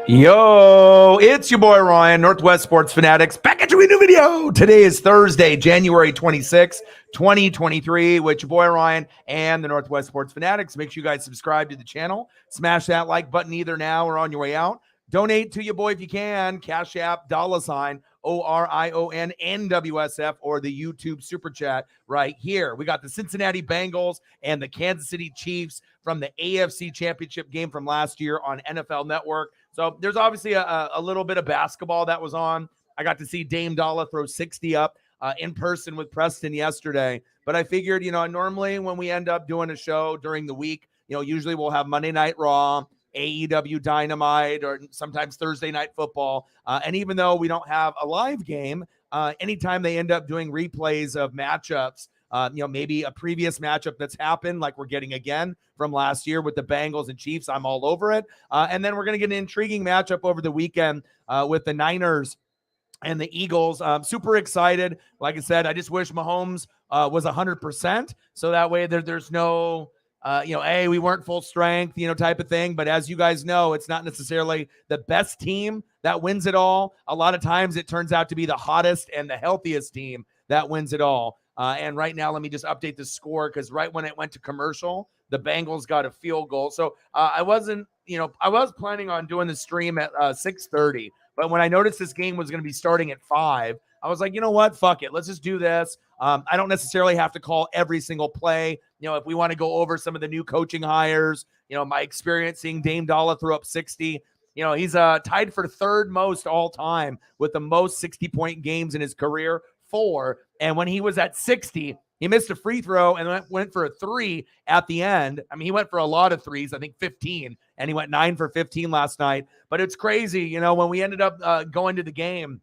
Yo, it's your boy Ryan, Northwest Sports Fanatics, back at you with a new video. Today is Thursday, January 26, 2023, with your boy Ryan and the Northwest Sports Fanatics. Make sure you guys subscribe to the channel. Smash that like button either now or on your way out. Donate to your boy if you can. Cash App, $ ORION NWSF, or the YouTube Super Chat right here. We got the Cincinnati Bengals and the Kansas City Chiefs from the AFC Championship game from last year on NFL Network. So there's obviously a little bit of basketball that was on. I got to see Dame Dollar throw 60 up in person with Preston yesterday. But I figured, normally when we end up doing a show during the week, usually we'll have Monday Night Raw, AEW Dynamite, or sometimes Thursday Night Football. And even though we don't have a live game, anytime they end up doing replays of matchups, maybe a previous matchup that's happened, like we're getting again from last year with the Bengals and Chiefs, I'm all over it. And then we're going to get an intriguing matchup over the weekend with the Niners and the Eagles. Super excited. Like I said, I just wish Mahomes was 100%. So that way there's no... we weren't full strength, type of thing. But as you guys know, it's not necessarily the best team that wins it all. A lot of times it turns out to be the hottest and the healthiest team that wins it all. And right now, let me just update the score, because right when it went to commercial, the Bengals got a field goal. So I was planning on doing the stream at 6:30. But when I noticed this game was going to be starting at 5, I was like, you know what? Fuck it. Let's just do this. I don't necessarily have to call every single play. If we want to go over some of the new coaching hires, my experience seeing Dame Dollar throw up 60, he's tied for third most all time with the most 60-point games in his career, 4. And when he was at 60, he missed a free throw and went for a 3 at the end. I mean, he went for a lot of threes, I think 15, and he went 9 for 15 last night. But it's crazy, when we ended up going to the game,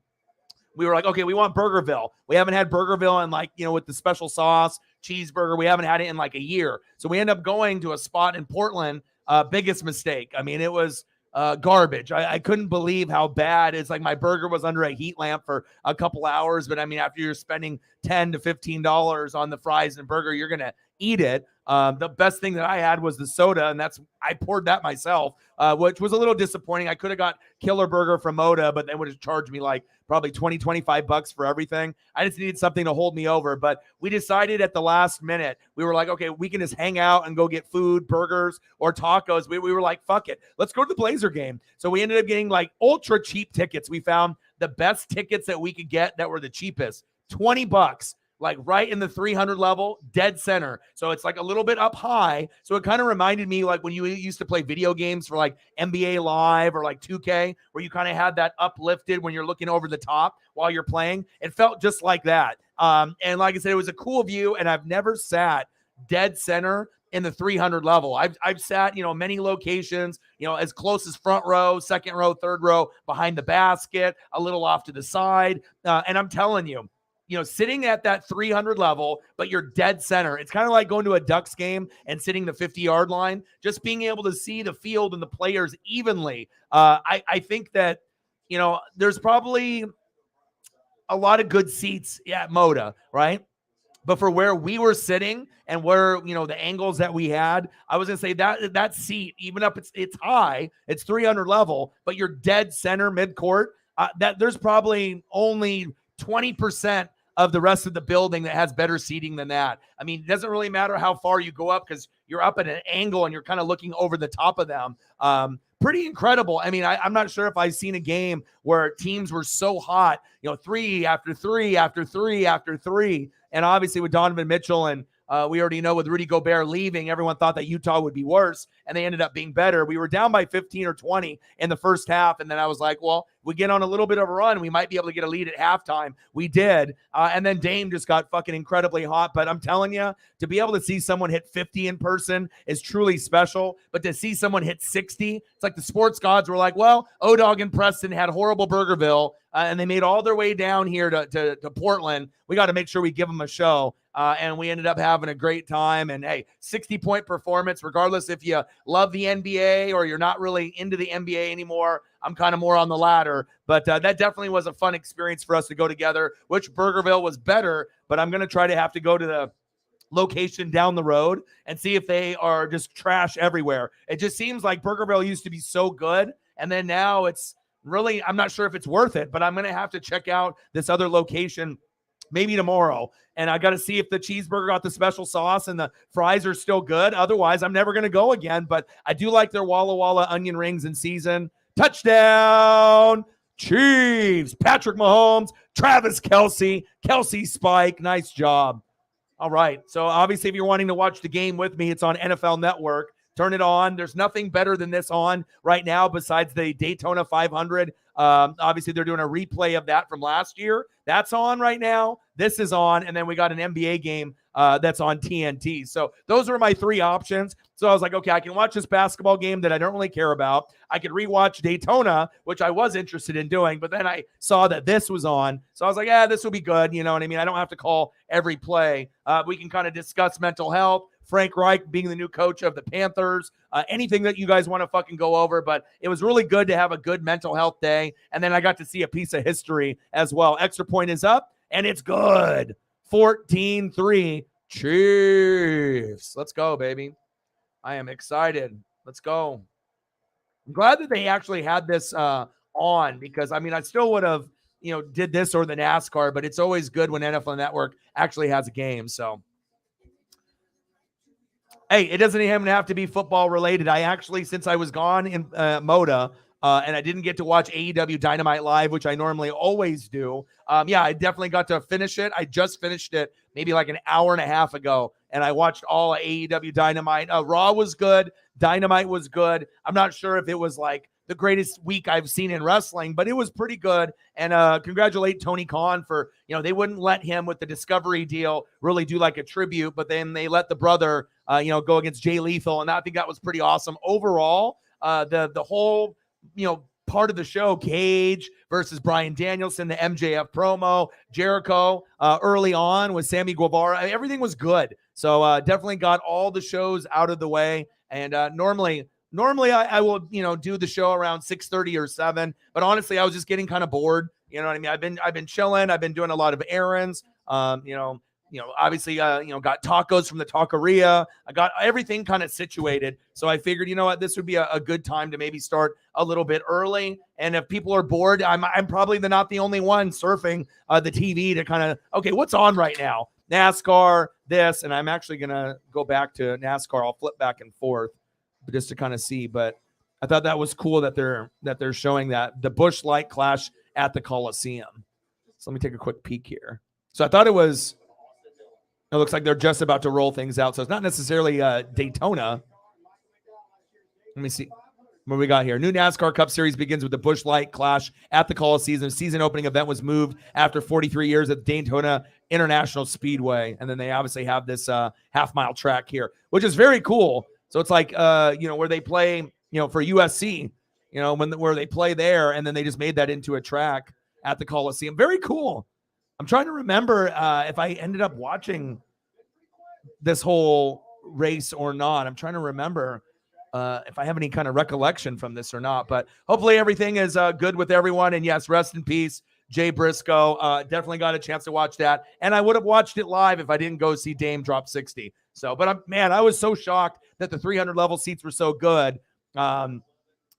we were like, okay, we want Burgerville. We haven't had Burgerville in with the special sauce, cheeseburger. We haven't had it in like a year. So we end up going to a spot in Portland. Biggest mistake. I mean, it was garbage. I couldn't believe how bad. It's like my burger was under a heat lamp for a couple hours. But I mean, after you're spending $10 to $15 on the fries and burger, you're going to eat it. The best thing that I had was the soda, and I poured that myself, which was a little disappointing. I could have got Killer Burger from Moda, but they would have charged me like probably $20-$25 for everything. I just needed something to hold me over. But we decided at the last minute, we were like, okay, we can just hang out and go get food, burgers, or tacos. We were like, fuck it. Let's go to the Blazer game. So we ended up getting like ultra cheap tickets. We found the best tickets that we could get that were the cheapest, $20. Like right in the 300 level, dead center. So it's like a little bit up high. So it kind of reminded me like when you used to play video games for like NBA Live or like 2K, where you kind of had that uplifted when you're looking over the top while you're playing. It felt just like that. And like I said, it was a cool view, and I've never sat dead center in the 300 level. I've sat, many locations, as close as front row, second row, third row, behind the basket, a little off to the side. And I'm telling you, sitting at that 300 level, but you're dead center. It's kind of like going to a Ducks game and sitting the 50-yard line, just being able to see the field and the players evenly. I think that, there's probably a lot of good seats at Moda, right? But for where we were sitting and where, the angles that we had, I was going to say that seat, even up, it's high, it's 300 level, but you're dead center midcourt. That there's probably only 20% of the rest of the building that has better seating than that. I mean, it doesn't really matter how far you go up, because you're up at an angle and you're kind of looking over the top of them. Pretty incredible. I mean, I'm not sure if I've seen a game where teams were so hot, 3 after 3 after 3 after 3. And obviously with Donovan Mitchell and we already know with Rudy Gobert leaving, everyone thought that Utah would be worse, and they ended up being better. We were down by 15 or 20 in the first half, and then I was like, well, we get on a little bit of a run, we might be able to get a lead at halftime. We did, and then Dame just got fucking incredibly hot. But I'm telling you, to be able to see someone hit 50 in person is truly special. But to see someone hit 60, it's like the sports gods were like, well, O-Dog and Preston had horrible Burgerville, and they made all their way down here to Portland. We got to make sure we give them a show. And we ended up having a great time. And hey, 60-point performance, regardless if you love the NBA or you're not really into the NBA anymore. I'm kind of more on the latter, but that definitely was a fun experience for us to go together. Which Burgerville was better, but I'm going to try to have to go to the location down the road and see if they are just trash everywhere. It just seems like Burgerville used to be so good, and then now it's really, I'm not sure if it's worth it, but I'm going to have to check out this other location maybe tomorrow. And I got to see if the cheeseburger got the special sauce and the fries are still good. Otherwise, I'm never going to go again. But I do like their Walla Walla onion rings in season. Touchdown, Chiefs. Patrick Mahomes, Travis Kelce, Kelce Spike. Nice job. All right. So obviously, if you're wanting to watch the game with me, it's on NFL Network. Turn it on. There's nothing better than this on right now besides the Daytona 500. Obviously, they're doing a replay of that from last year. That's on right now. This is on. And then we got an NBA game that's on TNT. So those are my three options. So I was like, okay, I can watch this basketball game that I don't really care about. I could rewatch Daytona, which I was interested in doing. But then I saw that this was on. So I was like, yeah, this will be good. You know what I mean? I don't have to call every play. We can kind of discuss mental health. Frank Reich being the new coach of the Panthers, anything that you guys want to fucking go over. But it was really good to have a good mental health day. And then I got to see a piece of history as well. Extra point is up, and it's good. 14-3 Chiefs. Let's go, baby. I am excited. Let's go. I'm glad that they actually had this on because, I mean, I still would have, did this or the NASCAR, but it's always good when NFL Network actually has a game. So, hey, it doesn't even have to be football related. I actually, since I was gone in Moda and I didn't get to watch AEW Dynamite Live, which I normally always do. Yeah, I definitely got to finish it. I just finished it maybe like an hour and a half ago, and I watched all AEW Dynamite. Raw was good. Dynamite was good. I'm not sure if it was like the greatest week I've seen in wrestling, but it was pretty good. And congratulate Tony Khan for, they wouldn't let him with the Discovery deal really do like a tribute, but then they let the brother, go against Jay Lethal. And I think that was pretty awesome. Overall, the whole, part of the show, Cage versus Bryan Danielson, the MJF promo, Jericho early on with Sammy Guevara, everything was good. So definitely got all the shows out of the way. And normally I will, do the show around 6:30 or 7. But honestly, I was just getting kind of bored. You know what I mean? I've been chilling. I've been doing a lot of errands. Obviously, got tacos from the taqueria. I got everything kind of situated. So I figured, you know what, this would be a good time to maybe start a little bit early. And if people are bored, I'm probably not the only one surfing the TV to kind of, okay, what's on right now? NASCAR, this, and I'm actually going to go back to NASCAR. I'll flip back and forth just to kind of see. But I thought that was cool that they're showing that the Busch Light Clash at the Coliseum. So let me take a quick peek here. So I thought it looks like they're just about to roll things out. So it's not necessarily Daytona. Let me see what we got here. New NASCAR Cup Series begins with the Busch Light Clash at the Coliseum. Season opening event was moved after 43 years at Daytona International Speedway. And then they obviously have this half-mile track here, which is very cool. So it's like, where they play, for USC, where they play there, and then they just made that into a track at the Coliseum. Very cool. I'm trying to remember if I ended up watching this whole race or not. I'm trying to remember if I have any kind of recollection from this or not. But hopefully everything is good with everyone. And yes, rest in peace, Jay Briscoe. Definitely got a chance to watch that. And I would have watched it live if I didn't go see Dame drop 60. So, but I was so shocked that the 300 level seats were so good.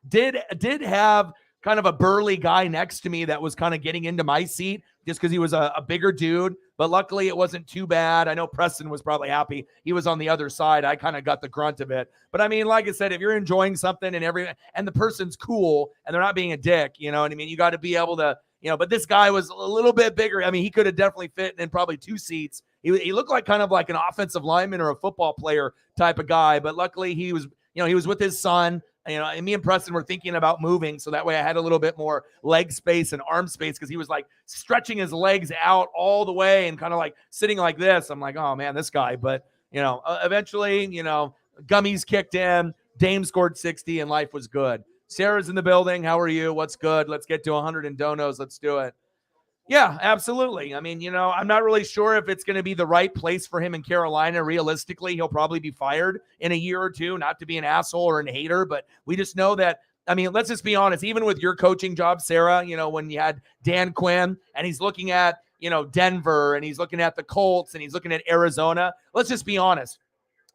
Did have kind of a burly guy next to me that was kind of getting into my seat just because he was a bigger dude. But luckily it wasn't too bad. I know Preston was probably happy. He was on the other side. I kind of got the grunt of it. But I mean, like I said, if you're enjoying something and the person's cool and they're not being a dick, you know what I mean? You got to be able to, but this guy was a little bit bigger. I mean, he could have definitely fit in probably 2 seats. He looked like kind of like an offensive lineman or a football player type of guy. But luckily he was, he was with his son. And me and Preston were thinking about moving, so that way I had a little bit more leg space and arm space because he was like stretching his legs out all the way and kind of like sitting like this. I'm like, oh man, this guy. But eventually, gummies kicked in, Dame scored 60, and life was good. Sarah's in the building. How are you? What's good? Let's get to 100 in donos. Let's do it. Yeah, absolutely. I mean, I'm not really sure if it's going to be the right place for him in Carolina. Realistically, he'll probably be fired in a year or two, not to be an asshole or a hater, but we just know that, I mean, let's just be honest, even with your coaching job, Sarah, when you had Dan Quinn and he's looking at Denver, and he's looking at the Colts, and he's looking at Arizona. Let's just be honest.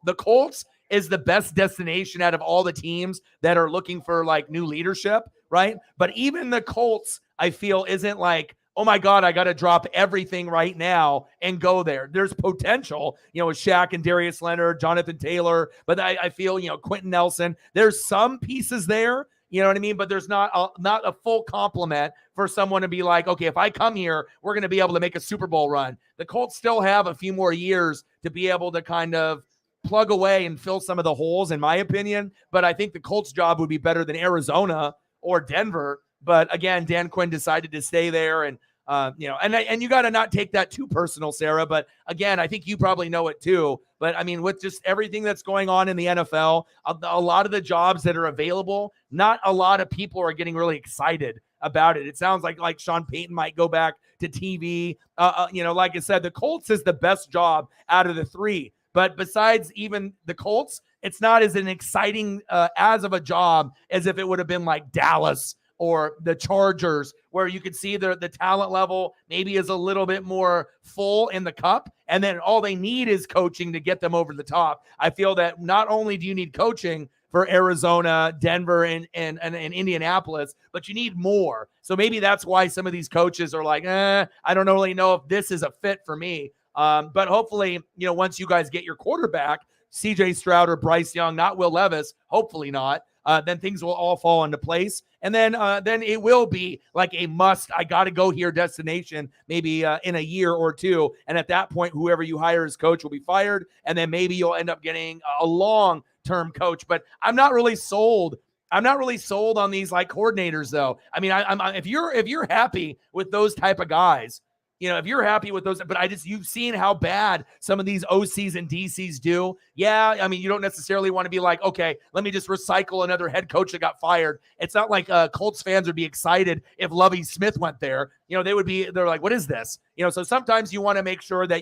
The Colts is the best destination out of all the teams that are looking for like new leadership, right? But even the Colts, I feel, isn't like, oh my God, I got to drop everything right now and go there. There's potential, with Shaq and Darius Leonard, Jonathan Taylor, but I feel, Quentin Nelson, there's some pieces there, you know what I mean? But there's not a full complement for someone to be like, okay, if I come here, we're going to be able to make a Super Bowl run. The Colts still have a few more years to be able to kind of plug away and fill some of the holes, in my opinion. But I think the Colts job would be better than Arizona or Denver. But again, Dan Quinn decided to stay there, and and you got to not take that too personal, Sarah. But again, I think you probably know it too. But I mean, with just everything that's going on in the NFL, a lot of the jobs that are available, not a lot of people are getting really excited about it. It sounds like Sean Payton might go back to TV. Like I said, the Colts is the best job out of the three. But besides even the Colts, it's not as an exciting as of a job as if it would have been like Dallas or the Chargers, where you could see the talent level maybe is a little bit more full in the cup, and then all they need is coaching to get them over the top. I feel that not only do you need coaching for Arizona, Denver, and Indianapolis, but you need more. So maybe that's why some of these coaches are like, I don't really know if this is a fit for me. But hopefully, once you guys get your quarterback, CJ Stroud or Bryce Young, not Will Levis, hopefully not, then things will all fall into place. And then it will be like a must, I got to go here destination, maybe in a year or two. And at that point, whoever you hire as coach will be fired. And then maybe you'll end up getting a long-term coach. But I'm not really sold. I'm not really sold on these like coordinators, though. I mean, if you're happy with those type of guys, if you're happy with those, but you've seen how bad some of these OCs and DCs do. Yeah, I mean, you don't necessarily want to be like, okay, let me just recycle another head coach that got fired. It's not like Colts fans would be excited if Lovie Smith went there. They're like, what is this? So sometimes you want to make sure that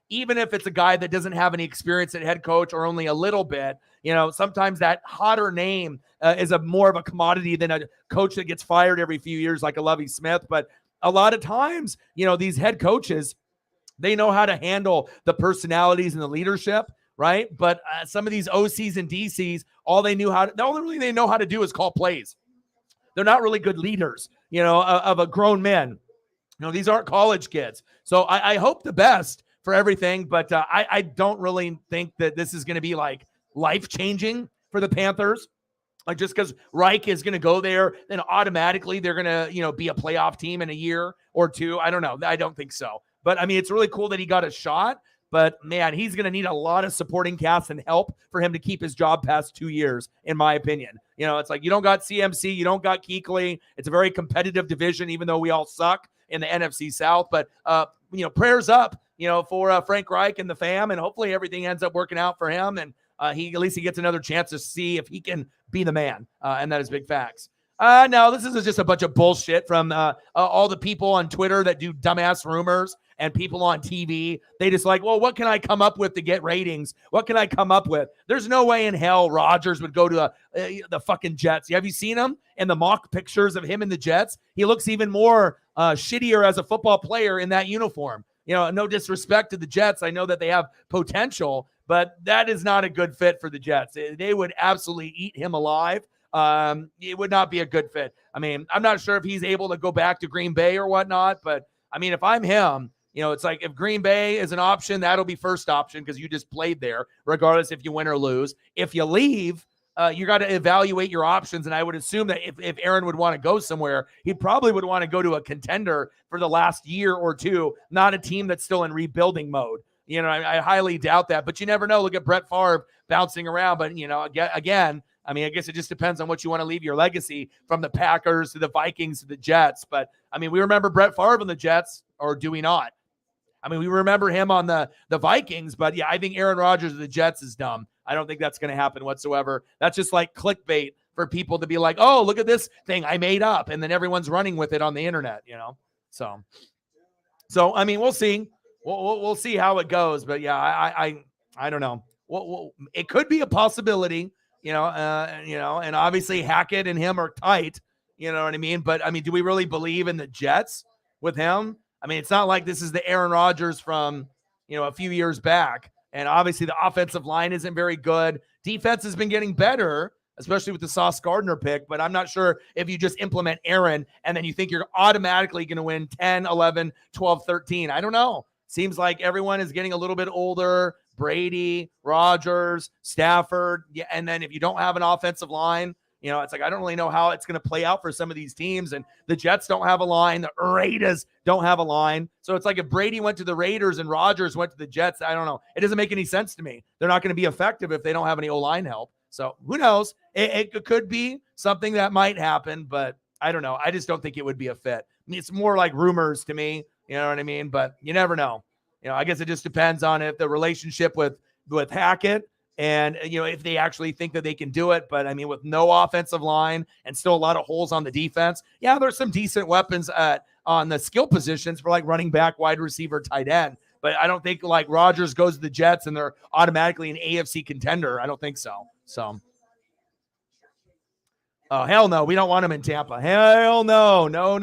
even if it's a guy that doesn't have any experience at head coach or only a little bit, sometimes that hotter name is more of a commodity than a coach that gets fired every few years like a Lovie Smith. But a lot of times, these head coaches, they know how to handle the personalities and the leadership, right? But some of these OCs and DCs, the only thing they know how to do is call plays. They're not really good leaders, of a grown men. These aren't college kids. So I hope the best for everything, but I don't really think that this is going to be like life-changing for the Panthers. Like just because Reich is going to go there, then automatically they're going to, be a playoff team in a year or two. I don't know. I don't think so. But I mean, it's really cool that he got a shot. But man, he's going to need a lot of supporting cast and help for him to keep his job past 2 years, in my opinion. It's like you don't got CMC, you don't got Kuechly. It's a very competitive division, even though we all suck in the NFC South. But prayers up, for Frank Reich and the fam, and hopefully everything ends up working out for him. And he gets another chance to see if he can be the man, and that is big facts. No, this is just a bunch of bullshit from all the people on Twitter that do dumbass rumors and people on TV. They just like, well, what can I come up with to get ratings? What can I come up with? There's no way in hell Rodgers would go to the fucking Jets. Have you seen him in the mock pictures of him in the Jets? He looks even more shittier as a football player in that uniform. No disrespect to the Jets. I know that they have potential, but that is not a good fit for the Jets. They would absolutely eat him alive. It would not be a good fit. I mean, I'm not sure if he's able to go back to Green Bay or whatnot, but I mean, if I'm him, it's like if Green Bay is an option, that'll be first option because you just played there, regardless if you win or lose. If you leave, you got to evaluate your options. And I would assume that if Aaron would want to go somewhere, he probably would want to go to a contender for the last year or two, not a team that's still in rebuilding mode. I highly doubt that, but you never know. Look at Brett Favre bouncing around. But, again, I mean, I guess it just depends on what you want to leave your legacy, from the Packers to the Vikings to the Jets. But, I mean, we remember Brett Favre on the Jets, or do we not? I mean, we remember him on the Vikings, but yeah, I think Aaron Rodgers of the Jets is dumb. I don't think that's going to happen whatsoever. That's just like clickbait for people to be like, oh, look at this thing I made up. And then everyone's running with it on the internet, So, I mean, we'll see. We'll see how it goes. But yeah, I don't know. It could be a possibility, and obviously Hackett and him are tight, you know what I mean? But I mean, do we really believe in the Jets with him? I mean, it's not like this is the Aaron Rodgers from, a few years back. And obviously the offensive line isn't very good. Defense has been getting better, especially with the Sauce Gardner pick. But I'm not sure if you just implement Aaron and then you think you're automatically going to win 10, 11, 12, 13. I don't know. Seems like everyone is getting a little bit older. Brady, Rodgers, Stafford. Yeah, and then if you don't have an offensive line, it's like I don't really know how it's going to play out for some of these teams. And the Jets don't have a line. The Raiders don't have a line. So it's like if Brady went to the Raiders and Rodgers went to the Jets, I don't know. It doesn't make any sense to me. They're not going to be effective if they don't have any O-line help. So who knows? It could be something that might happen, but I don't know. I just don't think it would be a fit. I mean, it's more like rumors to me. You know what I mean? But you never know. I guess it just depends on if the relationship with Hackett and, if they actually think that they can do it. But, I mean, with no offensive line and still a lot of holes on the defense, yeah, there's some decent weapons on the skill positions for, like, running back, wide receiver, tight end. But I don't think, like, Rodgers goes to the Jets and they're automatically an AFC contender. I don't think so. So, oh, hell no. We don't want him in Tampa. Hell no. No.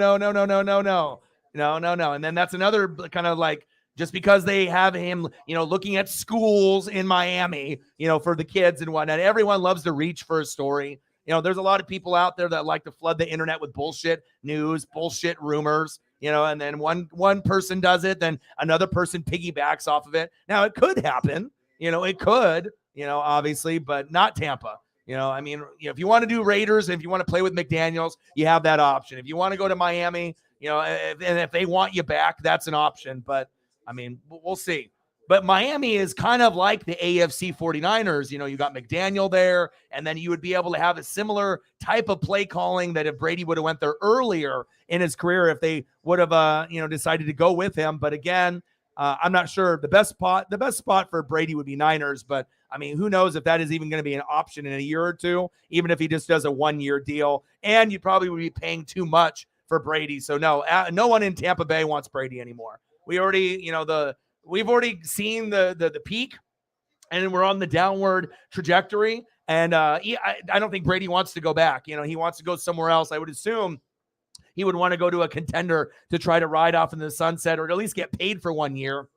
And then that's another kind of like, just because they have him, looking at schools in Miami, for the kids and whatnot. Everyone loves to reach for a story. There's a lot of people out there that like to flood the internet with bullshit news, bullshit rumors, and then one person does it, then another person piggybacks off of it. Now, it could happen, it could, obviously, but not Tampa. I mean, if you want to do Raiders, if you want to play with McDaniels, you have that option. If you want to go to Miami, if they want you back, that's an option. But I mean, we'll see. But Miami is kind of like the AFC 49ers. You got McDaniel there, and then you would be able to have a similar type of play calling that if Brady would have went there earlier in his career, if they would have, decided to go with him. But again, I'm not sure. The best spot for Brady would be Niners. But I mean, who knows if that is even going to be an option in a year or two, even if he just does a 1-year deal. And you probably would be paying too much for Brady. So no one in Tampa Bay wants Brady anymore. We already, we've already seen the peak, and we're on the downward trajectory. And I don't think Brady wants to go back. He wants to go somewhere else. I would assume he would want to go to a contender to try to ride off in the sunset, or at least get paid for 1 year,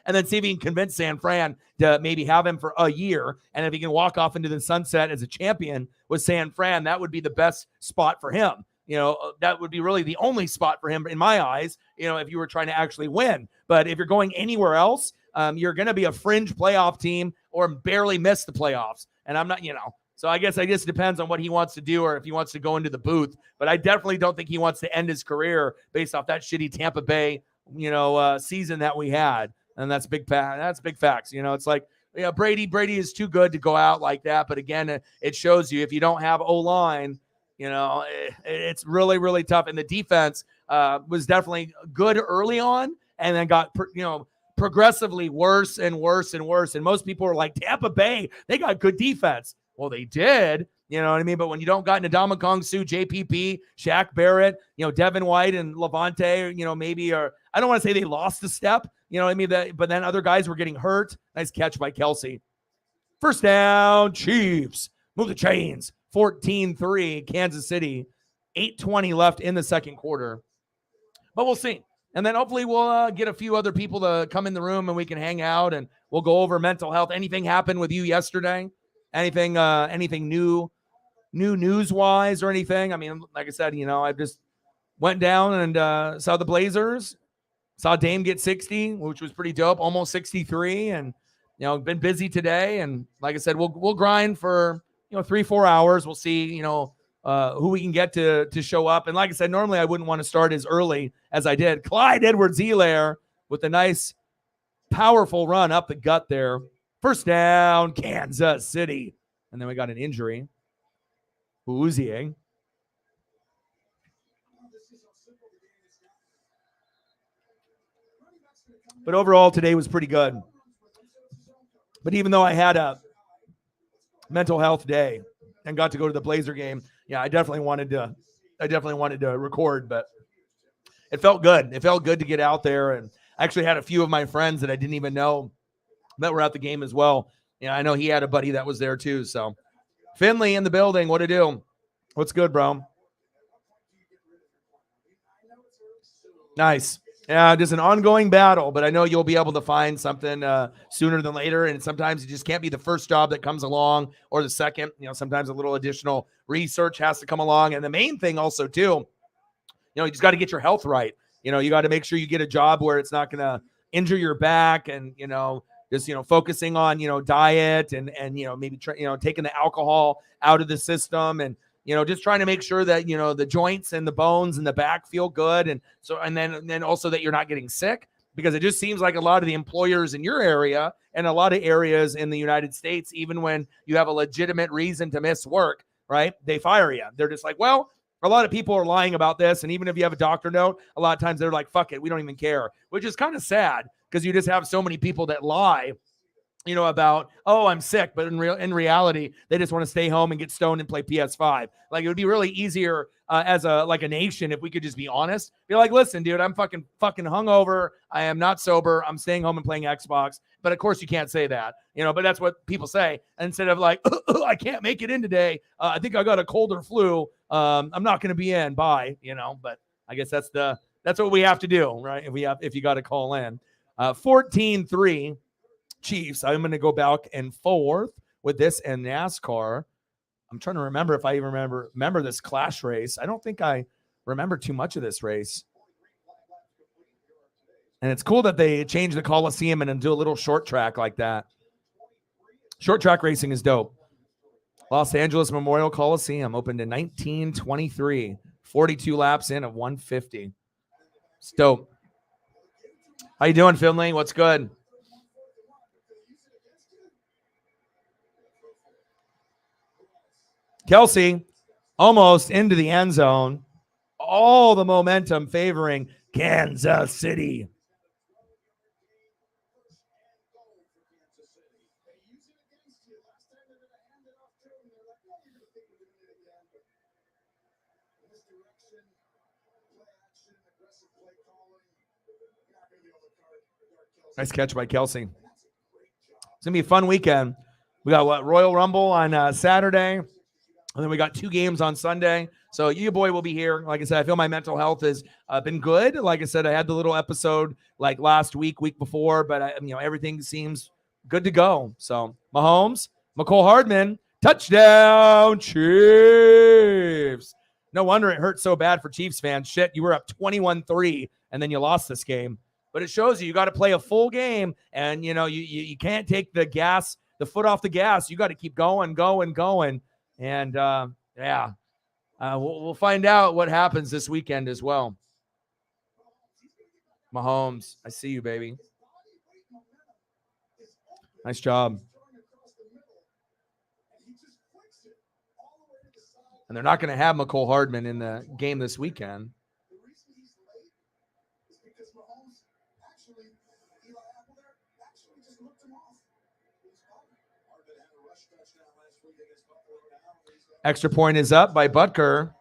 and then see if he can convince San Fran to maybe have him for a year. And if he can walk off into the sunset as a champion with San Fran, that would be the best spot for him. That would be really the only spot for him in my eyes, if you were trying to actually win. But if you're going anywhere else, you're going to be a fringe playoff team or barely miss the playoffs. And I'm not, so I guess it just depends on what he wants to do, or if he wants to go into the booth. But I definitely don't think he wants to end his career based off that shitty Tampa Bay, season that we had. And that's big facts. It's like, Brady is too good to go out like that. But again, it shows you if you don't have O-line, it's really, really tough. And the defense was definitely good early on, and then got, progressively worse and worse and worse. And most people are like, Tampa Bay, they got good defense. Well, they did, you know what I mean? But when you don't got Ndamukong Suh, JPP, Shaq Barrett, Devin White and Levante, maybe, or I don't want to say they lost a step, what I mean? But then other guys were getting hurt. Nice catch by Kelsey. First down, Chiefs. Move the chains. 14-3, Kansas City. 8:20 left in the second quarter. But we'll see. And then hopefully we'll get a few other people to come in the room and we can hang out and we'll go over mental health. Anything happened with you yesterday? Anything new news-wise or anything? I mean, like I said, I just went down and saw the Blazers. Saw Dame get 60, which was pretty dope, almost 63. And, been busy today. And like I said, we'll grind for, 3-4 hours. We'll see, who we can get to show up. And like I said, normally I wouldn't want to start as early as I did. Clyde Edwards-Helaire with a nice, powerful run up the gut there. First down, Kansas City. And then we got an injury. Uzier. But overall, today was pretty good. But even though I had a mental health day and got to go to the Blazer game, yeah, I definitely wanted to record, but it felt good. It felt good to get out there. And I actually had a few of my friends that I didn't even know that were at the game as well. I know he had a buddy that was there too. So Finley in the building. What to do? What's good, bro? Nice. Yeah, just an ongoing battle, but I know you'll be able to find something sooner than later. And sometimes it just can't be the first job that comes along or the second. Sometimes a little additional research has to come along. And the main thing also, too, you just got to get your health right. You got to make sure you get a job where it's not going to injure your back and, just, focusing on, diet and maybe, taking the alcohol out of the system and, just trying to make sure that, the joints and the bones and the back feel good. And then also that you're not getting sick, because it just seems like a lot of the employers in your area and a lot of areas in the United States, even when you have a legitimate reason to miss work, right, they fire you. They're just like, well, a lot of people are lying about this. And even if you have a doctor note, a lot of times they're like, fuck it, we don't even care, which is kind of sad because you just have so many people that lie, about, oh, I'm sick. But in reality, they just want to stay home and get stoned and play PS5. Like, it would be really easier as a nation if we could just be honest. Be like, listen, dude, I'm fucking hungover. I am not sober. I'm staying home and playing Xbox. But of course you can't say that, but that's what people say. Instead of like, I can't make it in today. I think I got a cold or flu. I'm not going to be in. Bye. But I guess that's what we have to do, right? If you got to call in 14-3 Chiefs. I'm going to go back and forth with this and NASCAR. I'm trying to remember if I even remember this clash race. I don't think I remember too much of this race. And it's cool that they change the Coliseum and do a little short track like that. Short track racing is dope. Los Angeles Memorial Coliseum opened in 1923. 42 laps in of 150. It's dope. How you doing, Finley? What's good? Kelsey almost into the end zone. All the momentum favoring Kansas City. Nice catch by Kelsey. It's going to be a fun weekend. We got Royal Rumble on Saturday. And then we got 2 games on Sunday. So your boy will be here. Like I said, I feel my mental health has been good. Like I said, I had the little episode like last week before, but everything seems good to go. So Mahomes, McCole Hardman, touchdown Chiefs. No wonder it hurt so bad for Chiefs fans. Shit, you were up 21-3 and then you lost this game. But it shows you got to play a full game, and you can't take the foot off the gas. You got to keep going. And we'll find out what happens this weekend as well. Mahomes, I see you, baby. Nice job. And they're not going to have McCole Hardman in the game this weekend. Extra point is up by Butker.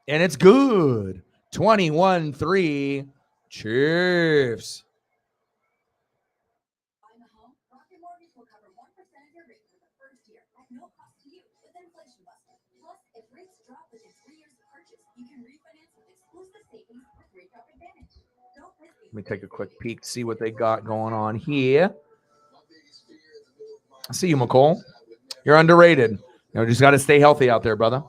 And it's good. 21-3 Chiefs. Let me take a quick peek to see what they got going on here. I see you, McCole. You're underrated. Just got to stay healthy out there, brother.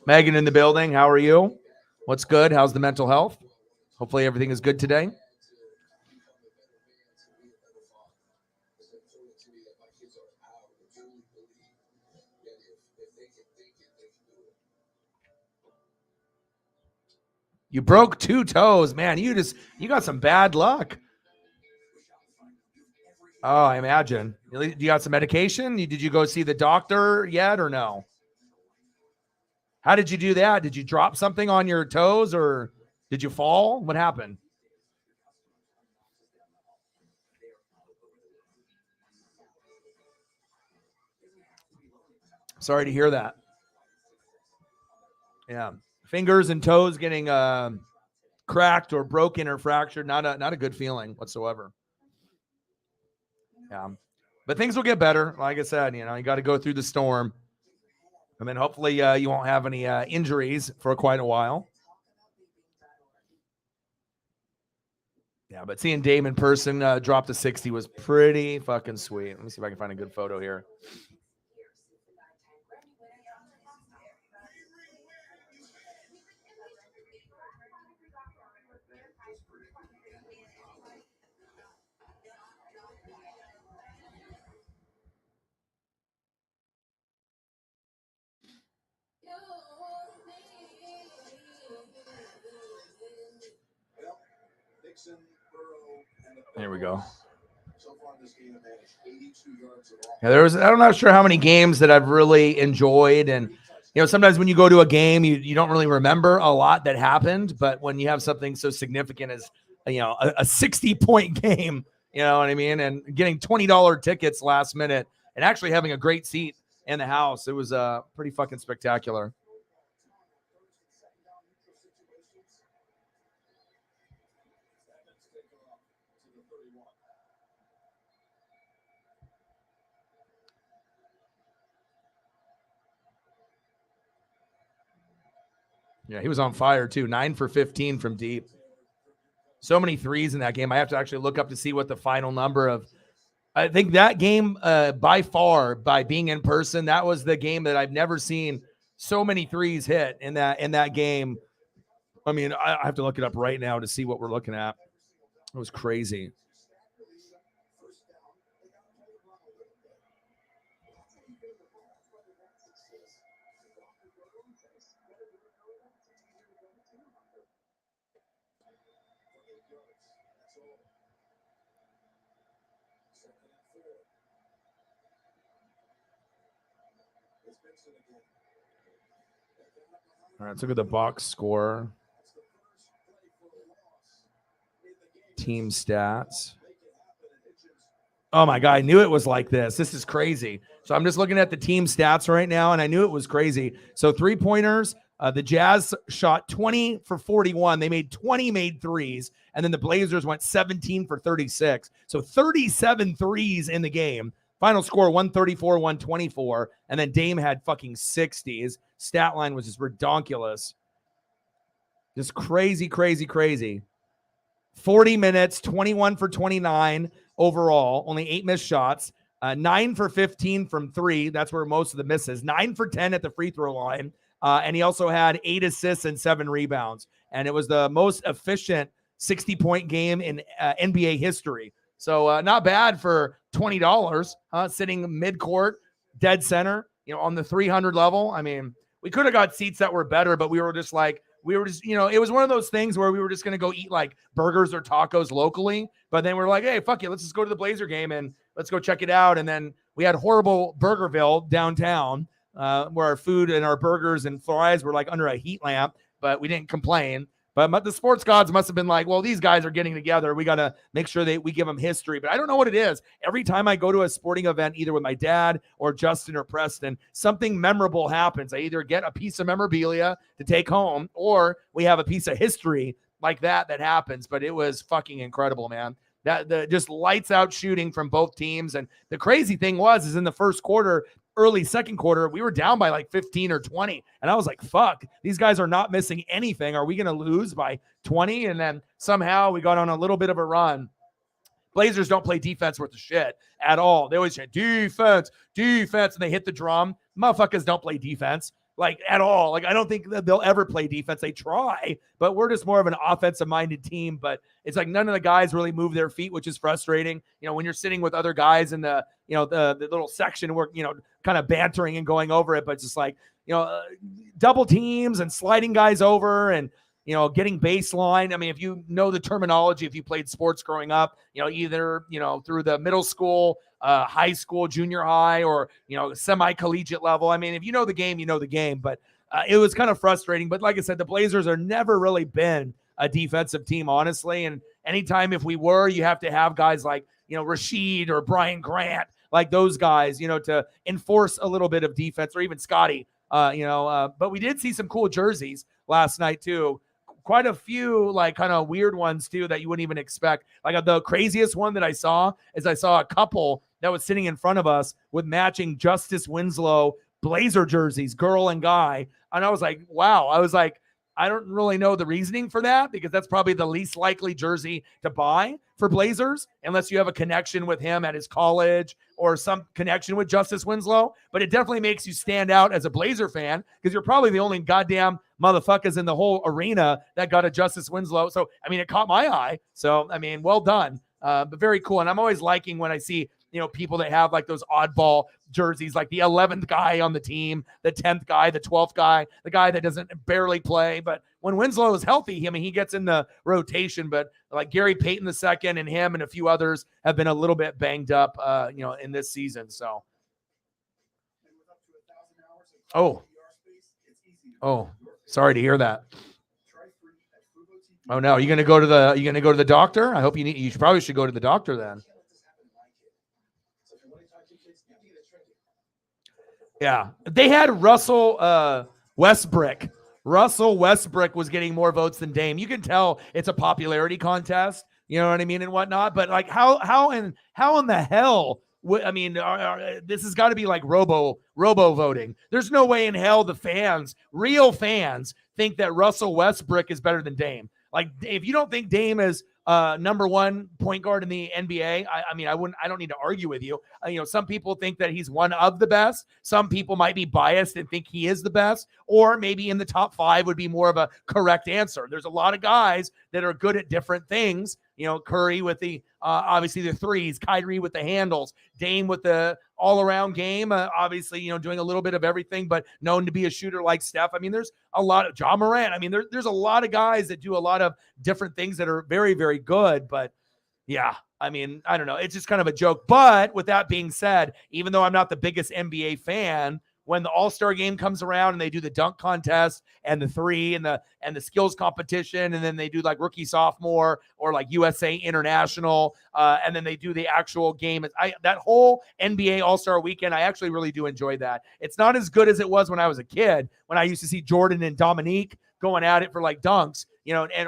Megan in the building. How are you? What's good? How's the mental health? Hopefully everything is good today. You broke 2 toes, man. You got some bad luck. Oh, I imagine. You got some medication? Did you go see the doctor yet or no? How did you do that? Did you drop something on your toes or did you fall? What happened? Sorry to hear that. Yeah. Fingers and toes getting cracked or broken or fractured. Not a good feeling whatsoever. Yeah. But things will get better. Like I said, you got to go through the storm. And then hopefully you won't have any injuries for quite a while. Yeah, but seeing Dame in person drop to 60 was pretty fucking sweet. Let me see if I can find a good photo here. There we go. Yeah, I'm not sure how many games that I've really enjoyed. And, sometimes when you go to a game, you don't really remember a lot that happened. But when you have something so significant as, a 60-point game, you know what I mean? And getting $20 tickets last minute and actually having a great seat in the house, it was pretty fucking spectacular. Yeah, he was on fire too. 9 for 15 from deep. So many threes in that game. I have to actually look up to see what the final number of. I think that game, by far, by being in person, that was the game that I've never seen so many threes hit in that game. I mean, I have to look it up right now to see what we're looking at. It was crazy. All right, let's look at the box score. Team stats. Oh my God, I knew it was like this. This is crazy. So I'm just looking at the team stats right now, and I knew it was crazy. So 3-pointers, the Jazz shot 20 for 41. They made 20 made threes, and then the Blazers went 17 for 36. So 37 threes in the game. Final score 134, 124, and then Dame had fucking 60s. Stat line was just redonkulous. Just crazy, crazy, crazy. 40 minutes, 21 for 29 overall, only 8 missed shots, 9 for 15 from 3. That's where most of the misses. 9 for 10 at the free throw line. And he also had 8 assists and 7 rebounds. And it was the most efficient 60-point game in NBA history. So not bad for $20, sitting midcourt, dead center, on the 300 level. I mean, we could have got seats that were better, but we were just, it was one of those things where we were just going to go eat like burgers or tacos locally. But then we're like, hey, fuck it. Let's just go to the Blazer game and let's go check it out. And then we had horrible Burgerville downtown where our food and our burgers and fries were like under a heat lamp, but we didn't complain. But the sports gods must have been like, well, these guys are getting together. We got to make sure we give them history. But I don't know what it is. Every time I go to a sporting event, either with my dad or Justin or Preston, something memorable happens. I either get a piece of memorabilia to take home or we have a piece of history like that happens. But it was fucking incredible, man. That just lights out shooting from both teams. And the crazy thing is in the first quarter, early second quarter, we were down by like 15 or 20. And I was like, fuck, these guys are not missing anything. Are we going to lose by 20? And then somehow we got on a little bit of a run. Blazers don't play defense worth a shit at all. They always say defense, and they hit the drum. Motherfuckers don't play defense like at all. Like, I don't think that they'll ever play defense. They try, but we're just more of an offensive-minded team. But it's like none of the guys really move their feet, which is frustrating. When you're sitting with other guys in the little section where, kind of bantering and going over it, but it's just like, double teams and sliding guys over and, getting baseline. I mean, if you know the terminology, if you played sports growing up, either, through the middle school, high school, junior high, or, semi-collegiate level. I mean, if you know the game, you know the game, but it was kind of frustrating. But like I said, the Blazers are never really been a defensive team, honestly. And anytime if we were, you have to have guys like, Rashid or Brian Grant, like those guys, to enforce a little bit of defense, or even Scotty, but we did see some cool jerseys last night too. Quite a few like kind of weird ones too that you wouldn't even expect. Like the craziest one that I saw is I saw a couple that was sitting in front of us with matching Justice Winslow Blazer jerseys, girl and guy. And I was like, wow. I was like, I don't really know the reasoning for that because that's probably the least likely jersey to buy for Blazers unless you have a connection with him at his college or some connection with Justice Winslow. But it definitely makes you stand out as a Blazer fan because you're probably the only goddamn motherfuckers in the whole arena that got a Justice Winslow. So, I mean, it caught my eye. So, I mean, well done. But very cool. And I'm always liking when I see, people that have like those oddball jerseys, like the 11th guy on the team, the 10th guy, the 12th guy, the guy that doesn't barely play. But when Winslow is healthy, I mean, he gets in the rotation, but like Gary Payton II and him and a few others have been a little bit banged up, in this season. So. Oh, sorry to hear that. Oh no, you going to go to the doctor? I hope you probably should go to the doctor then. Yeah, they had Russell Westbrook. Russell Westbrook was getting more votes than Dame. You can tell it's a popularity contest, you know what I mean, and whatnot. But like, how in the hell? This has got to be like robo voting. There's no way in hell the real fans, think that Russell Westbrook is better than Dame. Like, if you don't think Dame is number one point guard in the NBA, I don't need to argue with you. Some people think that he's one of the best. Some people might be biased and think he is the best, or maybe in the top 5 would be more of a correct answer. There's a lot of guys that are good at different things. Curry with the obviously the threes, Kyrie with the handles, Dame with the all-around game, obviously, doing a little bit of everything, but known to be a shooter like Steph. I mean, there's a lot of Ja Morant. I mean, there's a lot of guys that do a lot of different things that are very, very good. But yeah, I mean, I don't know. It's just kind of a joke. But with that being said, even though I'm not the biggest NBA fan, when the All-Star game comes around and they do the dunk contest and the three and the skills competition, and then they do like rookie sophomore or like USA International, and then they do the actual game. That whole NBA All-Star weekend, I actually really do enjoy that. It's not as good as it was when I was a kid, when I used to see Jordan and Dominique going at it for like dunks,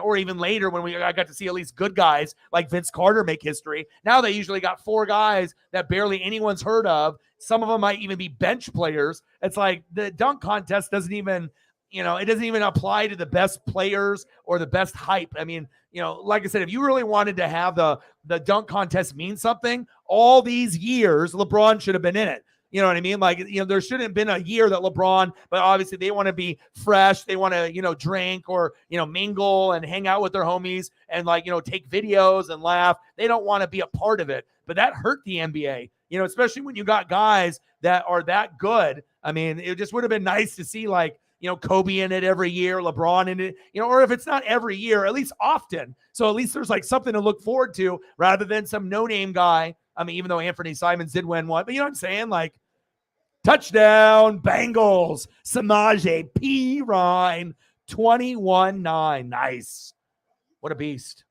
or even later when I got to see at least good guys like Vince Carter make history. Now they usually got 4 guys that barely anyone's heard of. Some of them might even be bench players. It's like the dunk contest doesn't even, it doesn't even apply to the best players or the best hype. I mean, like I said, if you really wanted to have the dunk contest mean something, all these years, LeBron should have been in it. You know what I mean? Like, there shouldn't have been a year that LeBron, but obviously they want to be fresh. They want to, drink or, mingle and hang out with their homies and like, take videos and laugh. They don't want to be a part of it, but that hurt the NBA, especially when you got guys that are that good. I mean, it just would have been nice to see like, Kobe in it every year, LeBron in it, or if it's not every year, at least often. So at least there's like something to look forward to rather than some no-name guy. I mean, even though Anthony Simons did win one, but you know what I'm saying? Like, touchdown, Bengals, Samaje Perine, 21-9. Nice. What a beast.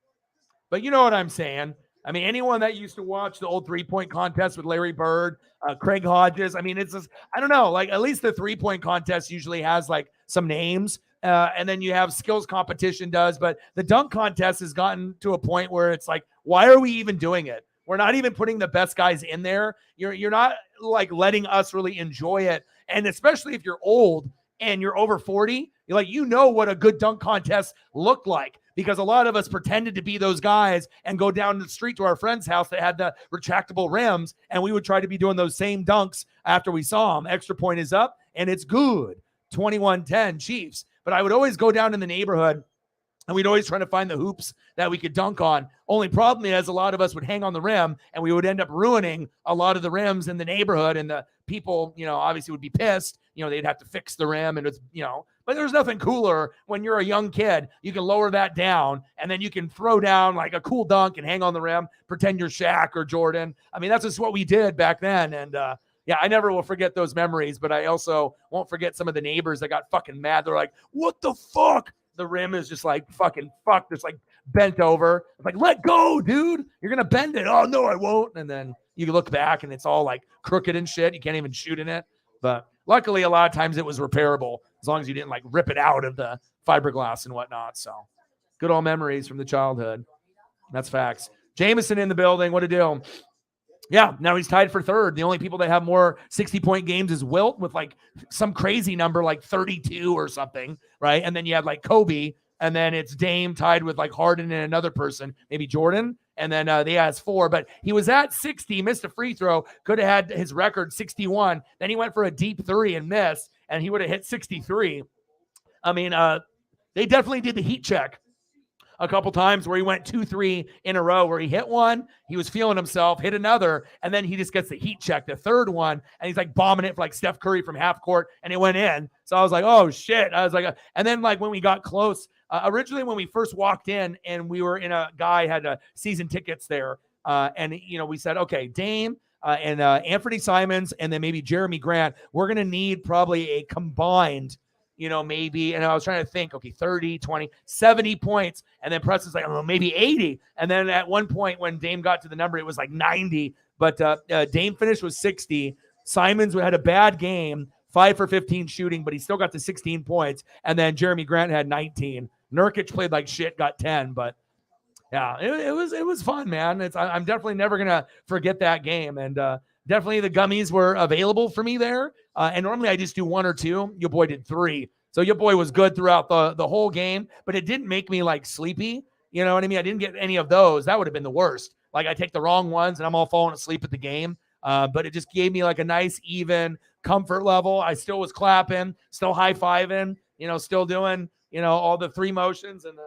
But you know what I'm saying? I mean, anyone that used to watch the old 3-point contest with Larry Bird, Craig Hodges, I mean, it's just, I don't know, like at least the 3-point contest usually has like some names. And then you have skills competition does, but the dunk contest has gotten to a point where it's like, why are we even doing it? We're not even putting the best guys in there. You're not like letting us really enjoy it. And especially if you're old and you're over 40, you're like, what a good dunk contest looked like, because a lot of us pretended to be those guys and go down the street to our friend's house that had the retractable rims. And we would try to be doing those same dunks after we saw them. Extra point is up and it's good. 21-10 Chiefs. But I would always go down in the neighborhood and we'd always try to find the hoops that we could dunk on. Only problem is a lot of us would hang on the rim and we would end up ruining a lot of the rims in the neighborhood. And the people, obviously would be pissed. They'd have to fix the rim and it's, but there's nothing cooler when you're a young kid. You can lower that down and then you can throw down like a cool dunk and hang on the rim, pretend you're Shaq or Jordan. I mean, that's just what we did back then. And, yeah, I never will forget those memories, but I also won't forget some of the neighbors that got fucking mad. They're like, what the fuck? The rim is just like fucking fucked. It's like bent over. It's like, let go, dude. You're going to bend it. Oh, no, I won't. And then you look back and it's all like crooked and shit. You can't even shoot in it. But luckily, a lot of times it was repairable as long as you didn't like rip it out of the fiberglass and whatnot. So good old memories from the childhood. That's facts. Jameson in the building. What to do? Yeah, now he's tied for third. The only people that have more 60-point games is Wilt with like some crazy number like 32 or something, right? And then you have like Kobe, and then it's Dame tied with like Harden and another person, maybe Jordan. And then they has 4, but he was at 60, missed a free throw, could have had his record 61. Then he went for a deep 3 and missed, and he would have hit 63. I mean, they definitely did the heat check a couple times where he went 2-3 in a row where he hit one, he was feeling himself, hit another, and then he just gets the heat check, the third one, and he's like bombing it for like Steph Curry from half court, and it went in. So I was like, oh shit. I was like, and then like when we got close, originally when we first walked in and we were in a guy had season tickets there, and we said, okay, Dame, and Anthony Simons, and then maybe Jeremy Grant, we're going to need probably a combined maybe, and I was trying to think, okay, 30, 20, 70 points. And then Preston's like, oh, maybe 80. And then at one point when Dame got to the number, it was like 90. But Dame finished with 60. Simons had a bad game, 5 for 15 shooting, but he still got to 16 points. And then Jeremy Grant had 19. Nurkic played like shit, got 10. But yeah, it was fun, man. I'm definitely never going to forget that game. And definitely the gummies were available for me there. And normally I just do 1 or 2. Your boy did 3. So your boy was good throughout the whole game, but it didn't make me like sleepy. You know what I mean? I didn't get any of those. That would have been the worst. Like I take the wrong ones and I'm all falling asleep at the game. But it just gave me like a nice, even comfort level. I still was clapping, still high-fiving, still doing, all the 3 motions and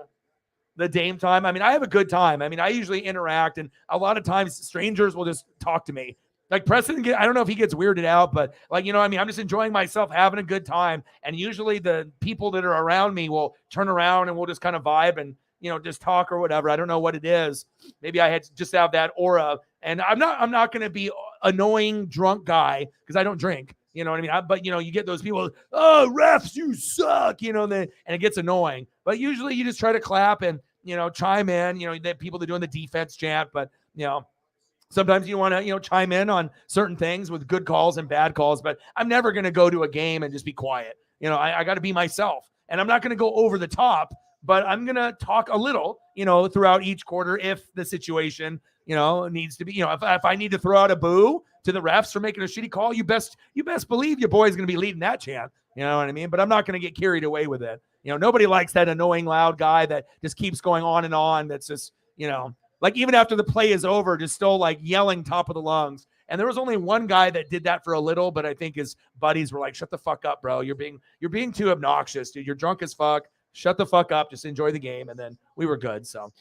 the Dame time. I mean, I have a good time. I mean, I usually interact, and a lot of times strangers will just talk to me. Like Preston, I don't know if he gets weirded out, but like, I'm just enjoying myself, having a good time. And usually the people that are around me will turn around and we'll just kind of vibe and, just talk or whatever. I don't know what it is. Maybe I had to just have that aura. And I'm not going to be annoying drunk guy because I don't drink. You know what I mean? But, you get those people, oh, refs, you suck, and it gets annoying. But usually you just try to clap and, chime in, the people that are doing the defense chant. But, sometimes you want to, chime in on certain things with good calls and bad calls, but I'm never going to go to a game and just be quiet. I got to be myself, and I'm not going to go over the top, but I'm going to talk a little, throughout each quarter if the situation, needs to be, if I need to throw out a boo to the refs for making a shitty call, you best believe your boy's going to be leading that chant. You know what I mean? But I'm not going to get carried away with it. Nobody likes that annoying loud guy that just keeps going on and on. That's just, like even after the play is over, just still like yelling top of the lungs. And there was only one guy that did that for a little, but I think his buddies were like, shut the fuck up, bro. You're being too obnoxious, dude. You're drunk as fuck. Shut the fuck up. Just enjoy the game. And then we were good. So.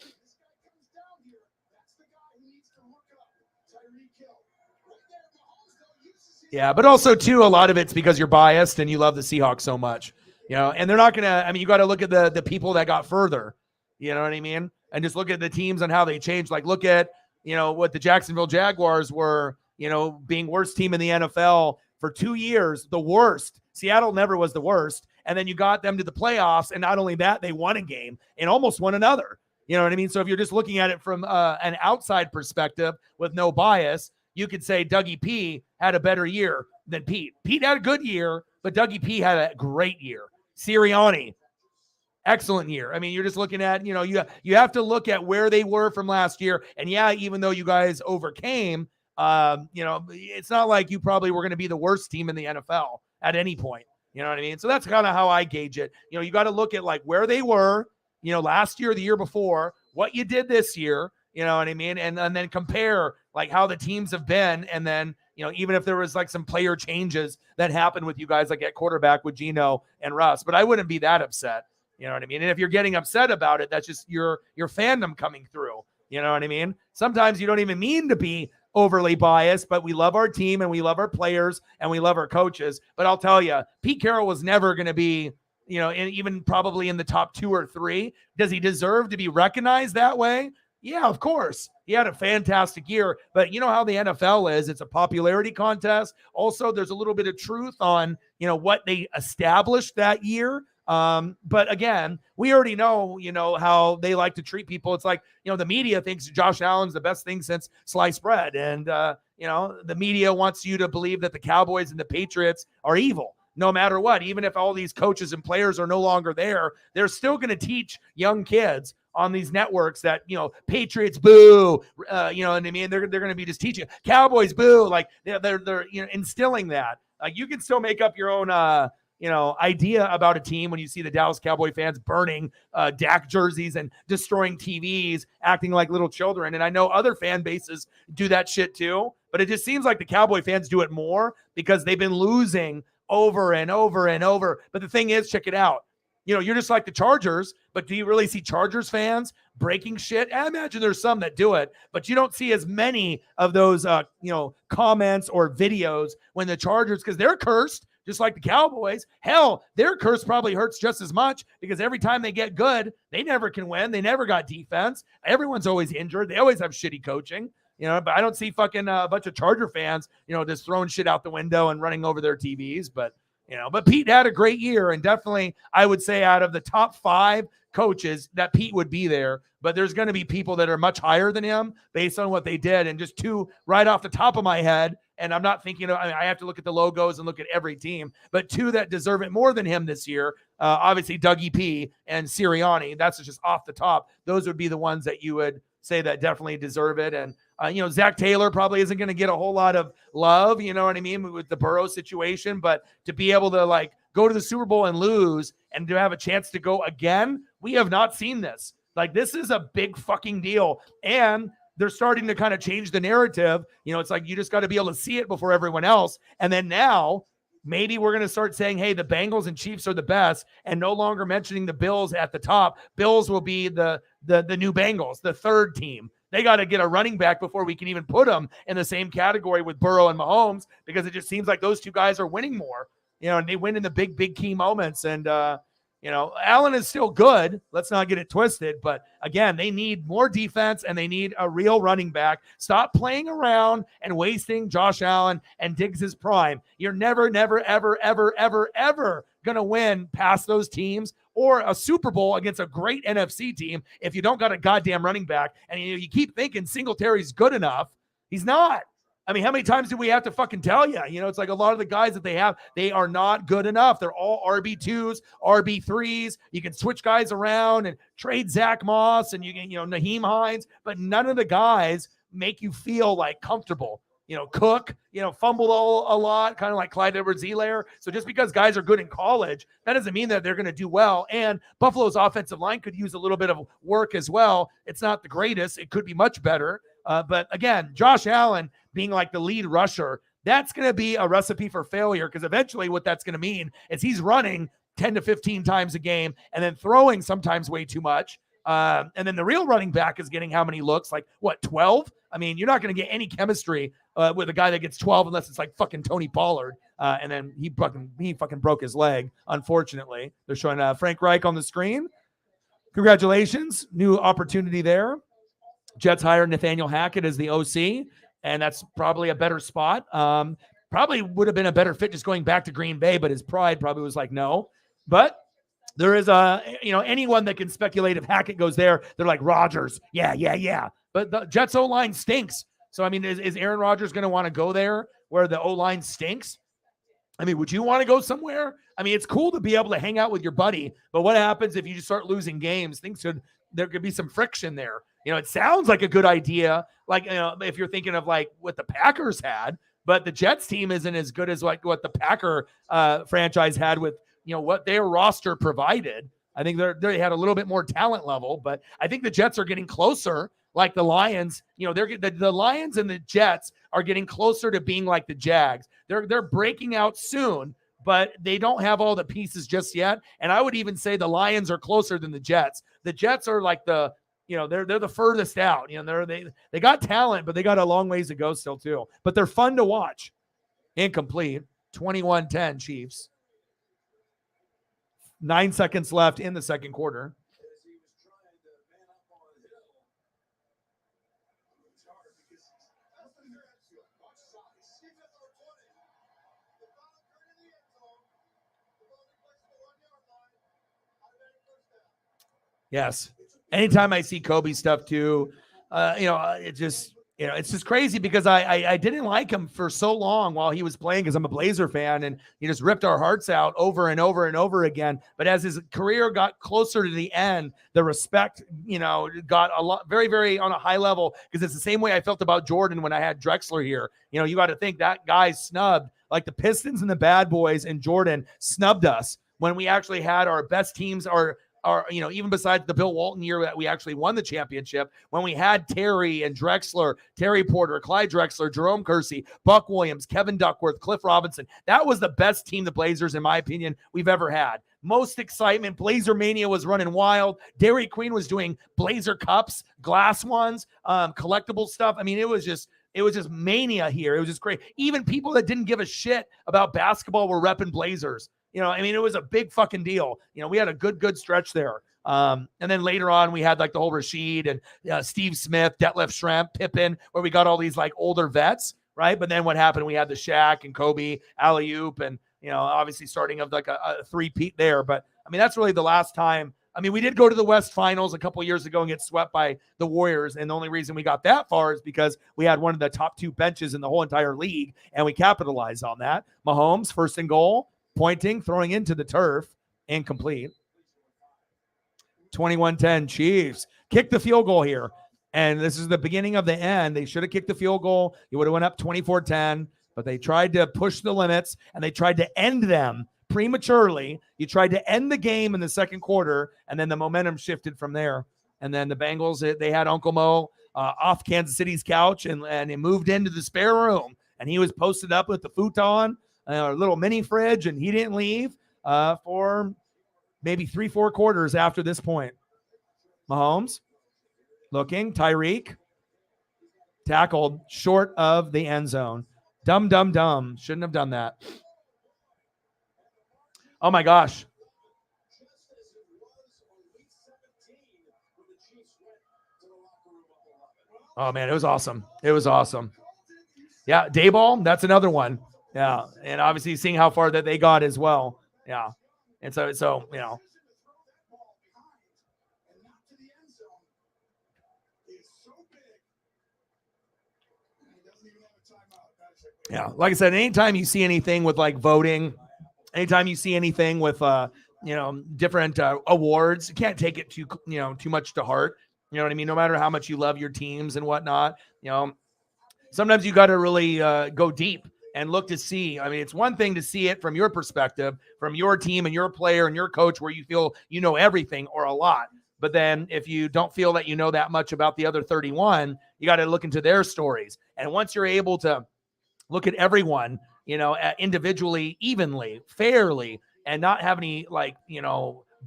Yeah, but also too, a lot of it's because you're biased and you love the Seahawks so much, and they're not going to, you got to look at the people that got further, you know what I mean? And just look at the teams and how they changed. Like look at, what the Jacksonville Jaguars were, being worst team in the NFL for 2 years, the worst. Seattle never was the worst. And then you got them to the playoffs. And not only that, they won a game and almost won another. You know what I mean? So if you're just looking at it from an outside perspective with no bias, you could say Dougie P had a better year than Pete. Pete had a good year, but Dougie P had a great year. Sirianni, excellent year. I mean, you're just looking at, you have to look at where they were from last year. And yeah, even though you guys overcame, it's not like you probably were going to be the worst team in the NFL at any point. You know what I mean? So that's kind of how I gauge it. You got to look at like where they were, last year, the year before, what you did this year, you know what I mean? And then compare like how the teams have been. And then, even if there was like some player changes that happened with you guys, like at quarterback with Geno and Russ, but I wouldn't be that upset. You know what I mean? And if you're getting upset about it, that's just your fandom coming through. You know what I mean? Sometimes you don't even mean to be overly biased, but we love our team and we love our players and we love our coaches. But I'll tell you, Pete Carroll was never going to be, even probably in the top 2 or 3. Does he deserve to be recognized that way? Yeah, of course. He had a fantastic year, but you know how the NFL is. It's a popularity contest. Also, there's a little bit of truth on, what they established that year. But again, we already know, how they like to treat people. It's like, the media thinks Josh Allen's the best thing since sliced bread. And, the media wants you to believe that the Cowboys and the Patriots are evil. No matter what, even if all these coaches and players are no longer there, they're still going to teach young kids on these networks that, Patriots boo, you know what I mean? They're going to be just teaching Cowboys boo. Like they're instilling that. Like you can still make up your own, idea about a team when you see the Dallas Cowboy fans burning Dak jerseys and destroying TVs, acting like little children. And I know other fan bases do that shit too, but it just seems like the Cowboy fans do it more because they've been losing over and over and over. But the thing is, check it out. You're just like the Chargers, but do you really see Chargers fans breaking shit? I imagine there's some that do it, but you don't see as many of those, comments or videos when the Chargers, because they're cursed, just like the Cowboys. Hell, their curse probably hurts just as much because every time they get good, they never can win. They never got defense. Everyone's always injured. They always have shitty coaching. But I don't see fucking a bunch of Charger fans, just throwing shit out the window and running over their TVs. But Pete had a great year, and definitely I would say out of the top 5 coaches that Pete would be there, but there's going to be people that are much higher than him based on what they did. And just 2 right off the top of my head. And I'm not thinking I have to look at the logos and look at every team, but 2 that deserve it more than him this year. Obviously Dougie P and Sirianni. That's just off the top. Those would be the ones that you would say that definitely deserve it. And, Zach Taylor probably isn't going to get a whole lot of love, you know what I mean, with the Burrow situation, but to be able to go to the Super Bowl and lose and to have a chance to go again, we have not seen this. This is a big fucking deal. And they're starting to kind of change the narrative. It's like you just got to be able to see it before everyone else. And then now maybe we're going to start saying, hey, the Bengals and Chiefs are the best, and no longer mentioning the Bills at the top. Bills will be the new Bengals, the 3rd team. They got to get a running back before we can even put them in the same category with Burrow and Mahomes, because it just seems like those 2 guys are winning more, and they win in the big key moments. And, Allen is still good. Let's not get it twisted. But again, they need more defense and they need a real running back. Stop playing around and wasting Josh Allen and Diggs' prime. You're never, ever going to win past those teams or a Super Bowl against a great NFC team if you don't got a goddamn running back. And you keep thinking Singletary's good enough. He's not. I mean, how many times do we have to fucking tell you? It's like a lot of the guys that they have, they are not good enough. They're all RB2s, RB3s. You can switch guys around and trade Zach Moss and you can, Naheem Hines, but none of the guys make you feel comfortable. Cook, fumbled a lot, kind of like Clyde Edwards-Helaire. So just because guys are good in college, that doesn't mean that they're going to do well. And Buffalo's offensive line could use a little bit of work as well. It's not the greatest. It could be much better. But again, Josh Allen being the lead rusher, that's going to be a recipe for failure, because eventually what that's going to mean is he's running 10 to 15 times a game and then throwing sometimes way too much. And then the real running back is getting how many looks? 12? I mean, you're not going to get any chemistry with a guy that gets 12 unless it's fucking Tony Pollard. And then he fucking broke his leg, unfortunately. They're showing Frank Reich on the screen. Congratulations. New opportunity there. Jets hired Nathaniel Hackett as the OC, and that's probably a better spot. Probably would have been a better fit just going back to Green Bay, but his pride probably was no. But there is anyone that can speculate if Hackett goes there, they're like Rodgers. Yeah. But the Jets O-line stinks. So, I mean, is Aaron Rodgers going to want to go there where the O-line stinks? I mean, would you want to go somewhere? I mean, it's cool to be able to hang out with your buddy, but what happens if you just start losing games? There could be some friction there. It sounds like a good idea, if you're thinking of what the Packers had, but the Jets team isn't as good as what the Packer franchise had with, what their roster provided. I think they had a little bit more talent level, but I think the Jets are getting closer, like the Lions. The Lions and the Jets are getting closer to being like the Jags. They're breaking out soon, but they don't have all the pieces just yet. And I would even say the Lions are closer than the Jets. The Jets are they're the furthest out. They got talent, but they got a long ways to go still too. But they're fun to watch. Incomplete. 21-10 Chiefs. 9 seconds left in the second quarter. Yes. Anytime I see Kobe stuff too, it it's just crazy because I didn't like him for so long while he was playing because I'm a Blazer fan, and he just ripped our hearts out over and over and over again. But as his career got closer to the end, the respect, got a lot, very, very on a high level, because it's the same way I felt about Jordan when I had Drexler here. You got to think that guy snubbed, like the Pistons and the Bad Boys and Jordan snubbed us when we actually had our best teams, even besides the Bill Walton year that we actually won the championship, when we had Terry and Drexler, Terry Porter, Clyde Drexler, Jerome Kersey, Buck Williams, Kevin Duckworth, Cliff Robinson. That was the best team, the Blazers, in my opinion, we've ever had. Most excitement. Blazer Mania was running wild. Dairy Queen was doing Blazer cups, glass ones, collectible stuff. I mean, it was just mania here. It was just great. Even people that didn't give a shit about basketball were repping Blazers. It was a big fucking deal. We had a good stretch there. And then later on, we had like the whole Rasheed and Steve Smith, Detlef Schrempf, Pippen, where we got all these like older vets, right? But then what happened? We had the Shaq and Kobe, alley-oop, and, obviously starting of like a three-peat there. But, that's really the last time. We did go to the West Finals a couple years ago and get swept by the Warriors. And the only reason we got that far is because we had one of the top two benches in the whole entire league, and we capitalized on that. Mahomes, first and goal. Pointing, throwing into the turf, incomplete. 21-10 Chiefs. Kick the field goal here. And this is the beginning of the end. They should have kicked the field goal. You would have went up 24-10, but they tried to push the limits, and they tried to end them prematurely. You tried to end the game in the second quarter, and then the momentum shifted from there. And then the Bengals, they had Uncle Mo off Kansas City's couch, and he moved into the spare room, and he was posted up with the futon, a little mini fridge, and he didn't leave for maybe 3-4 quarters after this point. Mahomes looking, Tyreek tackled short of the end zone. Dumb. Shouldn't have done that. Oh my gosh. Oh man, it was awesome. Yeah, Dayball, that's another one. Yeah, and obviously seeing how far that they got as well. Yeah, and so yeah, like I said, anytime you see anything with like voting, anytime you see anything with different awards, you can't take it too much to heart. You know what I mean? No matter how much you love your teams and whatnot, sometimes you got to really go deep and look to see. It's one thing to see it from your perspective, from your team and your player and your coach, where you feel you know everything or a lot. But then if you don't feel that you know that much about the other 31, you got to look into their stories. And once you're able to look at everyone, individually, evenly, fairly, and not have any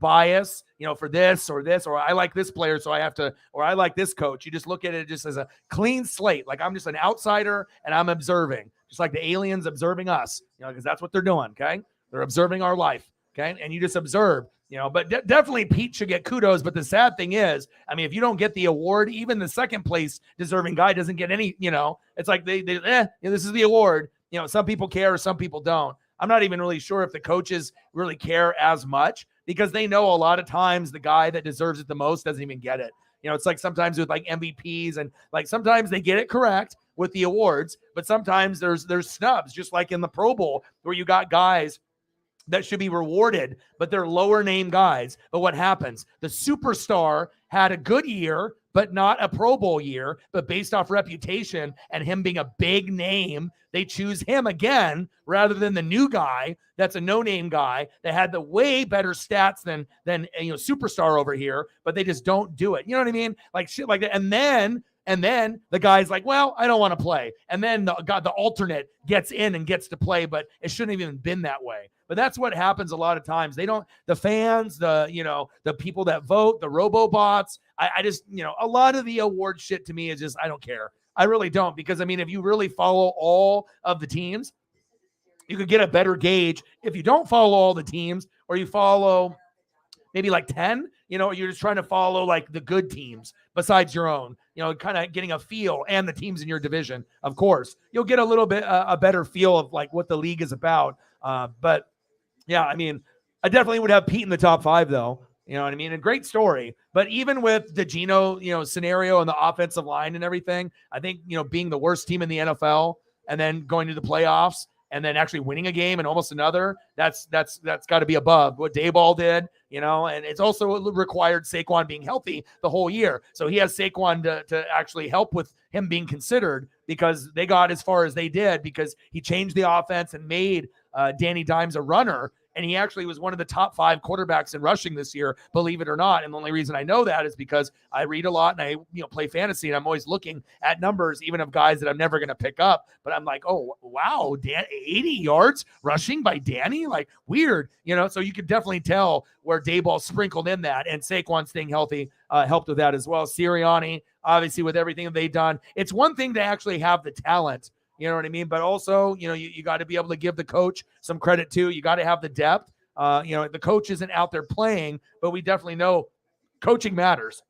bias, for this, or I like this player, so I have to, or I like this coach. You just look at it just as a clean slate. Like I'm just an outsider and I'm observing, just like the aliens observing us, because that's what they're doing. Okay. They're observing our life. Okay. And you just observe, but definitely Pete should get kudos. But the sad thing is, if you don't get the award, even the second place deserving guy doesn't get any, it's like this is the award. Some people care, some people don't. I'm not even really sure if the coaches really care as much, because they know a lot of times the guy that deserves it the most doesn't even get it. It's like sometimes with like MVPs, and like sometimes they get it correct with the awards, but sometimes there's snubs, just like in the Pro Bowl, where you got guys that should be rewarded, but they're lower name guys. But what happens? The superstar had a good year, but not a Pro Bowl year, but based off reputation and him being a big name, they choose him again rather than the new guy that's a no-name guy that had the way better stats than superstar over here, but they just don't do it. You know what I mean? Like shit like that. And then the guy's like, well, I don't want to play. And then the alternate gets in and gets to play, but it shouldn't have even been that way. But that's what happens a lot of times. They don't, the fans, the people that vote, the robo-bots, I just, a lot of the award shit to me is just, I don't care. I really don't, because if you really follow all of the teams, you could get a better gauge. If you don't follow all the teams, or you follow maybe like 10, you're just trying to follow like the good teams besides your own, kind of getting a feel, and the teams in your division, of course, you'll get a little bit, a better feel of like what the league is about. But yeah, I definitely would have Pete in the top 5 though. You know what I mean? A great story. But even with the Geno, scenario and the offensive line and everything, I think, being the worst team in the NFL and then going to the playoffs and then actually winning a game and almost another, that's got to be above what Dayball did, and it's also required Saquon being healthy the whole year. So he has Saquon to actually help with him being considered, because they got as far as they did because he changed the offense and made Danny Dimes a runner. And he actually was one of the top 5 quarterbacks in rushing this year, believe it or not. And the only reason I know that is because I read a lot and I play fantasy, and I'm always looking at numbers, even of guys that I'm never going to pick up. But I'm like, oh, wow, 80 yards rushing by Danny? Like, weird. So you could definitely tell where Dayball sprinkled in that. And Saquon staying healthy helped with that as well. Sirianni, obviously, with everything that they've done. It's one thing to actually have the talent. You know what I mean? But also, you got to be able to give the coach some credit too. You got to have the depth. The coach isn't out there playing, but we definitely know coaching matters.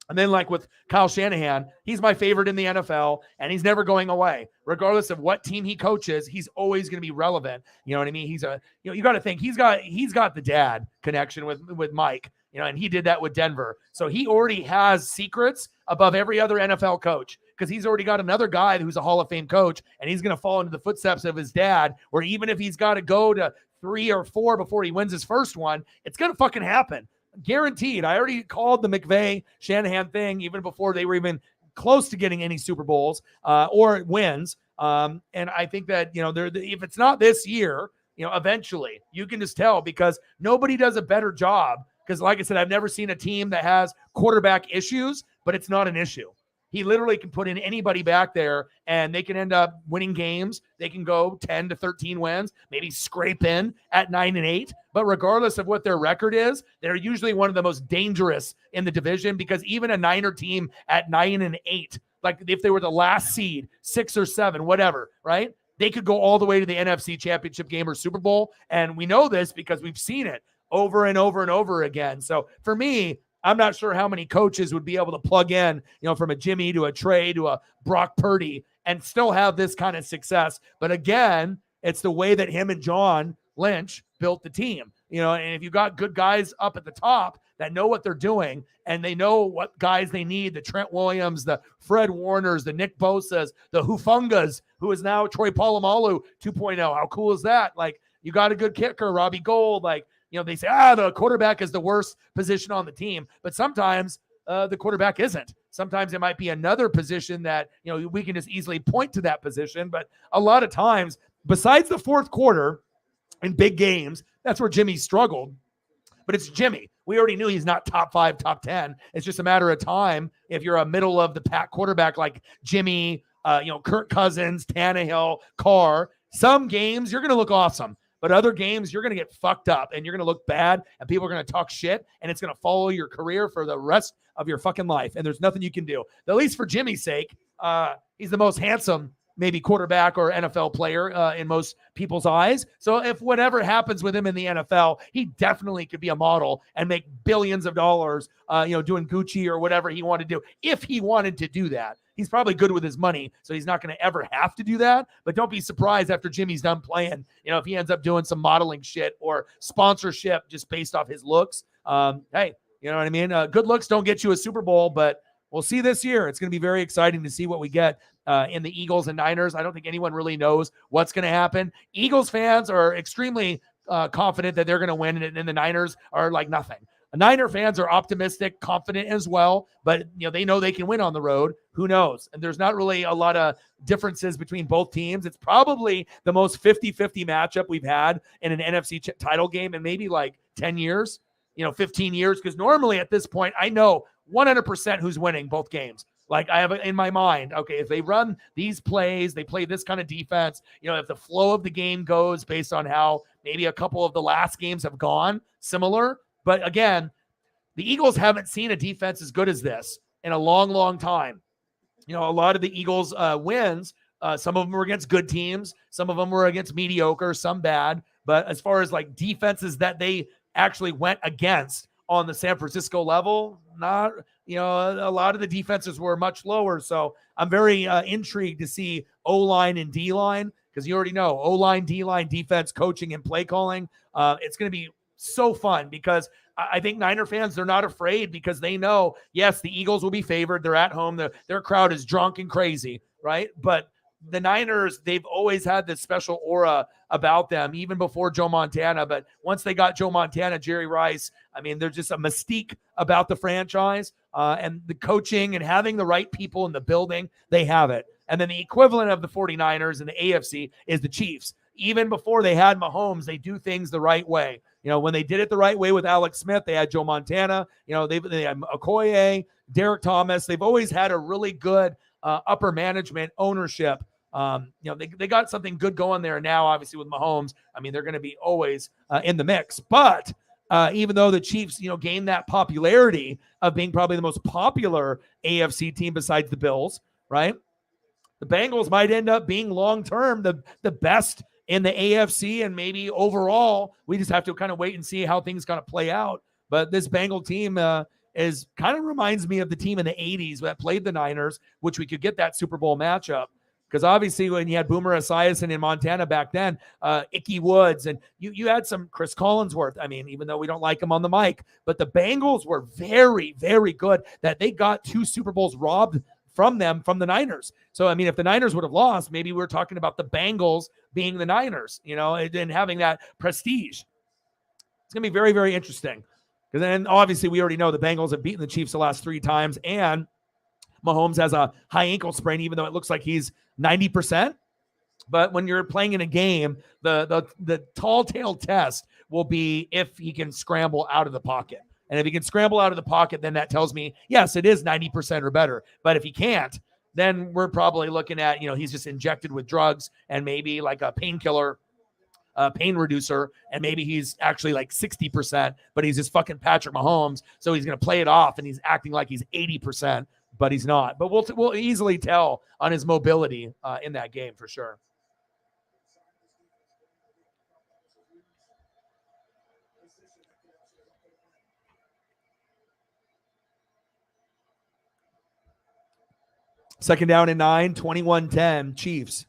And then like with Kyle Shanahan, he's my favorite in the NFL, and he's never going away. Regardless of what team he coaches, he's always going to be relevant. You know what I mean? He's you got to think he's got the dad connection with Mike, and he did that with Denver. So he already has secrets above every other NFL coach, because he's already got another guy who's a Hall of Fame coach, and he's going to fall into the footsteps of his dad, where even if he's got to go to 3 or 4 before he wins his first one, it's going to fucking happen. Guaranteed. I already called the McVay Shanahan thing even before they were even close to getting any Super Bowls or wins. And I think that, if it's not this year, eventually you can just tell, because nobody does a better job. Because like I said, I've never seen a team that has quarterback issues, but it's not an issue. He literally can put in anybody back there and they can end up winning games. They can go 10 to 13 wins, maybe scrape in at 9-8. But regardless of what their record is, they're usually one of the most dangerous in the division, because even a Niner team at 9-8, like if they were the last seed, 6 or 7, whatever, right? They could go all the way to the NFC Championship game or Super Bowl. And we know this because we've seen it over and over and over again. So for me, I'm not sure how many coaches would be able to plug in, from a Jimmy to a Trey to a Brock Purdy and still have this kind of success. But again, it's the way that him and John Lynch built the team, and if you got good guys up at the top that know what they're doing and they know what guys they need, the Trent Williams, the Fred Warners, the Nick Bosas, the Hufungas, who is now Troy Polamalu 2.0. How cool is that? Like, you got a good kicker, Robbie Gould, like, they say, the quarterback is the worst position on the team. But sometimes the quarterback isn't. Sometimes it might be another position that, we can just easily point to that position. But a lot of times, besides the fourth quarter in big games, that's where Jimmy struggled. But it's Jimmy. We already knew he's not top 5, top 10. It's just a matter of time. If you're a middle of the pack quarterback like Jimmy, Kirk Cousins, Tannehill, Carr, some games you're going to look awesome. But other games, you're going to get fucked up and you're going to look bad and people are going to talk shit and it's going to follow your career for the rest of your fucking life. And there's nothing you can do. At least for Jimmy's sake, he's the most handsome, maybe quarterback or NFL player in most people's eyes. So if whatever happens with him in the NFL, he definitely could be a model and make billions of dollars, doing Gucci or whatever he wanted to do. If he wanted to do that. He's probably good with his money, so he's not going to ever have to do that. But don't be surprised after Jimmy's done playing, if he ends up doing some modeling shit or sponsorship just based off his looks. Hey, you know what I mean? Good looks don't get you a Super Bowl, but we'll see this year. It's going to be very exciting to see what we get in the Eagles and Niners. I don't think anyone really knows what's going to happen. Eagles fans are extremely confident that they're going to win, and the Niners are like nothing. Niner fans are optimistic, confident as well, but they know they can win on the road. Who knows? And there's not really a lot of differences between both teams. It's probably the most 50-50 matchup we've had in an NFC title game in maybe like 10 years, 15 years, because normally at this point, I know 100% who's winning both games. Like I have in my mind, okay, if they run these plays, they play this kind of defense, if the flow of the game goes based on how maybe a couple of the last games have gone similar. But again, the Eagles haven't seen a defense as good as this in a long, long time. A lot of the Eagles wins, some of them were against good teams. Some of them were against mediocre, some bad. But as far as like defenses that they actually went against on the San Francisco level, not, a lot of the defenses were much lower. So I'm very intrigued to see O-line and D-line, because you already know O-line, D-line, defense, coaching, and play calling. It's going to be so fun because I think Niner fans, they're not afraid because they know, yes, the Eagles will be favored. They're at home. Their crowd is drunk and crazy, right? But the Niners, they've always had this special aura about them, even before Joe Montana. But once they got Joe Montana, Jerry Rice, I mean, there's just a mystique about the franchise and the coaching and having the right people in the building. They have it. And then the equivalent of the 49ers in the AFC is the Chiefs. Even before they had Mahomes, they do things the right way. You know, when they did it the right way with Alex Smith, they had Joe Montana. You know, they had Okoye, Derek Thomas. They've always had a really good upper management ownership. You know, they got something good going there now, obviously, with Mahomes. I mean, they're going to be always in the mix. But even though the Chiefs, you know, gained that popularity of being probably the most popular AFC team besides the Bills, right? The Bengals might end up being long-term the best in the AFC, and maybe overall, we just have to kind of wait and see how things going to play out. But this Bengal team is kind of reminds me of the team in the 80s that played the Niners, which we could get that Super Bowl matchup. Because obviously when you had Boomer Esiason in Montana back then, Ickey Woods, and you had some Chris Collinsworth. I mean, even though we don't like him on the mic, but the Bengals were very, very good that they got 2 Super Bowls robbed from the Niners. So, I mean, if the Niners would have lost, maybe we're talking about the Bengals being the Niners, you know, and having that prestige. It's going to be very, very interesting. Because then obviously we already know the Bengals have beaten the Chiefs the last 3 times, and Mahomes has a high ankle sprain, even though it looks like he's 90%. But when you're playing in a game, the tall tale test will be if he can scramble out of the pocket. And if he can scramble out of the pocket, then that tells me, yes, it is 90% or better. But if he can't, then we're probably looking at, you know, he's just injected with drugs and maybe like a painkiller, pain reducer, and maybe he's actually like 60%, but he's just fucking Patrick Mahomes. So he's going to play it off and he's acting like he's 80%, but he's not. But we'll easily tell on his mobility in that game for sure. Second down and 9, 21-10, Chiefs.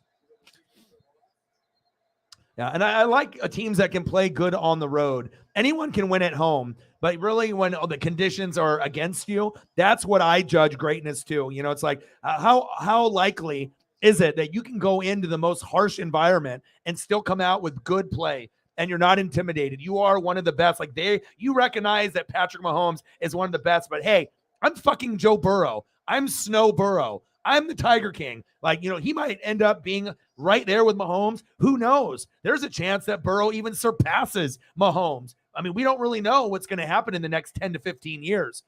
Yeah, and I like teams that can play good on the road. Anyone can win at home, but really when the conditions are against you, that's what I judge greatness to. You know, it's like how likely is it that you can go into the most harsh environment and still come out with good play and you're not intimidated? You are one of the best. Like you recognize that Patrick Mahomes is one of the best, but hey, I'm fucking Joe Burrow. I'm Snow Burrow. I'm the Tiger King. Like, you know, he might end up being right there with Mahomes. Who knows? There's a chance that Burrow even surpasses Mahomes. I mean, we don't really know what's going to happen in the next 10 to 15 years.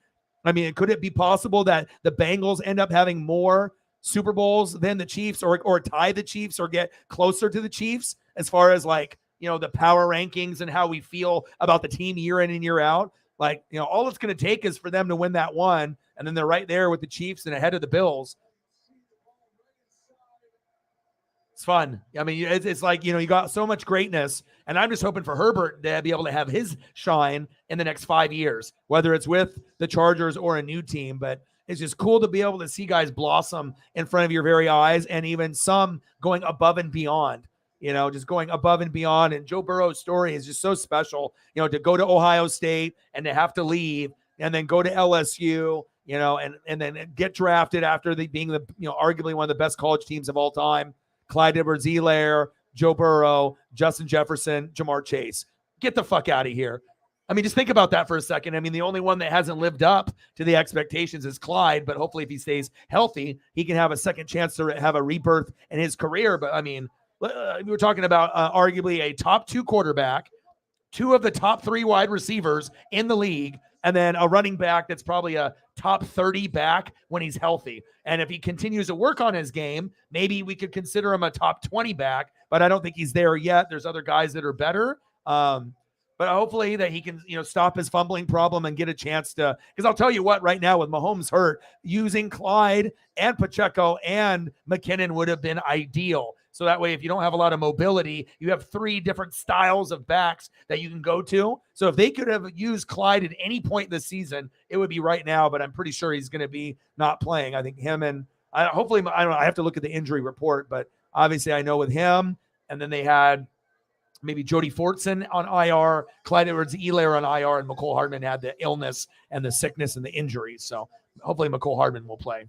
I mean, could it be possible that the Bengals end up having more Super Bowls than the Chiefs, or tie the Chiefs, or get closer to the Chiefs as far as, like, you know, the power rankings and how we feel about the team year in and year out? Like, you know, all it's going to take is for them to win that one, and then they're right there with the Chiefs and ahead of the Bills. It's fun. I mean, it's like, you know, you got so much greatness, and I'm just hoping for Herbert to be able to have his shine in the next 5 years, whether it's with the Chargers or a new team. But it's just cool to be able to see guys blossom in front of your very eyes, and even some going above and beyond, you know, just going above and beyond. And Joe Burrow's story is just so special, you know, to go to Ohio State and to have to leave and then go to LSU, you know, and then get drafted after being the, you know, arguably one of the best college teams of all time. Clyde Edwards-Helaire, Joe Burrow, Justin Jefferson, Jamar Chase. Get the fuck out of here. I mean, just think about that for a second. I mean, the only one that hasn't lived up to the expectations is Clyde, but hopefully if he stays healthy, he can have a second chance to have a rebirth in his career. But, I mean, we were talking about arguably a top 2 quarterback, 2 of the top 3 wide receivers in the league, and then a running back that's probably a top 30 back when he's healthy. And if he continues to work on his game, maybe we could consider him a top 20 back, but I don't think he's there yet. There's other guys that are better. But hopefully that he can, you know, stop his fumbling problem and get a chance to, because I'll tell you what, right now with Mahomes hurt, using Clyde and Pacheco and McKinnon would have been ideal. So that way, if you don't have a lot of mobility, you have 3 different styles of backs that you can go to. So if they could have used Clyde at any point this season, it would be right now, but I'm pretty sure he's going to be not playing. I think him and hopefully, I don't know, I have to look at the injury report, but obviously I know with him, and then they had maybe Jody Fortson on IR, Clyde Edwards-Helaire on IR, and McCole Hardman had the illness and the sickness and the injuries. So hopefully McCole Hardman will play.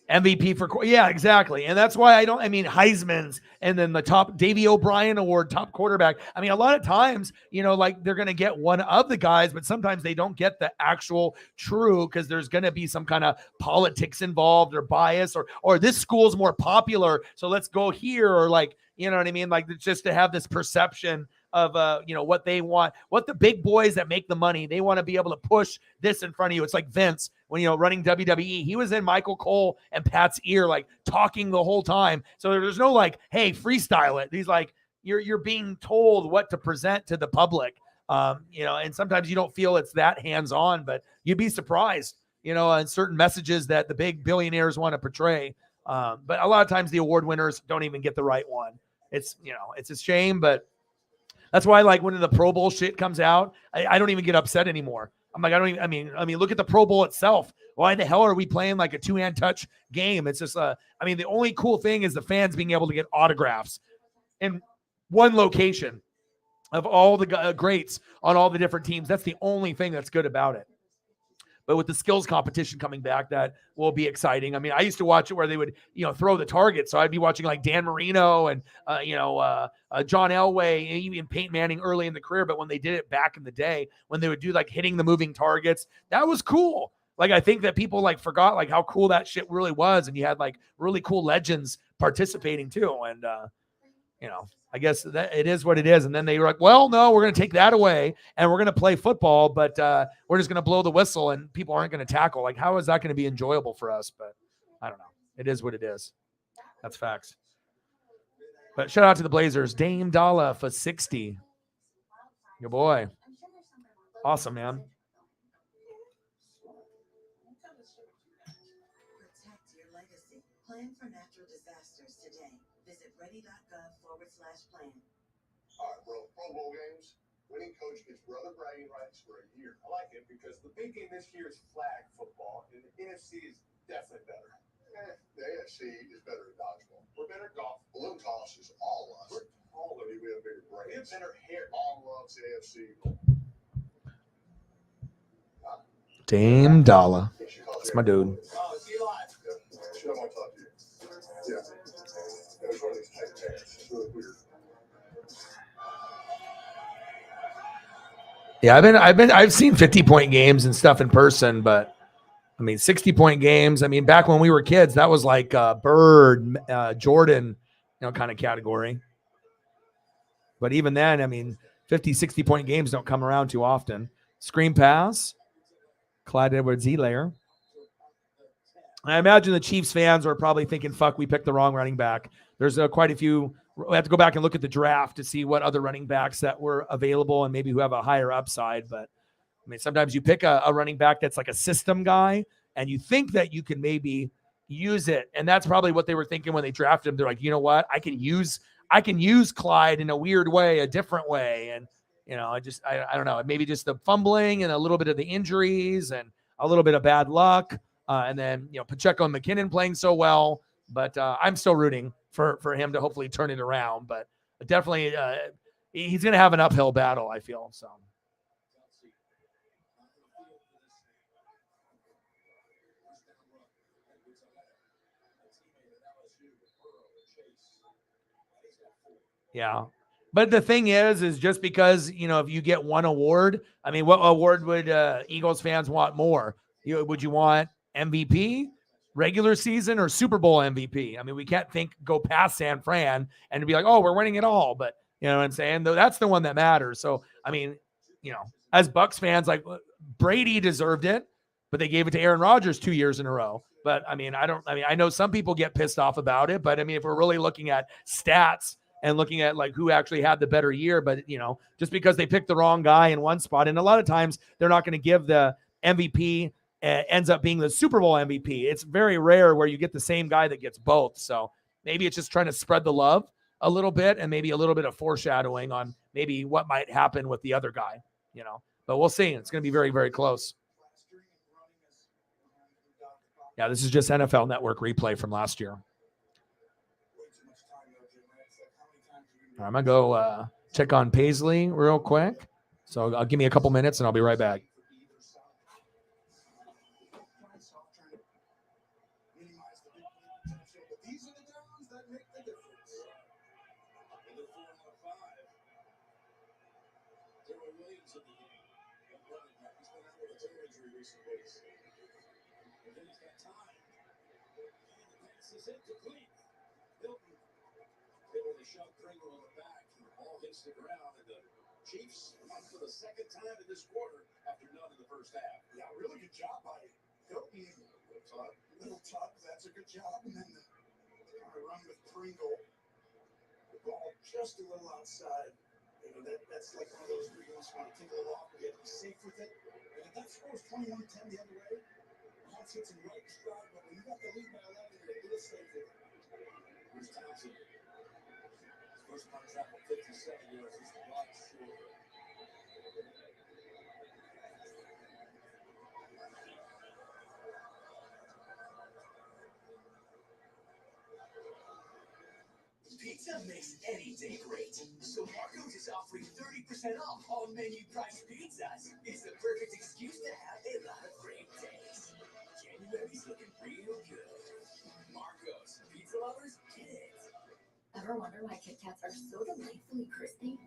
MVP for, yeah, exactly. And that's why Heisman's and then the top Davey O'Brien Award, top quarterback. I mean, a lot of times, like they're going to get one of the guys, but sometimes they don't get the actual true because there's going to be some kind of politics involved or bias or this school's more popular. So let's go here or like, you know what I mean? Like just to have this perception of, what they want, what the big boys that make the money, they want to be able to push this in front of you. It's like Vince when, running WWE, he was in Michael Cole and Pat's ear, like talking the whole time. So there's no like, hey, freestyle it. He's like, you're being told what to present to the public. And sometimes you don't feel it's that hands-on, but you'd be surprised, on certain messages that the big billionaires want to portray. But a lot of times the award winners don't even get the right one. It's, it's a shame, but that's why, like, when the Pro Bowl shit comes out, I don't even get upset anymore. I'm like, I mean, look at the Pro Bowl itself. Why the hell are we playing like a two-hand touch game? It's just, the only cool thing is the fans being able to get autographs in one location of all the greats on all the different teams. That's the only thing that's good about it. But with the skills competition coming back, that will be exciting. I mean, I used to watch it where they would, throw the target. So I'd be watching like Dan Marino and, John Elway, and even Peyton Manning early in the career. But when they did it back in the day, when they would do like hitting the moving targets, that was cool. Like, I think that people like forgot like how cool that shit really was. And you had like really cool legends participating too. And, I guess that it is what it is. And then they were like, well, no, we're going to take that away and we're going to play football, but we're just going to blow the whistle and people aren't going to tackle. Like, how is that going to be enjoyable for us? But I don't know. It is what it is. That's facts. But shout out to the Blazers. Dame Dalla for 60. Your boy. Awesome, man. Protect your legacy. Plan for natural disasters today. Visit ready.gov/plan. All right, well, Pro Bowl games, winning coach gets brother bragging rights for a year. I like it because the big game this year is flag football, and the NFC is definitely better. The AFC is better at dodgeball. We're better at golf. Balloon toss is all us. We're taller. We have bigger brains. We have better hair. Mom loves the AFC. Dame Dalla. That's my dude. Oh, see you live. Yeah. She don't want to talk to you. Yeah. There's one of these tight pants. It's really weird. Yeah, I've seen 50-point games and stuff in person, but 60-point games. Back when we were kids, that was like Bird, Jordan, kind of category. But even then, 50, 60-point games don't come around too often. Screen pass, Clyde Edwards-Helaire. I imagine the Chiefs fans are probably thinking, fuck, we picked the wrong running back. There's quite a few. We have to go back and look at the draft to see what other running backs that were available and maybe who have a higher upside. But sometimes you pick a running back that's like a system guy and you think that you can maybe use it. And that's probably what they were thinking when they drafted him. They're like, you know what? I can use Clyde in a weird way, a different way. And, I don't know, maybe just the fumbling and a little bit of the injuries and a little bit of bad luck. And then, Pacheco and McKinnon playing so well, but I'm still rooting for him to hopefully turn it around. But definitely he's going to have an uphill battle, I feel. So. Yeah. But the thing is just because, if you get one award, what award would Eagles fans want more? Would you want MVP, regular season, or Super Bowl MVP? We can't go past San Fran and be like, oh, we're winning it all. But you know what I'm saying? Though that's the one that matters. So, as Bucs fans, like Brady deserved it, but they gave it to Aaron Rodgers 2 years in a row. But I know some people get pissed off about it, but if we're really looking at stats and looking at like who actually had the better year, but just because they picked the wrong guy in one spot, and a lot of times they're not going to give the MVP ends up being the Super Bowl MVP. It's very rare where you get the same guy that gets both. So maybe it's just trying to spread the love a little bit and maybe a little bit of foreshadowing on maybe what might happen with the other guy, but we'll see. It's going to be very, very close. Yeah, this is just NFL Network replay from last year. I'm going to go check on Paisley real quick. So I'll give me a couple minutes and I'll be right back. These are the downs that make the difference. And they're 4 out of 5. There were Williams in the game. That running back. He's been out with a toe injury recently. And then he's got time. And the pass is incomplete. Hilton able to shove Pringle in the back. And the ball hits the ground. And the Chiefs won for the second time in this quarter after none in the first half. Yeah, really good job by Hilton. Little tuck. That's a good job. And then the run with Pringle. The ball just a little outside. You know, that's like one of those where you just want to take a little off, but you have to be safe with it. And if that scores 21-10 the other way, Mahomes hits him right in stride, but when you got the lead by 11, you're a little safer. Here's Thompson. His first contract with 57 yards is right short. Pizza makes any day great. So Marco's is offering 30% off all menu price pizzas. It's the perfect excuse to have a lot of great days. January's looking real good. Marco's. Pizza lovers, get it. Ever wonder why Kit Kats are so delightfully crispy?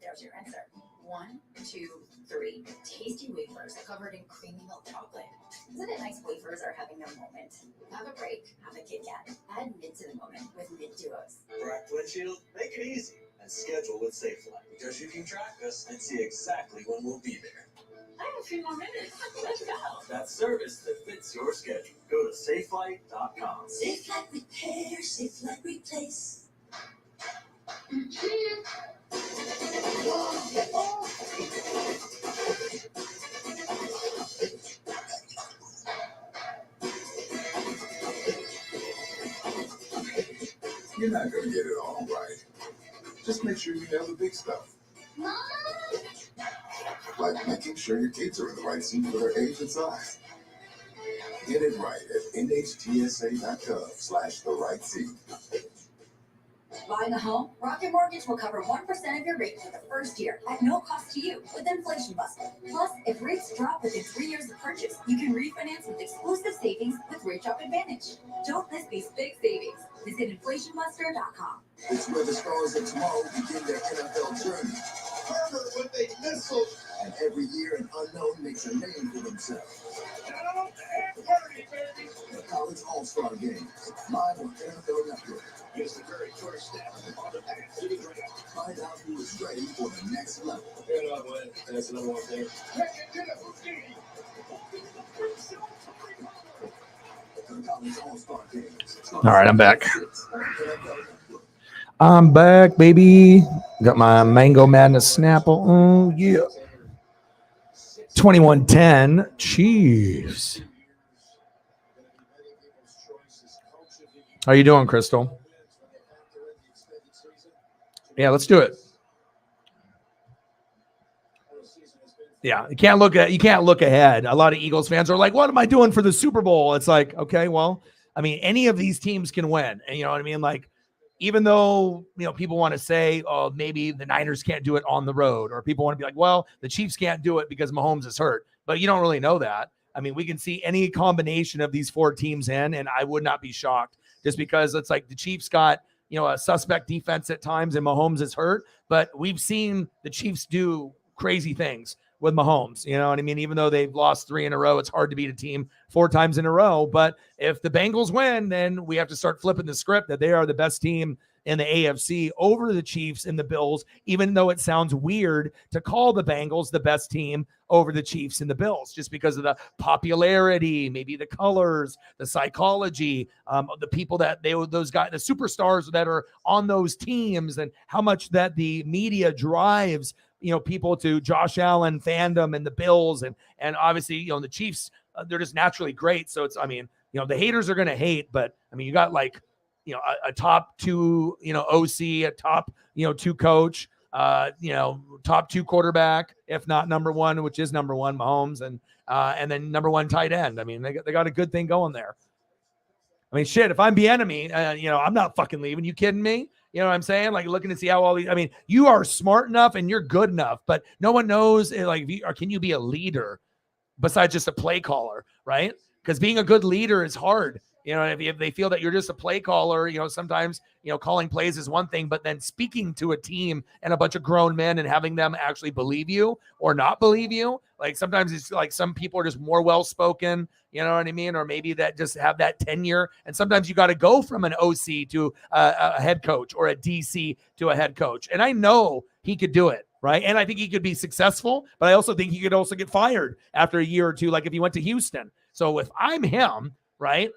There's your answer. 1, 2, 3. Tasty wafers covered in creamy milk chocolate. Isn't it nice wafers are having their moment? Have a break. Have a Kit Kat. Add mint to the moment with Mint Duos. Cracked windshield? Make it easy and schedule with SafeLine because you can track us and see exactly when we'll be there. I have a few more minutes. Let's go. That's service that fits your schedule. Go to SafeLine.com. SafeLight Repair, SafeLight Replace. You're not going to get it all right. Just make sure you nail the big stuff. Mom! Like making sure your kids are in the right seat for their age and size. Get it right at nhtsa.gov/the-right-seat. Buying a home? Rocket Mortgage will cover 1% of your rate for the first year at no cost to you with Inflation Buster. Plus, if rates drop within 3 years of purchase, you can refinance with exclusive savings with Rate Drop Advantage. Don't miss these big savings. Visit inflationbuster.com. It's where the stars of tomorrow begin their NFL journey. Herbert with a missile. And every year, an unknown makes a name for themselves. The College All-Star Game, live on NFL Network. Here's the very first snap on the pass to the ground. Find out who is ready for the next level. Fair enough, man. That's another one there. The College All-Star Game. All right, I'm back. I'm back, baby. Got my Mango Madness Snapple. Oh, yeah. 21-10 Chiefs. How you doing, Crystal? Yeah, let's do it. Yeah, you can't look ahead. A lot of Eagles fans are like, "What am I doing for the Super Bowl?" It's like, okay, well, I mean, any of these teams can win, and you know what I mean. Like, even though people want to say, "Oh, maybe the Niners can't do it on the road," or people want to be like, "Well, the Chiefs can't do it because Mahomes is hurt," but you don't really know that. I mean, we can see any combination of these four teams in, and I would not be shocked just because it's like the Chiefs got a suspect defense at times, and Mahomes is hurt, but we've seen the Chiefs do crazy things with Mahomes, you know what I mean? Even though they've lost 3 in a row, it's hard to beat a team 4 times in a row. But if the Bengals win, then we have to start flipping the script that they are the best team in the AFC over the Chiefs and the Bills, even though it sounds weird to call the Bengals the best team over the Chiefs and the Bills, just because of the popularity, maybe the colors, the psychology, the people that those guys, the superstars that are on those teams, and how much that the media drives people to Josh Allen fandom and the Bills, and obviously, the Chiefs, they're just naturally great. So it's, the haters are going to hate, but you got like, a top 2, OC, a top, 2 coach, top 2 quarterback, if not number 1, which is number 1, Mahomes, and then number 1 tight end. They got a good thing going there. Shit, if I'm the enemy, I'm not fucking leaving. You kidding me? You know what I'm saying? Like looking to see how all these, I mean, you are smart enough and you're good enough, but no one knows like, or can you be a leader besides just a play caller, right? Because being a good leader is hard. You know, if they feel that you're just a play caller, you know, sometimes, you know, calling plays is one thing, but then speaking to a team and a bunch of grown men and having them actually believe you or not believe you, like sometimes it's like some people are just more well-spoken, you know what I mean? Or maybe that just have that tenure. And sometimes you got to go from an OC to a head coach or a DC to a head coach. And I know he could do it, right? And I think he could be successful, but I also think he could also get fired after a year or two, like if he went to Houston. So if I'm him, right,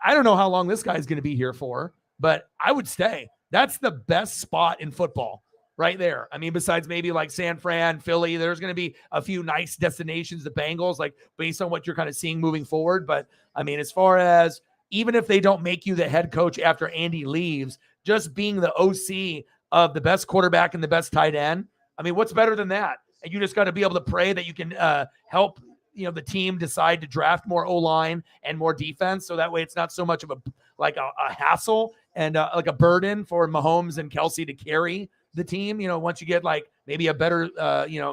I don't know how long this guy's going to be here for, but I would stay. That's the best spot in football right there. I mean, besides maybe like San Fran, Philly, there's going to be a few nice destinations, the Bengals, like based on what you're kind of seeing moving forward. But I mean, as far as even if they don't make you the head coach after Andy leaves, just being the OC of the best quarterback and the best tight end, I mean, what's better than that? And you just got to be able to pray that you can help, you know, the team decide to draft more O-line and more defense. So that way it's not so much of a hassle and like a burden for Mahomes and Kelsey to carry the team. You know, once you get like maybe a better,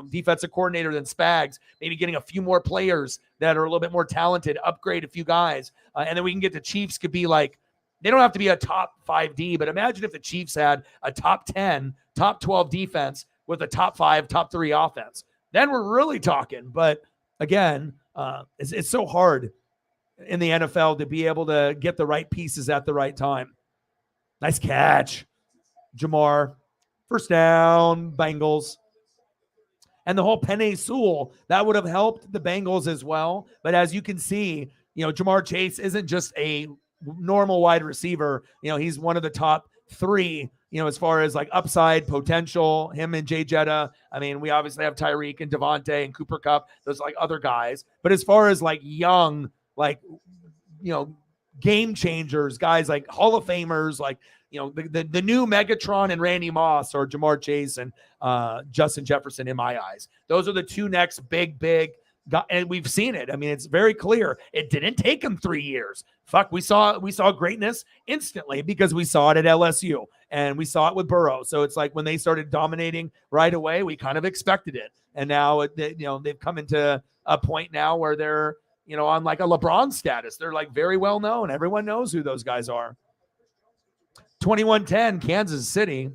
defensive coordinator than Spags, maybe getting a few more players that are a little bit more talented, upgrade a few guys. And then we can get the Chiefs could be like, they don't have to be a top 5D, but imagine if the Chiefs had a top 10, top 12 defense with a top 5, top 3 offense. Then we're really talking. But again, it's so hard in the NFL to be able to get the right pieces at the right time. Nice catch, Jamar. First down, Bengals. And the whole Penei Sewell, that would have helped the Bengals as well. But as you can see, you know, Jamar Chase isn't just a normal wide receiver. You know, he's one of the top 3, you know, as far as like upside potential, him and Jay Jetta. I mean, we obviously have Tyreek and Devontae and Cooper Kupp, those like other guys. But as far as like young, like, you know, game changers, guys like Hall of Famers, like, you know, the new Megatron and Randy Moss or Jamar Chase and Justin Jefferson in my eyes. Those are the 2 next big guys, and we've seen it. I mean, it's very clear. It didn't take them 3 years. Fuck, we saw greatness instantly because we saw it at LSU and we saw it with Burrow. So it's like when they started dominating right away, we kind of expected it. And now, you know, they've come into a point now where they're, you know, on like a LeBron status. They're like very well known. Everyone knows who those guys are. 21-10, Kansas City.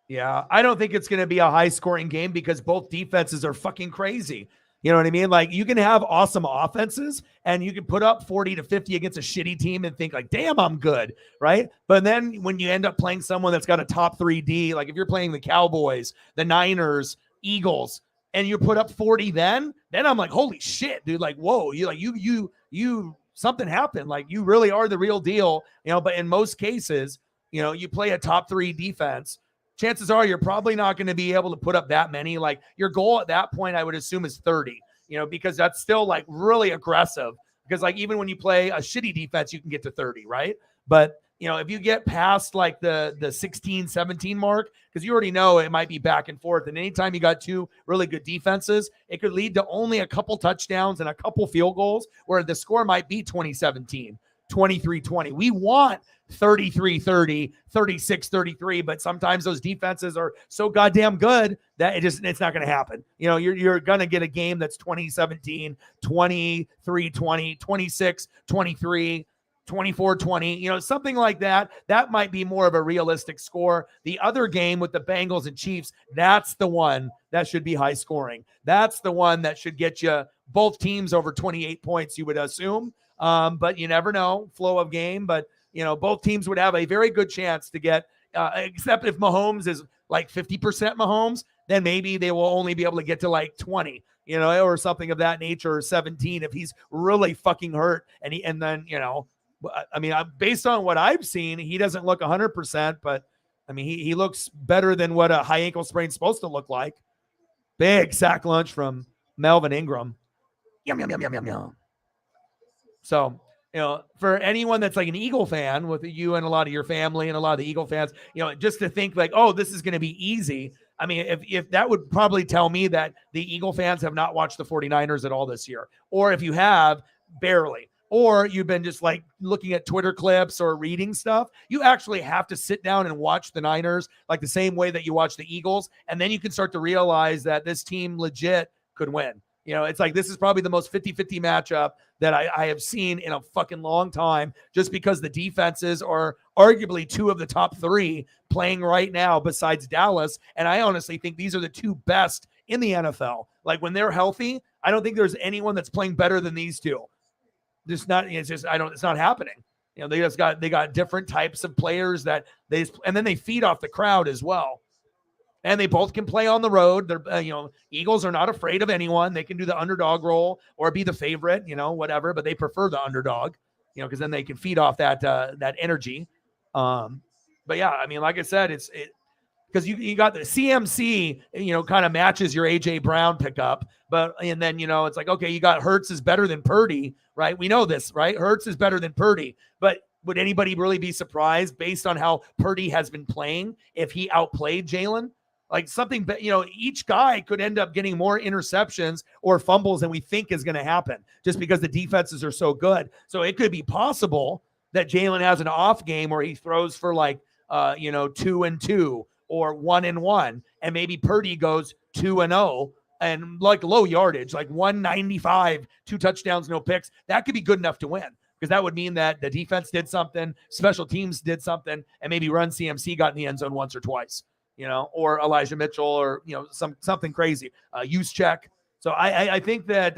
Yeah, I don't think it's going to be a high-scoring game because both defenses are fucking crazy. You know what I mean? Like, you can have awesome offenses and you can put up 40 to 50 against a shitty team and think like, damn, I'm good, right? But then when you end up playing someone that's got a top 3D, like if you're playing the Cowboys, the Niners, Eagles, and you put up 40 then I'm like, holy shit, dude. Like, whoa, you something happened. Like, you really are the real deal, you know, but in most cases, you know, you play a top 3 defense, chances are you're probably not going to be able to put up that many. Like, your goal at that point, I would assume, is 30, you know, because that's still like really aggressive. Because like even when you play a shitty defense, you can get to 30, right? But, you know, if you get past like the 16, 17 mark, because you already know it might be back and forth. And anytime you got 2 really good defenses, it could lead to only a couple touchdowns and a couple field goals where the score might be 20-17, 23-20. We want 33-30, 36-33, but sometimes those defenses are so goddamn good that it's not going to happen. You know, you're going to get a game that's 20-17, 23-20, 26-23, 24-20, you know, something like that. That might be more of a realistic score. The other game with the Bengals and Chiefs, that's the one that should be high scoring. That's the one that should get you both teams over 28 points, you would assume. But you never know, flow of game. But, you know, both teams would have a very good chance to get, except if Mahomes is like 50% Mahomes, then maybe they will only be able to get to like 20, you know, or something of that nature, or 17 if he's really fucking hurt. And then, you know, I mean, based on what I've seen, he doesn't look 100%, but I mean, he looks better than what a high ankle sprain is supposed to look like. Big sack lunch from Melvin Ingram. Yum, yum, yum, yum, yum, yum. So for anyone that's like an Eagle fan with you and a lot of your family and a lot of the Eagle fans, just to think like, oh, this is going to be easy. I mean, if that would probably tell me that the Eagle fans have not watched the 49ers at all this year, or if you have, barely, or you've been just like looking at Twitter clips or reading stuff. You actually have to sit down and watch the Niners like the same way that you watch the Eagles. And then you can start to realize that this team legit could win. It's like this is probably the most 50-50 matchup that I have seen in a fucking long time, just because the defenses are arguably two of the top three playing right now besides Dallas. And I honestly think these are the two best in the NFL. Like when they're healthy, I don't think there's anyone that's playing better than these two. It's not happening. They got different types of players and then they feed off the crowd as well. And they both can play on the road. They're, Eagles are not afraid of anyone. They can do the underdog role or be the favorite, whatever, but they prefer the underdog, because then they can feed off that energy. But yeah, I mean, like I said, it's because you got the CMC, kind of matches your AJ Brown pickup, and then, it's like, okay, you got Hurts is better than Purdy, right? We know this, right? Hurts is better than Purdy, but would anybody really be surprised based on how Purdy has been playing if he outplayed Jalen? Like something, each guy could end up getting more interceptions or fumbles than we think is going to happen just because the defenses are so good. So it could be possible that Jalen has an off game where he throws for like, 2-2 or 1-1, and maybe Purdy goes 2-0 and like low yardage, like 195, 2 touchdowns, no picks. That could be good enough to win, because that would mean that the defense did something, special teams did something, and maybe Run CMC got in the end zone once or twice. Or Elijah Mitchell, or, something crazy, use check. So I think that,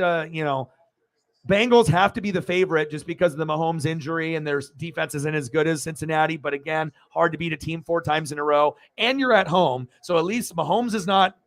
Bengals have to be the favorite just because of the Mahomes injury, and their defense isn't as good as Cincinnati. But again, hard to beat a team 4 times in a row, and you're at home. So at least Mahomes is not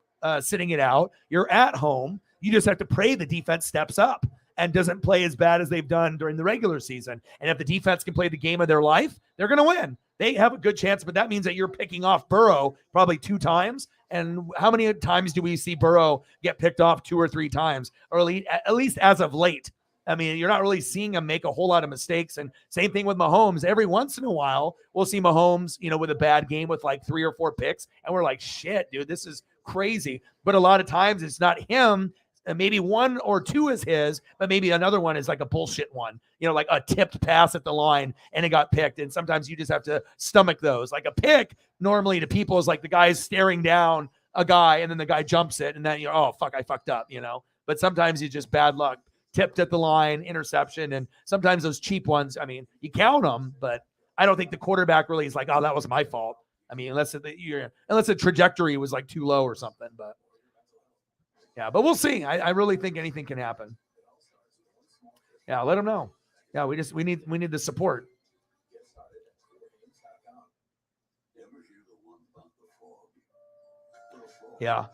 sitting it out. You're at home. You just have to pray the defense steps up and doesn't play as bad as they've done during the regular season. And if the defense can play the game of their life, they're going to win. They have a good chance, but that means that you're picking off Burrow probably 2 times. And how many times do we see Burrow get picked off 2 or 3 times, or at least as of late? I mean, you're not really seeing him make a whole lot of mistakes. And same thing with Mahomes. Every once in a while, we'll see Mahomes, with a bad game with like 3 or 4 picks. And we're like, shit, dude, this is crazy. But a lot of times it's not him. And maybe 1 or 2 is his, but maybe another one is like a bullshit one, like a tipped pass at the line and it got picked. And sometimes you just have to stomach those. Like a pick normally to people is like the guy's staring down a guy and then the guy jumps it and then oh, fuck, I fucked up, But sometimes it's just bad luck, tipped at the line, interception. And sometimes those cheap ones, I mean, you count them, but I don't think the quarterback really is like, oh, that was my fault. I mean, unless the trajectory was like too low or something, but. Yeah, but we'll see. I really think anything can happen. Yeah, let them know. Yeah, we need the support. Yeah.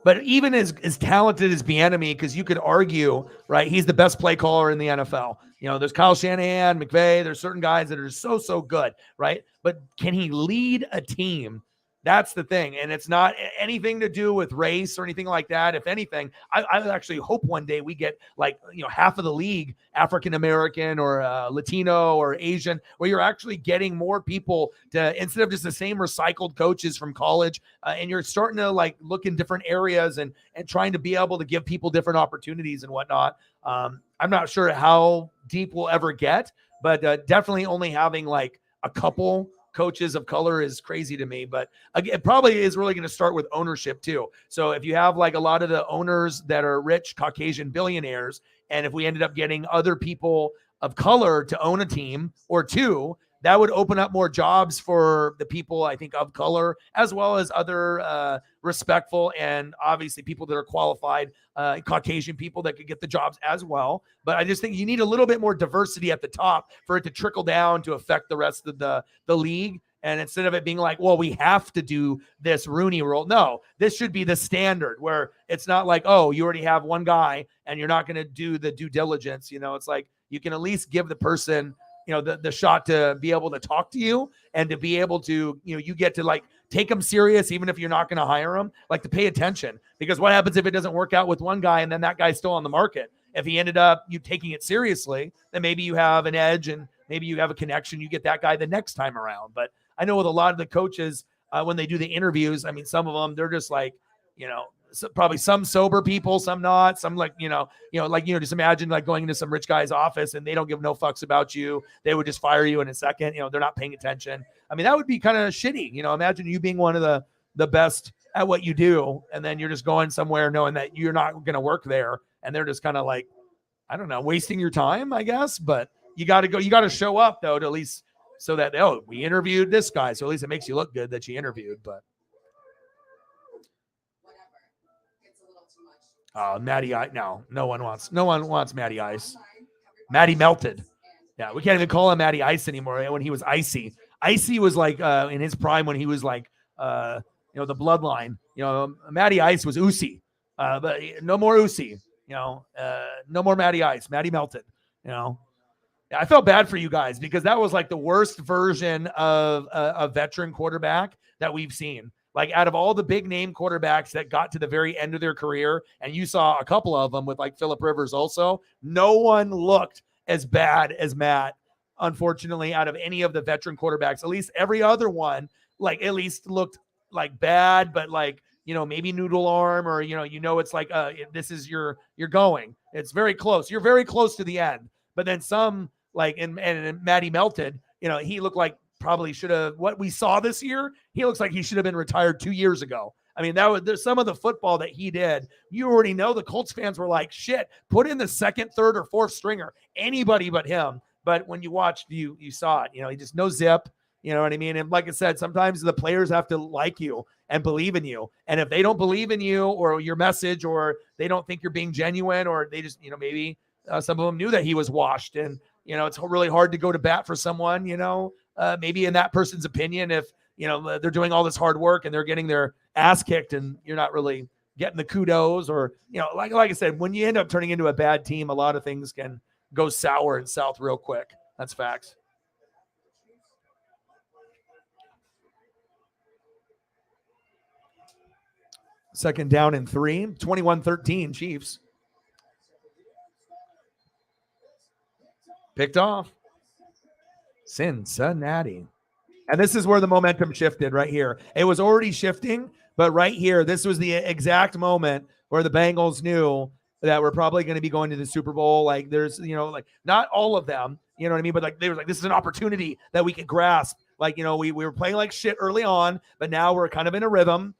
But even as talented as Bieniemy, because you could argue, right, he's the best play caller in the NFL. There's Kyle Shanahan, McVay, there's certain guys that are so good, right? But can he lead a team? That's the thing. And it's not anything to do with race or anything like that. If anything, I actually hope one day we get like, half of the league, African-American or Latino or Asian, where you're actually getting more people to, instead of just the same recycled coaches from college, and you're starting to like look in different areas and trying to be able to give people different opportunities and whatnot. I'm not sure how deep we'll ever get, but definitely only having like a couple coaches of color is crazy to me. But again, it probably is really going to start with ownership too. So if you have like a lot of the owners that are rich Caucasian billionaires, and if we ended up getting other people of color to own a team or two, that would open up more jobs for the people, I think, of color, as well as other respectful and obviously people that are qualified, Caucasian people that could get the jobs as well. But I just think you need a little bit more diversity at the top for it to trickle down to affect the rest of the league. And instead of it being like, well, we have to do this Rooney rule. No, this should be the standard where it's not like, oh, you already have one guy and you're not going to do the due diligence. It's like you can at least give the person the shot to be able to talk to you and to be able to, you get to like take them serious, even if you're not going to hire them, like to pay attention, because what happens if it doesn't work out with one guy and then that guy's still on the market if he ended up you taking it seriously, then maybe you have an edge and maybe you have a connection. You get that guy the next time around. But I know with a lot of the coaches, when they do the interviews, I mean, some of them, they're just like, probably some sober people, some not, some like, just imagine like going into some rich guy's office and they don't give no fucks about you. They would just fire you in a second. They're not paying attention. I mean, that would be kind of shitty. Imagine you being one of the best at what you do, and then you're just going somewhere knowing that you're not going to work there. And they're just kind of like, I don't know, wasting your time, I guess. But you got to show up though, to at least so that, we interviewed this guy. So at least it makes you look good that you interviewed, but. Oh, Matty Ice. No one wants Matty Ice. Matty melted. Yeah, we can't even call him Matty Ice anymore when he was icy. Icy was like in his prime when he was like the bloodline. Matty Ice was Usi. But no more Usi. No more Matty Ice. Matty melted. I felt bad for you guys because that was like the worst version of a veteran quarterback that we've seen. Like out of all the big name quarterbacks that got to the very end of their career, and you saw a couple of them with like Phillip Rivers also, no one looked as bad as Matt, unfortunately, out of any of the veteran quarterbacks. At least every other one, like at least looked like bad, but like, maybe noodle arm or, it's like, this is you're going. It's very close. You're very close to the end. But then some like, and Matty melted, he looked like probably should have, what we saw this year, he looks like he should have been retired 2 years ago. I mean, there's some of the football that he did. You already know the Colts fans were like, shit, put in the second, third, or fourth stringer, anybody but him. But when you watched, you saw it, he just no zip, you know what I mean? And like I said, sometimes the players have to like you and believe in you. And if they don't believe in you or your message, or they don't think you're being genuine, or they just, maybe some of them knew that he was washed, and, it's really hard to go to bat for someone, maybe in that person's opinion, if, they're doing all this hard work and they're getting their ass kicked and you're not really getting the kudos, or, like I said, when you end up turning into a bad team, a lot of things can go sour and south real quick. That's facts. Second down and 3, 21-13 Chiefs. Picked off. Cincinnati. And this is where the momentum shifted right here. It was already shifting, but right here, this was the exact moment where the Bengals knew that we're probably going to be going to the Super Bowl. Like there's, like not all of them, you know what I mean? But like, they were like, this is an opportunity that we could grasp. Like, we were playing like shit early on, but now we're kind of in a rhythm.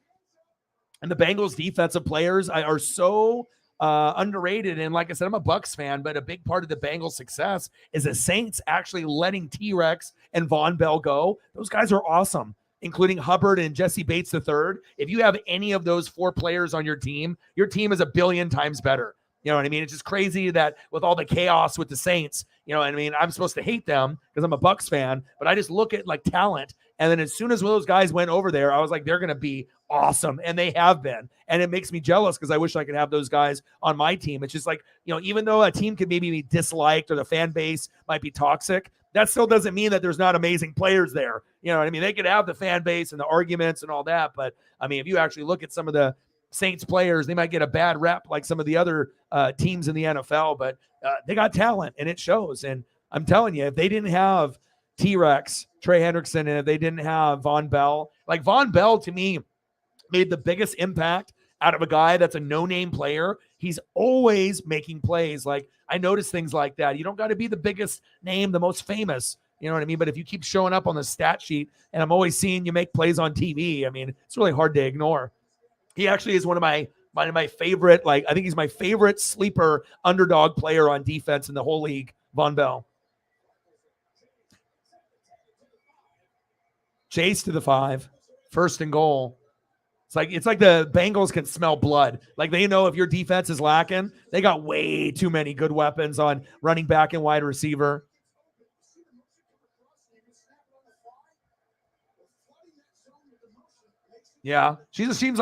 And the Bengals defensive players are so underrated. And like I said, I'm a Bucs fan, but a big part of the Bengals success is the Saints actually letting T-Rex and Von Bell go. Those guys are awesome, including Hubbard and Jesse Bates III. If you have any of those 4 players on your team is a billion times better. You know what I mean? It's just crazy that with all the chaos with the Saints, you know what I mean? I'm supposed to hate them because I'm a Bucs fan, but I just look at like talent. And then as soon as one of those guys went over there, I was like, they're going to be awesome. And they have been. And it makes me jealous because I wish I could have those guys on my team. It's just like, even though a team could maybe be disliked or the fan base might be toxic, that still doesn't mean that there's not amazing players there. You know what I mean? They could have the fan base and the arguments and all that. But I mean, if you actually look at some of the Saints players, they might get a bad rep like some of the other teams in the NFL, but they got talent and it shows. And I'm telling you, if they didn't have T-Rex, Trey Hendrickson, and if they didn't have Von Bell, like Von Bell to me made the biggest impact out of a guy that's a no-name player. He's always making plays. Like I notice things like that. You don't got to be the biggest name, the most famous, you know what I mean? But if you keep showing up on the stat sheet and I'm always seeing you make plays on TV, I mean, it's really hard to ignore. He actually is one of my favorite, like I think he's my favorite sleeper underdog player on defense in the whole league, Von Bell. Chase to the 5, 1st and goal. It's like the Bengals can smell blood. Like they know if your defense is lacking, they got way too many good weapons on running back and wide receiver. Yeah, she seems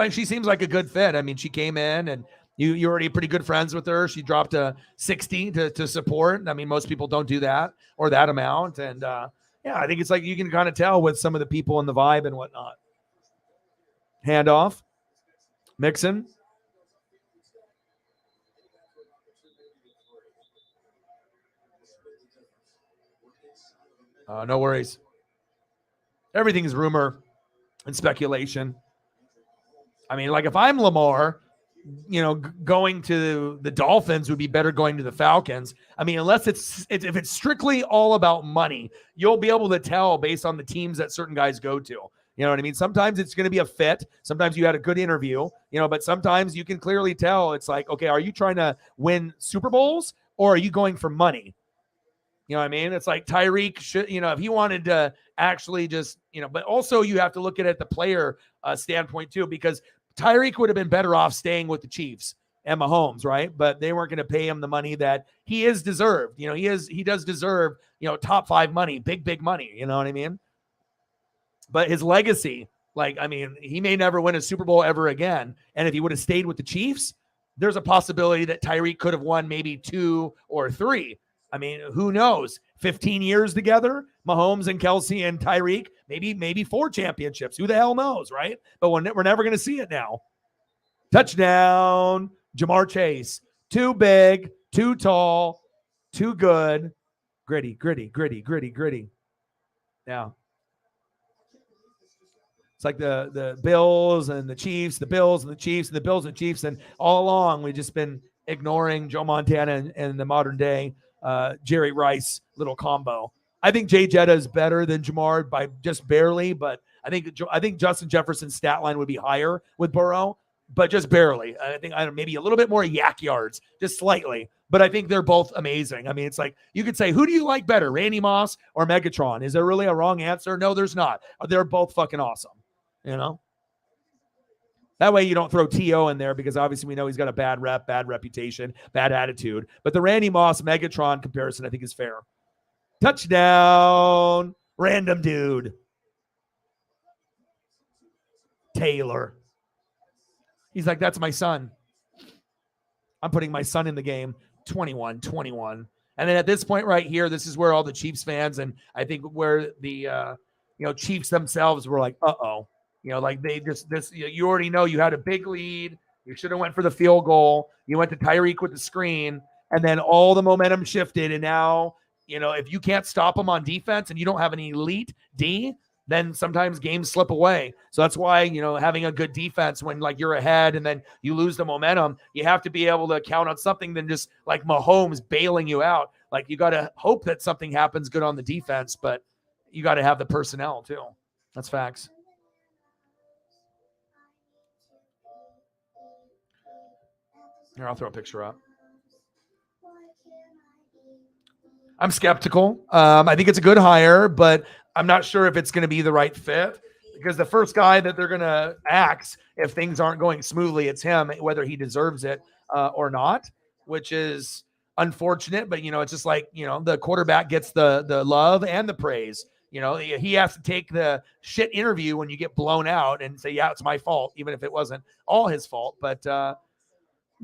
like a good fit. I mean, she came in and you're already pretty good friends with her. She dropped a 60 to support. I mean, most people don't do that or that amount. And yeah, I think it's like you can kind of tell with some of the people in the vibe and whatnot. Handoff. Mixon. No worries. Everything is rumor and speculation. I mean, like if I'm Lamar, going to the Dolphins would be better going to the Falcons. I mean, unless if it's strictly all about money, you'll be able to tell based on the teams that certain guys go to. You know what I mean? Sometimes it's going to be a fit. Sometimes you had a good interview, but sometimes you can clearly tell it's like, okay, are you trying to win Super Bowls or are you going for money? You know what I mean? It's like Tyreek should, if he wanted to actually just, but also you have to look at it at the player standpoint too, because Tyreek would have been better off staying with the Chiefs and Mahomes, right? But they weren't going to pay him the money that he is deserved. He does deserve, top 5 money, big money. You know what I mean? But his legacy, he may never win a Super Bowl ever again. And if he would have stayed with the Chiefs, there's a possibility that Tyreek could have won maybe 2 or 3. I mean, who knows? 15 years together, Mahomes and Kelsey and Tyreek, maybe 4 championships. Who the hell knows, right? But we're never going to see it now. Touchdown, Jamar Chase. Too big, too tall, too good. Gritty. Yeah. It's like the Bills and the Chiefs, the Bills and the Chiefs, and the Bills and the Chiefs. And all along, we've just been ignoring Joe Montana and the modern day Jerry Rice little combo. I think Jay Jetta is better than Jamar by just barely, but I think Justin Jefferson's stat line would be higher with Burrow, but just barely. I think maybe a little bit more yak yards, just slightly. But I think they're both amazing. I mean, it's like you could say, who do you like better, Randy Moss or Megatron? Is there really a wrong answer? No, there's not. They're both fucking awesome. That way you don't throw T.O. in there because obviously we know he's got a bad rep, bad reputation, bad attitude. But the Randy Moss Megatron comparison I think is fair. Touchdown, random dude. Taylor. He's like, that's my son. I'm putting my son in the game. 21. And then at this point right here, this is where all the Chiefs fans and I think where the Chiefs themselves were like, uh-oh. They just you already know you had a big lead. You should have went for the field goal. You went to Tyreek with the screen, and then all the momentum shifted. And now, if you can't stop them on defense and you don't have an elite D, then sometimes games slip away. So that's why, having a good defense when you're ahead and then you lose the momentum, you have to be able to count on something than just like Mahomes bailing you out. Like you got to hope that something happens good on the defense, but you got to have the personnel too. That's facts. Here, I'll throw a picture up. I'm skeptical. I think it's a good hire, but I'm not sure if it's going to be the right fit because the first guy that they're going to axe if things aren't going smoothly, it's him, whether he deserves it or not, which is unfortunate. But, it's just like, the quarterback gets the love and the praise. He has to take the shit interview when you get blown out and say, yeah, it's my fault, even if it wasn't all his fault. But,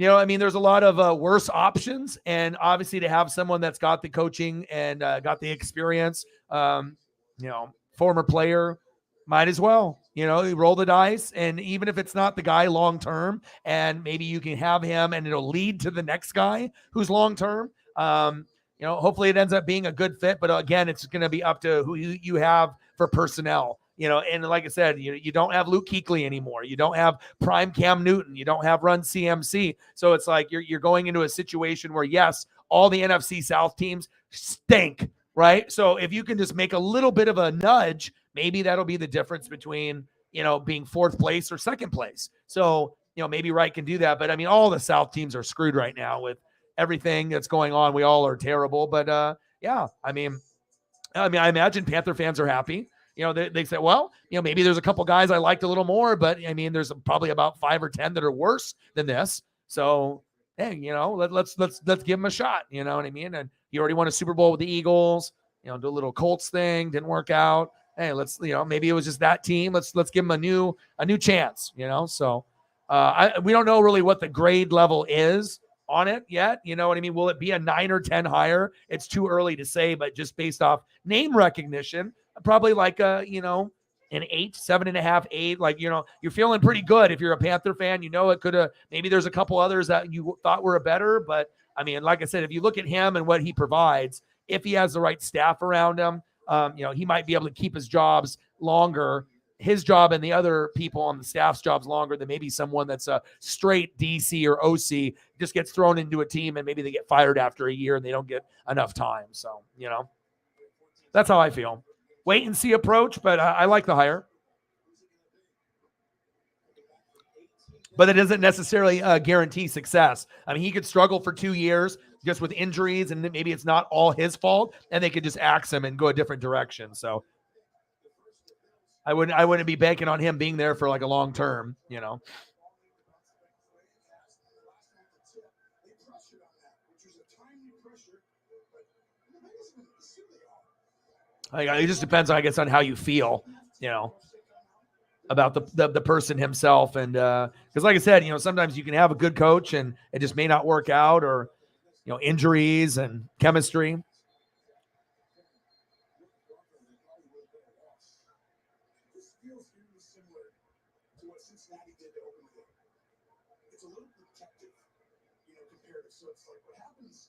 there's a lot of worse options. And obviously to have someone that's got the coaching and got the experience, former player, might as well, you roll the dice. And even if it's not the guy long-term and maybe you can have him and it'll lead to the next guy who's long-term, hopefully it ends up being a good fit. But again, it's going to be up to who you have for personnel. And like I said, you don't have Luke Kuechly anymore. You don't have prime Cam Newton. You don't have run CMC. So it's like you're going into a situation where, yes, all the NFC South teams stink, right? So if you can just make a little bit of a nudge, maybe that'll be the difference between, being 4th place or 2nd place. So, maybe Wright can do that. But, all the South teams are screwed right now with everything that's going on. We all are terrible. But, I imagine Panther fans are happy. They say, well, maybe there's a couple guys I liked a little more, but there's probably about 5 or 10 that are worse than this. So, hey, let's give him a shot. You know what I mean? And he already won a Super Bowl with the Eagles. Do a little Colts thing, didn't work out. Hey, let's maybe it was just that team. Let's give him a new chance. So we don't know really what the grade level is on it yet. You know what I mean? Will it be a 9 or 10 higher? It's too early to say, but just based off name recognition. Probably like an 8, 7.5, 8. Like, you're feeling pretty good if you're a Panther fan. It could have, maybe there's a couple others that you thought were better. But like I said, if you look at him and what he provides, if he has the right staff around him, he might be able to keep his jobs longer, his job and the other people on the staff's jobs longer than maybe someone that's a straight DC or OC just gets thrown into a team and maybe they get fired after a year and they don't get enough time. So, that's how I feel. Wait and see approach, but I like the hire. But it doesn't necessarily guarantee success. I mean, he could struggle for 2 years just with injuries, and maybe it's not all his fault, and they could just axe him and go a different direction. So I wouldn't be banking on him being there for like a long term, It just depends, I guess, on how you feel, about the person himself. And because like I said, sometimes you can have a good coach and it just may not work out, or injuries and chemistry. This feels really similar to what Cincinnati did to open the game. It's a little protective, comparative. So it's like what happens,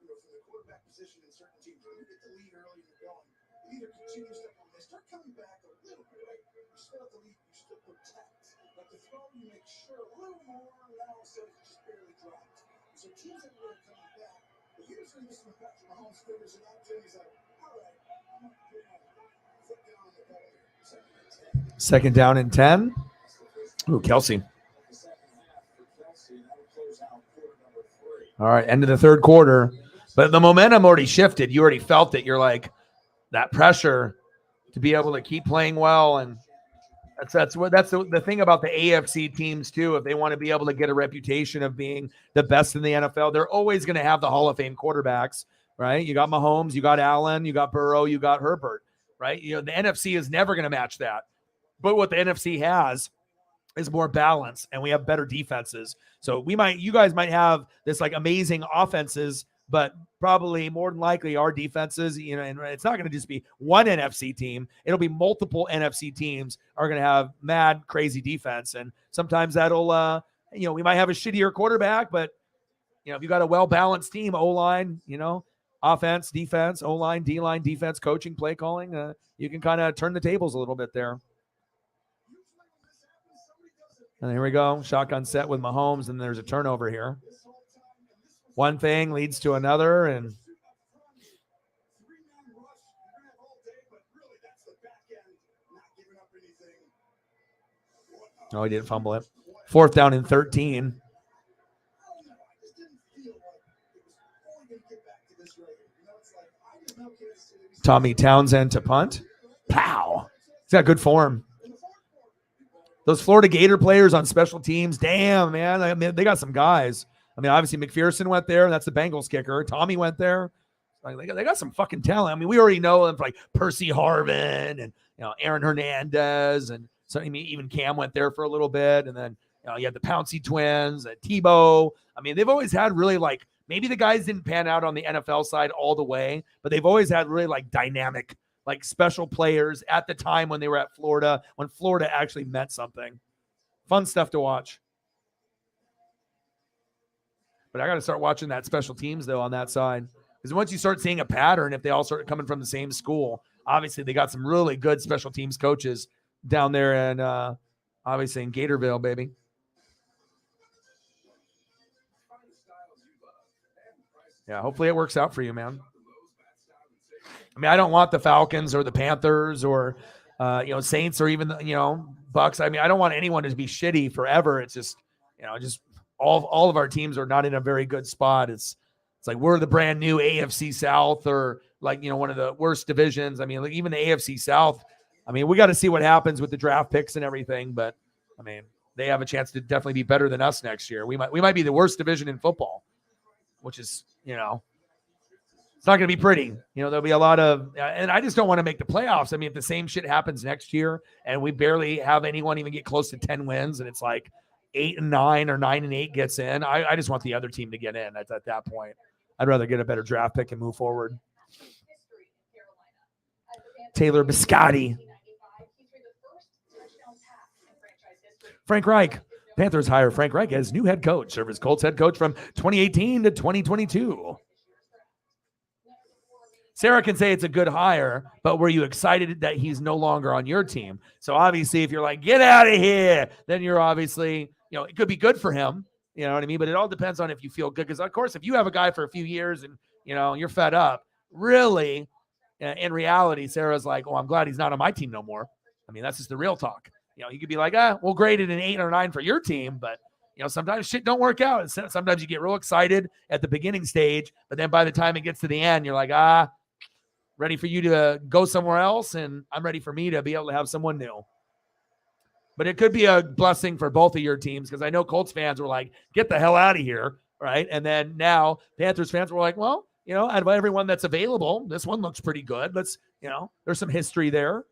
from the quarterback position in certain teams. When you get the lead early and you're going, you either continue to step on, they start coming back a little bit, right? You still have the lead, you still protect. But the throw, you make sure a little more, now instead of just barely dropped. So teams that were coming back, but usually this is Patrick Mahomes figures it out, Jimmy's like, all right, I'm not doing foot down on the ball here. Second down and 10. Ooh, Kelsey. All right, end of the third quarter. But the momentum already shifted. You already felt it. You're like, that pressure to be able to keep playing well. And that's the thing about the AFC teams too. If they want to be able to get a reputation of being the best in the NFL, they're always going to have the Hall of Fame quarterbacks, right? You got Mahomes, you got Allen, you got Burrow, you got Herbert, right? The NFC is never going to match that. But what the NFC has is more balance, and we have better defenses. So you guys might have this like amazing offenses, but probably more than likely our defenses, and it's not going to just be one NFC team. It'll be multiple NFC teams are going to have mad, crazy defense. And sometimes that'll, we might have a shittier quarterback, but if you got a well-balanced team, O-line, offense, defense, O-line, D-line, defense, coaching, play calling, you can kind of turn the tables a little bit there. And here we go. Shotgun set with Mahomes, and there's a turnover here. One thing leads to another, and he didn't fumble it. Fourth down and 13. Tommy Townsend to punt. Pow. He's got good form. Those Florida Gator players on special teams, damn, man. I mean, they got some guys. I mean, obviously McPherson went there. That's the Bengals kicker. Tommy went there. They got some fucking talent. I mean, we already know them for like Percy Harvin and Aaron Hernandez, and so even Cam went there for a little bit. And then you had the Pouncey twins, Tebow. I mean, they've always had really like, maybe the guys didn't pan out on the NFL side all the way, but they've always had really like dynamic, like special players at the time when they were at Florida, when Florida actually meant something. Fun stuff to watch. But I got to start watching that special teams, though, on that side. Because once you start seeing a pattern, if they all start coming from the same school, obviously they got some really good special teams coaches down there and obviously in Gatorville, baby. Yeah, hopefully it works out for you, man. I mean, I don't want the Falcons or the Panthers or, Saints or even, Bucks. I mean, I don't want anyone to be shitty forever. It's just, just all of our teams are not in a very good spot. It's like we're the brand new AFC South or like, one of the worst divisions. I mean, like even the AFC South, I mean, we got to see what happens with the draft picks and everything. But, I mean, they have a chance to definitely be better than us next year. We might be the worst division in football, which is, it's not going to be pretty. There'll be a lot of, and I just don't want to make the playoffs. I mean, if the same shit happens next year and we barely have anyone even get close to 10 wins and it's like 8-9 or 9-8 gets in, I just want the other team to get in at that point. I'd rather get a better draft pick and move forward. Taylor Biscotti. Frank Reich. Panthers hire Frank Reich as new head coach, serve as Colts head coach from 2018 to 2022. Sarah can say it's a good hire, but were you excited that he's no longer on your team? So obviously, if you're like, get out of here, then you're obviously, it could be good for him. You know what I mean? But it all depends on if you feel good. Because, of course, if you have a guy for a few years and, you're fed up, really, in reality, Sarah's like, oh, I'm glad he's not on my team no more. I mean, that's just the real talk. You could be like, we'll grade it an 8 or 9 for your team, but sometimes shit don't work out. Sometimes you get real excited at the beginning stage, but then by the time it gets to the end, you're like, ready for you to go somewhere else, and I'm ready for me to be able to have someone new. But it could be a blessing for both of your teams, because I know Colts fans were like, get the hell out of here, right? And then now Panthers fans were like, well, out of everyone that's available, this one looks pretty good. Let's, there's some history there.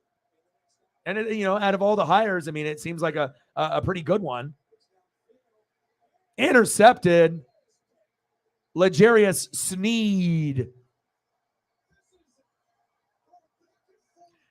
And, out of all the hires, I mean, it seems like a pretty good one. Intercepted L'Jarius Sneed.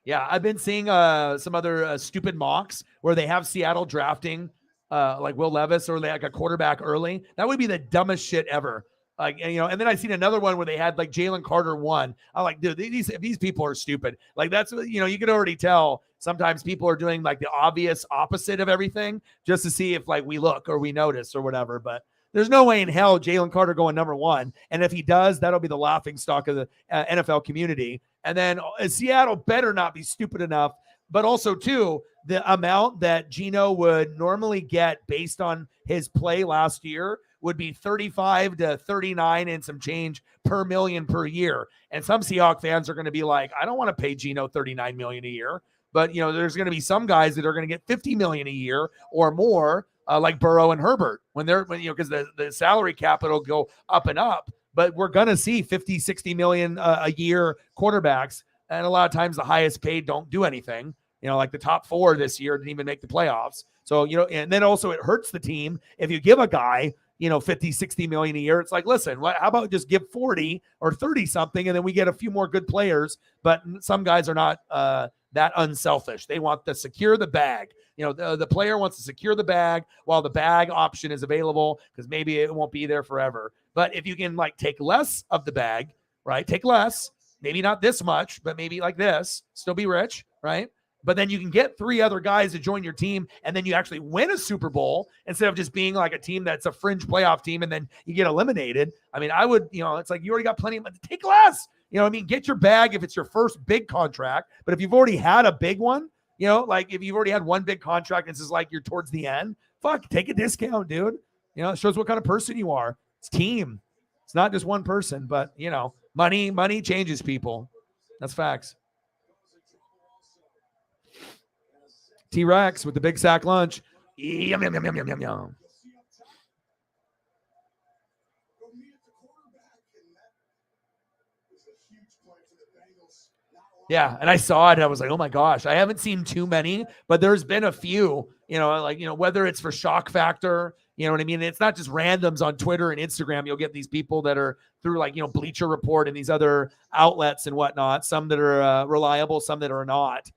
Yeah, I've been seeing some other stupid mocks where they have Seattle drafting like Will Levis or like a quarterback early. That would be the dumbest shit ever. Like, and then I seen another one where they had like Jalen Carter 1. I'm like, dude, these people are stupid. Like, that's, you can already tell sometimes people are doing like the obvious opposite of everything just to see if like we look or we notice or whatever. But there's no way in hell Jalen Carter going number 1. And if he does, that'll be the laughing stock of the NFL community. And then Seattle better not be stupid enough. But also, too, the amount that Geno would normally get based on his play last year would be 35 to 39 and some change per million per year. And some Seahawks fans are going to be like, I don't want to pay Geno $39 million a year. But, there's going to be some guys that are going to get $50 million a year or more, like Burrow and Herbert, because the salary cap will go up and up. But we're going to see 50, 60 million a year quarterbacks. And a lot of times the highest paid don't do anything. Like the top 4 this year didn't even make the playoffs. So, and then also it hurts the team if you give a guy, 50, 60 million a year. It's like, listen, how about just give 40 or 30 something, and then we get a few more good players. But some guys are not that unselfish. They want to secure the bag. The player wants to secure the bag while the bag option is available, because maybe it won't be there forever. But if you can like take less of the bag, right? Take less, maybe not this much, but maybe like this, still be rich, right? But then you can get 3 other guys to join your team, and then you actually win a Super Bowl instead of just being like a team that's a fringe playoff team and then you get eliminated. I mean, I would, it's like you already got plenty of money. Take less. Get your bag if it's your first big contract. But if you've already had a big one, like if you've already had one big contract and this is like you're towards the end, take a discount, dude. It shows what kind of person you are. It's team. It's not just one person, but, money changes people. That's facts. T-Rex with the big sack lunch. Yum, yum, yum, yum, yum, yum, yum. Yeah, and I saw it. I was like, oh my gosh. I haven't seen too many, but there's been a few, whether it's for shock factor, you know what I mean? It's not just randoms on Twitter and Instagram. You'll get these people that are through like, Bleacher Report and these other outlets and whatnot. Some that are reliable, some that are not.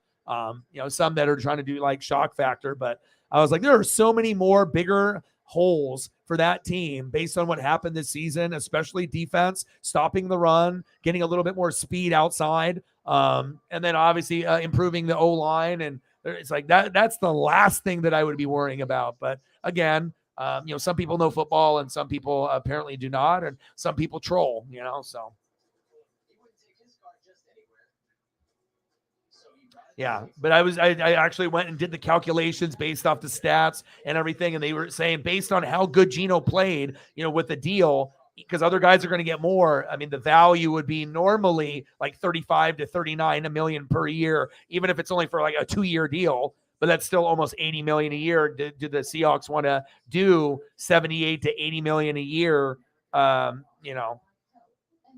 Some that are trying to do like shock factor, but I was like, there are so many more bigger holes for that team based on what happened this season, especially defense, stopping the run, getting a little bit more speed outside. And then obviously improving the O-line. And it's like that's the last thing that I would be worrying about. But again, some people know football and some people apparently do not. And some people troll, so. Yeah, but I actually went and did the calculations based off the stats and everything, and they were saying based on how good Geno played, with the deal, because other guys are going to get more. I mean, the value would be normally like 35 to 39 million per year, even if it's only for like a 2-year deal. But that's still almost 80 million a year. Do the Seahawks want to do 78 to 80 million a year? But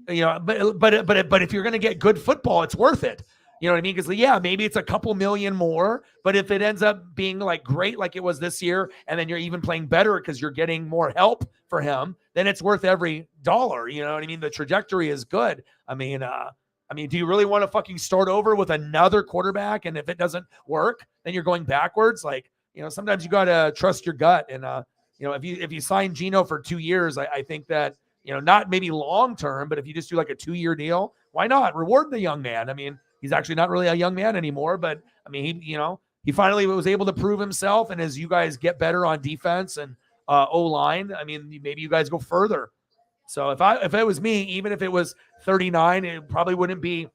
if you're going to get good football, it's worth it. You know what I mean? Because, yeah, maybe it's a couple million more, but if it ends up being like great like it was this year, and then you're even playing better because you're getting more help for him, then it's worth every dollar. You know what I mean? The trajectory is good. I mean, do you really want to fucking start over with another quarterback? And if it doesn't work, then you're going backwards. Like, sometimes you got to trust your gut. And, if you sign Geno for 2 years, I think that, not maybe long term, but if you just do like a 2-year deal, why not reward the young man? I mean, he's actually not really a young man anymore, but I mean, he finally was able to prove himself. And as you guys get better on defense and O-line, I mean, maybe you guys go further. So if it was me, even if it was 39, it probably wouldn't be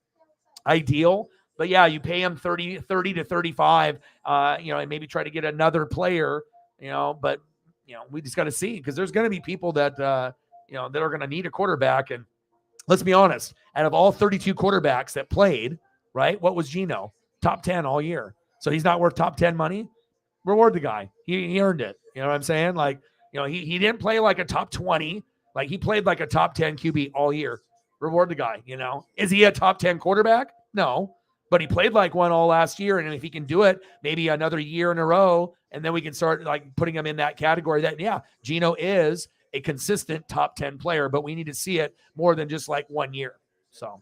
ideal. But yeah, you pay him 30 to 35, and maybe try to get another player, but we just got to see, because there's going to be people that, that are going to need a quarterback. And let's be honest, out of all 32 quarterbacks that played, right, what was Geno? Top 10 all year. So he's not worth top 10 money. Reward the guy. He earned it. You know what I'm saying? Like, he didn't play like a top 20. Like, he played like a top 10 QB all year. Reward the guy, Is he a top 10 quarterback? No. But he played like one all last year. And if he can do it maybe another year in a row, and then we can start like putting him in that category, that, yeah, Geno is a consistent top 10 player, but we need to see it more than just like 1 year. So,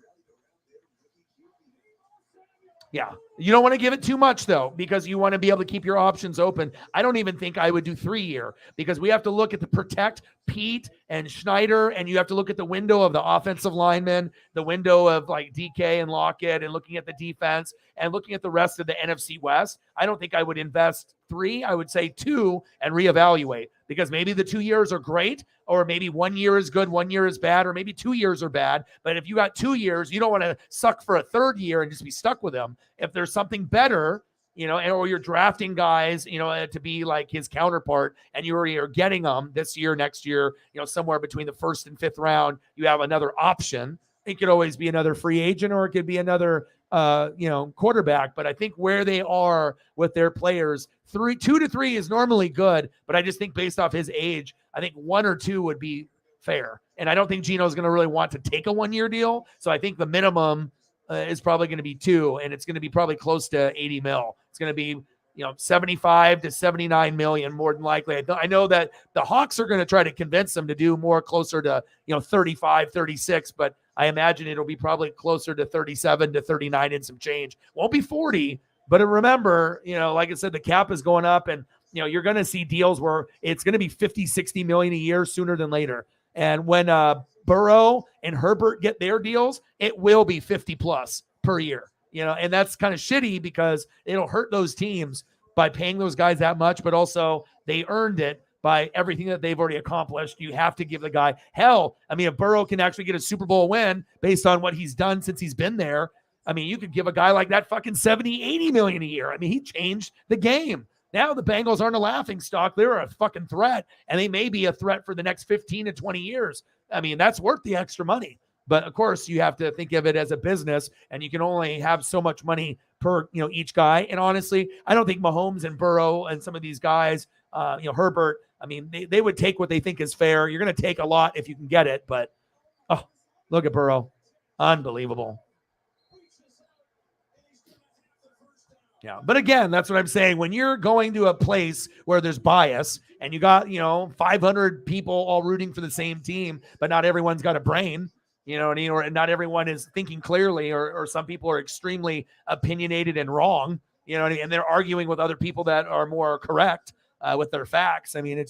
yeah, you don't want to give it too much, though, because you want to be able to keep your options open. I don't even think I would do 3-year, because we have to look at the protect Pete and Schneider, and you have to look at the window of the offensive linemen, the window of like DK and Lockett, and looking at the defense and looking at the rest of the NFC West. I don't think I would invest 3. I would say 2 and reevaluate, because maybe the 2 years are great, or maybe 1 year is good, 1 year is bad, or maybe 2 years are bad. But if you got 2 years, you don't want to suck for a 3rd year and just be stuck with them. If there's something better, or you're drafting guys, to be like his counterpart, and you already are getting them this year, next year, somewhere between the 1st and 5th round, you have another option. It could always be another free agent, or it could be another, quarterback. But I think where they are with their players, 2 to 3 is normally good. But I just think based off his age, I think 1 or 2 would be fair. And I don't think Geno's going to really want to take a 1-year deal. So I think the minimum is probably going to be 2, and it's going to be probably close to 80 mil. It's going to be, 75 to 79 million more than likely. I know that the Hawks are going to try to convince them to do more closer to, 35, 36, but I imagine it'll be probably closer to 37 to 39 and some change. Won't be 40, but remember, like I said, the cap is going up, and, you're going to see deals where it's going to be 50, 60 million a year sooner than later. And when Burrow and Herbert get their deals, it will be 50 plus per year, and that's kind of shitty, because it'll hurt those teams by paying those guys that much, but also they earned it by everything that they've already accomplished. You have to give the guy hell. I mean, if Burrow can actually get a Super Bowl win based on what he's done since he's been there, I mean, you could give a guy like that fucking 70, 80 million a year. I mean, he changed the game. Now the Bengals aren't a laughing stock. They're a fucking threat, and they may be a threat for the next 15 to 20 years. I mean, that's worth the extra money. But of course, you have to think of it as a business, and you can only have so much money per, each guy. And honestly, I don't think Mahomes and Burrow and some of these guys, Herbert, I mean, they would take what they think is fair. You're going to take a lot if you can get it. But, look at Burrow. Unbelievable. Yeah. But again, that's what I'm saying. When you're going to a place where there's bias and you got, 500 people all rooting for the same team, but not everyone's got a brain, or not everyone is thinking clearly, or some people are extremely opinionated and wrong, and they're arguing with other people that are more correct with their facts. I mean,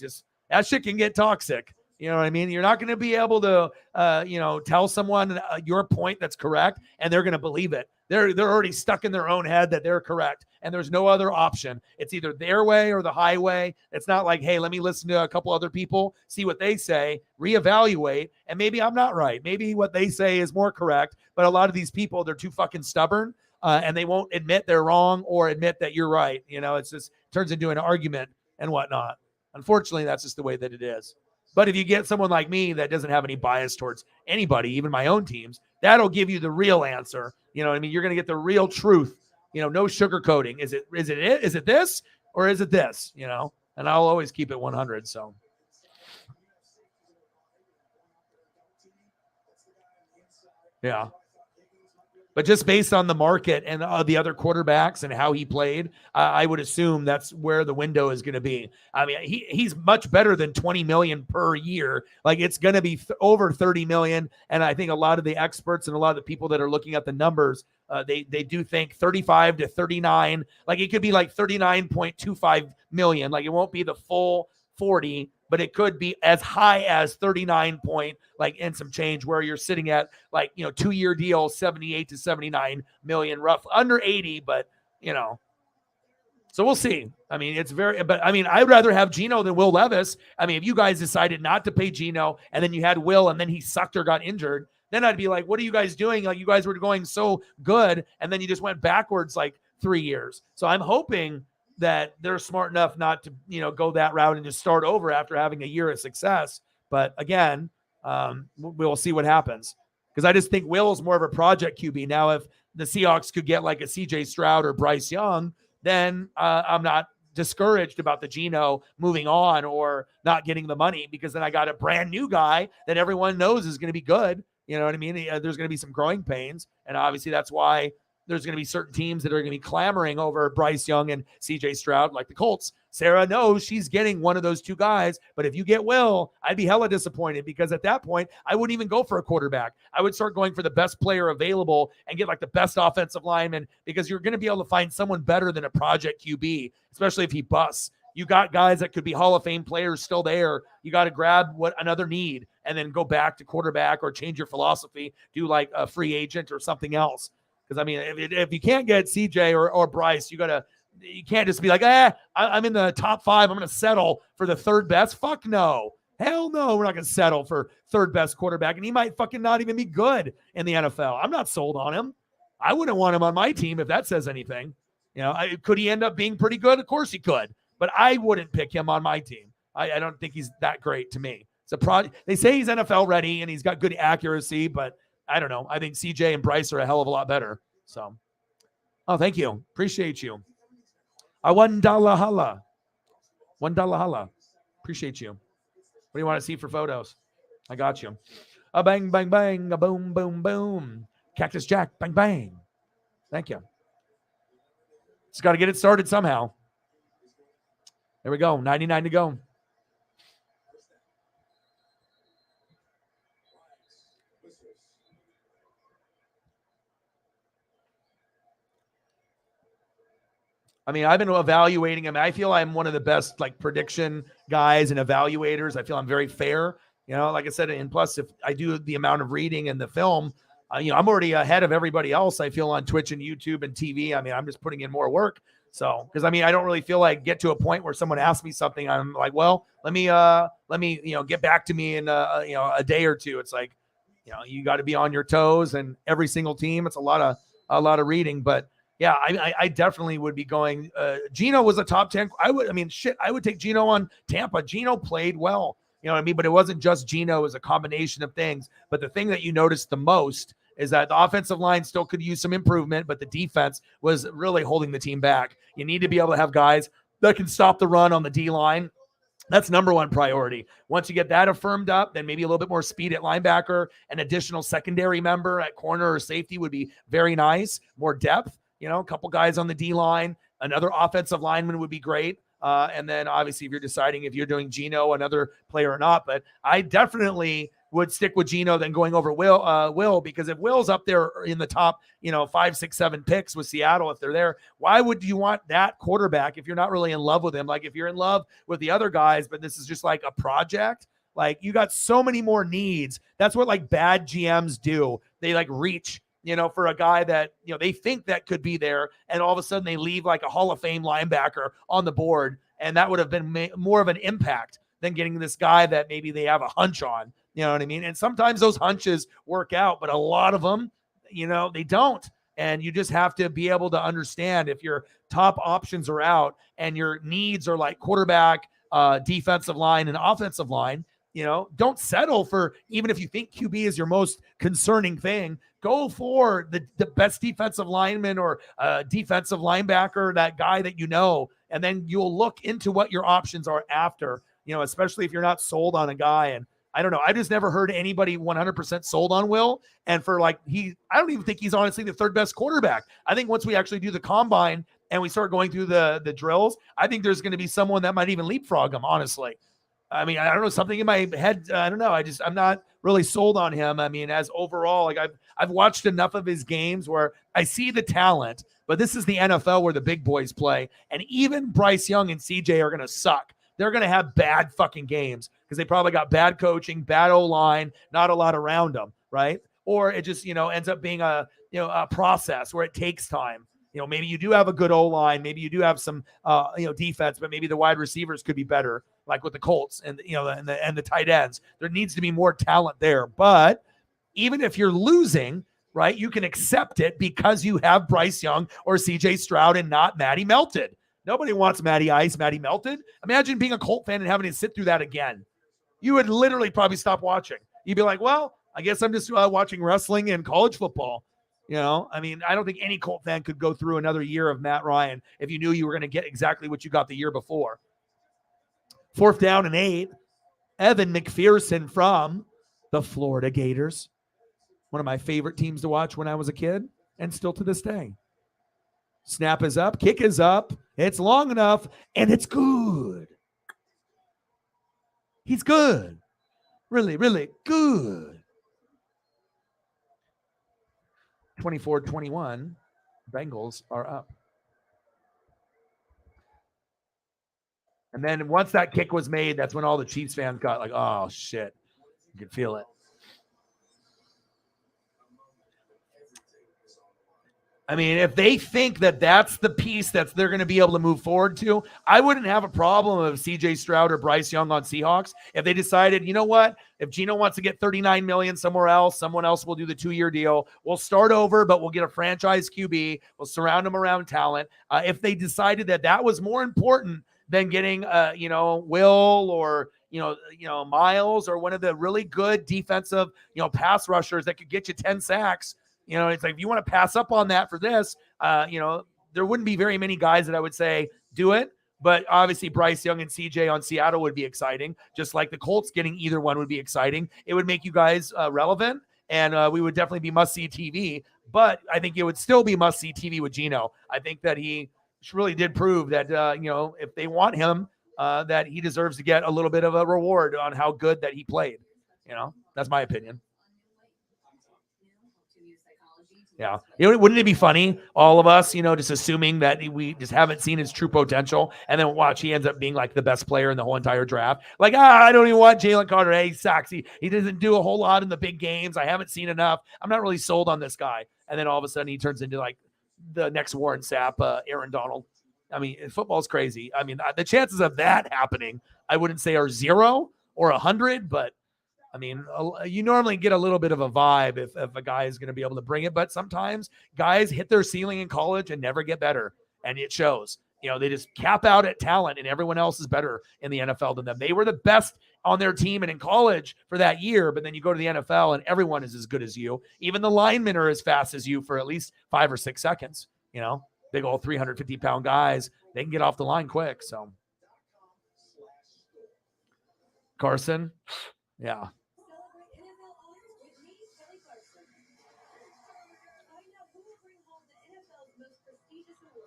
that shit can get toxic. You know what I mean? You're not going to be able to, tell someone your point that's correct, and they're going to believe it. They're already stuck in their own head that they're correct, and there's no other option. It's either their way or the highway. It's not like, hey, let me listen to a couple other people, see what they say, reevaluate, and maybe I'm not right. Maybe what they say is more correct, but a lot of these people, they're too fucking stubborn, and they won't admit they're wrong or admit that you're right. It's just turns into an argument and whatnot. Unfortunately, that's just the way that it is. But if you get someone like me that doesn't have any bias towards anybody, even my own teams, that'll give you the real answer. You're going to get the real truth. No sugarcoating. Is it this, or is it this? And I'll always keep it 100. So, yeah. But just based on the market and the other quarterbacks and how he played, I would assume that's where the window is going to be. I mean, he's much better than 20 million per year. Like, it's going to be over 30 million. And I think a lot of the experts and a lot of the people that are looking at the numbers, they do think 35 to 39. Like, it could be like 39.25 million. Like, it won't be the full 40. but it could be as high as 39 point, like, and some change, where you're sitting at like, 2-year deal, 78 to 79 million, rough under 80, but so we'll see. I mean, I'd rather have Geno than Will Levis. I mean, if you guys decided not to pay Geno and then you had Will and then he sucked or got injured, then I'd be like, what are you guys doing? Like, you guys were going so good and then you just went backwards like 3 years. So I'm hoping that they're smart enough not to, go that route and just start over after having a year of success. But again, we'll see what happens, because I just think Will is more of a project QB. Now, if the Seahawks could get like a CJ Stroud or Bryce Young, then I'm not discouraged about the Geno moving on or not getting the money, because then I got a brand new guy that everyone knows is going to be good. You know what I mean? There's going to be some growing pains. And obviously that's why there's going to be certain teams that are going to be clamoring over Bryce Young and CJ Stroud, like the Colts. Sarah knows she's getting one of those two guys, but if you get Will, I'd be hella disappointed, because at that point, I wouldn't even go for a quarterback. I would start going for the best player available and get like the best offensive lineman, because you're going to be able to find someone better than a project QB, especially if he busts. You got guys that could be Hall of Fame players still there. You got to grab another need and then go back to quarterback, or change your philosophy, do like a free agent or something else. Because I mean, if you can't get CJ or Bryce, you can't just be like, I'm in the top 5. I'm going to settle for the third best. Fuck no. Hell no. We're not going to settle for third best quarterback. And he might fucking not even be good in the NFL. I'm not sold on him. I wouldn't want him on my team if that says anything. Could he end up being pretty good? Of course he could. But I wouldn't pick him on my team. I don't think he's that great to me. They say he's NFL ready and he's got good accuracy, but I don't know. I think CJ and Bryce are a hell of a lot better. So, thank you. Appreciate you. $1 holla. $1 holla. Appreciate you. What do you want to see for photos? I got you. A bang, bang, bang. A boom, boom, boom. Cactus Jack. Bang, bang. Thank you. Just got to get it started somehow. There we go. 99 to go. I mean, I've been evaluating him. I feel I'm one of the best like prediction guys and evaluators. I feel I'm very fair. Like I said, and plus if I do the amount of reading and the film, I'm already ahead of everybody else. I feel on Twitch and YouTube and TV. I mean, I'm just putting in more work. So, because I mean, I don't really feel like get to a point where someone asks me something, I'm like, well, let me, get back to me in, a day or two. It's like, you got to be on your toes, and every single team, it's a lot of reading, but yeah, I definitely would be going. Geno was a top 10. I would take Geno on Tampa. Geno played well, you know what I mean? But it wasn't just Geno, it was a combination of things. But the thing that you noticed the most is that the offensive line still could use some improvement, but the defense was really holding the team back. You need to be able to have guys that can stop the run on the D-line. That's number one priority. Once you get that affirmed up, then maybe a little bit more speed at linebacker, an additional secondary member at corner or safety would be very nice. More depth, a couple guys on the D-line, another offensive lineman would be great. And then obviously if you're deciding if you're doing Geno, another player or not, but I definitely would stick with Geno than going over Will, because if Will's up there in the top, 5, 6, 7 picks with Seattle, if they're there, why would you want that quarterback if you're not really in love with him? Like if you're in love with the other guys, but this is just like a project, like you got so many more needs. That's what like bad GMs do. They like reach, for a guy that, they think that could be there. And all of a sudden they leave like a Hall of Fame linebacker on the board. And that would have been more of an impact than getting this guy that maybe they have a hunch on. You know what I mean? And sometimes those hunches work out, but a lot of them, they don't. And you just have to be able to understand if your top options are out and your needs are like quarterback, defensive line, and offensive line, don't settle for, even if you think QB is your most concerning thing, go for the best defensive lineman or defensive linebacker, that guy that and then you'll look into what your options are after, especially if you're not sold on a guy. And I don't know. I just never heard anybody 100% sold on Will. And for I don't even think he's honestly the third best quarterback. I think once we actually do the combine and we start going through the drills, I think there's going to be someone that might even leapfrog him, honestly. I mean, I don't know, something in my head. I don't know. I'm not really sold on him. I mean, as overall, like I've watched enough of his games where I see the talent, but this is the NFL where the big boys play. And even Bryce Young and CJ are going to suck. they're going to have bad fucking games because they probably got bad coaching, bad O-line, not a lot around them, right? Or it just, ends up being a process where it takes time. Maybe you do have a good O-line, maybe you do have some, defense, but maybe the wide receivers could be better, like with the Colts and, and the tight ends. There needs to be more talent there. But even if you're losing, right, you can accept it because you have Bryce Young or CJ Stroud and not Matty Melton. Nobody wants Matty Ice, Matty Melton. Imagine being a Colt fan and having to sit through that again. You would literally probably stop watching. You'd be like, well, I guess I'm just watching wrestling and college football. I don't think any Colt fan could go through another year of Matt Ryan if you knew you were going to get exactly what you got the year before. 4th down and 8. Evan McPherson from the Florida Gators. One of my favorite teams to watch when I was a kid and still to this day. Snap is up, kick is up, it's long enough, and it's good. He's good. Really, really good. 24-21, Bengals are up. And then once that kick was made, that's when all the Chiefs fans got like, oh, shit. You could feel it. I mean, if they think that that's the piece that they're going to be able to move forward to, I wouldn't have a problem of CJ Stroud or Bryce Young on Seahawks. If they decided, you know what, if Geno wants to get $39 million somewhere else, someone else will do the 2-year deal. We'll start over, but we'll get a franchise QB. We'll surround them around talent. If they decided that that was more important than getting, Will or, Miles or one of the really good defensive, pass rushers that could get you 10 sacks, it's like, if you want to pass up on that for this, there wouldn't be very many guys that I would say do it. But obviously Bryce Young and CJ on Seattle would be exciting. Just like the Colts getting either one would be exciting. It would make you guys relevant, and we would definitely be must-see TV. But I think it would still be must-see TV with Geno. I think that he really did prove that, if they want him, that he deserves to get a little bit of a reward on how good that he played. That's my opinion. Yeah. Wouldn't it be funny, all of us, just assuming that we just haven't seen his true potential, and then watch, he ends up being like the best player in the whole entire draft. Like, I don't even want Jalen Carter. Hey, he sucks. He doesn't do a whole lot in the big games. I haven't seen enough. I'm not really sold on this guy. And then all of a sudden he turns into like the next Warren Sapp, Aaron Donald. I mean, football's crazy. I mean, the chances of that happening, I wouldn't say are 0 or 100, but I mean, you normally get a little bit of a vibe if a guy is going to be able to bring it, but sometimes guys hit their ceiling in college and never get better, and it shows. They just cap out at talent, and everyone else is better in the NFL than them. They were the best on their team and in college for that year, but then you go to the NFL and everyone is as good as you. Even the linemen are as fast as you for at least 5 or 6 seconds. Big old 350-pound guys, they can get off the line quick. So Carson, yeah.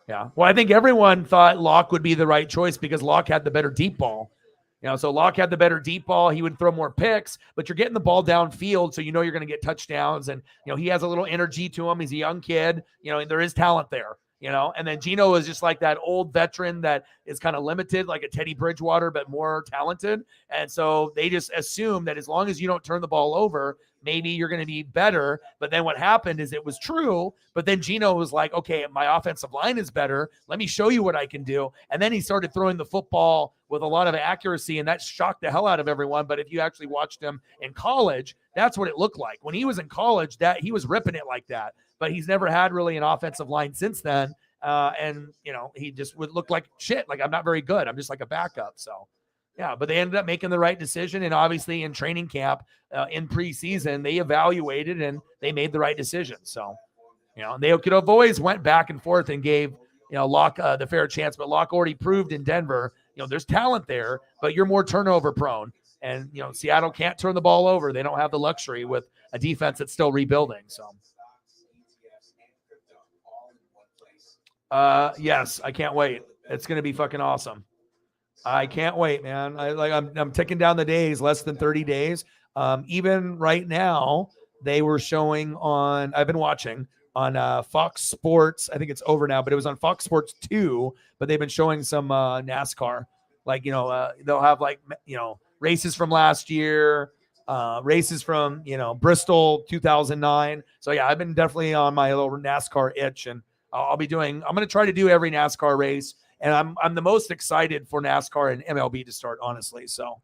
Yeah. Well, I think everyone thought Locke would be the right choice because Locke had the better deep ball. So Locke had the better deep ball. He would throw more picks, but you're getting the ball downfield, so you're going to get touchdowns. And, he has a little energy to him. He's a young kid. There is talent there. And then Geno is just like that old veteran that is kind of limited, like a Teddy Bridgewater, but more talented. And so they just assume that as long as you don't turn the ball over, maybe you're going to be better. But then what happened is it was true. But then Geno was like, okay, my offensive line is better. Let me show you what I can do. And then he started throwing the football with a lot of accuracy, and that shocked the hell out of everyone. But if you actually watched him in college, that's what it looked like. When he was in college, that he was ripping it like that. But he's never had really an offensive line since then. And, he just would look like shit. Like, I'm not very good. I'm just like a backup. So, yeah, but they ended up making the right decision. And obviously in training camp, in preseason, they evaluated and they made the right decision. So, they could have always went back and forth and gave, Locke the fair chance. But Locke already proved in Denver, there's talent there, but you're more turnover prone. And, Seattle can't turn the ball over. They don't have the luxury with a defense that's still rebuilding. So, yes, I can't wait. It's going to be fucking awesome. I can't wait, man. I'm ticking down the days, less than 30 days. Even right now, they were showing on, I've been watching on Fox Sports. I think it's over now, but it was on Fox Sports 2, but they've been showing some NASCAR. Like, they'll have like, races from last year, races from, Bristol 2009. So yeah, I've been definitely on my little NASCAR itch, and I'm going to try to do every NASCAR race. And I'm the most excited for NASCAR and MLB to start, honestly. So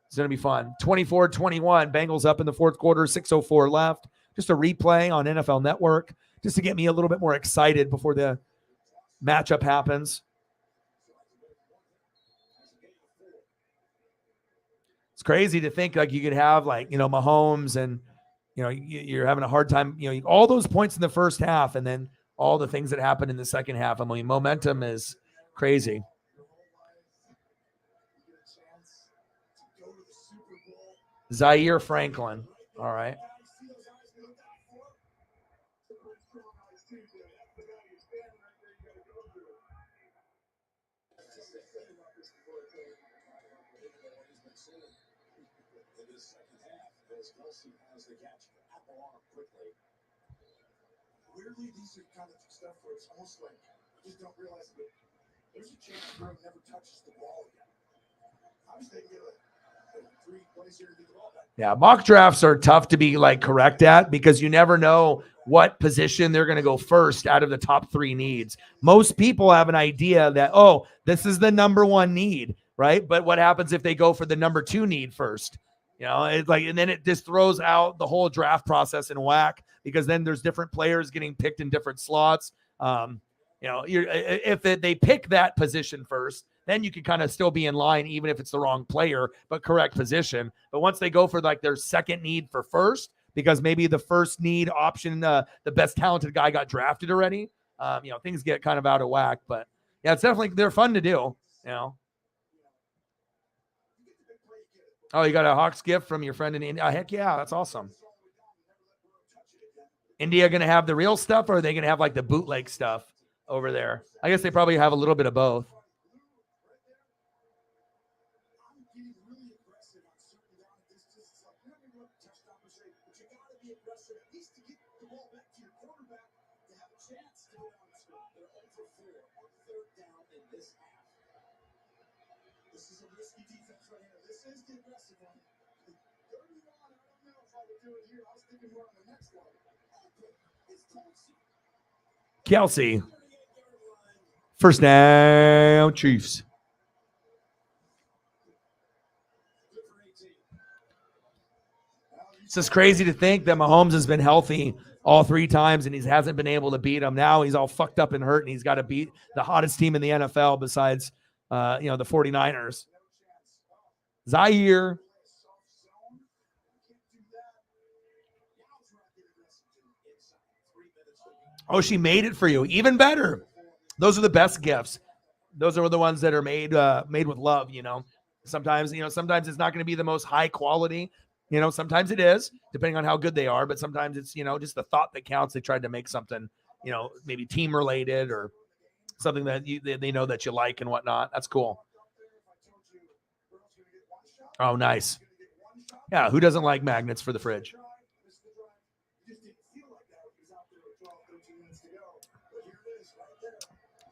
it's going to be fun. 24-21, Bengals up in the fourth quarter, 6:04 left. Just a replay on NFL Network, just to get me a little bit more excited before the matchup happens. It's crazy to think like you could have like, Mahomes and, you're having a hard time, all those points in the first half and then all the things that happen in the second half. I mean, momentum is crazy. Zaire Franklin. All right. Weirdly, these are kind of stuff where it's almost like you just don't realize it, but there's a chance Greg never touches the ball again. Obviously, they get a 3 plays here to get the ball back. Yeah, mock drafts are tough to be like correct at because you never know what position they're going to go first out of the top 3 needs. Most people have an idea that, oh, this is the number 1 need, right? But what happens if they go for the number 2 need first? It's like, and then it just throws out the whole draft process in whack because then there's different players getting picked in different slots. If they pick that position first, then you can kind of still be in line, even if it's the wrong player, but correct position. But once they go for like their second need for first, because maybe the first need option, the best talented guy got drafted already, things get kind of out of whack. But yeah, it's definitely, they're fun to do, Oh, you got a Hawks gift from your friend in India? Heck yeah, that's awesome. India going to have the real stuff, or are they going to have like the bootleg stuff over there? I guess they probably have a little bit of both. This is a risky defense right here. This is the aggressive one. 31, I don't know if I would do it here. I was thinking more on the next one. It's Kelsey. First down, Chiefs. It's just crazy to think that Mahomes has been healthy all 3 times and he hasn't been able to beat them. Now he's all fucked up and hurt, and he's got to beat the hottest team in the NFL besides, the 49ers. Zaire. Oh, she made it for you. Even better. Those are the best gifts. Those are the ones that are made with love, Sometimes, sometimes it's not going to be the most high quality. Sometimes it is, depending on how good they are. But sometimes it's, just the thought that counts. They tried to make something, maybe team related or something that they know that you like and whatnot. That's cool. Oh, nice. Yeah, who doesn't like magnets for the fridge?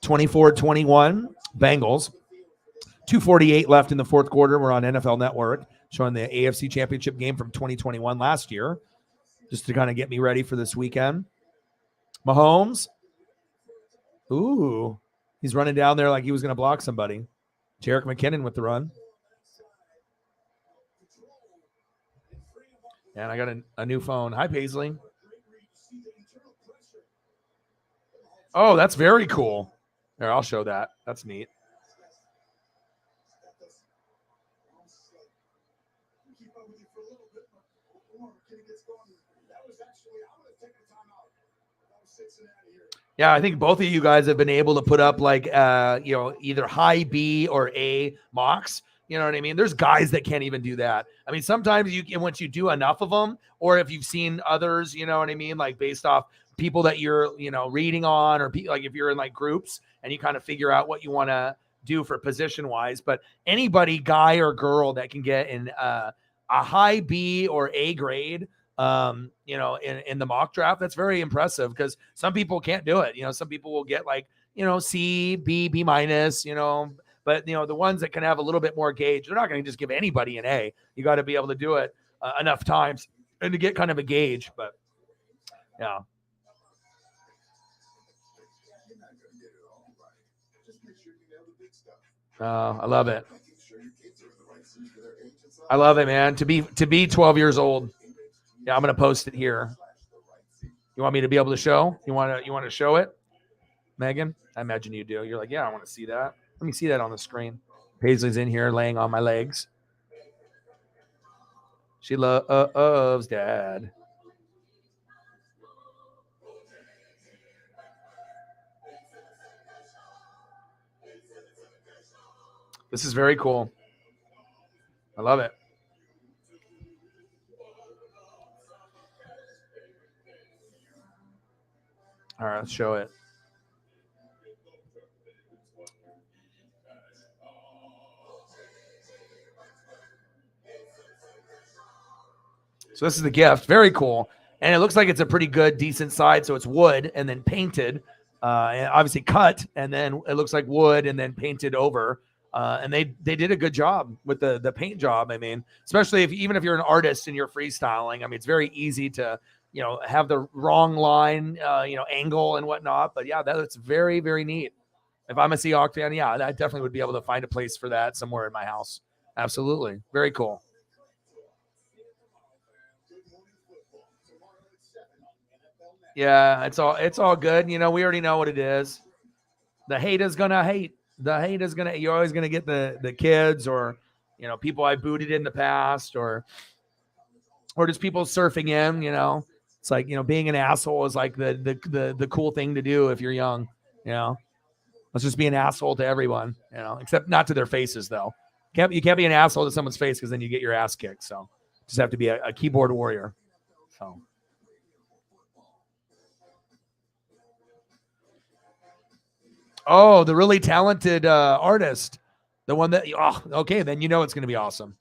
(24-21) Bengals. 2:48 left in the fourth quarter. We're on NFL Network, showing the AFC Championship game from 2021 last year, just to kind of get me ready for this weekend. Mahomes. Ooh, he's running down there like he was going to block somebody. Jerick McKinnon with the run. And I got a new phone. Hi, Paisley. Oh, that's very cool. There, I'll show that. That's neat. Yeah, I think both of you guys have been able to put up like, either high B or A mocks. You know what I mean? There's guys that can't even do that. I mean, sometimes once you do enough of them, or if you've seen others, you know what I mean? Like based off people that you're, reading on, or like if you're in like groups and you kind of figure out what you want to do for position wise. But anybody, guy or girl, that can get in a high B or A grade, in the mock draft, that's very impressive, because some people can't do it. Some people will get like, C, B, B minus, But, the ones that can have a little bit more gauge, they're not going to just give anybody an A. You got to be able to do it enough times and to get kind of a gauge. But, yeah. I love it. I love it, man. To be 12 years old. Yeah, I'm going to post it here. You want me to be able to show? You want to show it, Megan? I imagine you do. You're like, yeah, I want to see that. Let me see that on the screen. Paisley's in here laying on my legs. She loves Dad. This is very cool. I love it. All right, let's show it. So this is the gift. Very cool. And it looks like it's a pretty good, decent side. So it's wood and then painted, and obviously cut, and then it looks like wood and then painted over. And they did a good job with the paint job. I mean, especially even if you're an artist and you're freestyling, I mean, it's very easy to, have the wrong line, angle and whatnot. But yeah, that's very, very neat. If I'm a Seahawks fan, yeah, I definitely would be able to find a place for that somewhere in my house. Absolutely. Very cool. Yeah, it's all good. We already know what it is. The hate is gonna hate. You're always gonna get the kids or people I booted in the past or just people surfing in. It's like being an asshole is like the cool thing to do if you're young. Let's just be an asshole to everyone. Except not to their faces though. You can't be an asshole to someone's face because then you get your ass kicked. So just have to be a keyboard warrior. So. Oh, the really talented artist. The one that, okay, then it's going to be awesome.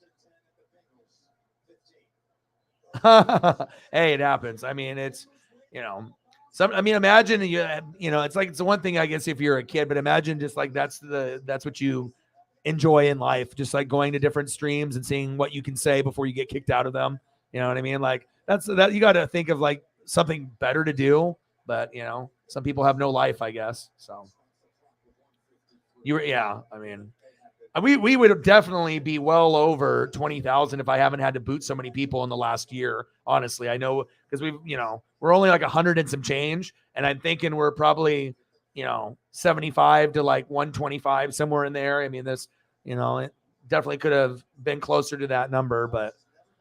Hey, it happens. I mean, it's, imagine, it's like, it's the one thing, I guess, if you're a kid, but imagine just like that's what you enjoy in life, just like going to different streams and seeing what you can say before you get kicked out of them. You know what I mean? Like that you got to think of like something better to do, but some people have no life, I guess. So. We would definitely be well over 20,000 if I haven't had to boot so many people in the last year. Honestly, I know because we're only like 100 and some change, and I'm thinking we're probably 75 to like 125 somewhere in there. I mean, this it definitely could have been closer to that number, but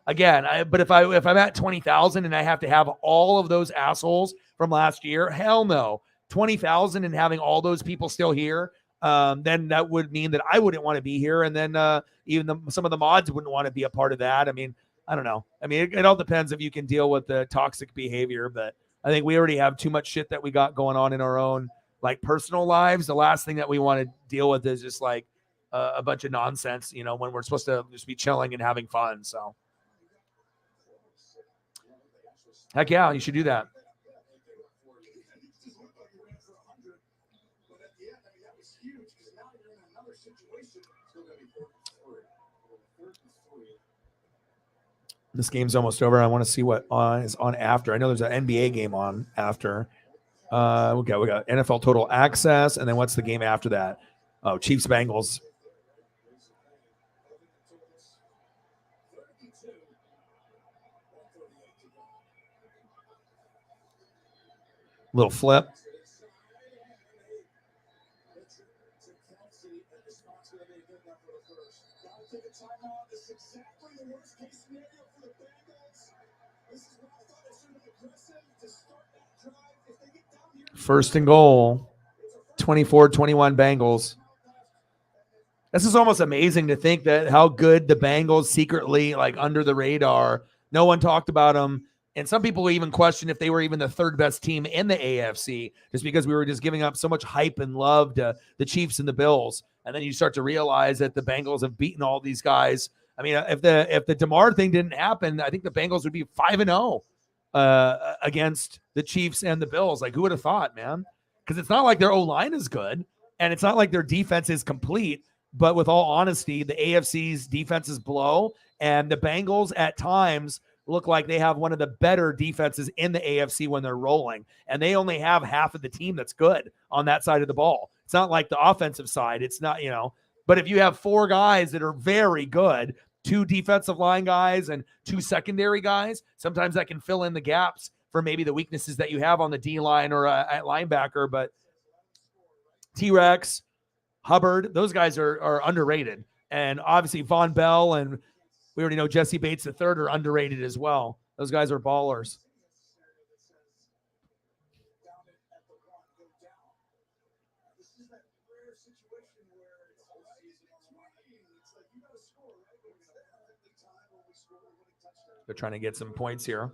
again, if I'm at 20,000 and I have to have all of those assholes from last year, hell no, 20,000 and having all those people still here. Then that would mean that I wouldn't want to be here. And then even some of the mods wouldn't want to be a part of that. I mean, I don't know. I mean, it all depends if you can deal with the toxic behavior, but I think we already have too much shit that we got going on in our own like personal lives. The last thing that we want to deal with is just like a bunch of nonsense, when we're supposed to just be chilling and having fun. So heck yeah, you should do that. This game's almost over. I want to see what is on after. I know there's an NBA game on after. We got NFL Total Access, and then what's the game after that? Oh, Chiefs Bengals. Little flip. First and goal, 24-21 Bengals. This is almost amazing to think that how good the Bengals secretly, like under the radar, no one talked about them. And some people even question if they were even the third best team in the AFC, just because we were just giving up so much hype and love to the Chiefs and the Bills. And then you start to realize that the Bengals have beaten all these guys. I mean, if the DeMar thing didn't happen, I think the Bengals would be 5-0 against the Chiefs and the Bills. Like, who would have thought, man? Because it's not like their O-line is good, and it's not like their defense is complete. But with all honesty, the AFC's defenses blow, and the Bengals at times look like they have one of the better defenses in the AFC when they're rolling. And they only have half of the team that's good on that side of the ball. It's not like the offensive side. It's not, but if you have 4 guys that are very good, 2 defensive line guys and 2 secondary guys, sometimes that can fill in the gaps for maybe the weaknesses that you have on the D line or at linebacker. But T-Rex, Hubbard, those guys are underrated. And obviously Von Bell and we already know Jesse Bates III are underrated as well. Those guys are ballers. They're trying to get some points here.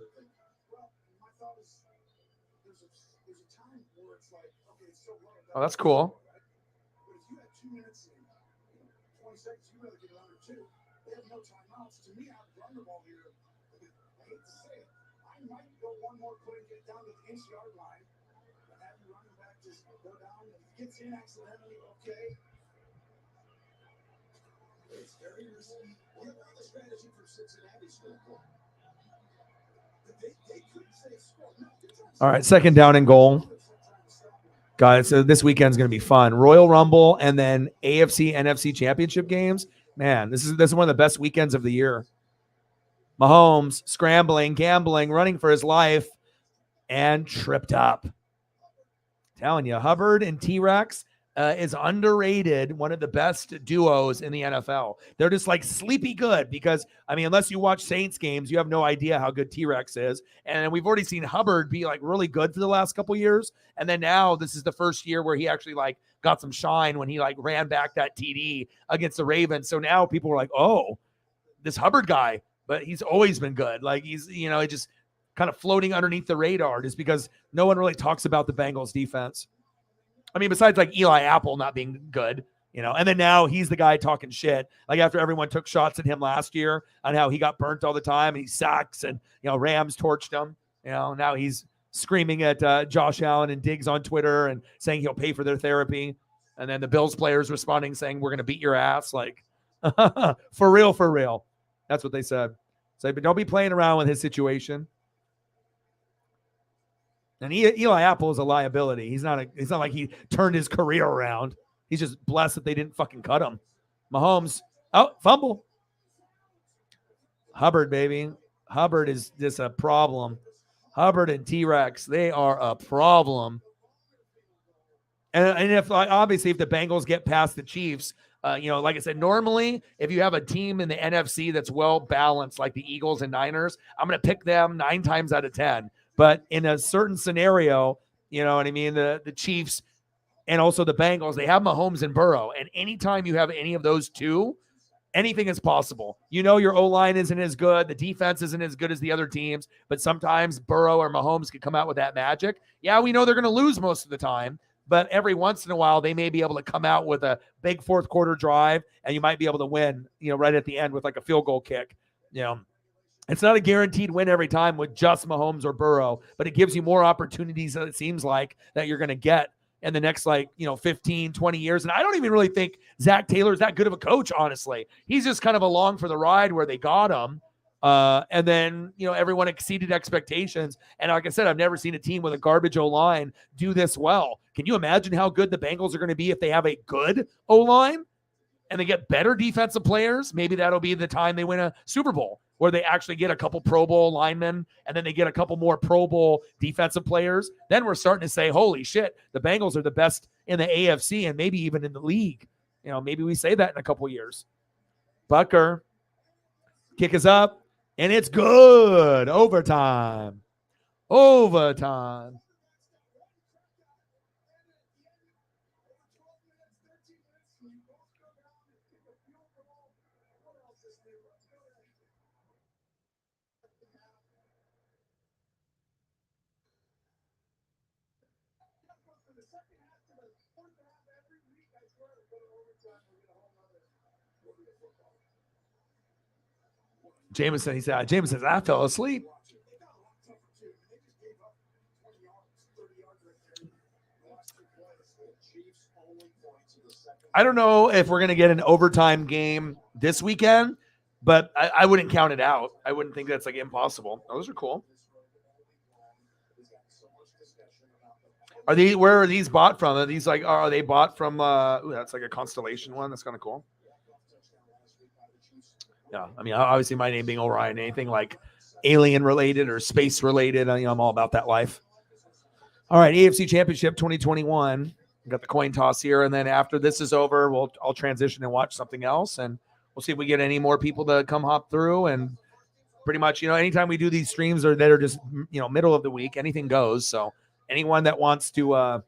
Oh, that's cool. It's very risky. What about the strategy from Cincinnati standpoint? They could say score. All right, second down and goal. Guys, so this weekend's going to be fun. Royal Rumble and then AFC, NFC championship games. Man, this is one of the best weekends of the year. Mahomes scrambling, gambling, running for his life, and tripped up. Telling you, Hubbard and T-Rex is underrated, one of the best duos in the NFL. They're just like sleepy good because, unless you watch Saints games, you have no idea how good T-Rex is. And we've already seen Hubbard be like really good for the last couple years. And then now this is the first year where he actually like got some shine when he like ran back that TD against the Ravens. So now people are like, oh, this Hubbard guy, but he's always been good. Like he's, just kind of floating underneath the radar just because no one really talks about the Bengals defense. Besides like Eli Apple not being good, and then now he's the guy talking shit. Like after everyone took shots at him last year on how he got burnt all the time and he sucks and, Rams torched him, now he's screaming at Josh Allen and Diggs on Twitter and saying he'll pay for their therapy. And then the Bills players responding saying, we're going to beat your ass. Like for real. That's what they said. So but don't be playing around with his situation. And Eli Apple is a liability. He's not like he turned his career around. He's just blessed that they didn't fucking cut him. Mahomes, fumble. Hubbard, baby. Hubbard is just a problem. Hubbard and T-Rex, they are a problem. And if the Bengals get past the Chiefs, like I said, normally if you have a team in the NFC that's well balanced, like the Eagles and Niners, I'm going to pick them 9 times out of 10. But in a certain scenario, the Chiefs and also the Bengals, they have Mahomes and Burrow. And anytime you have any of those two, anything is possible. Your O-line isn't as good. The defense isn't as good as the other teams. But sometimes Burrow or Mahomes can come out with that magic. Yeah, we know they're going to lose most of the time. But every once in a while, they may be able to come out with a big fourth quarter drive. And you might be able to win, right at the end with like a field goal kick. It's not a guaranteed win every time with just Mahomes or Burrow, but it gives you more opportunities, it seems like, that you're going to get in the next 15, 20 years. And I don't even really think Zach Taylor is that good of a coach, honestly. He's just kind of along for the ride where they got him. And then, everyone exceeded expectations. And like I said, I've never seen a team with a garbage O-line do this well. Can you imagine how good the Bengals are going to be if they have a good O-line and they get better defensive players? Maybe that'll be the time they win a Super Bowl, where they actually get a couple Pro Bowl linemen and then they get a couple more Pro Bowl defensive players. Then we're starting to say, holy shit, the Bengals are the best in the AFC and maybe even in the league. Maybe we say that in a couple years. Bucker, kick is up, and it's good. Overtime. Jameson says, I fell asleep. I don't know if we're going to get an overtime game this weekend, but I wouldn't count it out. I wouldn't think that's like impossible. Oh, those are cool. Where are these bought from? Are these like, are they bought from, that's like a Constellation one. That's kind of cool. Yeah. I mean, obviously my name being Orion, anything like alien related or space related, I'm all about that life. All right. AFC Championship 2021. We got the coin toss here. And then after this is over, I'll transition and watch something else. And we'll see if we get any more people to come hop through. And pretty much, anytime we do these streams or that are just, middle of the week, anything goes. So anyone that wants to,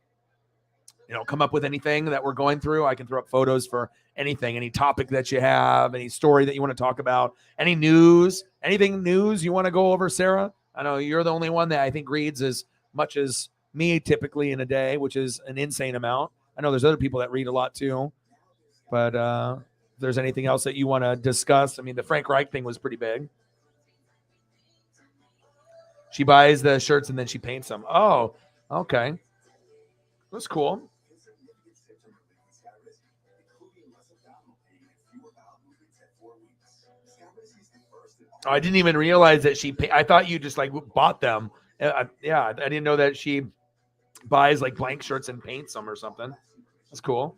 come up with anything that we're going through, I can throw up photos for anything, any topic that you have, any story that you want to talk about, any news, anything news you want to go over, Sarah. I know you're the only one that I think reads as much as me typically in a day, which is an insane amount. I know there's other people that read a lot too, but if there's anything else that you want to discuss, I mean, the Frank Reich thing was pretty big. She buys the shirts and then she paints them. Oh, okay. That's cool. Oh, I didn't even realize that I thought you just like bought them. I didn't know that she buys like blank shirts and paints them or something. That's cool.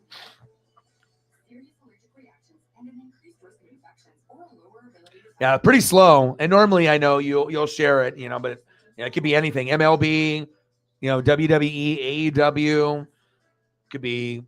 Yeah, pretty slow. And normally I know you'll share it, but it could be anything. MLB, WWE, AEW, could be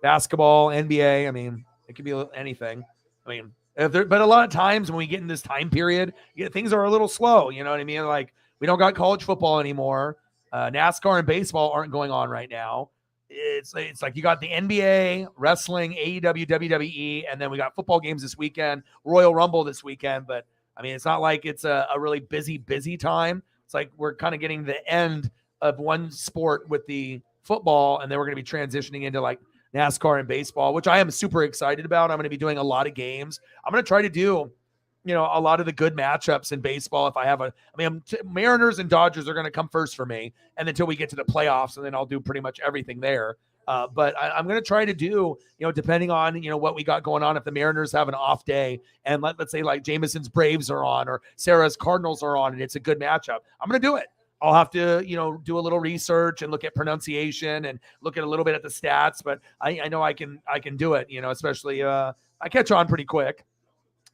basketball, NBA. I mean, it could be anything. I mean, but a lot of times when we get in this time period, things are a little slow. You know what I mean? Like we don't got college football anymore. NASCAR and baseball aren't going on right now. It's like you got the NBA, wrestling, AEW, WWE, and then we got football games this weekend, Royal Rumble this weekend. But I mean, it's not like it's a really busy time. It's like we're kind of getting the end of one sport with the football, and then we're going to be transitioning into like NASCAR and baseball, which I am super excited about. I'm going to be doing a lot of games. I'm going to try to do, a lot of the good matchups in baseball. If I have Mariners and Dodgers are going to come first for me, and until we get to the playoffs, and then I'll do pretty much everything there. But I'm going to try to do, depending on, what we got going on. If the Mariners have an off day and let's say like Jameson's Braves are on or Sarah's Cardinals are on and it's a good matchup, I'm going to do it. I'll have to, do a little research and look at pronunciation and look at a little bit at the stats, but I know I can do it, especially I catch on pretty quick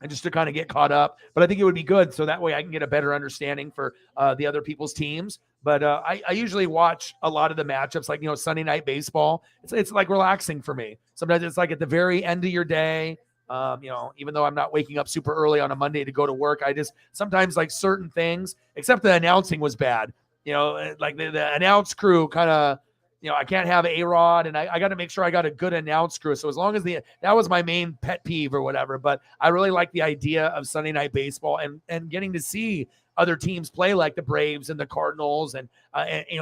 and just to kind of get caught up. But I think it would be good so that way I can get a better understanding for the other people's teams. But I usually watch a lot of the matchups, like, Sunday night baseball. It's like relaxing for me. Sometimes it's like at the very end of your day. Even though I'm not waking up super early on a Monday to go to work, I just sometimes like certain things, except the announcing was bad. Like the announce crew kind of, I can't have A-Rod, and I got to make sure I got a good announce crew. So as long as that was my main pet peeve or whatever, but I really like the idea of Sunday night baseball and getting to see other teams play like the Braves and the Cardinals and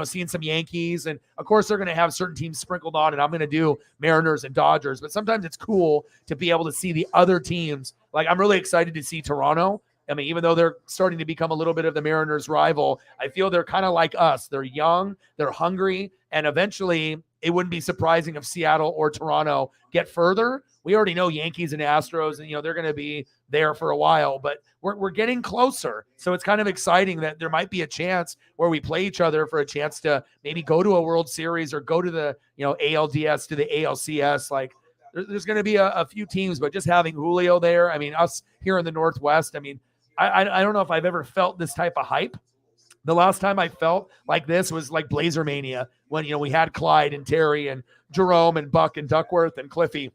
seeing some Yankees. And of course they're going to have certain teams sprinkled on, and I'm going to do Mariners and Dodgers, but sometimes it's cool to be able to see the other teams. Like I'm really excited to see Toronto. I mean, even though they're starting to become a little bit of the Mariners' rival, I feel they're kind of like us. They're young, they're hungry, and eventually it wouldn't be surprising if Seattle or Toronto get further. We already know Yankees and Astros, and they're going to be there for a while, but we're getting closer. So it's kind of exciting that there might be a chance where we play each other for a chance to maybe go to a World Series or go to the ALDS to the ALCS. Like there's going to be a few teams, but just having Julio there, I mean, us here in the Northwest, I mean, I don't know if I've ever felt this type of hype. The last time I felt like this was like Blazer Mania when, we had Clyde and Terry and Jerome and Buck and Duckworth and Cliffy.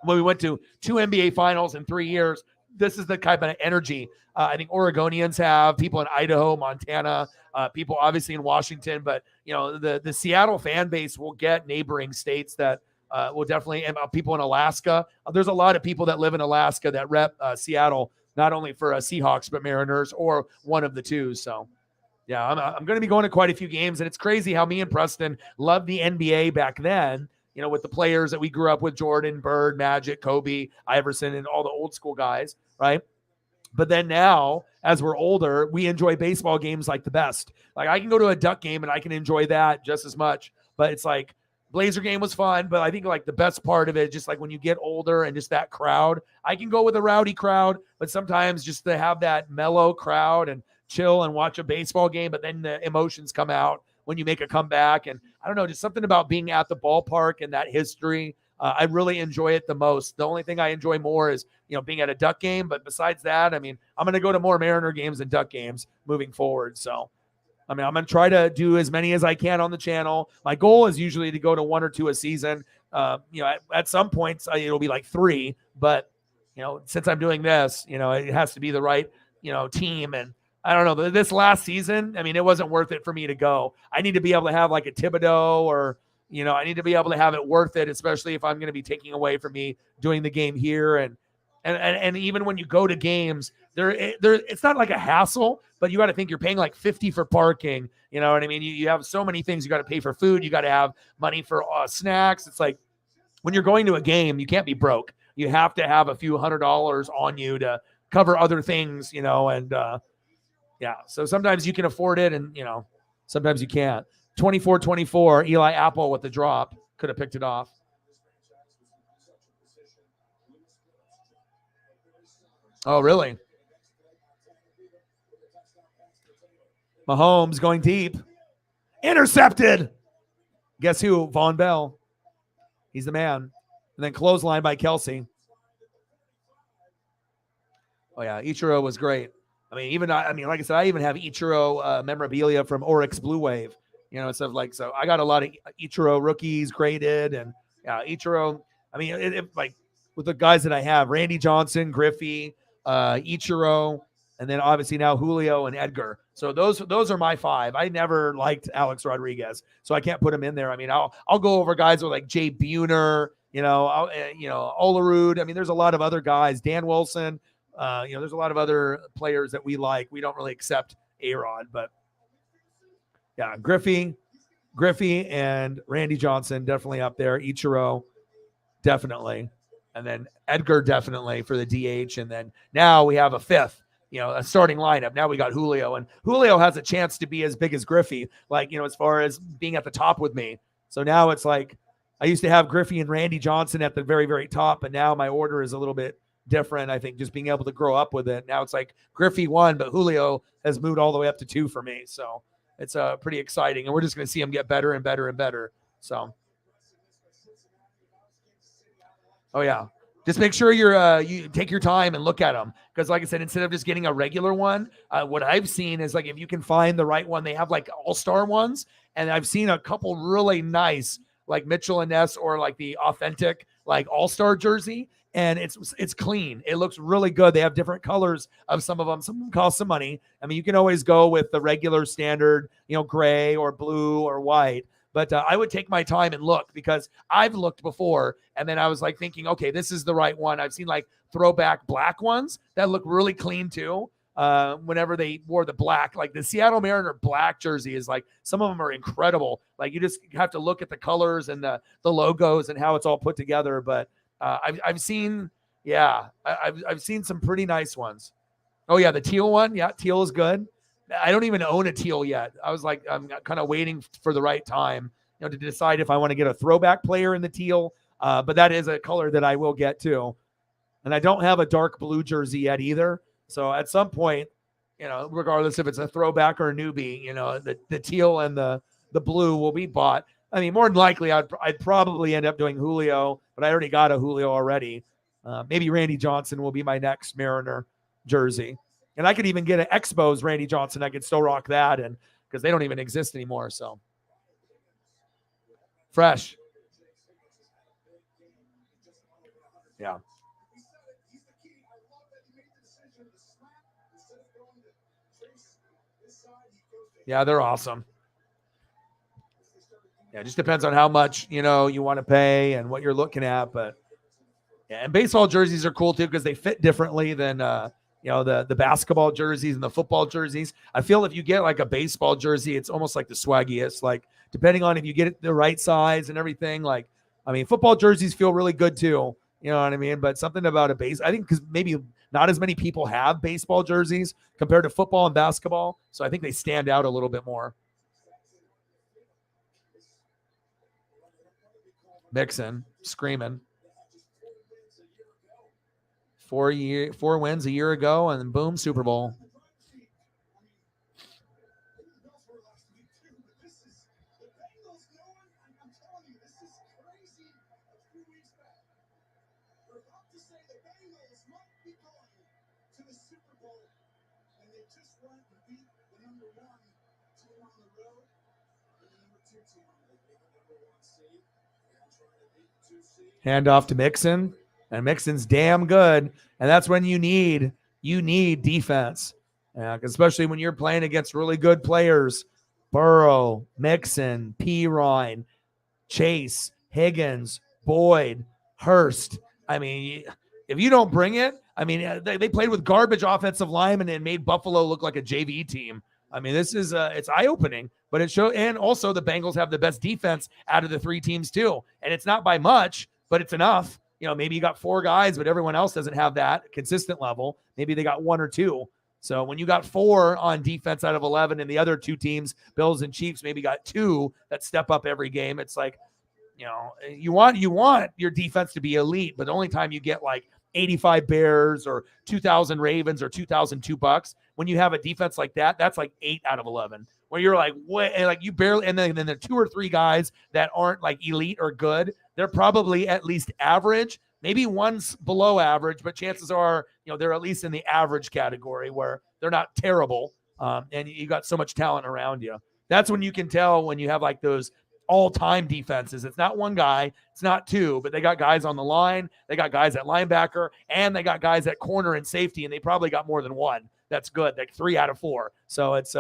When we went to 2 NBA finals in 3 years, this is the type of energy I think Oregonians have, people in Idaho, Montana, people obviously in Washington, but the Seattle fan base will get neighboring states that will definitely, and people in Alaska. There's a lot of people that live in Alaska that rep Seattle, not only for Seahawks, but Mariners or one of the two. So yeah, I'm going to be going to quite a few games, and it's crazy how me and Preston loved the NBA back then, with the players that we grew up with, Jordan, Bird, Magic, Kobe, Iverson, and all the old school guys, right? But then now, as we're older, we enjoy baseball games like the best. Like I can go to a Duck game and I can enjoy that just as much. But it's like Blazer game was fun, but I think like the best part of it, just like when you get older and just that crowd, I can go with a rowdy crowd, but sometimes just to have that mellow crowd and chill and watch a baseball game, but then the emotions come out when you make a comeback. And I don't know, just something about being at the ballpark and that history. I really enjoy it the most. The only thing I enjoy more is, being at a Duck game. But besides that, I mean, I'm going to go to more Mariner games and Duck games moving forward. So, I mean, I'm going to try to do as many as I can on the channel. My goal is usually to go to 1 or 2 a season. At some points it'll be like 3, but since I'm doing this, it has to be the right, team. And I don't know, this last season, I mean, it wasn't worth it for me to go. I need to be able to have like a Thibodeau or, I need to be able to have it worth it, especially if I'm going to be taking away from me doing the game here. And even when you go to games, it's not like a hassle, but you got to think you're paying like $50 for parking. You know what I mean? You have so many things. You got to pay for food. You got to have money for snacks. It's like when you're going to a game, you can't be broke. You have to have a few $100s on you to cover other things, and yeah. So sometimes you can afford it and, sometimes you can't. 24-24, Eli Apple with the drop. Could have picked it off. Oh, really? Mahomes going deep. Intercepted. Guess who? Von Bell. He's the man. And then clothesline by Kelsey. Oh, yeah. Ichiro was great. Like I said, I even have Ichiro memorabilia from Oryx Blue Wave. Stuff like, so I got a lot of Ichiro rookies graded. And yeah, Ichiro, like with the guys that I have, Randy Johnson, Griffey, Ichiro, and then obviously now Julio and Edgar. So those are my 5. I never liked Alex Rodriguez, so I can't put him in there. I'll go over guys with like Jay Buhner, Olerud. There's a lot of other guys, Dan Wilson. There's a lot of other players that we like. We don't really accept A-Rod, but yeah, Griffey and Randy Johnson definitely up there. Ichiro, definitely. And then Edgar definitely for the DH. And then now we have a 5th, a starting lineup. Now we got Julio. And Julio has a chance to be as big as Griffey, like, as far as being at the top with me. So now it's like I used to have Griffey and Randy Johnson at the very, very top. But now my order is a little bit different. I think just being able to grow up with it. Now it's like Griffey 1, but Julio has moved all the way up to 2 for me. So it's pretty exciting. And we're just going to see him get better and better and better. So. Oh, yeah. Just make sure you take your time and look at them. Because like I said, instead of just getting a regular one, what I've seen is like if you can find the right one, they have like all-star ones. And I've seen a couple really nice, like Mitchell and Ness or like the authentic, like all-star jersey. And it's clean. It looks really good. They have different colors of some of them. Some of them cost some money. You can always go with the regular standard, gray or blue or white. But I would take my time and look because I've looked before and then I was like thinking, okay, this is the right one. I've seen like throwback black ones that look really clean too. Whenever they wore the black, like the Seattle Mariner black jersey is like, some of them are incredible. Like you just have to look at the colors and the logos and how it's all put together. But I've seen some pretty nice ones. Oh yeah. The teal one. Yeah. Teal is good. I don't even own a teal yet. I was like, I'm kind of waiting for the right time, to decide if I want to get a throwback player in the teal. But that is a color that I will get too. And I don't have a dark blue jersey yet either. So at some point, regardless if it's a throwback or a newbie, the teal and the blue will be bought. More than likely, I'd probably end up doing Julio, but I already got a Julio already. Maybe Randy Johnson will be my next Mariner jersey. And I could even get an Expos Randy Johnson. I could still rock that, and because they don't even exist anymore. So fresh. Yeah. Yeah, they're awesome. Yeah, it just depends on how much, you want to pay and what you're looking at. But yeah, and baseball jerseys are cool too because they fit differently than the basketball jerseys and the football jerseys. I feel if you get like a baseball jersey, it's almost like the swaggiest, like depending on if you get it the right size and everything. Like, football jerseys feel really good too. You know what I mean? But something about I think because maybe not as many people have baseball jerseys compared to football and basketball. So I think they stand out a little bit more. Mixon screaming. 4 wins a year ago, and then boom, Super Bowl. Hand off to Mixon, and Mixon's damn good. And that's when you need defense, especially when you're playing against really good players. Burrow, Mixon, Pirine, Chase, Higgins, Boyd, Hurst. I mean, if you don't bring it, I mean, they played with garbage offensive linemen and made Buffalo look like a JV team. I mean, this is it's eye-opening, but it shows. And also the Bengals have the best defense out of the three teams too. And it's not by much, but it's enough. Maybe you got 4 guys, but everyone else doesn't have that consistent level. Maybe they got 1 or 2. So when you got 4 on defense out of 11 and the other 2 teams, Bills and Chiefs, maybe got 2 that step up every game, it's like, you want your defense to be elite, but the only time you get like 85 Bears or 2,000 Ravens or 2,002 Bucks, when you have a defense like that, that's like 8 out of 11. Where you're like, what? And like you barely, and then there are 2 or 3 guys that aren't like elite or good. They're probably at least average, maybe one's below average, but chances are, they're at least in the average category where they're not terrible. And you got so much talent around you. That's when you can tell when you have like those all-time defenses. It's not 1 guy, it's not 2, but they got guys on the line, they got guys at linebacker, and they got guys at corner and safety, and they probably got more than 1. That's good, like 3 out of 4. So it's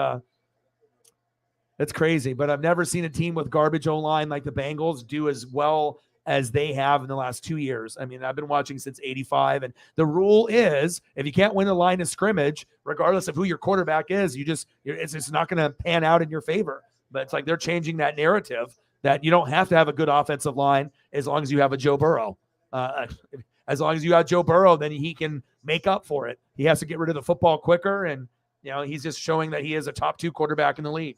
crazy, but I've never seen a team with garbage O-line like the Bengals do as well as they have in the last 2 years. I mean, I've been watching since 85, and the rule is if you can't win the line of scrimmage, regardless of who your quarterback is, it's just not going to pan out in your favor. But it's like they're changing that narrative that you don't have to have a good offensive line as long as you have a Joe Burrow. As long as you have Joe Burrow, then he can make up for it. He has to get rid of the football quicker, and he's just showing that he is a top 2 quarterback in the league.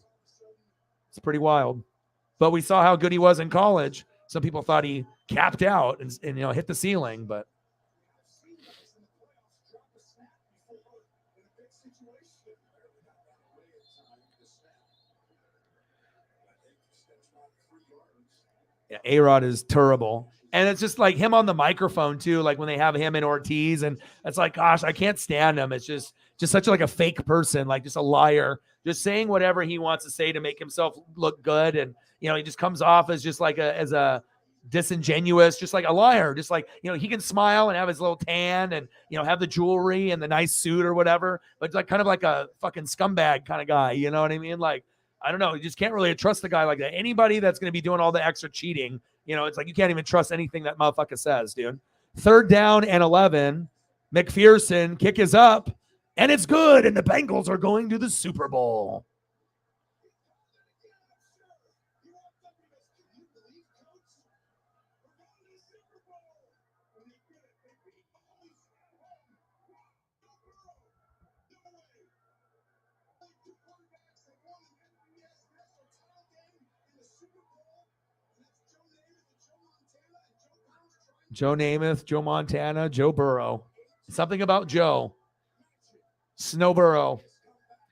It's pretty wild. But we saw how good he was in college. Some people thought he capped out and hit the ceiling, but yeah, A-Rod is terrible. And it's just like him on the microphone too, like when they have him and Ortiz, and it's like, gosh, I can't stand him. It's just such like a fake person, like just a liar, just saying whatever he wants to say to make himself look good. And, he just comes off as just like as a disingenuous, just like a liar, just like, he can smile and have his little tan and, have the jewelry and the nice suit or whatever, but it's like kind of like a fucking scumbag kind of guy. You know what I mean? Like, I don't know. You just can't really trust the guy like that. Anybody that's going to be doing all the extra cheating, it's like you can't even trust anything that motherfucker says, dude. 3rd down and 11. McPherson, kick is up, and it's good, and the Bengals are going to the Super Bowl. Joe Namath, Joe Montana, Joe Burrow. Something about Joe. Snow Burrow.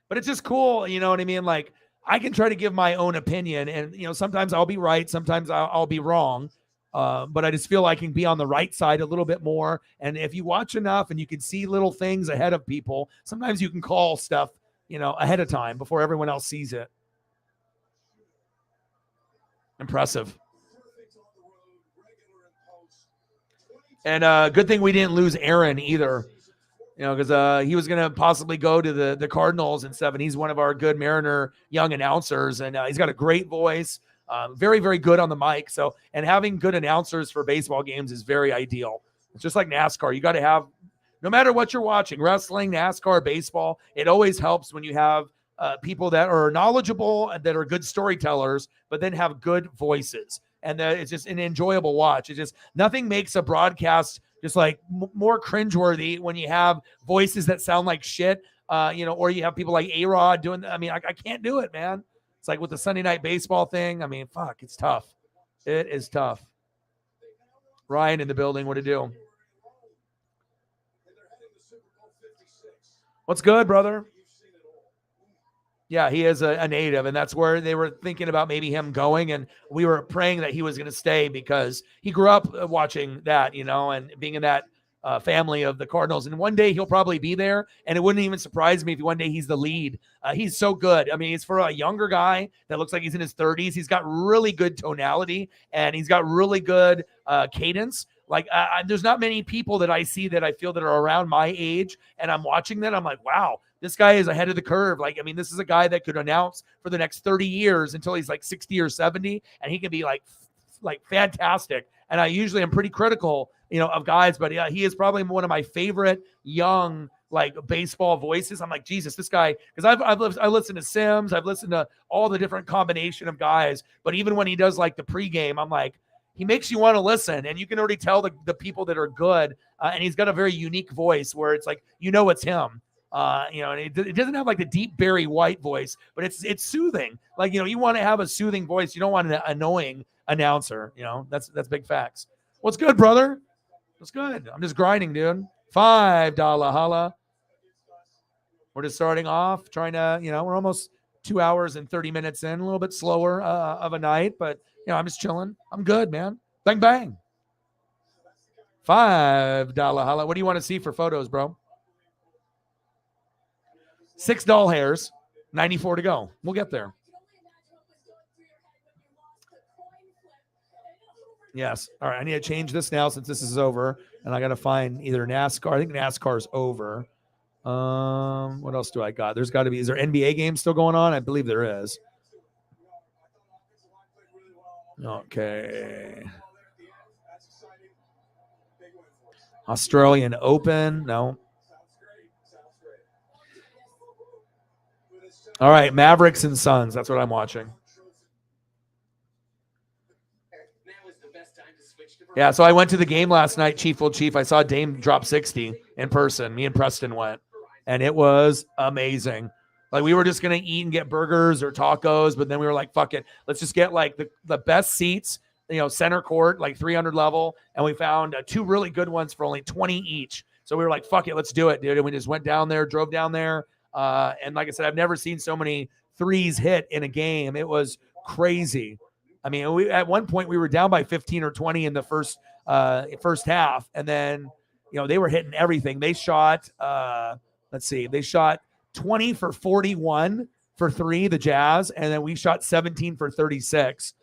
But it's just cool, you know what I mean? Like, I can try to give my own opinion, and, sometimes I'll be right, sometimes I'll be wrong. But I just feel I can be on the right side a little bit more. And if you watch enough and you can see little things ahead of people, sometimes you can call stuff, ahead of time before everyone else sees it. Impressive. And good thing we didn't lose Aaron either, because he was going to possibly go to the Cardinals and stuff. And he's one of our good Mariner young announcers, and he's got a great voice, very, very good on the mic. So, and having good announcers for baseball games is very ideal. It's just like NASCAR. You got to have, no matter what you're watching, wrestling, NASCAR, baseball, it always helps when you have people that are knowledgeable and that are good storytellers, but then have good voices. And it's just an enjoyable watch. It's just nothing makes a broadcast just like more cringeworthy when you have voices that sound like shit, or you have people like A-Rod doing. I mean, I can't do it, man. It's like with the Sunday Night Baseball thing. I mean, fuck, it's tough. It is tough. Ryan in the building. What to do? What's good, brother? Yeah, he is a native, and that's where they were thinking about maybe him going, and we were praying that he was going to stay because he grew up watching that, and being in that family of the Cardinals. And one day he'll probably be there, and it wouldn't even surprise me if one day he's the lead. He's so good. I mean, he's for a younger guy that looks like he's in his 30s. He's got really good tonality, and he's got really good cadence. Like, there's not many people that I see that I feel that are around my age, and I'm watching that. I'm like, wow, this guy is ahead of the curve. Like, I mean, this is a guy that could announce for the next 30 years until he's like 60 or 70, and he can be like fantastic. And I usually am pretty critical, of guys, but yeah, he is probably one of my favorite young, like, baseball voices. I'm like, Jesus, this guy, because I listened to Sims, I've listened to all the different combination of guys, but even when he does like the pregame, I'm like, he makes you want to listen, and you can already tell the people that are good, and he's got a very unique voice where it's like, it's him. And it doesn't have like the deep Barry White voice, but it's soothing. Like, you want to have a soothing voice. You don't want an annoying announcer. That's big facts. What's good, brother? What's good? I'm just grinding, dude. $5 holla. We're just starting off, trying to, we're almost 2 hours and 30 minutes in, a little bit slower of a night, but I'm just chilling. I'm good, man. Bang, bang. $5 holla. What do you want to see for photos, bro? 6 doll hairs, 94 to go. We'll get there. Yes. All right. I need to change this now since this is over, and I got to find either NASCAR. I think NASCAR's over. What else do I got? There's got to be. Is there NBA games still going on? I believe there is. Okay. Australian Open. No. All right, Mavericks and Suns. That's what I'm watching. Yeah, so I went to the game last night, Chief Will Chief. I saw Dame drop 60 in person. Me and Preston went, and it was amazing. Like, we were just going to eat and get burgers or tacos, but then we were like, fuck it. Let's just get like the best seats, center court, like 300 level, and we found 2 really good ones for only 20 each. So we were like, fuck it, let's do it, dude. And we just went down there, drove down there. And like I said, I've never seen so many threes hit in a game. It was crazy. I mean, at one point we were down by 15 or 20 in the first half, and then they were hitting everything. They shot they shot 20 for 41 for 3, the Jazz, and then we shot 17 for 36,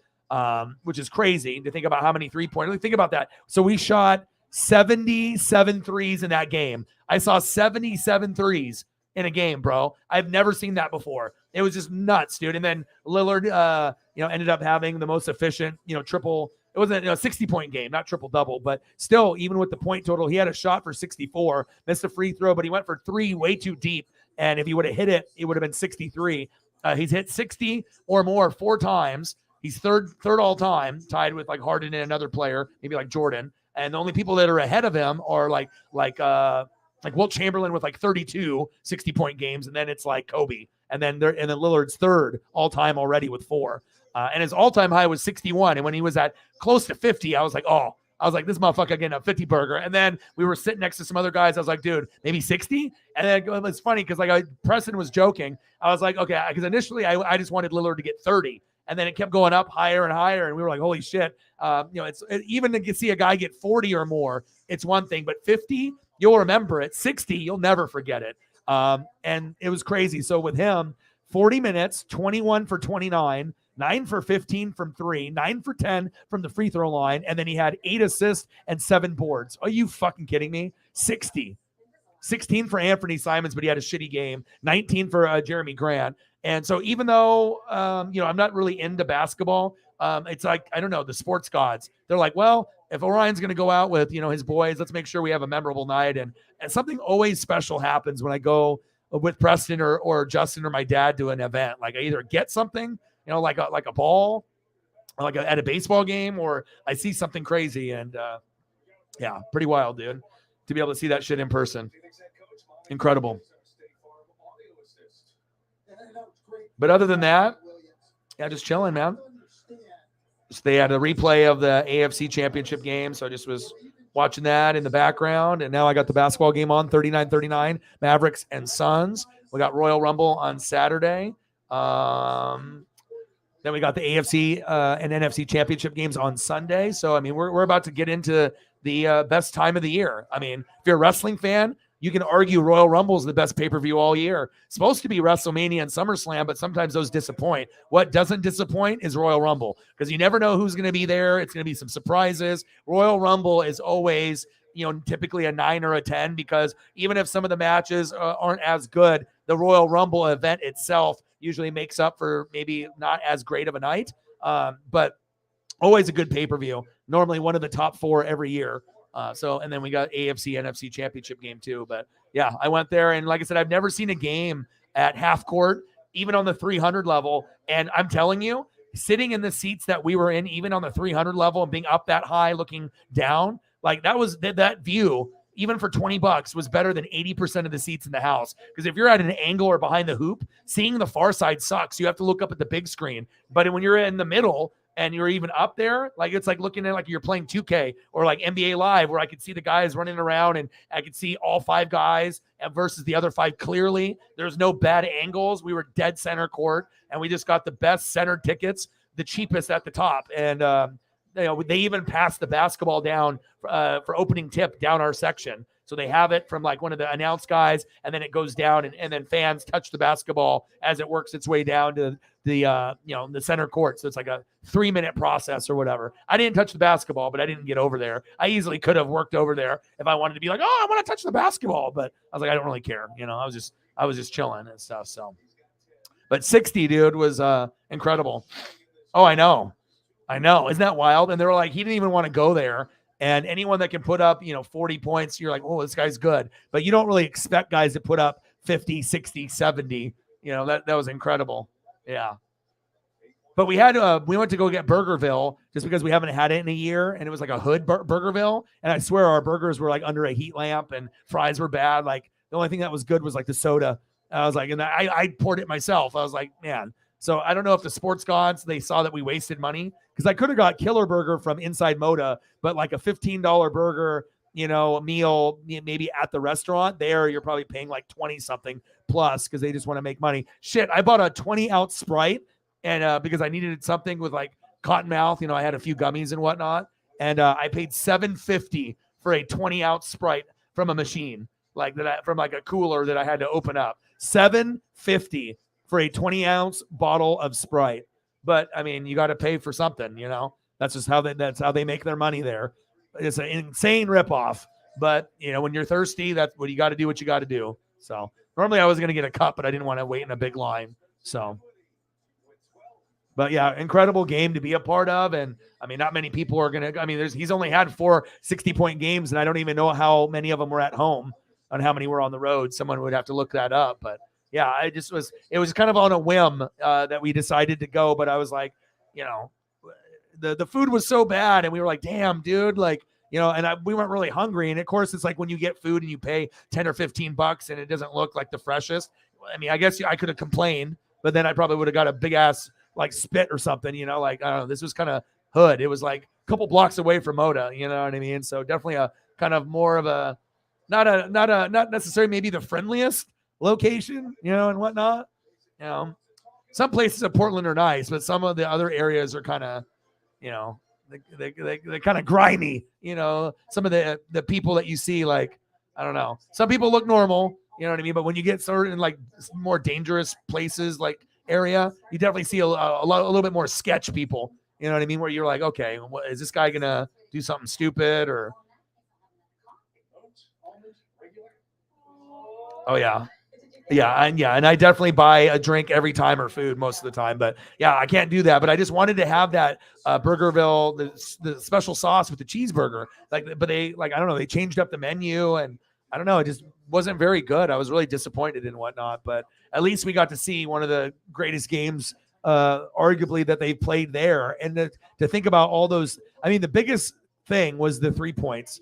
which is crazy to think about how many 3-pointers. Think about that. So we shot 77 threes in that game. I saw 77 threes in a game, bro. I've never seen that before. It was just nuts, dude. And then Lillard, ended up having the most efficient, triple. It wasn't a 60-point game, not triple-double, but still, even with the point total, he had a shot for 64, missed a free throw, but he went for 3 way too deep. And if he would have hit it, it would have been 63. He's hit 60 or more 4 times. He's third all time, tied with like Harden and another player, maybe like Jordan. And the only people that are ahead of him are like Wilt Chamberlain with like 32 60-point games, and then it's like Kobe, and then Lillard's third all time already with 4. And his all-time high was 61. And when he was at close to 50, I was like, this motherfucker getting a 50 burger. And then we were sitting next to some other guys. I was like, dude, maybe 60? And then it's funny because Preston was joking. I was like, okay, because initially I just wanted Lillard to get 30. And then it kept going up higher and higher. And we were like, holy shit. Even to see a guy get 40 or more, it's one thing. But 50, you'll remember it. 60, you'll never forget it. And it was crazy. So with him, 40 minutes, 21 for 29, 9 for 15 from 3, 9 for 10 from the free throw line, and then he had 8 assists and 7 boards. Are you fucking kidding me? 60. 16 for Anthony Simons, but he had a shitty game. 19 for Jeremy Grant. And so even though, I'm not really into basketball, it's like, I don't know, the sports gods. They're like, well, if Orion's going to go out with, his boys, let's make sure we have a memorable night. And something always special happens when I go with Preston or Justin or my dad to an event. Like, I either get something, like a ball, or at a baseball game, or I see something crazy. And yeah, pretty wild, dude, to be able to see that shit in person. Incredible. But other than that, yeah, just chilling, man. they had a replay of the AFC Championship game, so I just was watching that in the background. And now I got the basketball game on, 39-39, Mavericks and Suns. We got Royal Rumble on Saturday. Then we got the AFC and NFC Championship games on Sunday. So, I mean, we're about to get into the best time of the year. I mean, if you're a wrestling fan, you can argue Royal Rumble is the best pay-per-view all year. It's supposed to be WrestleMania and SummerSlam, but sometimes those disappoint. What doesn't disappoint is Royal Rumble, because you never know who's going to be there. It's going to be some surprises. Royal Rumble is always, typically a 9 or a 10, because even if some of the matches aren't as good, the Royal Rumble event itself usually makes up for maybe not as great of a night, but always a good pay-per-view. Normally one of the top 4 every year. And then we got AFC, NFC Championship game too. But yeah, I went there, and like I said, I've never seen a game at half court, even on the 300 level. And I'm telling you, sitting in the seats that we were in, even on the 300 level and being up that high, looking down, like that view, even for $20 was better than 80% of the seats in the house. Because if you're at an angle or behind the hoop, seeing the far side sucks. You have to look up at the big screen. But when you're in the middle and you're even up there, like it's like looking at like you're playing 2K or like NBA Live, where I could see the guys running around and I could see all 5 guys versus the other 5 clearly. There's no bad angles. We were dead center court, and we just got the best center tickets, the cheapest at the top. And they even passed the basketball down for opening tip down our section. So they have it from like one of the announce guys, and then it goes down, and then fans touch the basketball as it works its way down to the center court. So it's like a 3-minute process or whatever. I didn't touch the basketball, but I didn't get over there. I easily could have worked over there if I wanted to be like, oh, I want to touch the basketball, but I was like, I don't really care. I was just chilling and stuff. So, but 60, dude, was incredible. Oh, I know. Isn't that wild? And they were like, he didn't even want to go there. And anyone that can put up, 40 points, you're like, oh, this guy's good. But you don't really expect guys to put up 50, 60, 70. That was incredible. Yeah. But we went to go get Burgerville just because we haven't had it in a year. And it was like a hood Burgerville. And I swear our burgers were like under a heat lamp and fries were bad. Like the only thing that was good was like the soda. I was like, and I poured it myself. I was like, man. So I don't know if the sports gods, they saw that we wasted money, because I could have got Killer Burger from Inside Moda, but like a $15 burger, meal, maybe at the restaurant there, you're probably paying like 20 something plus, because they just want to make money. Shit, I bought a 20-ounce Sprite, and because I needed something with like cotton mouth, I had a few gummies and whatnot, and I paid $7.50 for a 20-ounce Sprite from a machine like that, from like a cooler that I had to open up. $7.50 for a 20-ounce bottle of Sprite. But I mean, you got to pay for something, That's just that's how they make their money there. It's an insane ripoff. But when you're thirsty, that's what you got to do. What you got to do. So normally I was going to get a cup, but I didn't want to wait in a big line. So, but yeah, incredible game to be a part of. And I mean, not many people are going to. I mean, he's only had 4 60-point games, and I don't even know how many of them were at home and how many were on the road. Someone would have to look that up, but. Yeah, it was kind of on a whim that we decided to go, but I was like, the food was so bad, and we were like, damn, dude, like, and we weren't really hungry. And of course, it's like when you get food and you pay $10 or $15 and it doesn't look like the freshest. I mean, I guess I could have complained, but then I probably would have got a big ass like spit or something, like, I don't know, this was kind of hood. It was like a couple blocks away from Moda, you know what I mean? So definitely a kind of more of a, not necessarily maybe the friendliest location, and whatnot. Some places in Portland are nice, but some of the other areas are kind of, they're kind of grimy. Some of the people that you see, like, I don't know. Some people look normal, you know what I mean? But when you get sort of in like more dangerous places, like area, you definitely see a little bit more sketch people. You know what I mean? Where you're like, okay, is this guy gonna do something stupid or? Oh yeah. Yeah, and I definitely buy a drink every time or food most of the time. But yeah, I can't do that. But I just wanted to have that Burgerville, the special sauce with the cheeseburger. But they I don't know, they changed up the menu, and I don't know, it just wasn't very good. I was really disappointed and whatnot. But at least we got to see one of the greatest games, arguably, that they played there. And to think about all those, I mean, the biggest thing was the 3 points.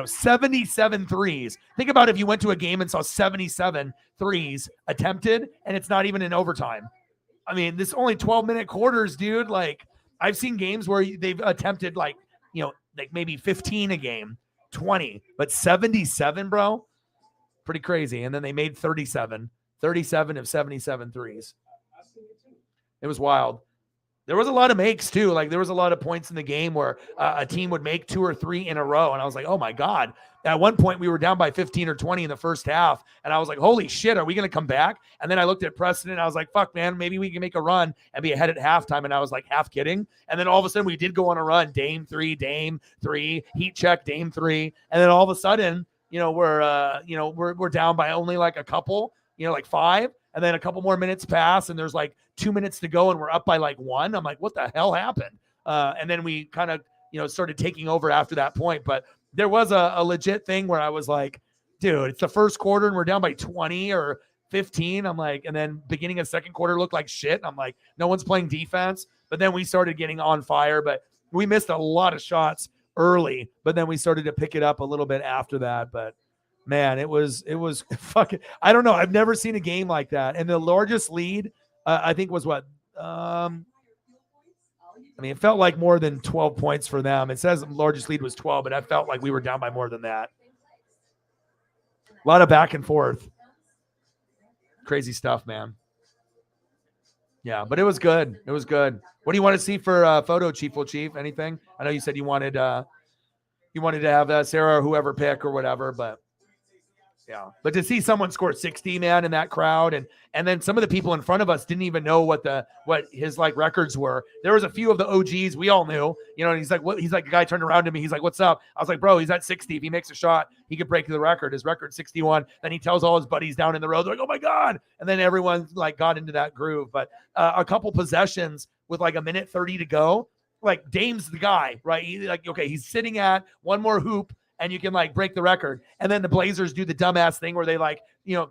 77 threes. Think about if you went to a game and saw 77 threes attempted, and it's not even in overtime. I mean, this only 12-minute quarters, dude. Like, I've seen games where they've attempted like maybe 15 a game, 20, but 77, bro, pretty crazy. And then they made 37 of 77 threes. It was wild. There was a lot of makes too. Like there was a lot of points in the game where a team would make 2 or 3 in a row. And I was like, oh my God. At one point we were down by 15 or 20 in the first half. And I was like, holy shit, are we going to come back? And then I looked at Preston and I was like, fuck man, maybe we can make a run and be ahead at halftime. And I was like half kidding. And then all of a sudden we did go on a run. Dame 3, heat check, Dame 3. And then all of a sudden, we're down by only like a couple, like 5. And then a couple more minutes pass and there's like 2 minutes to go and we're up by like 1. I'm like, what the hell happened? And then we kind of, started taking over after that point. But there was a legit thing where I was like, dude, it's the first quarter and we're down by 20 or 15. I'm like, and then beginning of second quarter looked like shit. I'm like, no one's playing defense. But then we started getting on fire, but we missed a lot of shots early, but then we started to pick it up a little bit after that. But man, it was fucking, I don't know. I've never seen a game like that. And the largest lead, I think was what? It felt like more than 12 points for them. It says the largest lead was 12, but I felt like we were down by more than that. A lot of back and forth. Crazy stuff, man. Yeah, but it was good. It was good. What do you want to see for photo, Chief? Anything? I know you said you wanted to have Sarah or whoever pick or whatever, but yeah. But to see someone score 60, man, in that crowd, and then some of the people in front of us didn't even know what his like records were. There was a few of the OGs we all knew, and he's like, what? He's like, the guy turned around to me. He's like, what's up? I was like, bro, he's at 60. If he makes a shot, he could break the record. His record's 61. Then he tells all his buddies down in the road, they're like, oh my God. And then everyone like got into that groove. But a couple possessions with like a minute 30 to go, like Dame's the guy, right? He's sitting at one more hoop and you can like break the record. And then the Blazers do the dumbass thing where they like,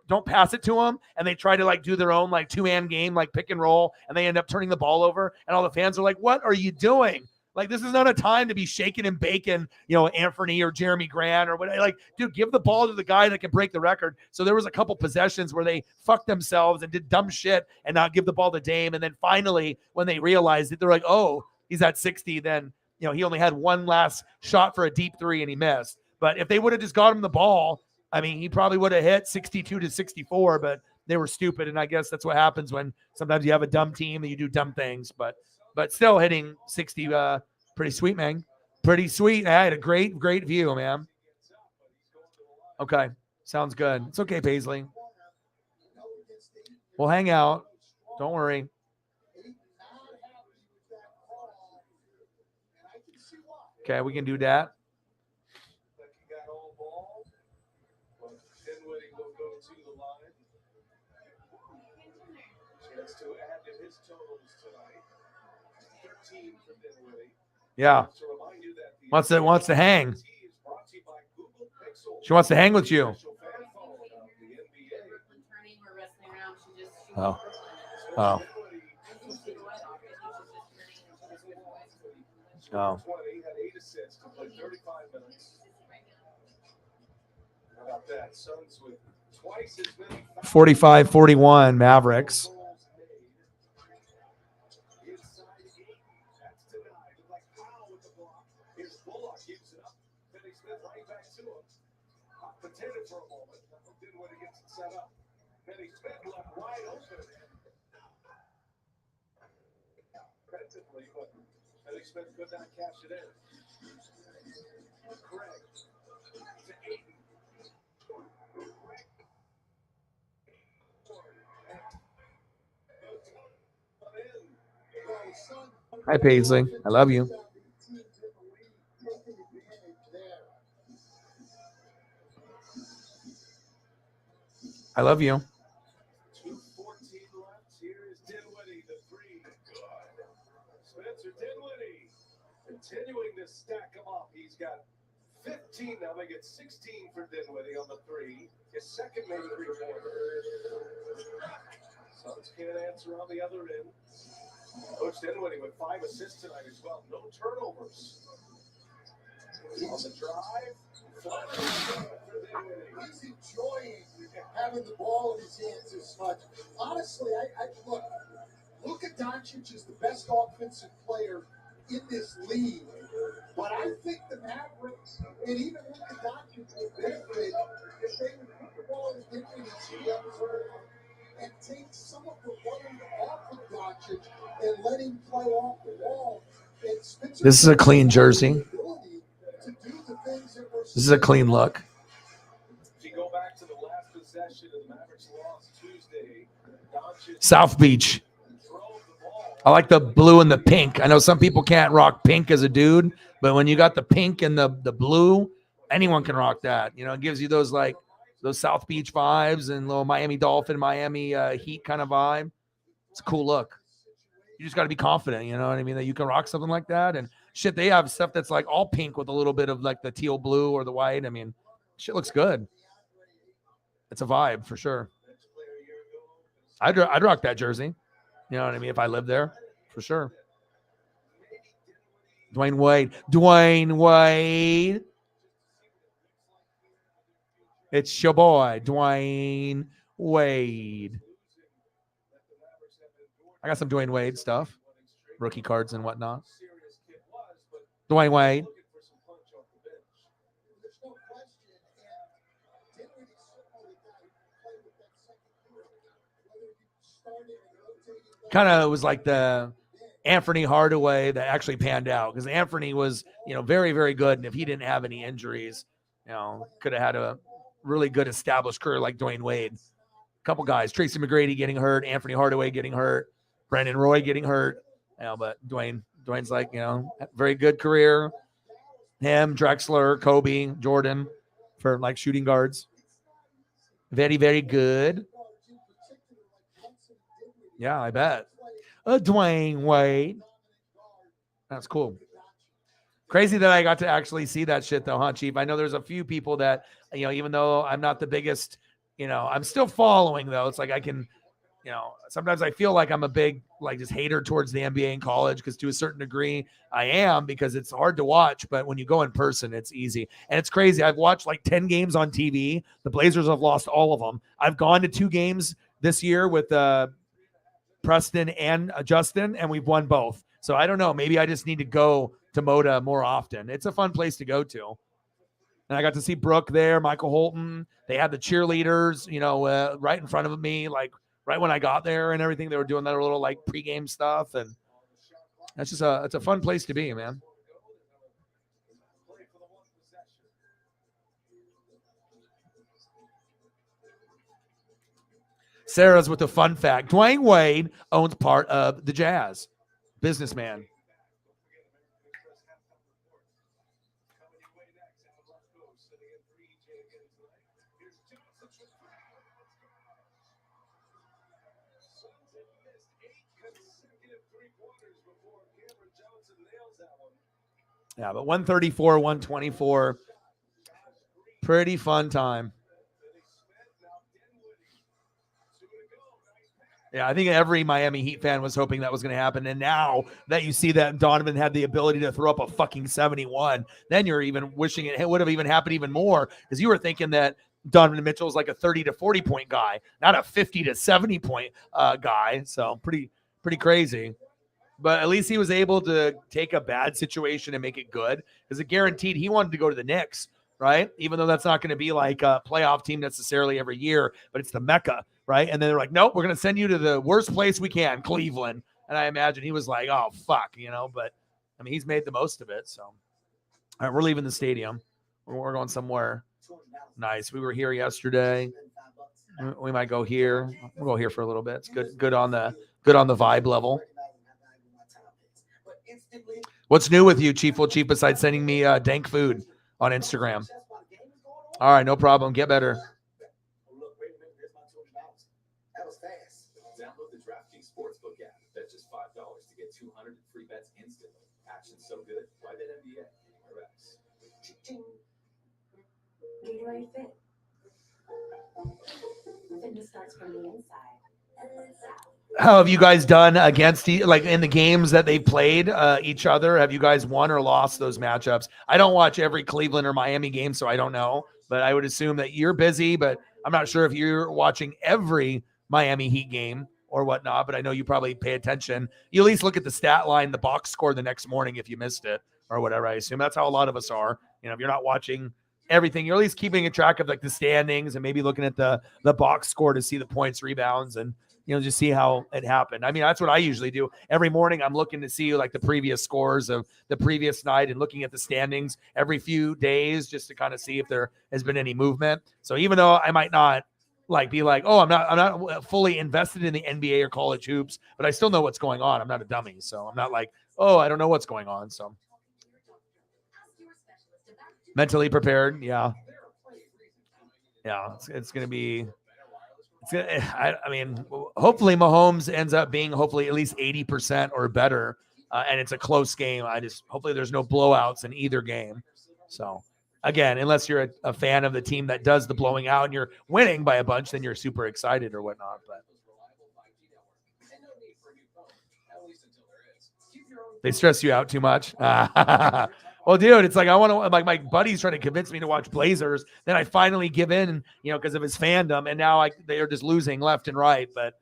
don't pass it to them. And they try to like do their own like 2-man game, like pick and roll. And they end up turning the ball over. And all the fans are like, what are you doing? Like, this is not a time to be shaking and baking, Anthony or Jeremy Grant or whatever. Like, dude, give the ball to the guy that can break the record. So there was a couple possessions where they fucked themselves and did dumb shit and not give the ball to Dame. And then finally, when they realized it, they're like, oh, he's at 60. Then, he only had one last shot for a deep 3 and he missed. But if they would have just got him the ball, he probably would have hit 62 to 64, but they were stupid. And I guess that's what happens when sometimes you have a dumb team and you do dumb things, but still hitting 60, pretty sweet, man. Pretty sweet. I had a great view, man. Okay. Sounds good. It's okay, Paisley. We'll hang out. Don't worry. Okay, we can do that. Yeah. Wants to hang. She wants to hang with you. Oh. 45-41 Mavericks. Could not cash it in. Hi, Paisley. I love you. I love you. 2:14 left. Here is Dinwiddie, the 3. Good. Spencer Dinwiddie continuing to stack them up. He's got 15 now. They get 16 for Dinwiddie on the 3. His second made 3-pointer. Suns can't answer on the other end. Coach Dinwiddie with 5 assists tonight as well. No turnovers. On the drive. He's enjoying having the ball in his hands as much. Honestly, I look, Luka Doncic is the best offensive player in this league. But I think the Mavericks, and even Luka Doncic would benefit if they would put the ball in Dinwiddie's and take some of the load off of Doncic and let him play off the wall. This is a clean jersey. This is a clean look. If you go back to the last possession of the Mavericks lost Tuesday, South Beach. I like the blue and the pink. I know some people can't rock pink as a dude, but when you got the pink and the blue, anyone can rock that. You know, it gives you those South Beach vibes and little Miami Dolphin, Miami Heat kind of vibe. It's a cool look. You just got to be confident, you know what I mean, that you can rock something like that. And shit, they have stuff that's like all pink with a little bit of like the teal blue or the white. I mean, shit looks good. It's a vibe for sure. I'd rock that jersey. You know what I mean? If I lived there, for sure. Dwayne Wade. It's your boy, Dwayne Wade. I got some Dwayne Wade stuff, rookie cards and whatnot. Dwayne Wade. Kind of was like the Anthony Hardaway that actually panned out, because Anthony was, you know, very, very good. And if he didn't have any injuries, you know, could have had a really good established career like Dwayne Wade. A couple guys, Tracy McGrady getting hurt, Anthony Hardaway getting hurt, Brandon Roy getting hurt. You know, but Dwayne's like, you know, very good career. Him, Drexler, Kobe, Jordan for like shooting guards. Very, very good. Yeah, I bet. Dwayne Wade. That's cool. Crazy that I got to actually see that shit though, huh, Chief? I know there's a few people that, you know, even though I'm not the biggest, you know, I'm still following though. It's like I can, you know, sometimes I feel like I'm a big, like, just hater towards the NBA in college, because to a certain degree I am, because it's hard to watch, but when you go in person, it's easy. And it's crazy. I've watched like 10 games on TV. The Blazers have lost all of them. I've gone to 2 games this year with Preston and Justin, and we've won both. So I don't know. Maybe I just need to go to Moda more often. It's a fun place to go to. And I got to see Brooke there, Michael Holton. They had the cheerleaders, you know, right in front of me, like right when I got there and everything. They were doing that little like pregame stuff. And that's just it's a fun place to be, man. Sarah's with a fun fact. Dwayne Wade owns part of the Jazz. Businessman. Yeah, but 134, 124. Pretty fun time. Yeah, I think every Miami Heat fan was hoping that was going to happen. And now that you see that Donovan had the ability to throw up a fucking 71, then you're even wishing it would have even happened even more, because you were thinking that Donovan Mitchell is like a 30 to 40 point guy, not a 50 to 70 point guy. So pretty crazy. But at least he was able to take a bad situation and make it good, because it guaranteed he wanted to go to the Knicks, right? Even though that's not going to be like a playoff team necessarily every year, but it's the Mecca, right? And then they're like, nope, we're going to send you to the worst place we can, Cleveland. And I imagine he was like, oh, fuck, you know, but I mean, he's made the most of it. So all right, we're leaving the stadium. We're going somewhere nice. We were here yesterday. We might go here. We'll go here for a little bit. It's good on the vibe level. What's new with you, Chief? Well, Chief, besides sending me dank food on Instagram? All right, no problem. Get better. That was fast. Download the DraftKings Sportsbook app. Bet just $5 to get 200 free bets instantly. Action's so good. Why bet NBA? RX. Gatorade Fit. Fitness starts from the inside. How have you guys done against like in the games that they've played each other? Have you guys won or lost those matchups? I don't watch every Cleveland or Miami game, so I don't know. But I would assume that you're busy, but I'm not sure if you're watching every Miami Heat game or whatnot, but I know you probably pay attention. You at least look at the stat line, the box score the next morning if you missed it or whatever. I assume that's how a lot of us are. If you're not watching everything, you're at least keeping a track of like the standings and maybe looking at the box score to see the points, rebounds, and just see how it happened. I mean, that's what I usually do. Every morning I'm looking to see like the previous scores of the previous night and looking at the standings every few days just to kind of see if there has been any movement. So even though I might not be like, oh, I'm not fully invested in the NBA or college hoops, but I still know what's going on. I'm not a dummy. So I'm not like, oh, I don't know what's going on. So mentally prepared. Yeah. It's going to be, I mean, hopefully Mahomes ends up being hopefully at least 80% or better. And it's a close game. Hopefully there's no blowouts in either game. So again, unless you're a fan of the team that does the blowing out and you're winning by a bunch, then you're super excited or whatnot. But they stress you out too much. Well, dude, it's like my buddy's trying to convince me to watch Blazers. Then I finally give in, because of his fandom, and now they are just losing left and right. But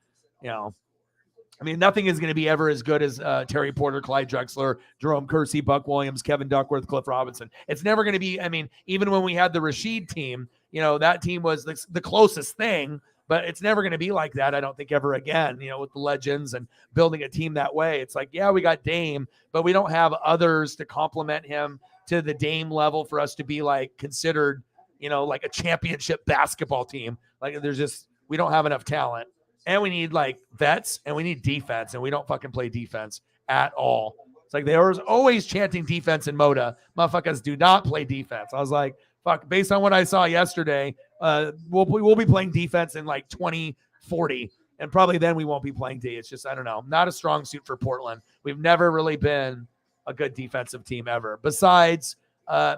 I mean, nothing is going to be ever as good as Terry Porter, Clyde Drexler, Jerome Kersey, Buck Williams, Kevin Duckworth, Cliff Robinson. It's never going to be. I mean, even when we had the Rashid team, that team was the closest thing. But it's never going to be like that, I don't think, ever again, with the legends and building a team that way. It's like, yeah, we got Dame, but we don't have others to complement him to the Dame level for us to be like considered, like a championship basketball team. Like we don't have enough talent. And we need like vets and we need defense, and we don't fucking play defense at all. It's like they were always chanting defense in Moda. Motherfuckers do not play defense. I was like, fuck, based on what I saw yesterday, we'll be playing defense in like 2040, and probably then we won't be playing D. It's just, I don't know, not a strong suit for Portland. We've never really been a good defensive team ever. Besides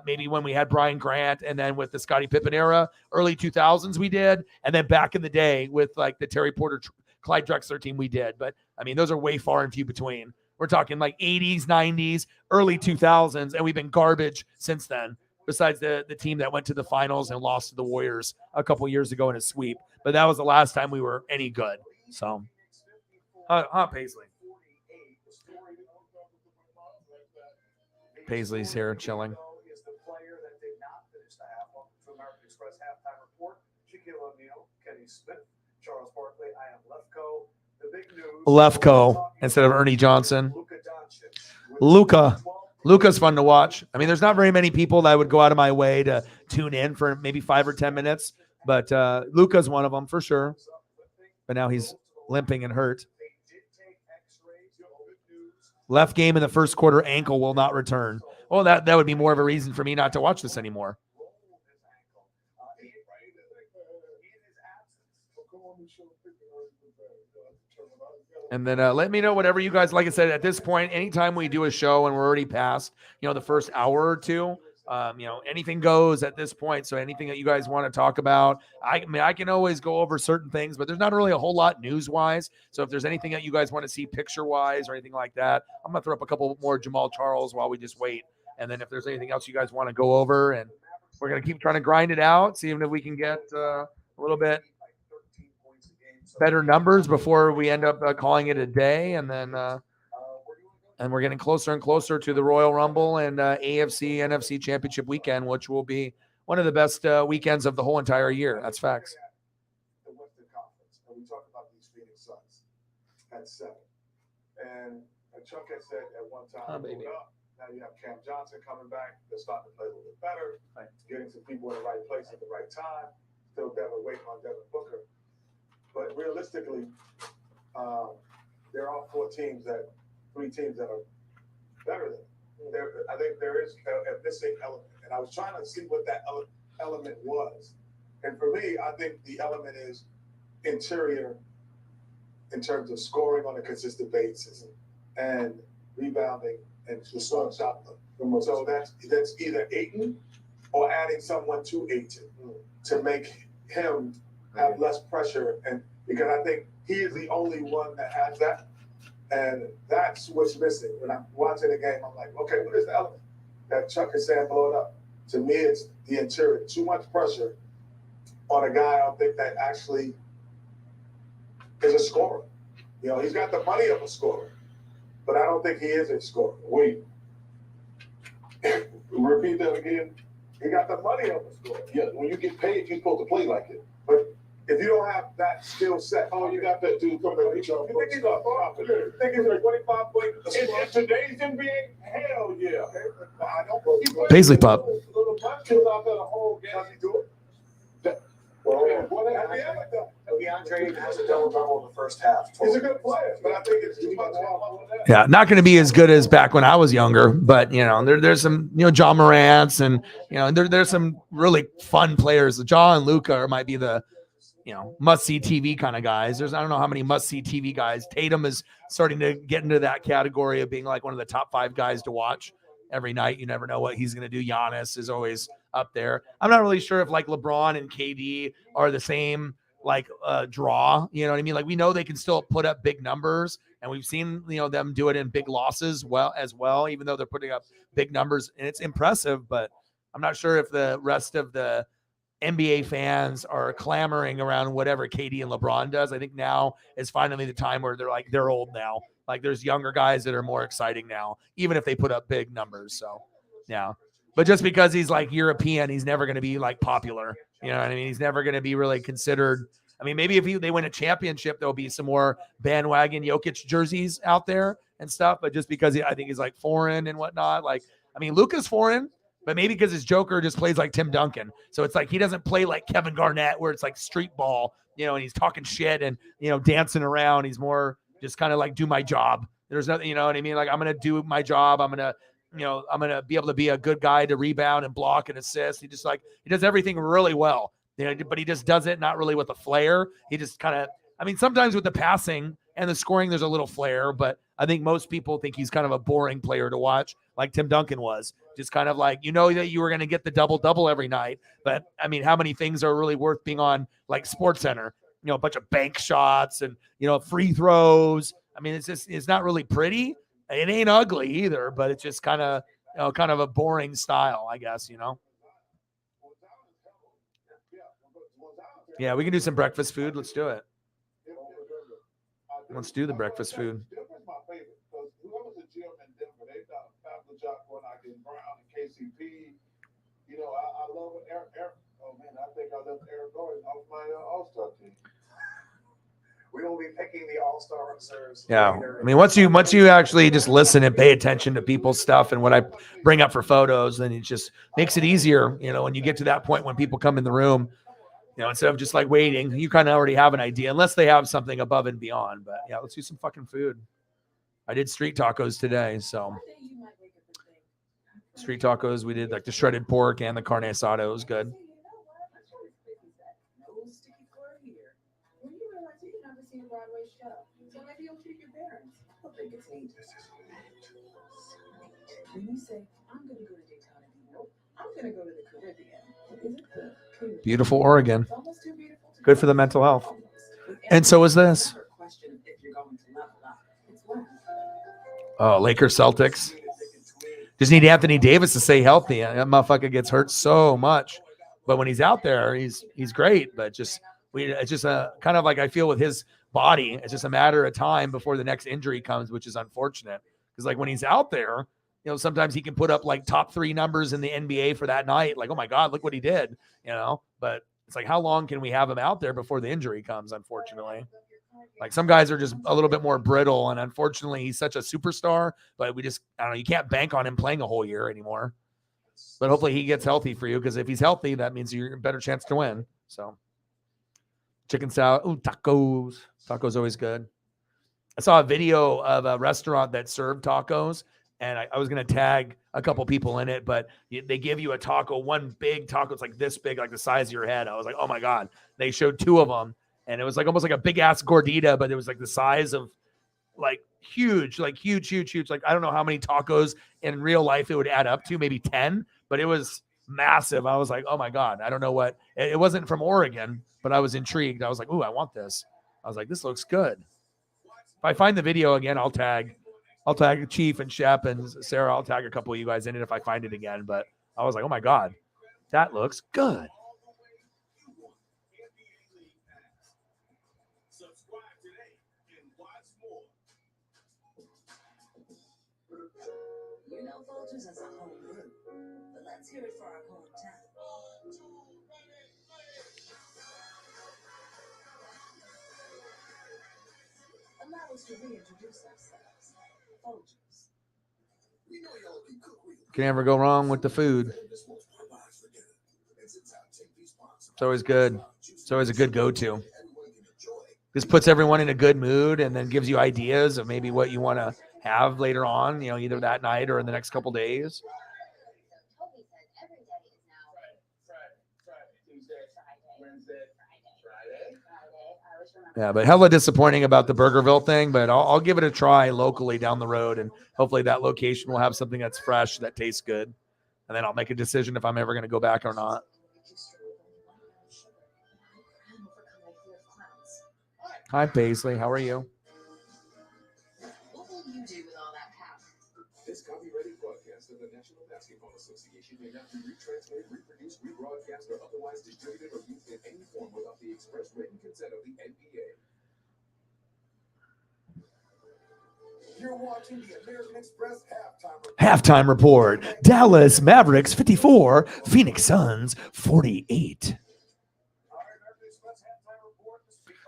maybe when we had Brian Grant, and then with the Scottie Pippen era, early 2000s we did, and then back in the day with like the Terry Porter, Clyde Drexler team we did. But I mean, those are way far and few between. We're talking like 80s, 90s, early 2000s, and we've been garbage since then. Besides the team that went to the finals and lost to the Warriors a couple years ago in a sweep. But that was the last time we were any good. So, Paisley. Paisley's here chilling. Lefko instead of Ernie Johnson. Luka's fun to watch. I mean, there's not very many people that would go out of my way to tune in for maybe 5 or 10 minutes, but Luka's one of them for sure. But now he's limping and hurt. Left game in the first quarter, ankle will not return. Well, that would be more of a reason for me not to watch this anymore. And then let me know whatever you guys, like I said, at this point, anytime we do a show and we're already past, the first hour or two, anything goes at this point. So anything that you guys want to talk about, I mean, I can always go over certain things, but there's not really a whole lot news-wise. So if there's anything that you guys want to see picture-wise or anything like that, I'm going to throw up a couple more Jamal Charles while we just wait. And then if there's anything else you guys want to go over, and we're going to keep trying to grind it out, see if we can get a little bit better numbers before we end up calling it a day. And then and we're getting closer and closer to the Royal Rumble and AFC, NFC Championship weekend, which will be one of the best weekends of the whole entire year. That's facts. The Western Conference, and we talked about these Phoenix Suns at 7. And Chuck had said at one time, now you have Cam Johnson coming back. They're starting to play a little bit better, getting some people in the right place at the right time. Still waiting on Devin Booker. But realistically, there are 3 teams that are better than them. I think there is a missing element. And I was trying to see what that element was. And for me, I think the element is interior in terms of scoring on a consistent basis and rebounding and shot block. So that's either Ayton or adding someone to Ayton to make him have less pressure, and because I think he is the only one that has that, and that's what's missing. When I'm watching the game, I'm like, okay, what is the element that Chuck is saying blow it up? To me, it's the interior. Too much pressure on a guy I don't think that actually is a scorer. You know, he's got the money of a scorer, but I don't think he is a scorer. Wait. Repeat that again. He got the money of a scorer. Yeah, when you get paid, you're supposed to play like it. But if you don't have that skill set, you got that dude from the you think he's a 25 point in today's NBA? Hell yeah. I don't Paisley Pup. Little bunches out there the whole game. Does he do it? Well, DeAndre has a double-double in the first half. He's a good player, but I think it's too much. Yeah, not going to be as good as back when I was younger, but you know, there's some, you know, John Morant's and you know, there's some really fun players. John and Luka might be the, you know, must-see TV kind of guys. I don't know how many must-see TV guys. Tatum is starting to get into that category of being like one of the top 5 guys to watch every night. You never know what he's going to do. Giannis is always up there. I'm not really sure if like LeBron and KD are the same like draw. You know what I mean? Like we know they can still put up big numbers, and we've seen, you know, them do it in big losses as well, even though they're putting up big numbers, and it's impressive. But I'm not sure if the rest of the NBA fans are clamoring around whatever KD and LeBron does. I think now is finally the time where they're old now. Like there's younger guys that are more exciting now, even if they put up big numbers. So yeah, but just because he's like European, he's never going to be like popular. You know what I mean? He's never going to be really considered. I mean, maybe if they win a championship, there'll be some more bandwagon Jokic jerseys out there and stuff. But just because I think he's like foreign and whatnot, like, I mean, Luka's foreign, but maybe because his Joker just plays like Tim Duncan. So it's like he doesn't play like Kevin Garnett where it's like street ball, you know, and he's talking shit and, you know, dancing around. He's more just kind of like do my job. There's nothing, you know what I mean? Like I'm going to do my job. I'm going to be able to be a good guy to rebound and block and assist. He does everything really well, you know, but he just does it not really with a flair. He just kind of, I mean, sometimes with the passing and the scoring, there's a little flair, but I think most people think he's kind of a boring player to watch, like Tim Duncan was. Just kind of like, you know, that you were going to get the double-double every night. But, I mean, how many things are really worth being on, like, SportsCenter? You know, a bunch of bank shots and, you know, free throws. I mean, it's not really pretty. It ain't ugly either, but it's just kind of, you know, kind of a boring style, I guess, you know. Yeah, we can do some breakfast food. Let's do it. Let's do the breakfast food. Denver's my favorite because whoever's a GM in Denver, they've done a fabulous job going out getting Brown and KCP. You know, I love Eric. Oh man, I think I left Eric Gordon off my All-Star team. We will be picking the All-Star reserves. Yeah, I mean, once you actually just listen and pay attention to people's stuff and what I bring up for photos, then it just makes it easier. You know, when you get to that point when people come in the room. You know, instead of just like waiting, you kind of already have an idea, unless they have something above and beyond. But yeah, let's do some fucking food. I did street tacos today, so street tacos. We did like the shredded pork and the carne asada. It was good. When you say, I'm going to go to Daytona, nope, I'm going to go to the Caribbean. Is it the Caribbean? Beautiful Oregon. It's almost too beautiful to Good for the mental health. And so is this. Oh, Lakers Celtics. Just need Anthony Davis to stay healthy. That motherfucker gets hurt so much. But when he's out there, he's great. But it's just a kind of like I feel with his body, it's just a matter of time before the next injury comes, which is unfortunate. Because like when he's out there, you know, sometimes he can put up like top 3 numbers in the NBA for that night. Like, oh my God, look what he did, you know, but it's like, how long can we have him out there before the injury comes? Unfortunately, like some guys are just a little bit more brittle, and unfortunately he's such a superstar, but I don't know, you can't bank on him playing a whole year anymore, but hopefully he gets healthy for you. Cause if he's healthy, that means you're a better chance to win. So chicken salad. Ooh, tacos always good. I saw a video of a restaurant that served tacos, and I was going to tag a couple people in it, but they give you a taco, one big taco. It's like this big, like the size of your head. I was like, oh my God. They showed 2 of them, and it was like almost like a big ass gordita, but it was like the size of like huge. Like I don't know how many tacos in real life it would add up to, maybe 10, but it was massive. I was like, oh my God. I don't know what, it wasn't from Oregon, but I was intrigued. I was like, ooh, I want this. I was like, this looks good. If I find the video again, I'll tag Chief and Shep and Sarah. I'll tag a couple of you guys in it if I find it again. But I was like, oh my God, that looks good. We know Folgers is a home brew, but let's hear it for our hometown. Allow us to reintroduce ourselves. Folgers. We know y'all can cook real. Can never go wrong with the food. It's always good. It's always a good go-to. This puts everyone in a good mood and then gives you ideas of maybe what you want to have later on, either that night or in the next couple days. Toby says every day is now Friday, Tuesday, Wednesday, Friday. I always remember. Yeah, but hella disappointing about the Burgerville thing, but I'll give it a try locally down the road, and hopefully that location will have something that's fresh, that tastes good, and then I'll make a decision if I'm ever going to go back or not. Hi, Paisley. How are you? What will you do with all that power? This copyrighted broadcast of the National Basketball Association may not be retransmitted, reproduced, rebroadcast, or otherwise distributed or used in any form without the express written consent of the NBA. You're watching the American Express Halftime report. Dallas Mavericks 54, Phoenix Suns 48.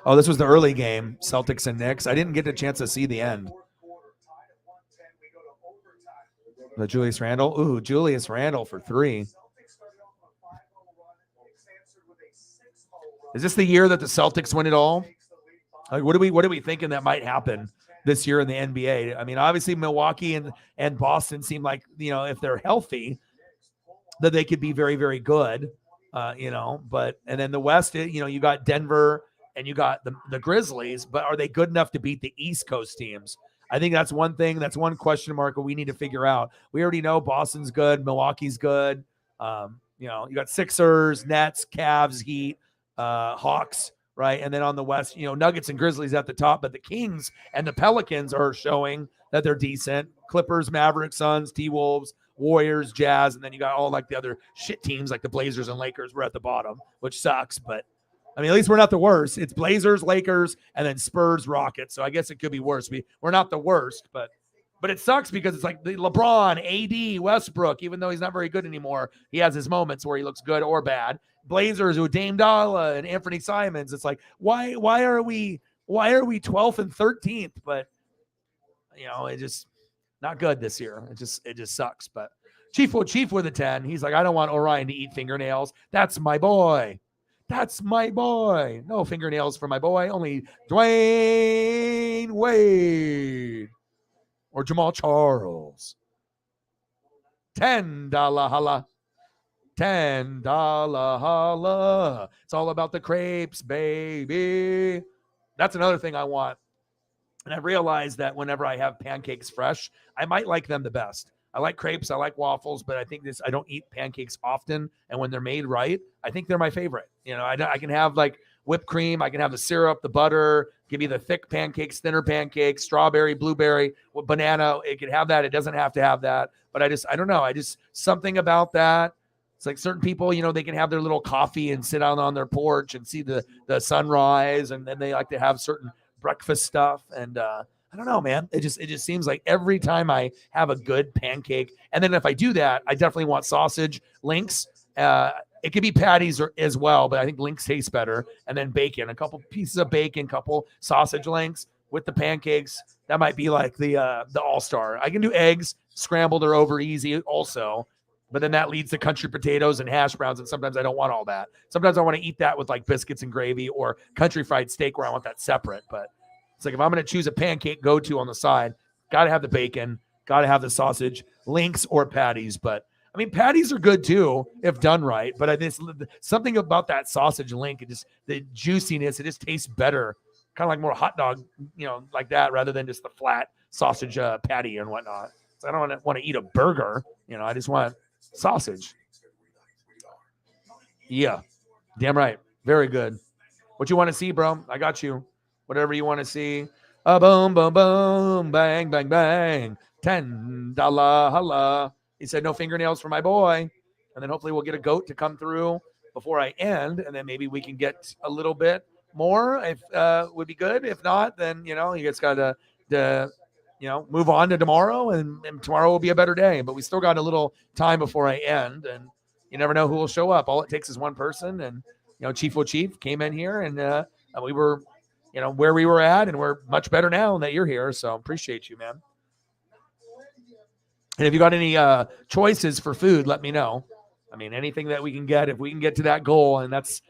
Oh, this was the early game, Celtics and Knicks. I didn't get a chance to see the end. The Julius Randle. Ooh, Julius Randle for 3. Is this the year that the Celtics win it all? Like, what are we thinking that might happen this year in the NBA? I mean, obviously Milwaukee and Boston seem like, if they're healthy, that they could be very, very good. But and then the West, you got Denver and you got the Grizzlies, but are they good enough to beat the East Coast teams? I think that's one thing. That's one question mark that we need to figure out. We already know Boston's good, Milwaukee's good. You got Sixers, Nets, Cavs, Heat, Hawks, right? And then on the West, Nuggets and Grizzlies at the top, but the Kings and the Pelicans are showing that they're decent. Clippers, Mavericks, Suns, T-Wolves, Warriors, Jazz, and then you got all like the other shit teams like the Blazers and Lakers. We're at the bottom, which sucks, but I mean, at least we're not the worst. It's Blazers, Lakers, and then Spurs, Rockets. So I guess it could be worse. We're not the worst, but it sucks because it's like the LeBron, AD, Westbrook, even though he's not very good anymore, he has his moments where he looks good or bad. Blazers with Dame Dalla and Anthony Simons. It's like, why are we 12th and 13th? But it just not good this year. It just sucks. But Chief with a 10. He's like, I don't want Orion to eat fingernails. That's my boy. That's my boy. No fingernails for my boy. Only Dwayne Wade or Jamal Charles. $10 holla. $10 holla. It's all about the crepes, baby. That's another thing I want. And I realized that whenever I have pancakes fresh, I might like them the best. I like crepes, I like waffles, but I think I don't eat pancakes often. And when they're made right, I think they're my favorite. I can have like whipped cream, I can have the syrup, the butter, give me the thick pancakes, thinner pancakes, strawberry, blueberry, with banana. It can have that. It doesn't have to have that. But I don't know. Something about that. It's like certain people, they can have their little coffee and sit out on their porch and see the sunrise. And then they like to have certain breakfast stuff. And I don't know, man. It just seems like every time I have a good pancake, and then if I do that, I definitely want sausage links. It could be patties as well, but I think links taste better. And then bacon, a couple pieces of bacon, couple sausage links with the pancakes. That might be like the all-star. I can do eggs, scrambled or over easy also, but then that leads to country potatoes and hash browns, and sometimes I don't want all that. Sometimes I want to eat that with like biscuits and gravy or country fried steak where I want that separate. But it's like if I'm going to choose a pancake go-to on the side, got to have the bacon, got to have the sausage, links or patties. But I mean, patties are good too if done right. But something about that sausage link, the juiciness, it just tastes better. Kind of like more hot dog, like that, rather than just the flat sausage patty and whatnot. So I don't want to eat a burger. I just want sausage. Yeah, damn right. Very good. What you want to see, bro? I got you. Whatever you want to see. Boom, boom, boom, bang, bang, bang. $10 holla. He said no fingernails for my boy. And then hopefully we'll get a goat to come through before I end. And then maybe we can get a little bit more. If would be good. If not, then, you just got to, move on to tomorrow, and tomorrow will be a better day. But we still got a little time before I end, and you never know who will show up. All it takes is one person, and Chief O'Chief came in here, and we were, where we were at, and we're much better now that you're here. So appreciate you, man. And if you got any choices for food, let me know. I mean, anything that we can get, if we can get to that goal, and that's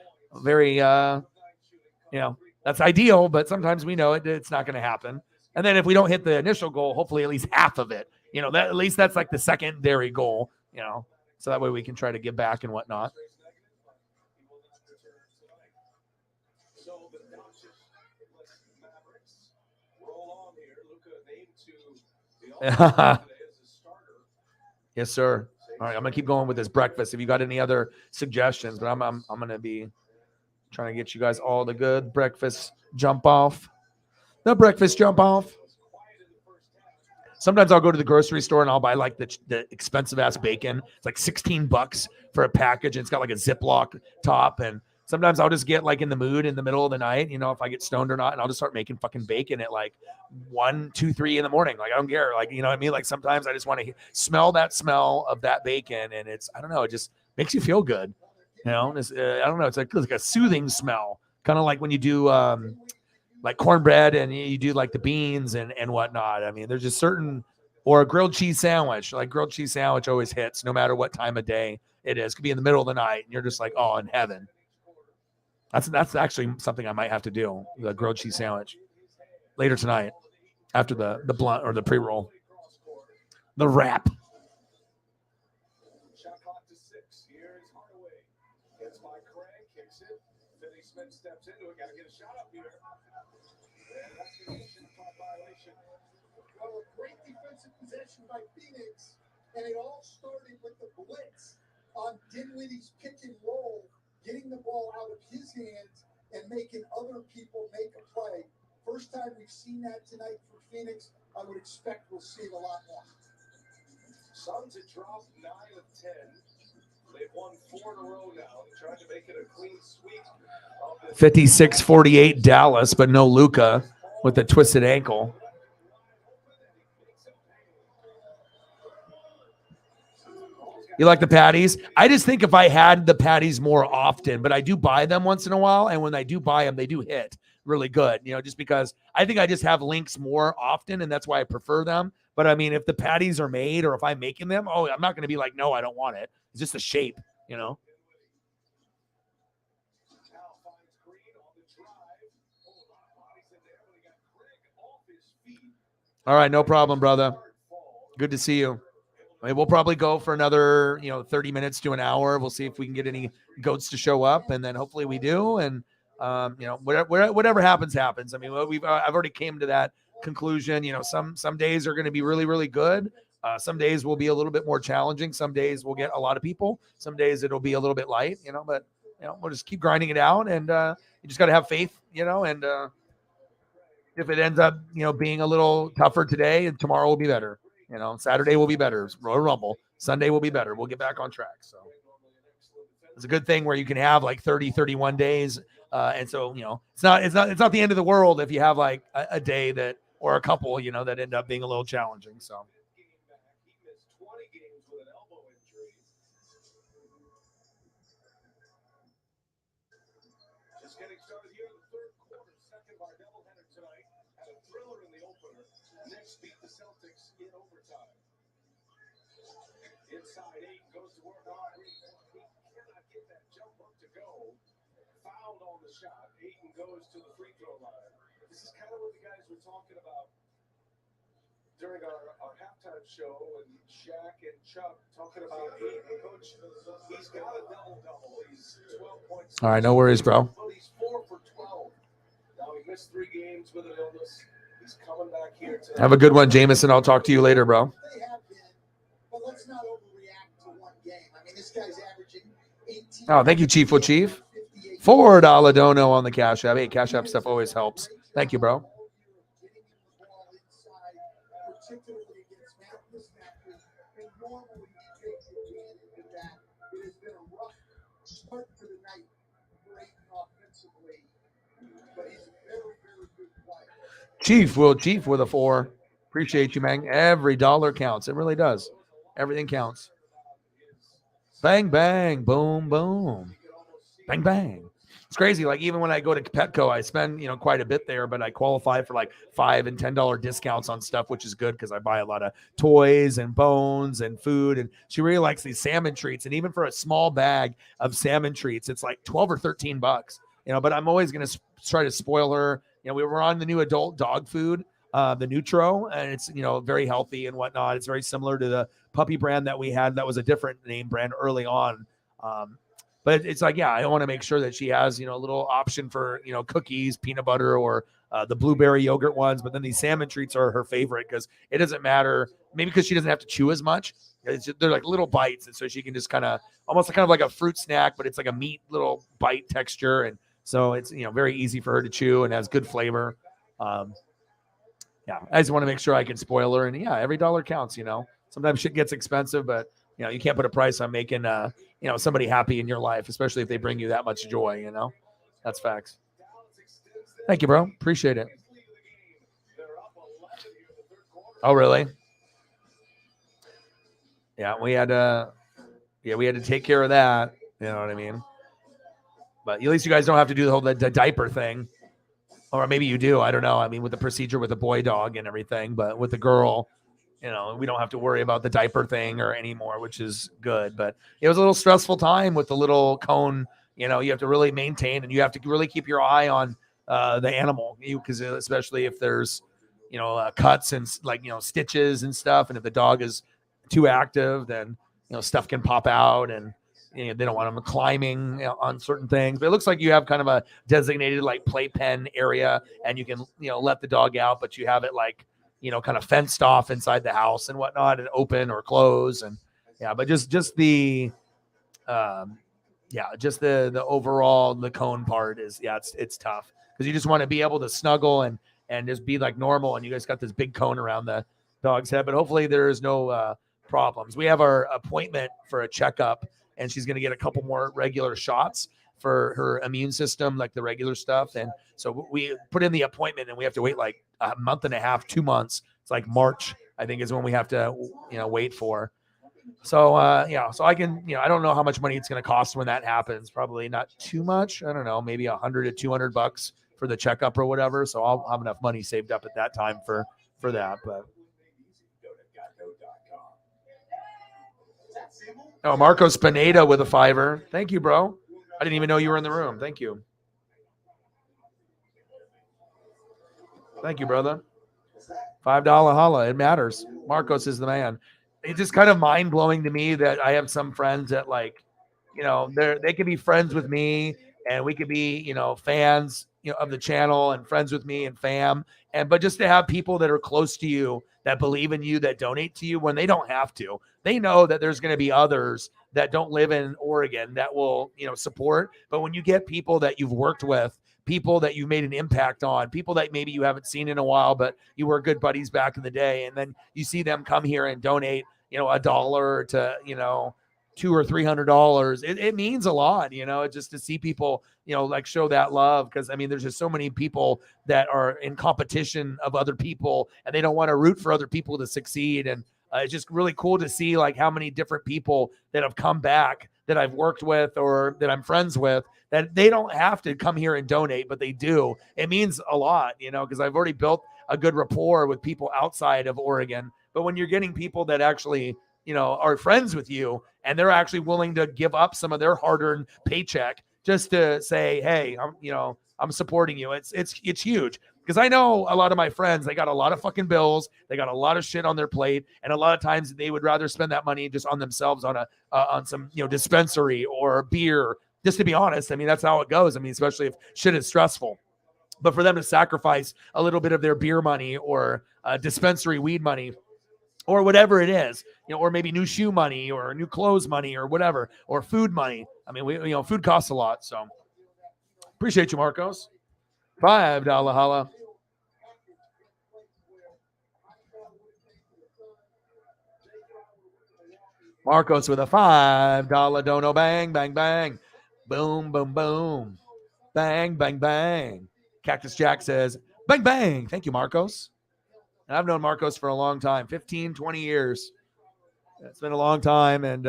very, that's ideal, but sometimes we know it's not going to happen. And then if we don't hit the initial goal, hopefully at least half of it, that at least that's like the secondary goal, so that way we can try to give back and whatnot. Yes, sir. All right, I'm gonna keep going with this breakfast. If you got any other suggestions, but I'm gonna be trying to get you guys all the good breakfast jump off. The breakfast jump off. Sometimes I'll go to the grocery store and I'll buy like the expensive ass bacon. It's like $16 for a package, and it's got like a Ziploc top. And sometimes I'll just get like in the mood in the middle of the night, if I get stoned or not, and I'll just start making fucking bacon at like 1, 2, 3 in the morning. Like I don't care. Like, you know what I mean? Like sometimes I just want to smell that smell of that bacon, and I don't know, it just makes you feel good. I don't know. It's like a soothing smell, kind of like when you do like cornbread and you do like the beans and whatnot. I mean, there's just certain, or a grilled cheese sandwich. Like grilled cheese sandwich always hits no matter what time of day it is. It could be in the middle of the night and you're just like, oh, in heaven. That's actually something I might have to do, the grilled cheese sandwich later tonight after the blunt or the pre-roll. The wrap. Steps into it, got to get a shot up here. And that's the violation. Well, a great defensive possession by Phoenix, and it all started with the blitz on Dinwiddie's pick and roll, getting the ball out of his hands and making other people make a play. First time we've seen that tonight for Phoenix. I would expect we'll see it a lot more. Suns had dropped 9 of 10. They've won 4 in a row now. They tried to make it a clean sweep. 56-48 Dallas, but no Luka with a twisted ankle. You like the patties? I just think if I had the patties more often, but I do buy them once in a while, and when I do buy them, they do hit really good, just because I think I just have links more often, and that's why I prefer them. But I mean, if the patties are made or if I'm making them, I'm not going to be like, no, I don't want it. It's just the shape, All right, no problem, brother. Good to see you. I mean, we'll probably go for another, 30 minutes to an hour. We'll see if we can get any goats to show up, and then hopefully we do. And whatever happens. I mean, I've already came to that conclusion. Some days are going to be really, really good. Some days will be a little bit more challenging. Some days we'll get a lot of people. Some days it'll be a little bit light. But we'll just keep grinding it out, and you just got to have faith. And if it ends up, being a little tougher today, and tomorrow will be better. Saturday will be better. Royal Rumble. Sunday will be better. We'll get back on track. So it's a good thing where you can have like 30, 31 days. And so, it's not the end of the world if you have like a day that, or a couple, that end up being a little challenging. So. Just getting started here in the third quarter, second of our doubleheader tonight. Had a thriller in the opener. Knicks beat the Celtics in overtime. Inside, Ayton goes to work on Green. He cannot get that jump hook to go. Fouled on the shot. Ayton goes to the free throw line. This is kind of what the guys were talking about during our halftime show, and Shaq and Chuck talking about Ayton. Coach, he's got a double-double. He's 12 points. All right, no worries, bro. He's 4 for 12. Now he missed 3 games with an illness. He's coming back here tonight. Have a good one, Jameson. I'll talk to you later, bro. They have been, but let's not overreact to one game. I mean, this guy's averaging 18. Oh, thank you, Chief O'Chief. $4 dono on the Cash App. Hey, Cash App stuff always helps. Thank you, bro. Chief with a 4. Appreciate you, man. Every dollar counts. It really does. Everything counts. Bang, bang, boom, boom. Bang, bang. It's crazy. Like even when I go to Petco, I spend, quite a bit there, but I qualify for like $5 and $10 discounts on stuff, which is good because I buy a lot of toys and bones and food. And she really likes these salmon treats. And even for a small bag of salmon treats, it's like 12 or $13, but I'm always going to try to spoil her. We were on the new adult dog food, the Nutro, and it's, very healthy and whatnot. It's very similar to the puppy brand that we had. That was a different name brand early on. But it's like, I want to make sure that she has, a little option for, cookies, peanut butter, or the blueberry yogurt ones. But then these salmon treats are her favorite because it doesn't matter. Maybe because she doesn't have to chew as much. They're like little bites. And so she can just kind of like a fruit snack, but it's like a meat little bite texture. And so it's, very easy for her to chew and has good flavor. I just want to make sure I can spoil her. And every dollar counts, Sometimes shit gets expensive, but you can't put a price on making, somebody happy in your life, especially if they bring you that much joy, That's facts. Thank you, bro. Appreciate it. Oh, really? Yeah, we had to take care of that. You know what I mean? But at least you guys don't have to do the diaper thing. Or maybe you do. I don't know. I mean, with the procedure with the boy dog and everything, but with the girl, we don't have to worry about the diaper thing or anymore, which is good. But it was a little stressful time with the little cone. You have to really maintain, and you have to really keep your eye on the animal, because especially if there's, cuts and stitches and stuff. And if the dog is too active, then, stuff can pop out, and they don't want them climbing on certain things. But it looks like you have kind of a designated like playpen area, and you can, let the dog out, but you have it like, kind of fenced off inside the house and whatnot, and open or close. And but just the, just the overall, the cone part is, it's tough because you just want to be able to snuggle and just be like normal. And you guys got this big cone around the dog's head, but hopefully there is no problems. We have our appointment for a checkup, and she's going to get a couple more regular shots for her immune system, like the regular stuff. And so we put in the appointment, and we have to wait like a month and a half, 2 months. It's like March, I think, is when we have to, wait for. So, so I can, I don't know how much money it's going to cost when that happens. Probably not too much. I don't know, maybe $100 to $200 for the checkup or whatever. So I'll have enough money saved up at that time for that. But oh, Marco Spineda with a $5. Thank you, bro. I didn't even know you were in the room. Thank you. Thank you, brother. $5 holla. It matters. Marcos is the man. It's just kind of mind blowing to me that I have some friends that like, they could be friends with me, and we could be, fans, of the channel, and friends with me and fam. But just to have people that are close to you, that believe in you, that donate to you when they don't have to. They know that there's going to be others that don't live in Oregon that will, support. But when you get people that you've worked with, people that you've made an impact on, people that maybe you haven't seen in a while, but you were good buddies back in the day, and then you see them come here and donate, $1 to, $200 or $300, it means a lot, just to see people, like show that love. Because I mean, there's just so many people that are in competition of other people, and they don't want to root for other people to succeed. And it's just really cool to see like how many different people that have come back that I've worked with or that I'm friends with, that they don't have to come here and donate, but they do. It means a lot, because I've already built a good rapport with people outside of Oregon. But when you're getting people that actually, are friends with you, and they're actually willing to give up some of their hard-earned paycheck just to say, hey, I'm supporting you. It's huge. Because I know a lot of my friends, they got a lot of fucking bills. They got a lot of shit on their plate. And a lot of times they would rather spend that money just on themselves, on some, dispensary or beer, just to be honest. I mean, that's how it goes. I mean, especially if shit is stressful. But for them to sacrifice a little bit of their beer money or dispensary weed money or whatever it is, or maybe new shoe money or new clothes money or whatever, or food money. I mean, food costs a lot. So appreciate you, Marcos. $5 holla. Marcos with a $5 dono. Bang, bang, bang. Boom, boom, boom. Bang, bang, bang. Cactus Jack says, bang, bang. Thank you, Marcos. And I've known Marcos for a long time, 15, 20 years. It's been a long time, and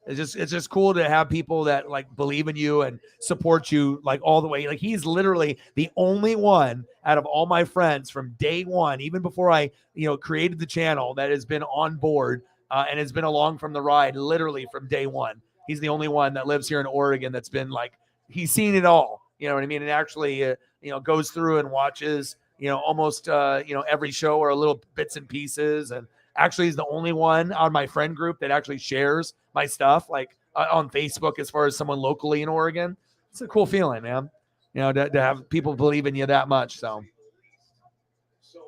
it's just cool to have people that like believe in you and support you like all the way. Like he's literally the only one out of all my friends from day one, even before I created the channel, that has been on board and has been along from the ride literally from day one. He's the only one that lives here in Oregon that's been like he's seen it all. You know what I mean? And actually, goes through and watches almost every show or a little bits and pieces and actually is the only one on my friend group that actually shares my stuff like on Facebook as far as someone locally in Oregon. It's a cool feeling, man. To have people believe in you that much. So So,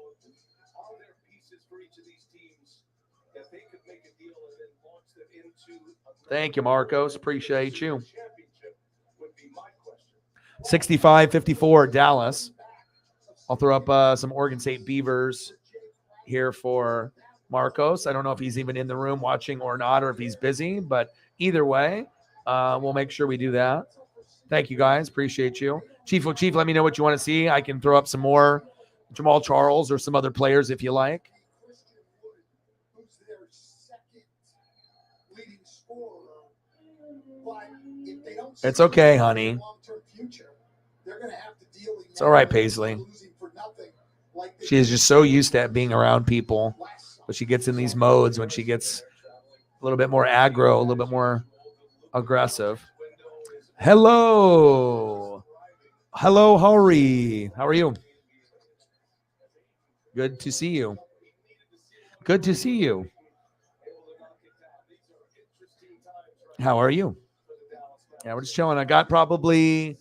are there pieces for each of these teams that they could make a deal and then launch them into a thank you, Marcos. Appreciate you. championship? Would be my question. 65-54 Dallas. I'll throw up some Oregon State Beavers here for Marcos. I don't know if he's even in the room watching or not, or if he's busy, but either way, we'll make sure we do that. Thank you, guys. Appreciate you. Chief, let me know what you want to see. I can throw up some more Jamal Charles or some other players if you like. Christian Wood, who's their second leading scorer. But if they don't It's okay, see honey. long-term future, they're going to have to deal. It's all right, Paisley. Losing for nothing like She is just so used to being around people, but she gets in these modes when she gets a little bit more aggro, a little bit more aggressive. Hello, Hari. How are you? Good to see you. Good to see you. How are you? Yeah, we're just chilling. I got probably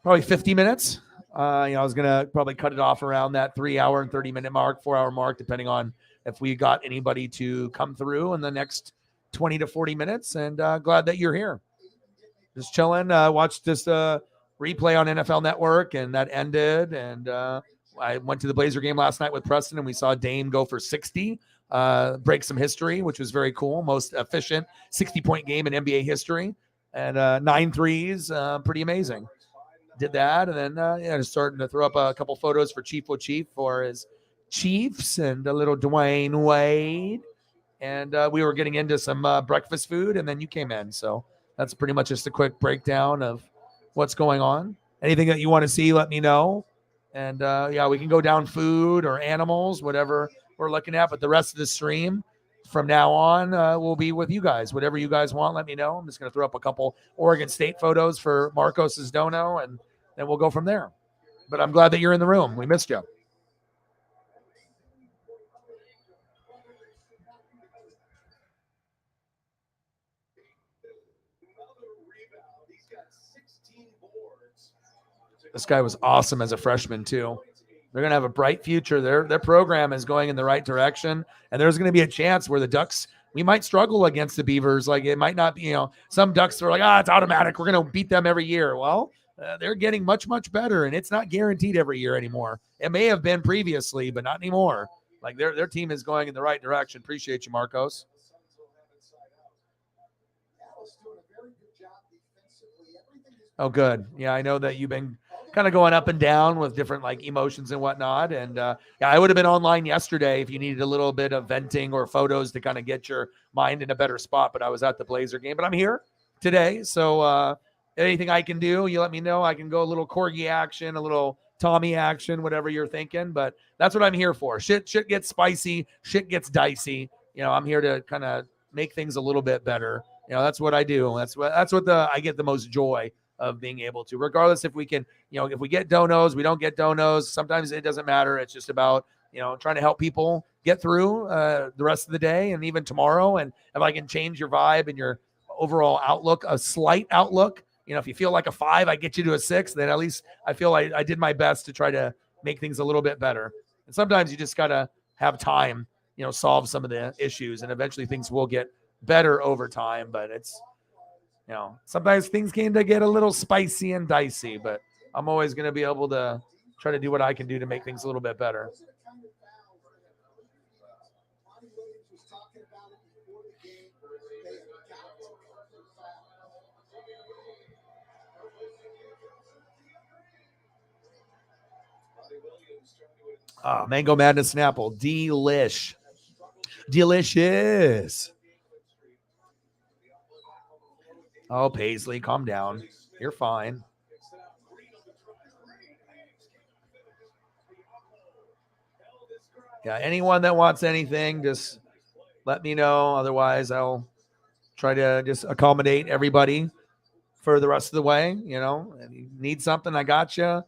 50 minutes. I was gonna probably cut it off around that 3 hour and 30-minute mark, 4 hour mark, depending on if we got anybody to come through in the next 20 to 40 minutes. And glad that you're here. Just chilling. Watched this replay on NFL Network, and that ended. And I went to the Blazer game last night with Preston, and we saw Dame go for 60, break some history, which was very cool. Most efficient 60-point game in NBA history, and 9 threes. Pretty amazing. Did that, and then just starting to throw up a couple photos for Chief for his Chiefs and a little Dwayne Wade. And we were getting into some breakfast food, and then you came in. So that's pretty much just a quick breakdown of what's going on. Anything that you want to see, let me know. And we can go down food or animals, whatever we're looking at. But the rest of the stream from now on will be with you guys. Whatever you guys want, let me know. I'm just going to throw up a couple Oregon State photos for Marcos's dono, and then we'll go from there. But I'm glad that you're in the room. We missed you. This guy was awesome as a freshman too. They're going to have a bright future. Their program is going in the right direction, and there's going to be a chance where the Ducks, we might struggle against the Beavers. Like it might not be, some Ducks are like, it's automatic. We're going to beat them every year. Well, they're getting much, much better, and it's not guaranteed every year anymore. It may have been previously, but not anymore. Like their team is going in the right direction. Appreciate you, Marcos. Oh, good. Yeah, I know that you've been kind of going up and down with different like emotions and whatnot. And I would have been online yesterday if you needed a little bit of venting or photos to kind of get your mind in a better spot. But I was at the Blazer game, but I'm here today. So anything I can do, you let me know. I can go a little Corgi action, a little Tommy action, whatever you're thinking. But that's what I'm here for. Shit gets spicy. Shit gets dicey. I'm here to kind of make things a little bit better. That's what I do. That's what I get the most joy of being able to, regardless if we can, if we get donos, we don't get donos. Sometimes it doesn't matter. It's just about, trying to help people get through the rest of the day and even tomorrow. And if I can change your vibe and your overall outlook, a slight outlook, if you feel like a 5, I get you to a 6, then at least I feel like I did my best to try to make things a little bit better. And sometimes you just got to have time, solve some of the issues, and eventually things will get better over time. But it's, sometimes things can get a little spicy and dicey, but I'm always going to be able to try to do what I can do to make things a little bit better. Mango Madness Snapple. Delish. Delicious. Oh, Paisley, calm down. You're fine. Yeah, anyone that wants anything, just let me know. Otherwise, I'll try to just accommodate everybody for the rest of the way. You know, if you need something, I got you.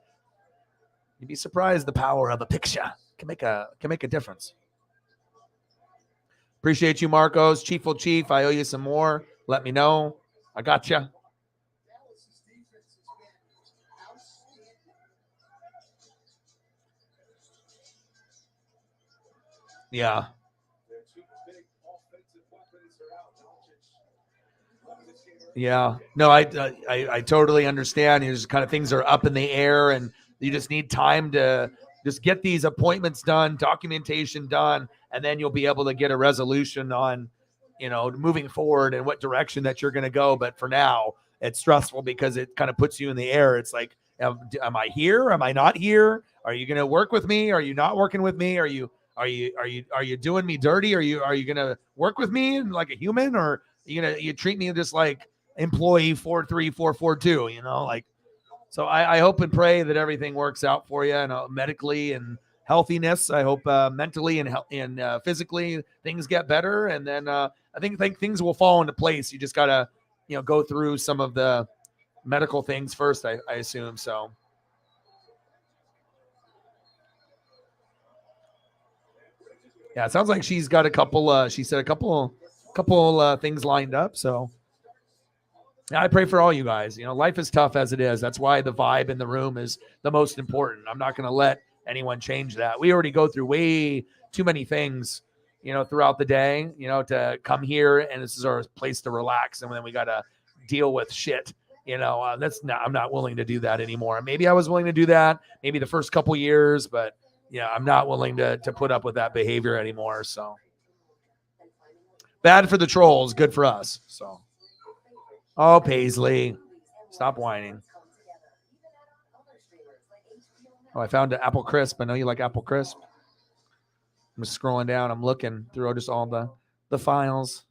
You'd be surprised the power of a picture can make a difference. Appreciate you, Marcos. Chief, I owe you some more. Let me know. I got you. Yeah. Yeah. No, I totally understand. There's kind of things are up in the air, and you just need time to just get these appointments done, documentation done, and then you'll be able to get a resolution on, moving forward and what direction that you're going to go. But for now, it's stressful because it kind of puts you in the air. It's like, am I here? Am I not here? Are you going to work with me? Are you not working with me? Are you doing me dirty? Are you going to work with me like a human, or you treat me just like employee 43442, so I hope and pray that everything works out for you, and medically and healthiness. I hope mentally and physically things get better, and then I think things will fall into place. You just gotta go through some of the medical things first, I assume. So yeah, it sounds like she's got a couple she said a couple things lined up. So I pray for all you guys. Life is tough as it is. That's why the vibe in the room is the most important. I'm not going to let anyone change that. We already go through way too many things, throughout the day, to come here, and this is our place to relax. And then we got to deal with shit. I'm not willing to do that anymore. Maybe I was willing to do that maybe the first couple years, but I'm not willing to put up with that behavior anymore. So bad for the trolls, good for us. So. Oh, Paisley, stop whining. Oh, I found an apple crisp. I know you like apple crisp. I'm just scrolling down. I'm looking through just all the files.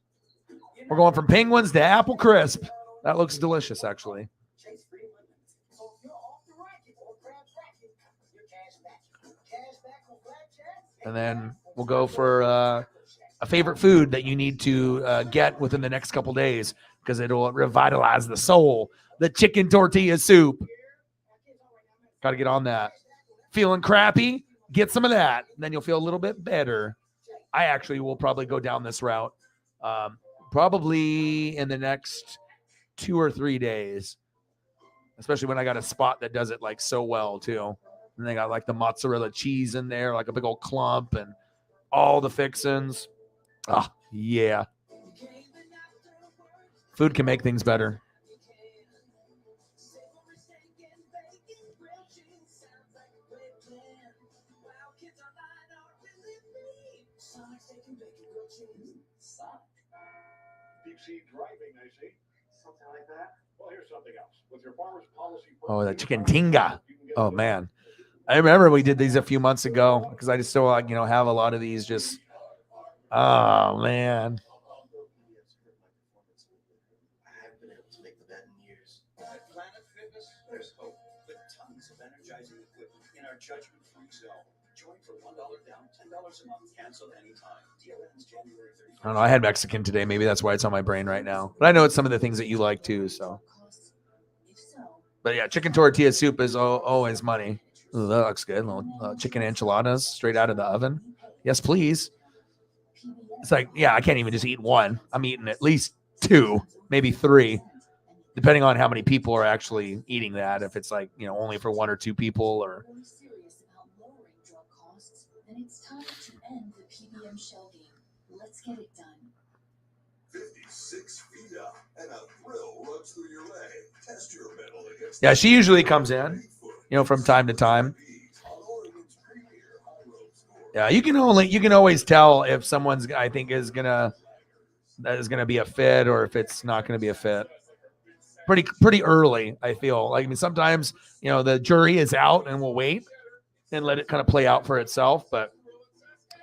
We're going from penguins to apple crisp. That looks delicious, actually. And then we'll go for a favorite food that you need to get within the next couple days, because it'll revitalize the soul. The chicken tortilla soup. Got to get on that. Feeling crappy? Get some of that. And then you'll feel a little bit better. I actually will probably go down this route probably in the next 2 or 3 days, especially when I got a spot that does it like so well too. And they got like the mozzarella cheese in there, like a big old clump, and all the fixins. Oh, yeah. Food can make things better. Deep sea driving, I see. Something like that. Well, here's something else. With your farmer's policy. Oh, the chicken tinga. Oh, man. I remember we did these a few months ago because I just still have a lot of these just. Oh, man. Judgment-free zone. Join for $1 down, $10 a month. Cancel anytime. Deal ends January 30th. I don't know. I had Mexican today. Maybe that's why it's on my brain right now. But I know it's some of the things that you like too. So, but yeah, chicken tortilla soup is always money. Ooh, that looks good. Little chicken enchiladas straight out of the oven. Yes, please. It's like, yeah, I can't even just eat one. I'm eating at least 2, maybe 3. Depending on how many people are actually eating that, if it's like, only for 1 or 2 people, or. Then it's time to end the PBM shell game. Let's get it done. 56 feet up and a thrill runs through your leg. Test your metal against. Yeah, she usually comes in, from time to time. Yeah, you can always tell if someone's, I think, is gonna be a fit, or if it's not gonna be a fit. Pretty early, I feel. Like, I mean, sometimes, the jury is out and we'll wait. and let it kind of play out for itself. But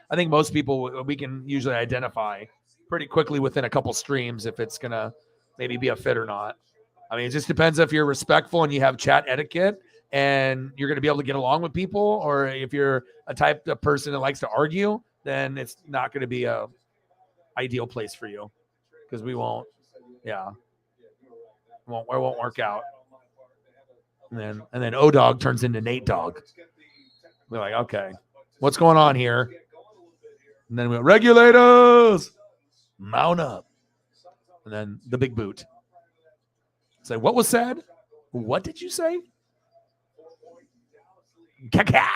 I think most people, we can usually identify pretty quickly within a couple streams if it's going to maybe be a fit or not. I mean, it just depends if you're respectful and you have chat etiquette and you're going to be able to get along with people, or if you're a type of person that likes to argue, then it's not going to be a ideal place for you, because we won't, it won't work out. And then O-Dog turns into Nate Dog. We're like, okay, what's going on here? And then we went, regulators, mount up. And then the big boot. Say, what was said? What did you say? Kaka!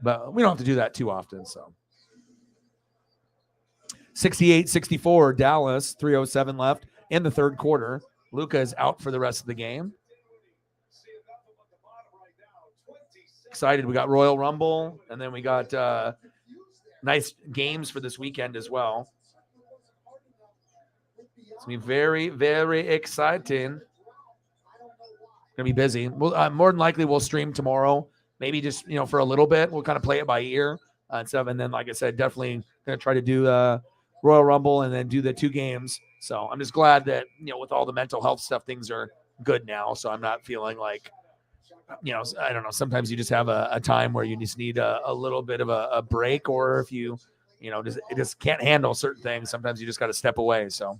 But we don't have to do that too often. So 68-64, Dallas, 3:07 left in the third quarter. Luka is out for the rest of the game. Excited. We got Royal Rumble, and then we got nice games for this weekend as well. It's going to be very, very exciting. Going to be busy. We'll, more than likely, we'll stream tomorrow. Maybe just, for a little bit. We'll kind of play it by ear and stuff. And then, like I said, definitely going to try to do Royal Rumble and then do the 2 games. So I'm just glad that, with all the mental health stuff, things are good now. So I'm not feeling like, I don't know. Sometimes you just have a time where you just need a little bit of a break, or if you, just can't handle certain things, sometimes you just got to step away. So.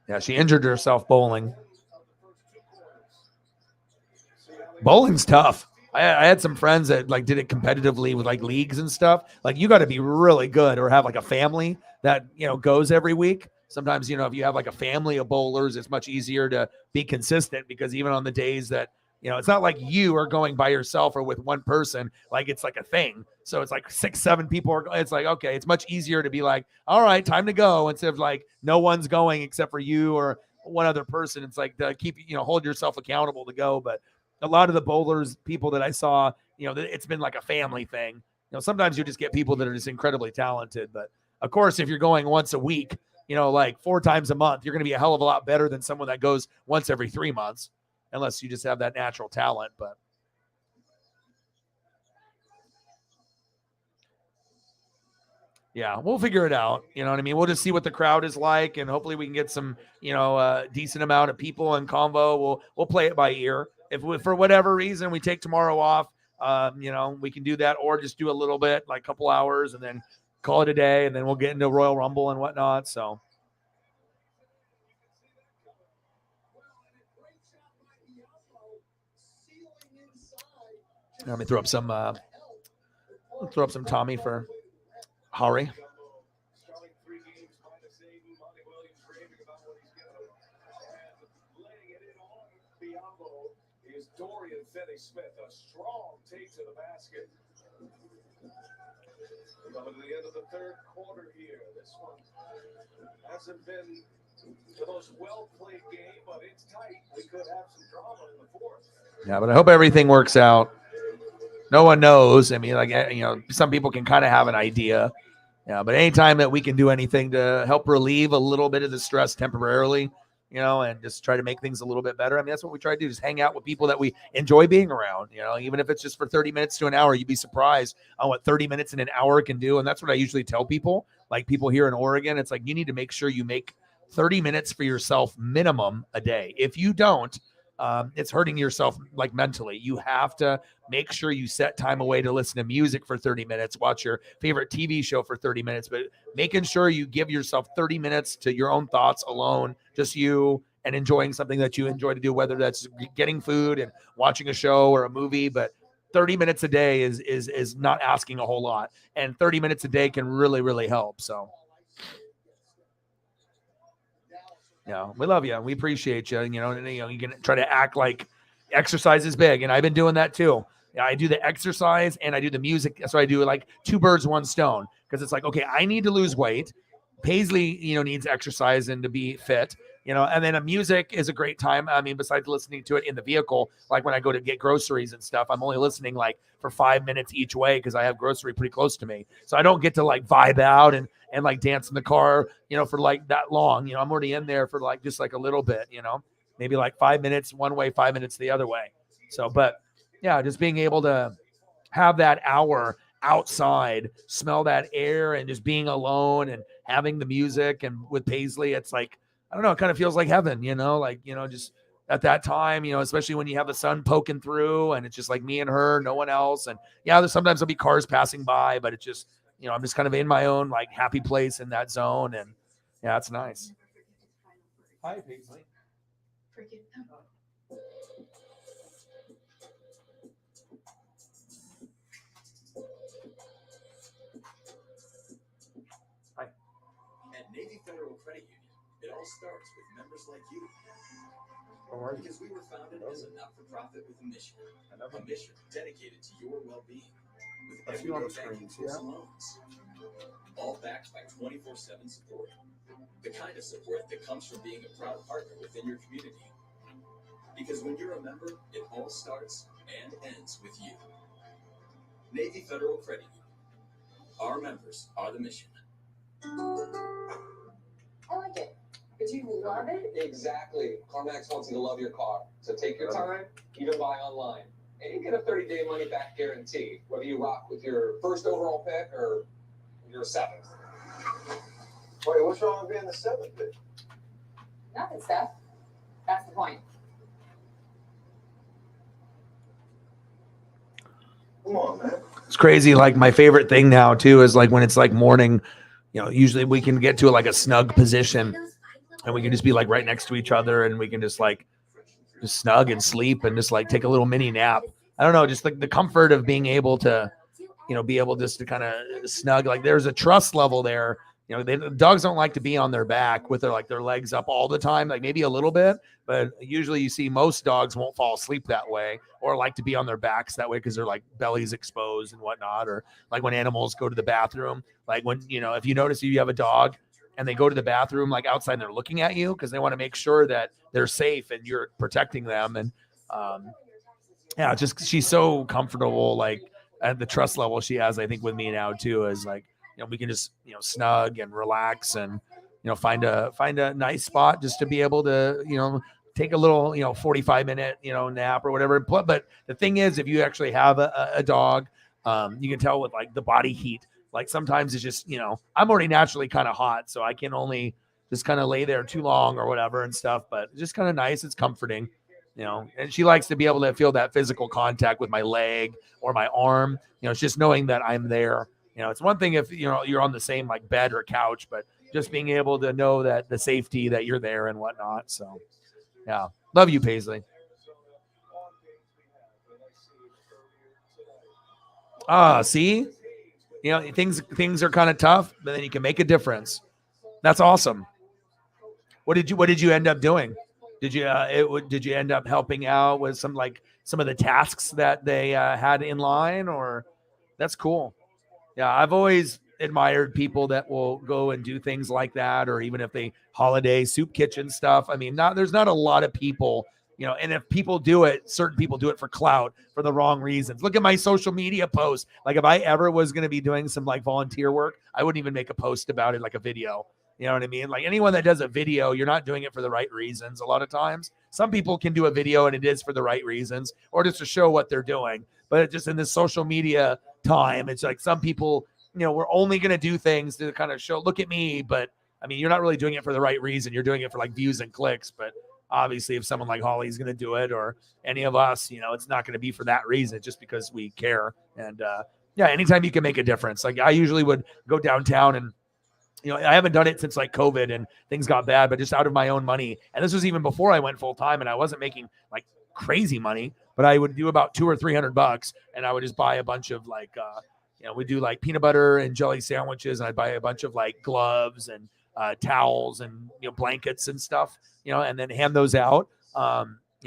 Yeah, she injured herself bowling. Bowling's tough. I had some friends that did it competitively with leagues and stuff. You got to be really good, or have a family that goes every week. Sometimes if you have a family of bowlers, it's much easier to be consistent, because even on the days that it's not like you are going by yourself or with one person, it's a thing. So it's 6-7 people it's okay, it's much easier to be all right, time to go, instead of no one's going except for you or one other person. It's to keep, hold yourself accountable to go. But a lot of the bowlers, people that I saw, it's been a family thing. Sometimes you just get people that are just incredibly talented. But of course, if you're going once a week, 4 times a month, you're going to be a hell of a lot better than someone that goes once every 3 months. Unless you just have that natural talent. But yeah, we'll figure it out. You know what I mean? We'll just see what the crowd is like, and hopefully we can get some, decent amount of people in convo. We'll play it by ear. If for whatever reason we take tomorrow off, we can do that, or just do a little bit, a couple hours, and then call it a day, and then we'll get into Royal Rumble and whatnot. So. Let me throw up some Tommy for Hari. Dorian Finney-Smith, a strong take to the basket. Coming to the end of the third quarter here. This one hasn't been the most well-played game, but it's tight. We could have some drama in the fourth. Yeah, but I hope everything works out. No one knows. I mean, some people can kind of have an idea. Yeah, but anytime that we can do anything to help relieve a little bit of the stress temporarily, and just try to make things a little bit better. I mean, that's what we try to do, just hang out with people that we enjoy being around, even if it's just for 30 minutes to an hour. You'd be surprised on what 30 minutes and an hour can do. And that's what I usually tell people, people here in Oregon. It's you need to make sure you make 30 minutes for yourself minimum a day. If you don't, it's hurting yourself mentally. You have to make sure you set time away to listen to music for 30 minutes, watch your favorite TV show for 30 minutes, but making sure you give yourself 30 minutes to your own thoughts alone, just you, and enjoying something that you enjoy to do, whether that's getting food and watching a show or a movie. But 30 minutes a day is not asking a whole lot, and 30 minutes a day can really, really help. So yeah, we love you. We appreciate you. You can try to act like exercise is big. And I've been doing that too. I do the exercise and I do the music. So I do 2 birds, 1 stone. Because it's okay, I need to lose weight. Paisley, needs exercise and to be fit. And then music is a great time. I mean, besides listening to it in the vehicle, like when I go to get groceries and stuff, I'm only listening like for 5 minutes each way because I have grocery pretty close to me. So I don't get to like vibe out and like dance in the car, for like that long. I'm already in there for like just like a little bit, maybe like 5 minutes one way, 5 minutes the other way. So, but yeah, just being able to have that hour outside, smell that air, and just being alone and having the music. And with Paisley, it's like, I don't know, it kind of feels like heaven, just at that time, especially when you have the sun poking through and it's just like me and her, no one else. And yeah, sometimes there'll be cars passing by, but it's just, I'm just kind of in my own like happy place in that zone. And yeah, it's nice. Hi, Paisley. Forget them. At Navy Federal Credit Union, it all starts with members like you. Because we were founded as a not-for-profit with a mission dedicated to your well-being. With everyday banking tools and loans. All backed by 24/7 support. The kind of support that comes from being a proud partner within your community. Because when you're a member, it all starts and ends with you. Navy Federal Credit Union. Our members are the mission. I like it. Did you love it? Exactly. CarMax wants you to love your car. So take your time, even buy online. And you get a 30-day money-back guarantee, whether you rock with your first overall pick or your seventh. Wait, what's wrong with being the seventh pick? Nothing, Steph. That's the point. Come on, man. It's crazy. Like my favorite thing now too is like when it's like morning, usually we can get to like a snug position and we can just be like right next to each other and we can just like just snug and sleep and just like take a little mini nap. I don't know, just like the comfort of being able to, be able just to kind of snug. Like there's a trust level there. The dogs don't like to be on their back with their legs up all the time, like maybe a little bit, but usually you see most dogs won't fall asleep that way or like to be on their backs that way because they're like bellies exposed and whatnot. Or like when animals go to the bathroom, like when, if you notice you have a dog and they go to the bathroom like outside and they're looking at you because they want to make sure that they're safe and you're protecting them. And yeah, just she's so comfortable, like at the trust level she has, I think, with me now too, is like, we can just, snug and relax and, find a nice spot just to be able to, take a little, 45-minute, nap or whatever. But the thing is, if you actually have a dog, you can tell with like the body heat, like sometimes it's just, I'm already naturally kind of hot, so I can only just kind of lay there too long or whatever and stuff, but it's just kind of nice. It's comforting, and she likes to be able to feel that physical contact with my leg or my arm. It's just knowing that I'm there. It's one thing if, you're on the same like bed or couch, but just being able to know that the safety that you're there and whatnot. So yeah. Love you, Paisley. See, things are kind of tough, but then you can make a difference. That's awesome. What did you end up doing? Did you end up helping out with some of the tasks that they had in line? Or that's cool. Yeah, I've always admired people that will go and do things like that, or even if they holiday soup kitchen stuff. I mean, there's not a lot of people, and if people do it, certain people do it for clout for the wrong reasons. Look at my social media posts. Like if I ever was going to be doing some like volunteer work, I wouldn't even make a post about it, like a video. You know what I mean? Like anyone that does a video, you're not doing it for the right reasons. A lot of times, some people can do a video and it is for the right reasons, or just to show what they're doing. But just in this social media time, it's like some people, we're only going to do things to kind of show, look at me. But I mean, you're not really doing it for the right reason. You're doing it for like views and clicks. But obviously if someone like Holly's going to do it, or any of us, it's not going to be for that reason, just because we care. And yeah, anytime you can make a difference. Like I usually would go downtown and, I haven't done it since like COVID and things got bad, but just out of my own money. And this was even before I went full time and I wasn't making like crazy money, but I would do about $200 or $300 and I would just buy a bunch of like, we do like peanut butter and jelly sandwiches. And I'd buy a bunch of like gloves and towels and, blankets and stuff, and then hand those out. You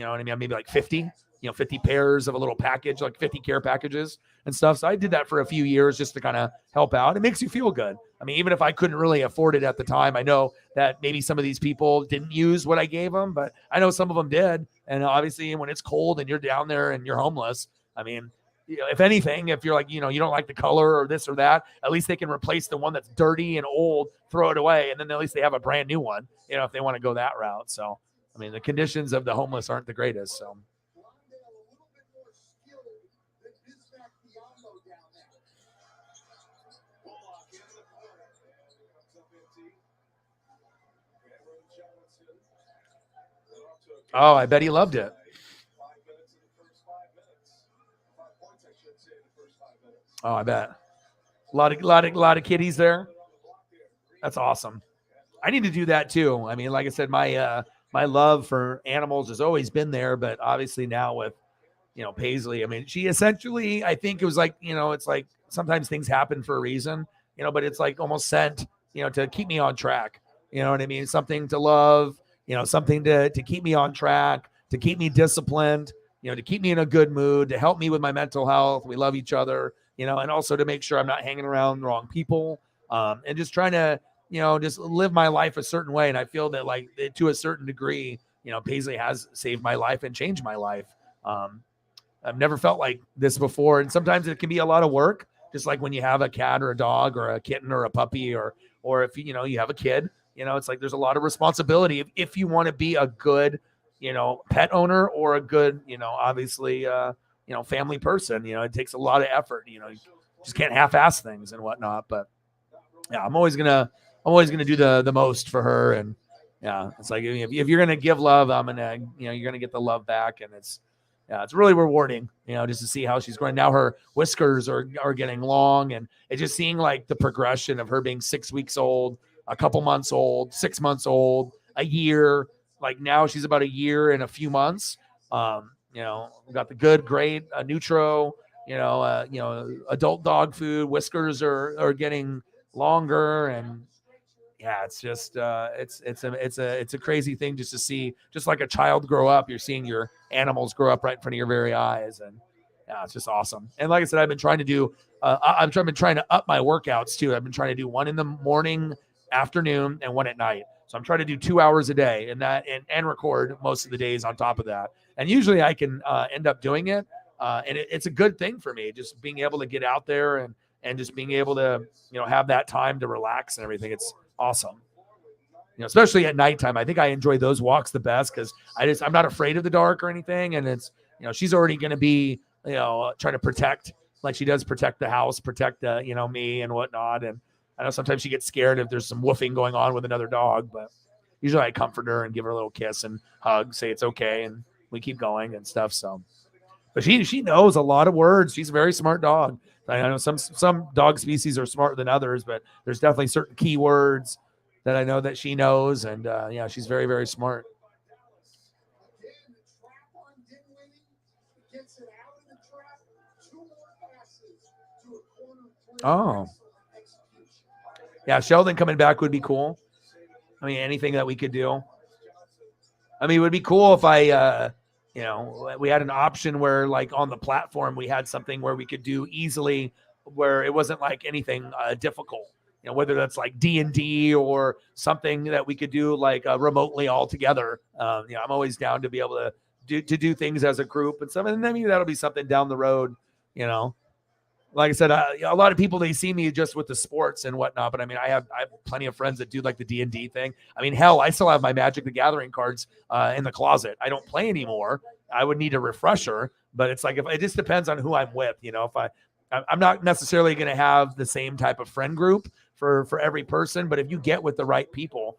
know what I mean? Maybe like 50, 50 pairs of a little package, like 50 care packages and stuff. So I did that for a few years just to kind of help out. It makes you feel good. I mean, even if I couldn't really afford it at the time, I know that maybe some of these people didn't use what I gave them, but I know some of them did. And obviously when it's cold and you're down there and you're homeless, I mean, if anything, if you're like, you don't like the color or this or that, at least they can replace the one that's dirty and old, throw it away. And then at least they have a brand new one, if they want to go that route. So, I mean, the conditions of the homeless aren't the greatest. So. Oh, I bet he loved it. Oh, I bet. A lot of kiddies there. That's awesome. I need to do that too. I mean, like I said, my love for animals has always been there, but obviously now with, Paisley, I mean, she essentially, I think it was like, it's like sometimes things happen for a reason, but it's like almost sent, to keep me on track. You know what I mean? Something to love, something to keep me on track, to keep me disciplined, to keep me in a good mood, to help me with my mental health. We love each other, and also to make sure I'm not hanging around the wrong people, and just trying to, just live my life a certain way. And I feel that like to a certain degree, Paisley has saved my life and changed my life. I've never felt like this before. And sometimes it can be a lot of work, just like when you have a cat or a dog or a kitten or a puppy, or if, you have a kid, it's like, there's a lot of responsibility if you want to be a good, pet owner or a good, obviously, family person. It takes a lot of effort. You just can't half-ass things and whatnot. But yeah, I'm always gonna do the most for her. And yeah, it's like if you're gonna give love, I'm gonna, you're gonna get the love back. And it's really rewarding, just to see how she's growing. Now her whiskers are getting long, and it's just seeing like the progression of her being 6 weeks old, a couple months old, 6 months old, a year. Like now she's about a year and a few months. We got the good, great, neutro, adult dog food. Whiskers are getting longer, and yeah, it's just it's a crazy thing just to see, just like a child grow up. You're seeing your animals grow up right in front of your very eyes, and yeah, it's just awesome. And like I said, I've been trying to do I've been trying to up my workouts too. I've been trying to do one in the morning, afternoon, and one at night. So I'm trying to do 2 hours a day, and record most of the days on top of that. And usually I can end up doing it, and it's a good thing for me, just being able to get out there and just being able to have that time to relax and everything. It's awesome. Especially at nighttime. I think I enjoy those walks the best because I'm not afraid of the dark or anything. And it's, she's already going to be, trying to protect, like she does protect the house, protect, me and whatnot. And I know sometimes she gets scared if there's some woofing going on with another dog, but usually I comfort her and give her a little kiss and hug, say it's okay. And we keep going and stuff. So, but she knows a lot of words. She's a very smart dog. I know some dog species are smarter than others, but there's definitely certain key words that I know that she knows. And yeah, she's very, very smart. Oh, yeah. Sheldon coming back would be cool. I mean, anything that we could do. I mean, it would be cool if we had an option where like on the platform, we had something where we could do easily, where it wasn't like anything difficult, whether that's like D&D or something that we could do like remotely all together. I'm always down to be able to do things as a group and stuff. And then maybe that'll be something down the road, Like I said, a lot of people, they see me just with the sports and whatnot, but I mean, I have plenty of friends that do like the D&D thing. I mean, hell, I still have my Magic the Gathering cards in the closet. I don't play anymore. I would need a refresher, but it's like, if it just depends on who I'm with, if I'm not necessarily going to have the same type of friend group for every person, but if you get with the right people,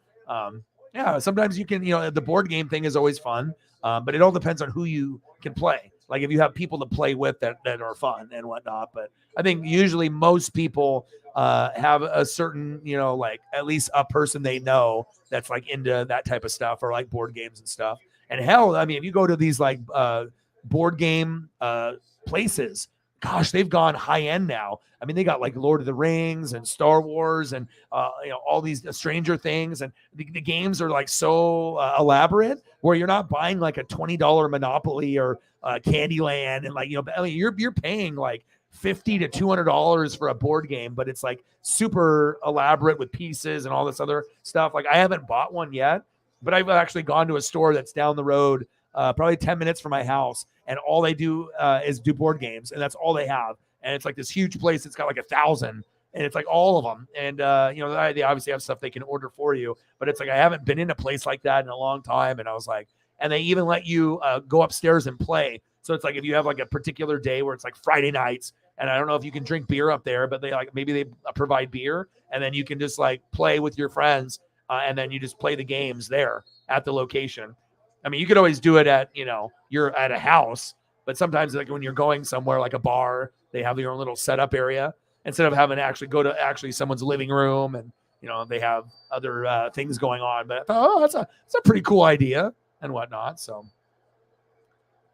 yeah, sometimes you can, the board game thing is always fun, but it all depends on who you can play. Like if you have people to play with that are fun and whatnot. But I think usually most people have a certain, like at least a person they know that's like into that type of stuff, or like board games and stuff. And hell, I mean, if you go to these like board game places, gosh, they've gone high end now. I mean, they got like Lord of the Rings and Star Wars and all these Stranger Things, and the games are like so elaborate where you're not buying like a $20 Monopoly or Candyland, and like you're paying like $50 to $200 for a board game, but it's like super elaborate with pieces and all this other stuff. Like I haven't bought one yet, but I've actually gone to a store that's down the road, probably 10 minutes from my house, and all they do is do board games, and that's all they have. And it's like this huge place. It's got like 1,000, and it's like all of them. And they obviously have stuff they can order for you, but it's like I haven't been in a place like that in a long time. And I was like, and they even let you go upstairs and play. So it's like if you have like a particular day where it's like Friday nights, and I don't know if you can drink beer up there, but maybe they provide beer, and then you can just like play with your friends, and then you just play the games there at the location. I mean, you could always do it at, you're at a house, but sometimes like when you're going somewhere like a bar, they have their own little setup area instead of having to actually go to someone's living room, and, they have other things going on. But I thought, that's a pretty cool idea and whatnot. So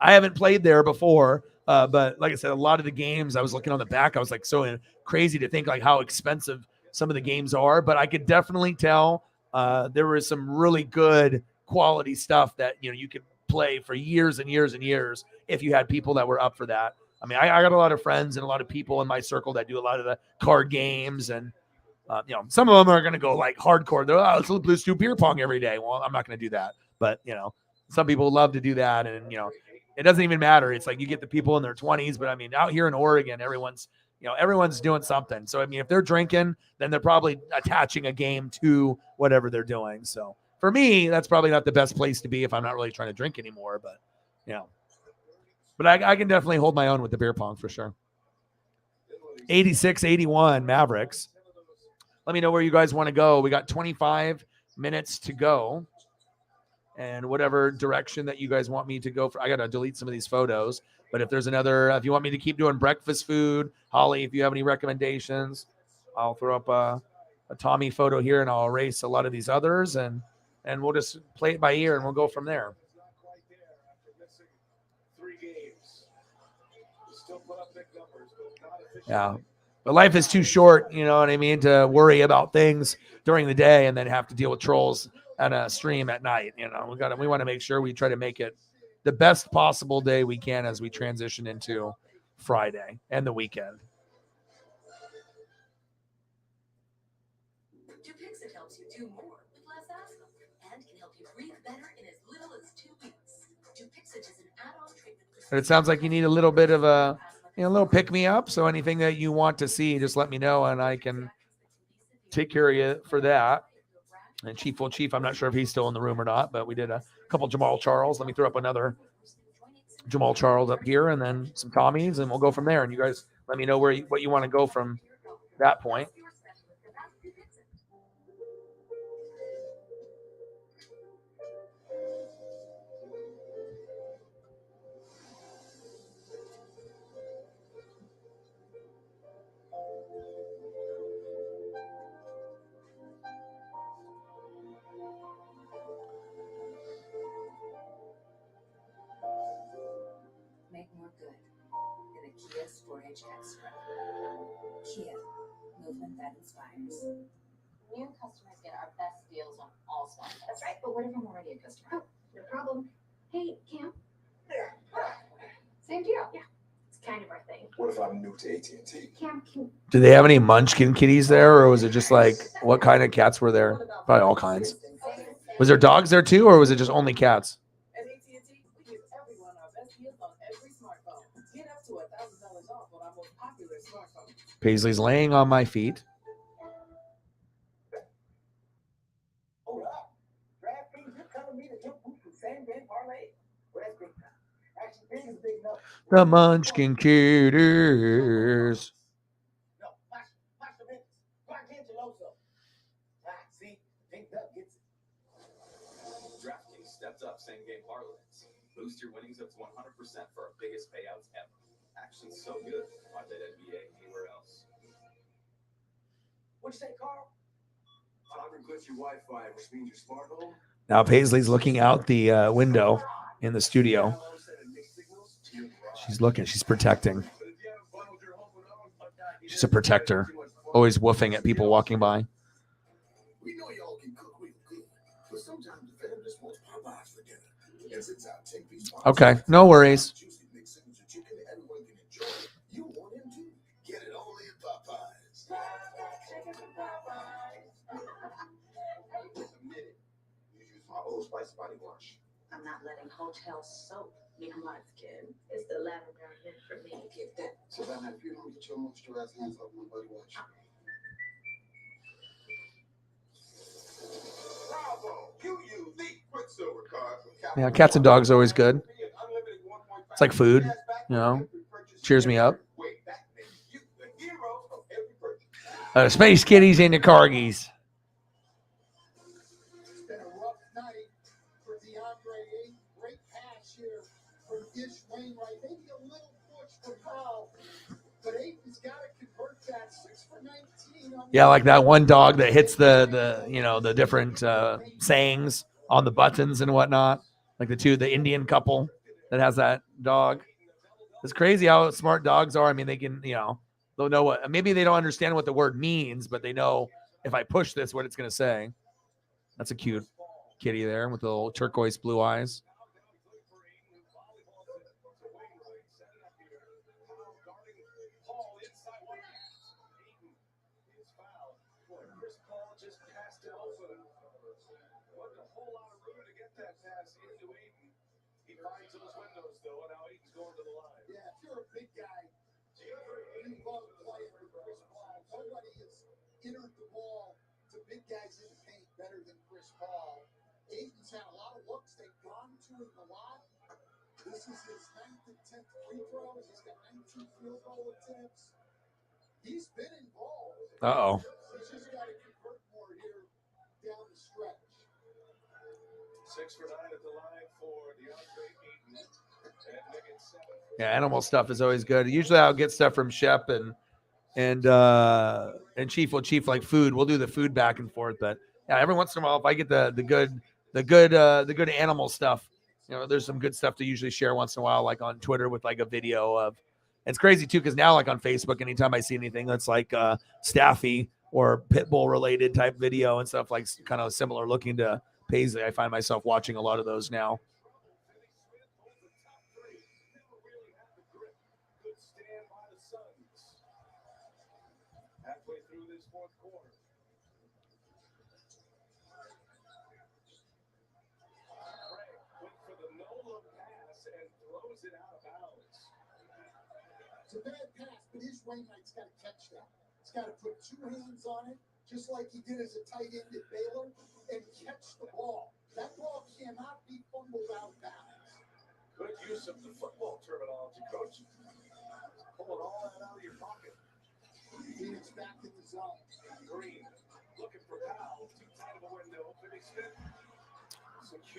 I haven't played there before. But like I said, a lot of the games I was looking on the back, I was like so crazy to think like how expensive some of the games are. But I could definitely tell there was some really good quality stuff that you could play for years and years and years if you had people that were up for that. I mean, I got a lot of friends and a lot of people in my circle that do a lot of the card games, and some of them are going to go like hardcore. They're let's do beer pong every day. Well, I'm not going to do that, but some people love to do that, and it doesn't even matter. It's like you get the people in their 20s, but I mean, out here in Oregon, everyone's doing something. So, I mean, if they're drinking, then they're probably attaching a game to whatever they're doing. So for me, that's probably not the best place to be if I'm not really trying to drink anymore, but but I can definitely hold my own with the beer pong for sure. 86-81 Mavericks. Let me know where you guys want to go. We got 25 minutes to go. And whatever direction that you guys want me to go for, I got to delete some of these photos. But if you want me to keep doing breakfast food, Holly, if you have any recommendations, I'll throw up a Tommy photo here, and I'll erase a lot of these others, and we'll just play it by ear, and we'll go from there. Yeah. But life is too short, you know what I mean, to worry about things during the day and then have to deal with trolls on a stream at night. We want to make sure we try to make it the best possible day we can as we transition into Friday and the weekend. Dupixent helps you do more with less asthma and can help you breathe better in as little as 2 weeks. Dupixent is an add-on treatment. But it sounds like you need a little bit of a little pick-me-up. So anything that you want to see, just let me know, and I can take care of you for that. And Chief, I'm not sure if he's still in the room or not, but we did a couple Jamal Charles. Let me throw up another Jamal Charles up here, and then some Tommies, and we'll go from there. And you guys let me know what you want to go from that point. Make more good in the Kia Sportage Extra. Kia, movement that inspires. New customers get our best deals on all smart. That's right, but what if I'm already a customer? No problem. Hey, Cam. Same deal. Yeah, it's kind of our thing. What if I'm new to AT&T? Cam, Do they have any Munchkin kitties there, or was it just like what kind of cats were there? Probably all kinds. Was there dogs there too, or was it just only cats? At AT&T, we give everyone our best deals on every smartphone. Get up to $1,000 off on our most popular smartphones. Paisley's laying on my feet. Hold up. DraftKings, you're telling me that you're boosting same-game parlay? Well, that's big time. Actually, big is big enough. The Munchkin kitties. No, watch the minutes. Gargantuloso. See, Big Duck gets it. DraftKings stepped up same-game parlays. Boost your winnings up to 100% for our biggest payouts ever. Action's so good. Why bet NBA anywhere else? What'd you say, Carl? Time request your Wi-Fi, which means your smart home. Now Paisley's looking out the window in the studio. She's looking. She's protecting. But if you have a She's a protector, always woofing at people walking by. We know y'all can cook real good, but sometimes the fam just wants Popeyes for dinner. And since our 10-piece Okay, no worries. juicy mixed signature chicken that everyone can enjoy, you want him to get it only at Popeyes. Wait a minute. You use my Old Spice body wash. I'm not letting hotel soap make my skin. It's the lavender hint for me. Get that. So that if you don't get your moisturized hands off my body wash. Bravo! You use the Quicksilver card from Yeah, cats and dogs are always good. It's like food, you know. Cheers me up. Space kitties and the corgis. It's been a rough night for DeAndre Ayton. Great pass here from Ish Wainwright. Maybe a little push for Powell, but Ayton's got to convert that 6 for 19. Yeah, like that one dog that hits the you know, the different sayings on the buttons and whatnot. Like the Indian couple that has that dog. It's crazy how smart dogs are. I mean, they can, you know, they'll know what, maybe they don't understand what the word means, but they know if I push this, what it's going to say. That's a cute kitty there with the little turquoise blue eyes. Yeah, if you're a big guy, you love playing with Chris Paul. Nobody has entered the ball to big guys in the paint better than Chris Paul. Ayton's had a lot of looks. They've gone to him a lot. This is his 9th and 10th free throws. He's got 19 field goal attempts. He's been involved. Uh-oh. He's just got to convert more here down the stretch. 6 for 9 at the line for DeAndre Ayton. Yeah, animal stuff is always good. Usually I'll get stuff from Shep and Chief like food. We'll do the food back and forth, but yeah, every once in a while if I get the good animal stuff, you know, there's some good stuff to usually share once in a while, like on Twitter with like a video of. It's crazy too because now like on Facebook, anytime I see anything that's like Staffy or Pitbull related type video and stuff like kind of similar looking to Paisley, I find myself watching a lot of those now. It's a bad pass, but Ish Wainwright's got to catch that. He's got to put 2 hands on it, just like he did as a tight end at Baylor, and catch the ball. That ball cannot be fumbled out of bounds. Good use of the football terminology, coach. Pulling all that out of your pocket. Phoenix back in the zone. Green looking for Powell. Too tight of a window.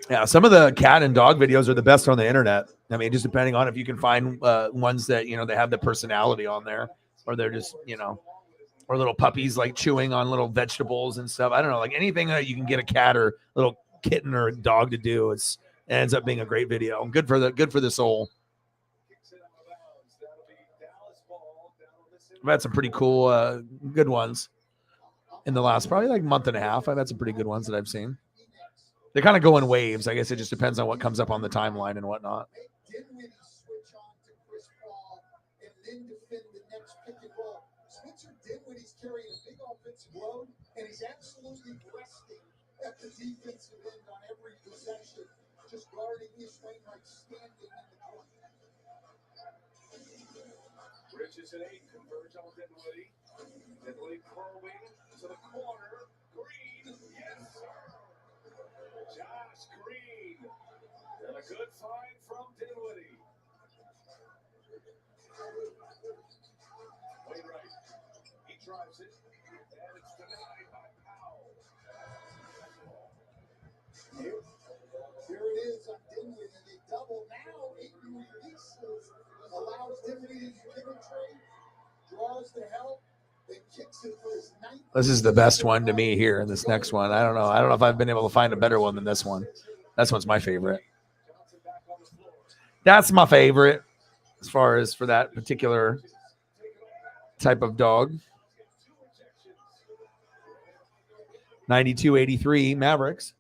Yeah, some of the cat and dog videos are the best on the internet. I mean, just depending on if you can find ones that, you know, they have the personality on there, or they're just, you know, or little puppies like chewing on little vegetables and stuff. I don't know, like anything that you can get a cat or little kitten or a dog to do, it ends up being a great video. Good for the soul. I've had some pretty cool, good ones in the last probably like month and a half. I've had some pretty good ones that I've seen. They kind of go in waves. I guess it just depends on what comes up on the timeline and whatnot. Dinwiddie switch on to Chris Paul and then defend the next pick and roll. Spencer Dinwiddie's carrying a big offensive load, and he's absolutely resting at the defensive end on every possession, just guarding Ish Wainwright standing in the corner. Richardson 8 converge on Dinwiddie. Dinwiddie probing to the corner. Green, yes, sir. Josh Green. And a good find from Dinwiddie. Wainwright. He drives it. And it's denied by Powell. Here it is on Dinwiddie. They double now. Ayton releases, allows Dinwiddie to penetrate, draws the help, then kicks it for his 9th. This is the best one to me here in this next one. I don't know if I've been able to find a better one than this one. This one's my favorite. That's my favorite as far as for that particular type of dog. 92-83 Mavericks.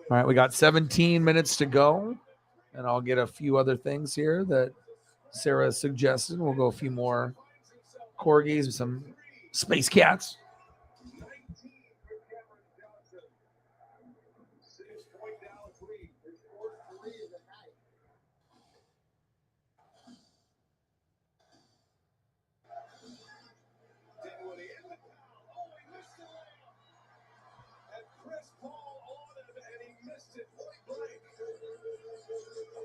All right, we got 17 minutes to go, and I'll get a few other things here that Sarah suggested. We'll go a few more corgis and some space cats.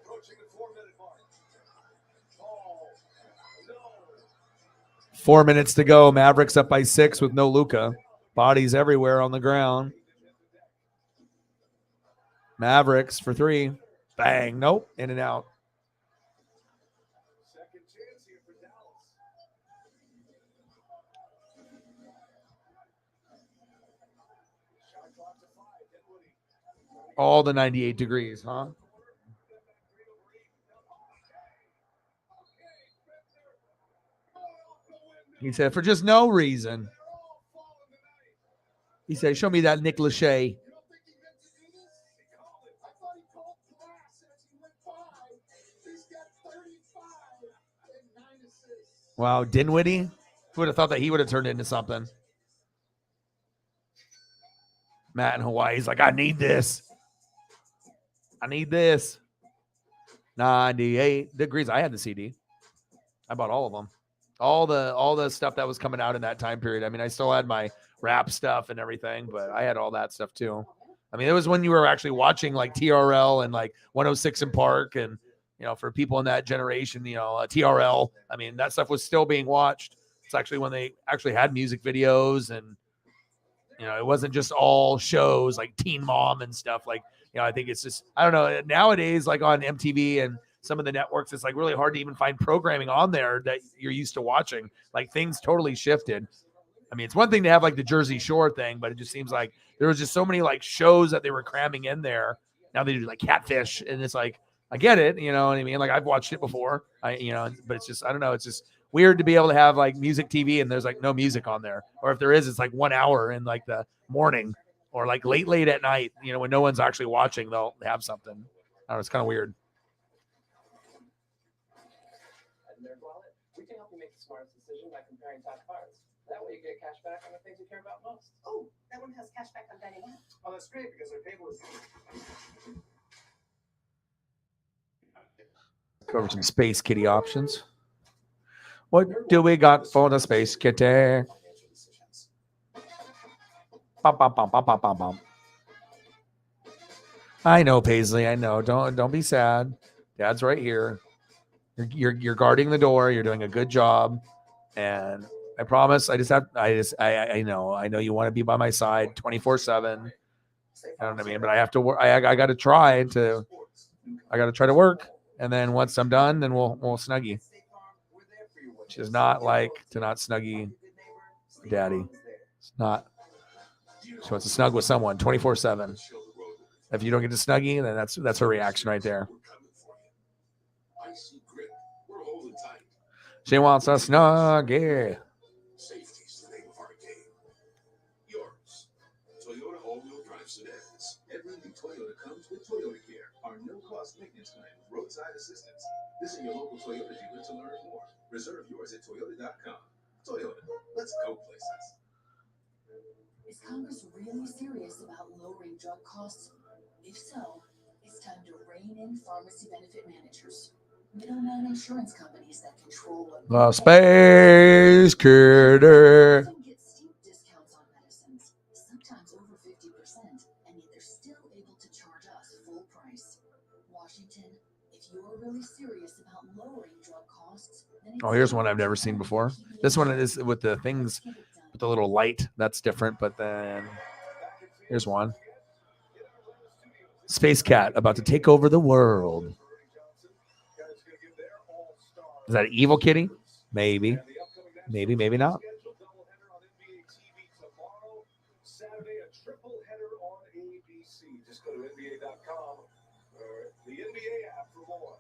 Approaching the 4-minute mark. Ball. No. 4 minutes to go. Mavericks up by 6 with no Luka. Bodies everywhere on the ground. Mavericks for 3. Bang. Nope. In and out. Second chance here for Dallas. Shot clock to 5. Dinwiddie. All the 98 degrees, huh? He said, for just no reason. He said, show me that Nick Lachey. You don't think he meant to do this? I thought he called class as he went by. He's got 35 and 9 assists. Wow, Dinwiddie. Who would have thought that he would have turned into something? Matt in Hawaii's like, I need this. I need this. 98 degrees. I had the CD. I bought all of them. All the stuff that was coming out in that time period. I mean, I still had my rap stuff and everything, but I had all that stuff too. I mean, it was when you were actually watching like TRL and like 106 in Park, and you know, for people in that generation, you know, TRL. I mean, that stuff was still being watched. It's actually when they actually had music videos, and you know, it wasn't just all shows like Teen Mom and stuff. Like, you know, I think it's just, I don't know, nowadays, like on MTV and some of the networks, it's like really hard to even find programming on there that you're used to watching. Like, things totally shifted. I mean, it's one thing to have like the Jersey Shore thing, but it just seems like there was just so many like shows that they were cramming in there. Now they do like Catfish, and it's like, I get it, you know what I mean? Like, I've watched it before, but it's just, I don't know. It's just weird to be able to have like music TV and there's like no music on there. Or if there is, it's like 1 hour in like the morning or like late at night, you know, when no one's actually watching, they'll have something. I don't know, it's kind of weird. We can help you make the smartest decision by comparing top cards. That way you get cash back on the things you care about most. Oh, that one has cash back on dining out. Oh, that's great because our table is. Cover some Space Kitty options. What do we got for the Space Kitty? Bum, bum, bum, bum, bum, bum, bum. I know, Paisley. I know. Don't be sad. Dad's right here. You're guarding the door. You're doing a good job, and I promise. I know you want to be by my side 24/7. I don't know what I mean, but I have to work. I got to try to. I got to try to work, and then once I'm done, then we'll snuggie. She does not like to not snuggie, Daddy. It's not. She wants to snug with someone 24/7. If you don't get to snuggie, then that's her reaction right there. She wants a snuggie. Safety's the name of our game. Yours. Toyota all-wheel drive sedans. Every new Toyota comes with Toyota Care, our no-cost maintenance plan with roadside assistance. Visit your local Toyota dealer to learn more. Reserve yours at Toyota.com. Toyota, let's go places. Is Congress really serious about lowering drug costs? If so, it's time to rein in pharmacy benefit managers, middleman insurance companies that control what The Space Kitty. often get steep discounts on medicines, sometimes over 50%, and yet they're still able to charge us full price. Washington, if you're really serious about lowering drug costs, then it's Oh, here's one I've never seen before. This one is with the things, with the little light. That's different. But then here's one. Space Cat about to take over the world. Is that an evil kitty? Maybe. Maybe not. Saturday, a triple header on ABC. Just go to NBA.com or the NBA app for more.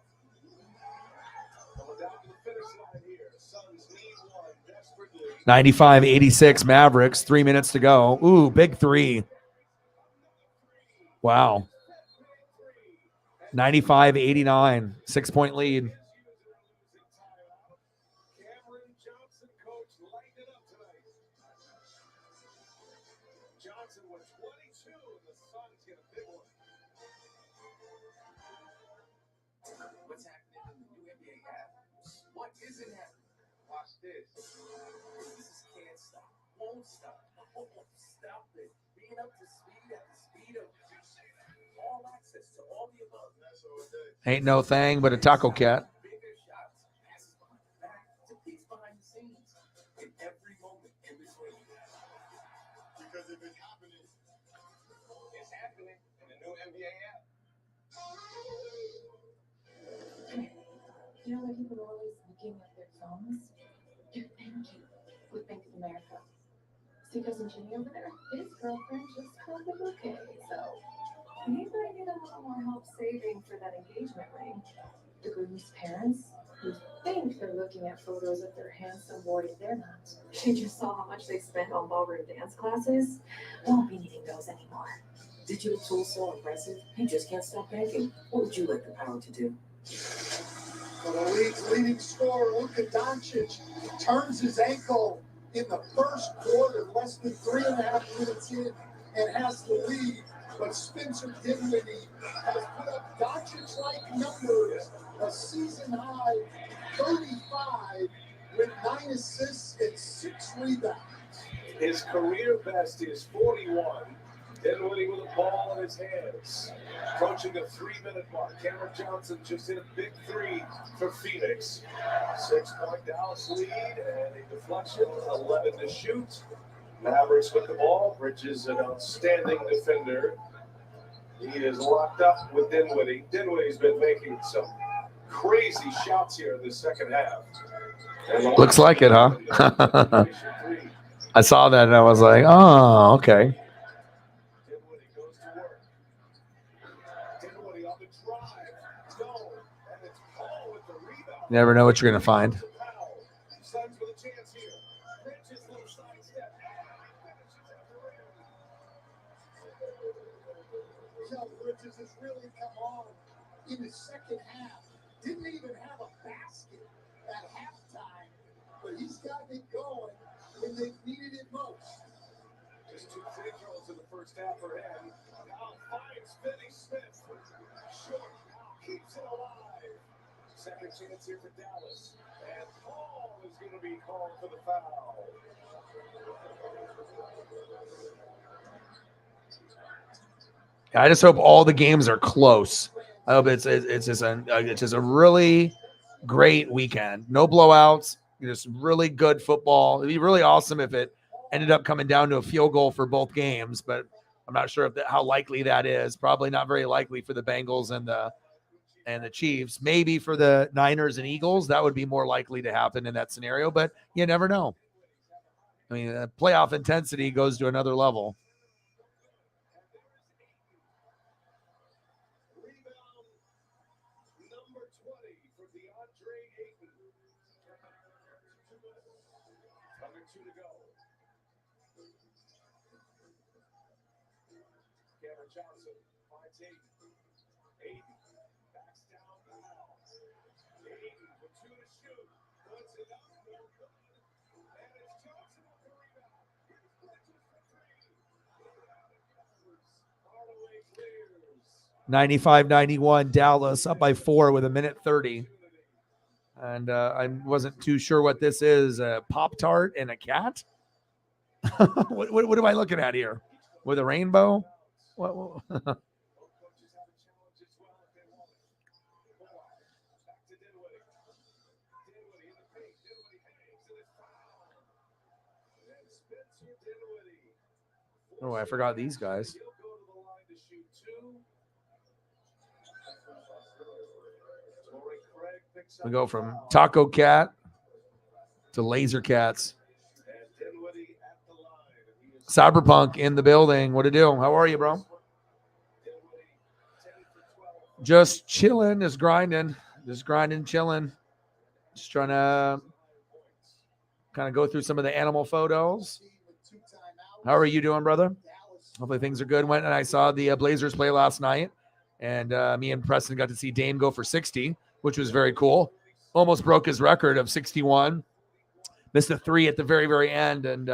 95 86 Mavericks, 3 minutes to go. Ooh, big three. Wow. 95 89, 6-point lead. Johnson with 22, and the Suns get a big one. What's happening in the new NBA app? What isn't happening? Watch this. This is can't stop, won't stop, won't stop it. Being up to speed at the speed of all access to all the above. That's all it is. Ain't no thing but a taco cat. Bigger shots, passes behind the back, to peeks behind the scenes, in every moment in between. Because if it's happening, It's happening in the new NBA app. You know that people are always looking at their phones? Do thank you with Bank of America. See cousin Jimmy over there? His girlfriend just got the bouquet, so he might need a little more help saving for that engagement ring. The groom's parents, who think they're looking at photos of their handsome boy, they're not. She just saw how much they spent on ballroom dance classes. Won't be needing those anymore. Digital tools so impressive, you just can't stop banking. What would you like the power to do? For the league's leading scorer, Luka Doncic turns his ankle in the first quarter, less than 3.5 minutes in, and has the lead. But Spencer Dinwiddie has put up Doncic-like numbers, a season-high 35 with 9 assists and 6 rebounds. his career best is 41. Dinwiddie with a ball in his hands. Approaching the 3-minute mark. Cameron Johnson just hit a big three for Phoenix. 6-point Dallas lead and a deflection. 11 to shoot. Mavericks with the ball. Bridges an outstanding defender. He is locked up with Dinwiddie. Dinwiddie's been making some crazy shots here in the second half. Looks like it, huh? I saw that and I was like, oh, okay. Dinwiddie goes to work. Dinwiddie on the drive. No. And it's Paul with the rebound. Never know what you're going to find. Suns with a chance here. Bridges little sidestep. Finishes at the rim. Mikel Bridges has really come on in the second half. Didn't even have a basket at halftime, but he's gotten it going when they've needed it most. Just 2 free throws in the first half for him. Now finds Finney Smith. Short. Keeps it alive. Second chance here for Dallas. And Paul is going to be called for the foul. I just hope all the games are close. I hope it's just a really great weekend. No blowouts, just really good football. It'd be really awesome if it ended up coming down to a field goal for both games, but I'm not sure how likely that is. Probably not very likely for the Bengals and the Chiefs. Maybe for the Niners and Eagles, that would be more likely to happen in that scenario, but you never know. I mean, playoff intensity goes to another level. Under 2 to go. Cameron Johnson finds Aiden. Aiden backs down now. Aiden with 2 to shoot. Puts it up, no good. And it's Johnson with the rebound. Here's Bridges for 3. Rebound and covers. Hardaway clears. 95-91 Dallas up by 4 with 1:30. And I wasn't too sure what this is, a Pop-Tart and a cat? what am I looking at here? With a rainbow? What? Both coaches have a challenge as well if they want it. Back to Dinwiddie. Dinwiddie in the paint. Dinwiddie hangs and it's fouled. And Spencer Dinwiddie. Oh, I forgot these guys. He'll go to the line to shoot 2. Torrey Craig picks up We go from Taco Cat to Laser Cats. and Dinwiddie at the line. And he is Cyberpunk in the building. What to do? How are you, bro? Dinwiddie 10 for 12. Just chilling, just grinding, chilling. Just trying to kind of go through some of the animal photos. How are you doing, brother? Hopefully things are good. Went and I saw the Blazers play last night, and me and Preston got to see Dame go for 60, which was very cool. Almost broke his record of 61. Missed a 3 at the very, very end, and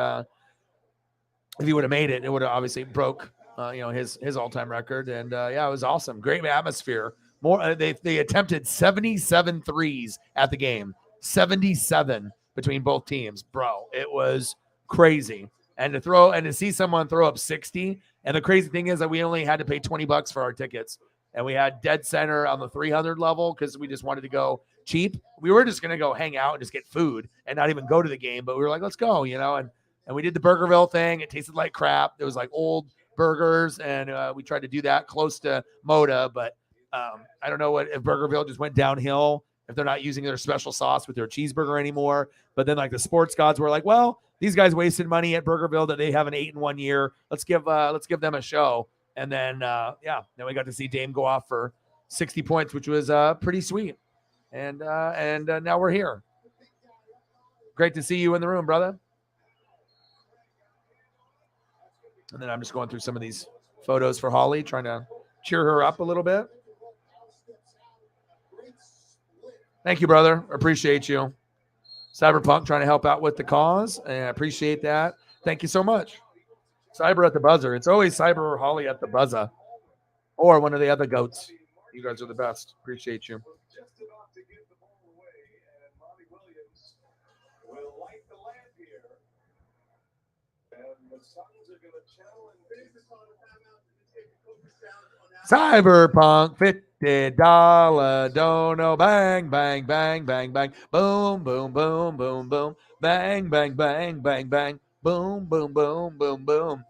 if he would have made it, it would have obviously broke his all-time record. And it was awesome. Great atmosphere. More they attempted 77 threes at the game. 77 between both teams, bro. It was crazy. And to see someone throw up 60. And the crazy thing is that we only had to pay $20 for our tickets. And we had dead center on the 300 level because we just wanted to go cheap. We were just going to go hang out and just get food and not even go to the game. But we were like, let's go, and we did the Burgerville thing. It tasted like crap. It was like old burgers. And we tried to do that close to Moda. But I don't know if Burgerville just went downhill, if they're not using their special sauce with their cheeseburger anymore. But then like the sports gods were like, well, these guys wasted money at Burgerville that they haven't ate in 1 year. Let's give them a show. And then, then we got to see Dame go off for 60 points, which was pretty sweet. And now we're here. Great to see you in the room, brother. And then I'm just going through some of these photos for Holly, trying to cheer her up a little bit. Thank you, brother. Appreciate you. Cyberpunk trying to help out with the cause, and I appreciate that. Thank you so much. Cyber at the buzzer. It's always Cyber or Holly at the buzzer, or one of the other goats. You guys are the best. Appreciate you. Just about to give the ball away, and Monty Williams will light the lamp here. And the Suns are going to challenge. Cyberpunk $50 dono. Bang, bang, bang, bang, bang. Boom, boom, boom, boom, boom. Bang, bang, bang, bang, bang. Boom, boom, boom, boom, boom.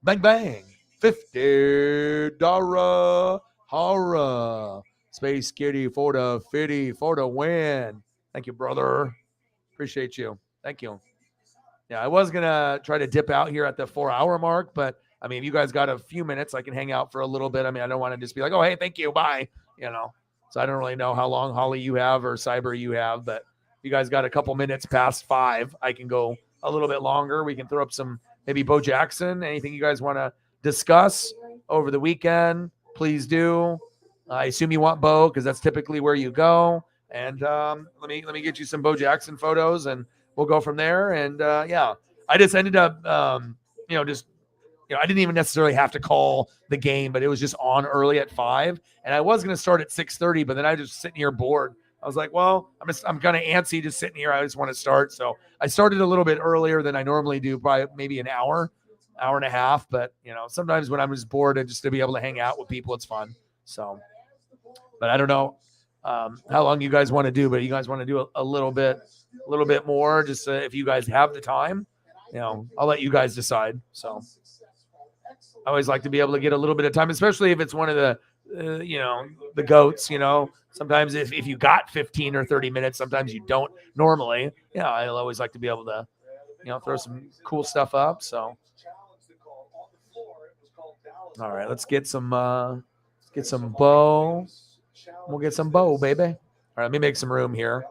Bang, bang. $50 horror. Space Kitty for the 50 for the win. Thank you, brother. Appreciate you. Thank you. Yeah, I was going to try to dip out here at the 4-hour mark, but I mean, if you guys got a few minutes, I can hang out for a little bit. I mean, I don't want to just be like, oh, hey, thank you. Bye. So I don't really know how long Holly you have or Cyber you have, but if you guys got a couple minutes past 5, I can go a little bit longer. We can throw up some, maybe Bo Jackson, anything you guys want to discuss over the weekend, please do. I assume you want Bo because that's typically where you go. And let me get you some Bo Jackson photos and we'll go from there. And I just ended up, I didn't even necessarily have to call the game, but it was just on early at 5. And I was going to start at 6:30, but then I was just sitting here bored. I was like, well, I'm kind of antsy just sitting here. I just want to start. So I started a little bit earlier than I normally do, by maybe an hour and a half. But, sometimes when I'm just bored and just to be able to hang out with people, it's fun. So, but I don't know how long you guys want to do, but you guys want to do a little bit more, just if you guys have the time, I'll let you guys decide. So I always like to be able to get a little bit of time, especially if it's one of the goats, sometimes if you got 15 or 30 minutes, sometimes you don't normally. I'll always like to be able to, throw some cool stuff up. So, all right, let's get some Bo. We'll get some Bo, baby. All right, let me make some room here.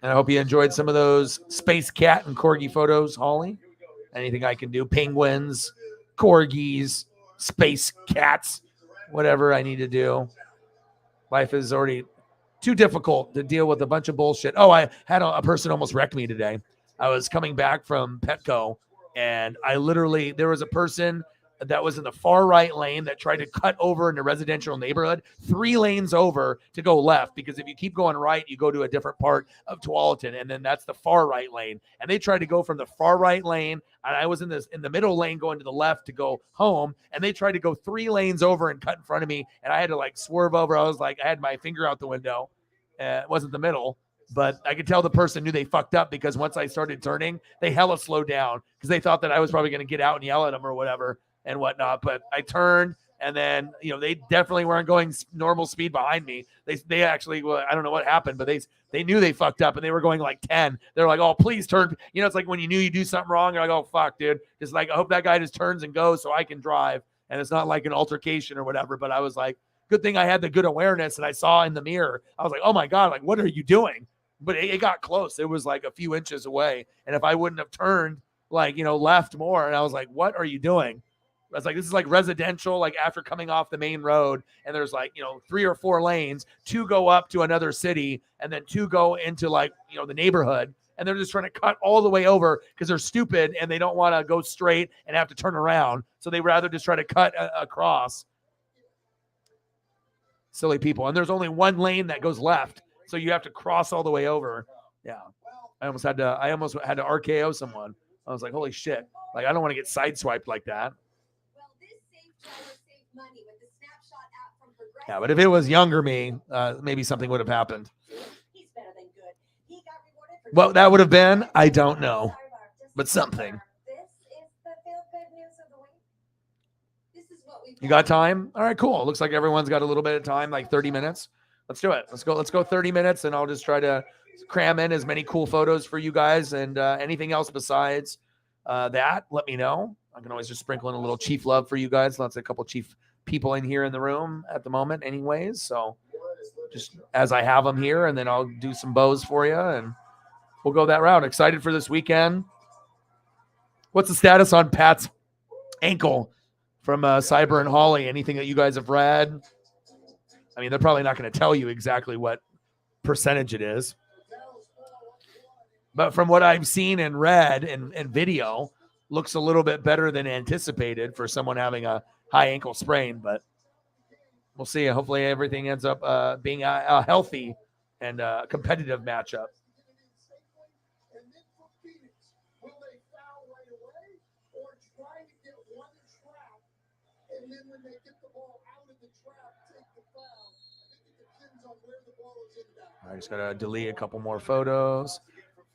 And I hope you enjoyed some of those space cat and corgi photos, Holly. Anything I can do, penguins, corgis, space cats, whatever I need to do. Life is already too difficult to deal with a bunch of bullshit. Oh, I had a person almost wreck me today. I was coming back from Petco, and there was a person that was in the far right lane that tried to cut over in a residential neighborhood, 3 lanes over to go left, because if you keep going right, you go to a different part of Tualatin, and then that's the far right lane. And they tried to go from the far right lane, and I was in the middle lane going to the left to go home, and they tried to go 3 lanes over and cut in front of me, and I had to swerve over. I was like, I had my finger out the window. It wasn't the middle, but I could tell the person knew they fucked up, because once I started turning, they hella slowed down because they thought that I was probably going to get out and yell at them or whatever and whatnot. But I turned, and then, they definitely weren't going normal speed behind me. They actually, I don't know what happened, but they knew they fucked up, and they were going 10. They're like, oh, please turn. It's like when you knew you do something wrong, you're like, oh, fuck, dude. Just I hope that guy just turns and goes so I can drive. And it's not like an altercation or whatever. But I was like, good thing I had the good awareness, and I saw in the mirror. I was like, oh my God, what are you doing? but it got close. It was like a few inches away. And if I wouldn't have turned like, left more, and I was like, what are you doing? I was like, this is like residential, like after coming off the main road, and there's like, 3 or 4 lanes, 2 go up to another city, and then 2 go into like, the neighborhood. And they're just trying to cut all the way over because they're stupid and they don't want to go straight and have to turn around. So they rather just try to cut across. Silly people. And there's only 1 lane that goes left. So you have to cross all the way over. Yeah. I almost had to RKO someone. I was like, holy shit. Like, I don't want to get sideswiped like that. Yeah, but if it was younger me, maybe something would have happened. What that would have been, I don't know. But something. You got time? All right, cool. Looks like everyone's got a little bit of time, like 30 minutes. Let's do it. Let's go 30 minutes, and I'll just try to cram in as many cool photos for you guys, and anything else besides that, let me know. I can always just sprinkle in a little Chief love for you guys. Lots of a couple Chief people in here in the room at the moment anyways. So just as I have them here, and then I'll do some bows for you, and we'll go that route. Excited for this weekend. What's the status on Pat's ankle from Cyber and Holly? Anything that you guys have read? I mean, they're probably not going to tell you exactly what percentage it is. But from what I've seen and read and video, looks a little bit better than anticipated for someone having a high ankle sprain. But we'll see. Hopefully everything ends up being a healthy and competitive matchup. I just got to delete a couple more photos.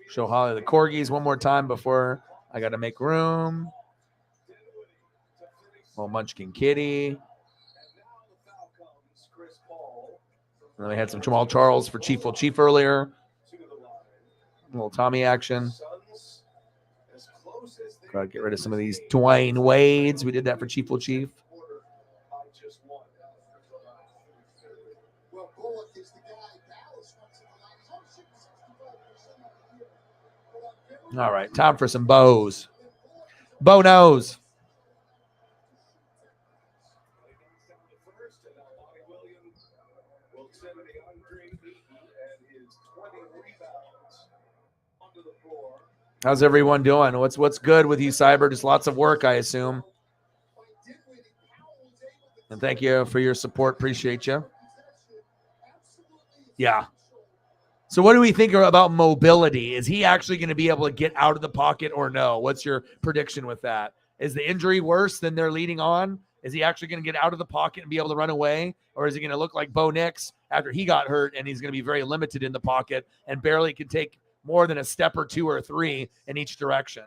Show Holly the corgis one more time before I got to make room. Little Munchkin Kitty. And then we had some Jamal Charles for Chief Will Chief earlier. A little Tommy action. Got to get rid of some of these Dwayne Wades. We did that for Chief Will Chief. All right, time for some bows. Bow nose. How's everyone doing? What's good with you, Cyber? Just lots of work, I assume. And thank you for your support. Appreciate you. Yeah. So what do we think about mobility? Is he actually going to be able to get out of the pocket or no? What's your prediction with that? Is the injury worse than they're leading on? Is he actually going to get out of the pocket and be able to run away? Or is he going to look like Bo Nix after he got hurt and he's going to be very limited in the pocket and barely can take more than a step or 2 or 3 in each direction?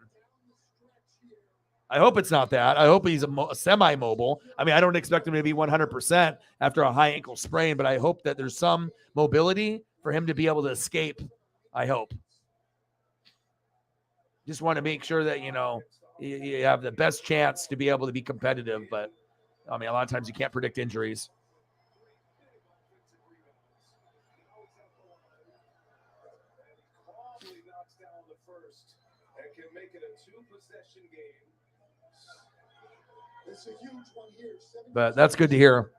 I hope it's not that. I hope he's a semi-mobile. I mean, I don't expect him to be 100% after a high ankle sprain, but I hope that there's some mobility for him to be able to escape, I hope. Just want to make sure that, you have the best chance to be able to be competitive. But, I mean, a lot of times you can't predict injuries. But that's good to hear.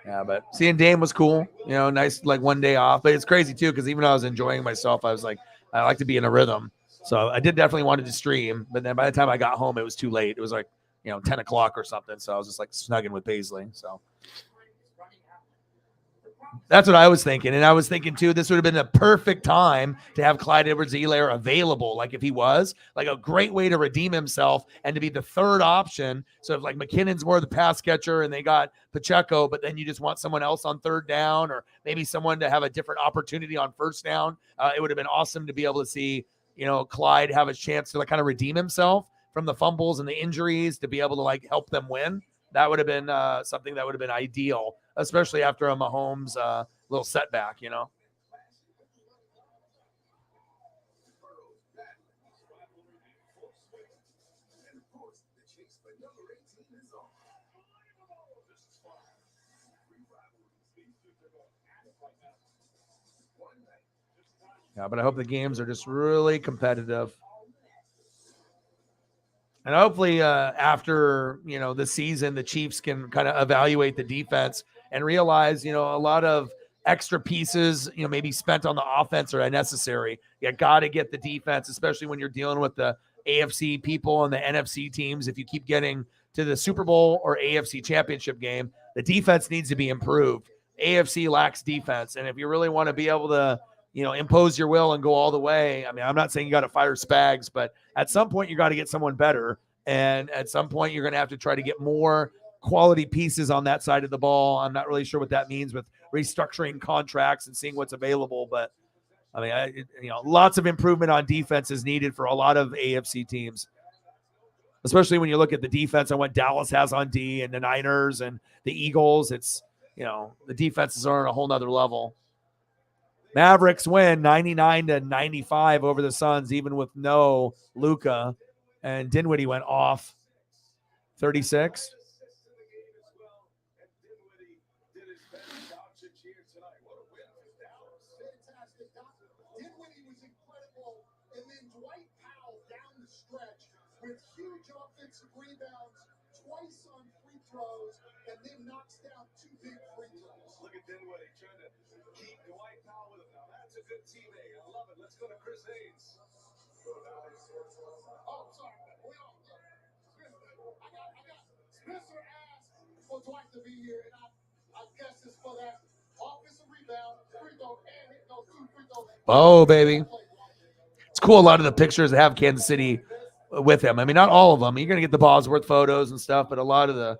Yeah, but seeing Dame was cool. Nice, like, one day off. But it's crazy, too, because even though I was enjoying myself, I was like, I like to be in a rhythm. So I did definitely wanted to stream. But then by the time I got home, it was too late. It was like, 10 o'clock or something. So I was just like snugging with Paisley. So that's what I was thinking. And I was thinking, too, this would have been the perfect time to have Clyde Edwards-Helaire available. Like, if he was, like, a great way to redeem himself and to be the third option. So if, like, McKinnon's more the pass catcher and they got Pacheco, but then you just want someone else on third down or maybe someone to have a different opportunity on first down, it would have been awesome to be able to see, Clyde have a chance to, like, kind of redeem himself from the fumbles and the injuries to be able to, like, help them win. That would have been something that would have been ideal, especially after a Mahomes little setback, but number 18 is on. This is fun. Three rivalries. These two are going at it right now. One night. Yeah, but I hope the games are just really competitive. And hopefully after, the season, the Chiefs can kind of evaluate the defense and realize, a lot of extra pieces, maybe spent on the offense are unnecessary. You got to get the defense, especially when you're dealing with the AFC people and the NFC teams. If you keep getting to the Super Bowl or AFC championship game, the defense needs to be improved. AFC lacks defense. And if you really want to be able to, impose your will and go all the way, I mean, I'm not saying you got to fire Spags, but at some point you got to get someone better. And at some point you're going to have to try to get more quality pieces on that side of the ball. I'm not really sure what that means with restructuring contracts and seeing what's available, but I mean, lots of improvement on defense is needed for a lot of AFC teams, especially when you look at the defense and what Dallas has on D and the Niners and the Eagles. It's, the defenses are on a whole nother level. Mavericks win 99-95 over the Suns, even with no Luka, and Dinwiddie went off 36. Dinwiddie was incredible, and then Dwight Powell down the stretch with huge offensive rebounds, twice on free throws, and then knocks down 2 big free throws. Look at Dinwiddie trying to keep Dwight Powell with him. Now that's a good teammate. I love it. Let's go to Chris Haynes. Oh, sorry. I got Spencer asked for Dwight to be here, and I guess it's for that offensive rebound, free throw, and hit those 2 free throws. Oh, baby. It's cool. A lot of the pictures that have Kansas City with him. I mean, not all of them. You're going to get the Bosworth photos and stuff, but a lot of the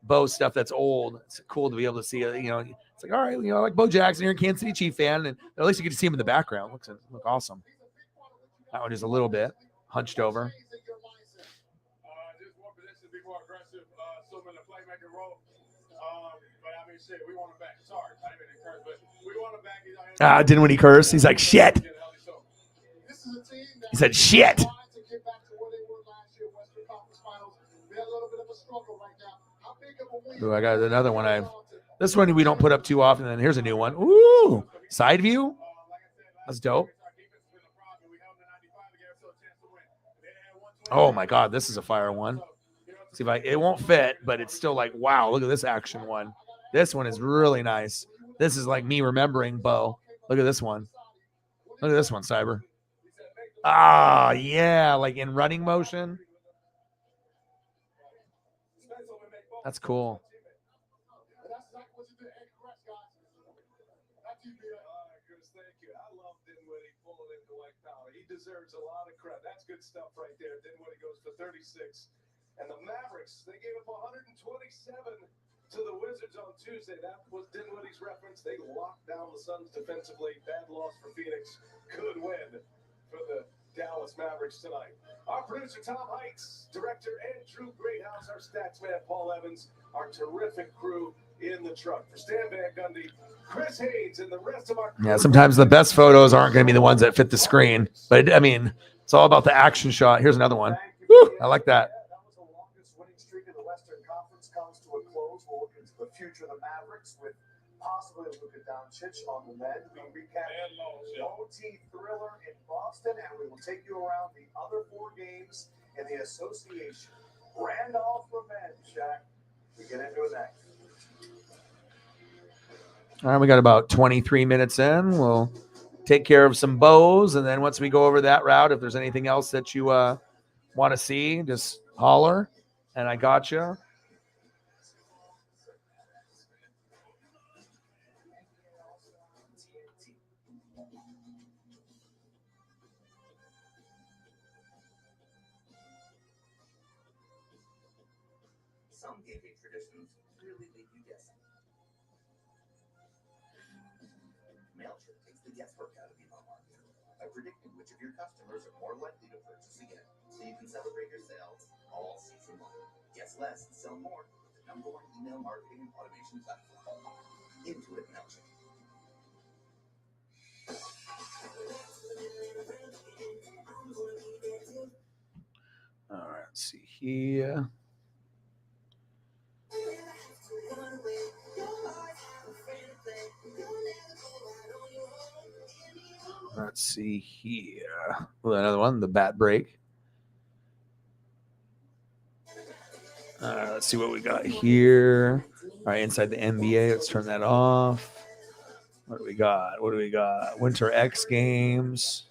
Bo stuff that's old, it's cool to be able to see it. It's like, all right, like Bo Jackson, you're a Kansas City Chief fan, and at least you get to see him in the background. Look awesome. That one is a little bit hunched over. Just more possession, be more aggressive, assuming the playmaker role. But I mean, shit, we want him back. Sorry, I didn't mean to curse, but we want him back. Dinwiddie curse. He's like, shit. He said, shit. Ooh, I got another one. This one we don't put up too often. And here's a new one. Ooh, side view. That's dope. Oh my God, this is a fire one. See if it won't fit, but it's still like, wow, look at this action one. This one is really nice. This is like me remembering Bo. Look at this one. Look at this one, Cyber. Ah, yeah, like in running motion. That's cool. He deserves a lot of credit. That's good stuff right there. Dinwiddie goes for 36. And the Mavericks, they gave up 127 to the Wizards on Tuesday. That was Dinwiddie's reference. They locked down the Suns defensively. Bad loss for Phoenix. Good win for the Dallas Mavericks tonight. Our producer, Tom Heights, director Andrew Greathouse, our stats man, Paul Evans, our terrific crew in the truck. For Stan Van Gundy, Chris Haynes, and the rest of our crew. Yeah, sometimes the best photos aren't going to be the ones that fit the screen. But, I mean, it's all about the action shot. Here's another one. Woo, I like that. That was the longest winning streak in the Western Conference comes to a close. We'll look into the future of the Mavericks with possibly Luka Doncic on the men. We recap the OT thriller in Boston, and we will take you around the other 4 games in the association. Randolph revenge, Shaq. We get into it next. All right, we got about 23 minutes in. We'll take care of some bows, and then once we go over that route, if there's anything else that you want to see, just holler, and I got you. Some gaming traditions really leave you guessing. MailChimp takes the guesswork out of email marketing by predicting which of your customers are more likely to purchase again, so you can celebrate your sales all season long. Guess less and sell more with the #1 email marketing and automation platform. Intuit MailChimp. All right, let's see here. Let's see here. Another one, the bat break. Let's see what we got here. All right, inside the NBA, let's turn that off. What do we got? Winter X Games,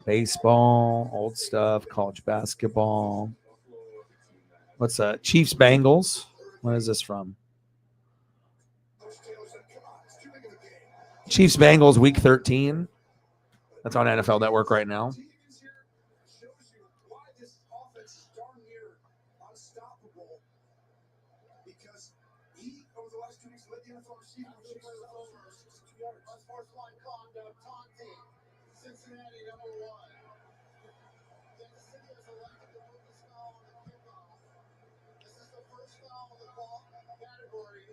baseball, old stuff, college basketball. What's that? Chiefs Bengals. What is this from? Chiefs Bengals week 13. That's on NFL Network right now. Cincinnati number 1. Kansas City has elected to move this foul on the kickoff. This is the first foul in the category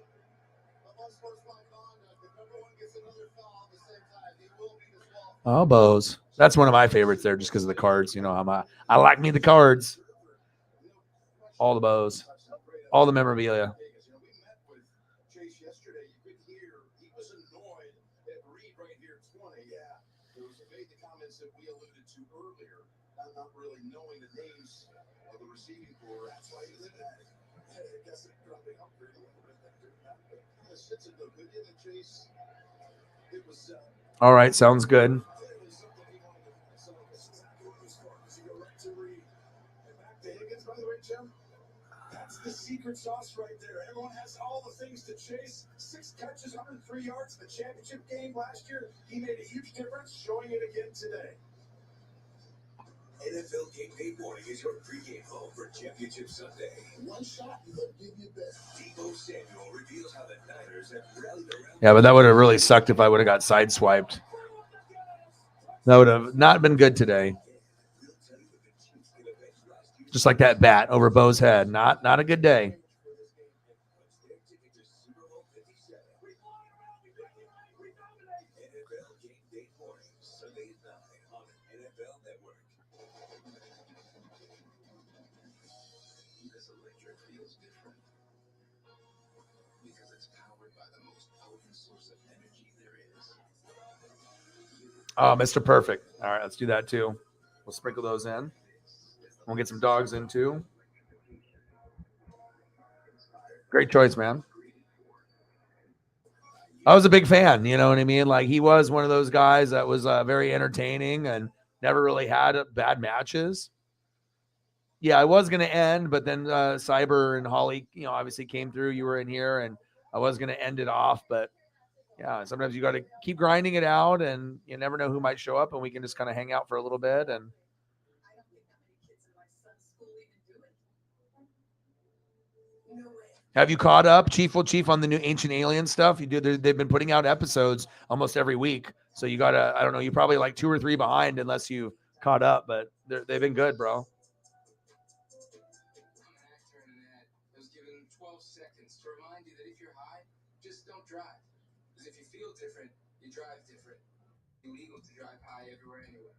of unsportsmanlike conduct. If number 1 gets another foul at the same time, he will be disqualified. Oh, Bows. That's one of my favorites there, just because of the cards. You know, I like me the cards. All the bows, all the memorabilia. That we alluded to earlier, not really knowing the names of the receiving corps. That's why he did that. I guess they're dropping up pretty a little bit. The sits in the video that Chase. It was. All right, sounds good. That's the secret sauce right there. Everyone has all the things to chase. 6 catches, 103 yards in the championship game last year. He made a huge difference, showing it again today. NFL Game Day morning is your pregame home for Championship Sunday. One shot, he'll give you better. Debo Samuel reveals how the Niners have rallied around. Yeah, but that would have really sucked if I would have got sideswiped. That would have not been good today. Just like that bat over Bo's head. Not a good day. Oh, Mr. Perfect. All right, let's do that too. We'll sprinkle those in. We'll get some dogs in too. Great choice, man. I was a big fan. You know what I mean? Like, he was one of those guys that was very entertaining and never really had bad matches. Yeah, I was going to end, but then Cyber and Holly, you know, obviously came through. You were in here, and I was going to end it off, but yeah, sometimes you got to keep grinding it out, and you never know who might show up, and we can just kind of hang out for a little bit. And have you caught up, Chief on the new Ancient Alien stuff? You do. They've been putting out episodes almost every week, so you gotta. I don't know. You're probably like 2 or 3 behind unless you caught up, but they've been good, bro. I was given 12 seconds to remind you that if you're high, just don't drive. Because if you feel different, you drive different. Illegal to drive high everywhere anyway.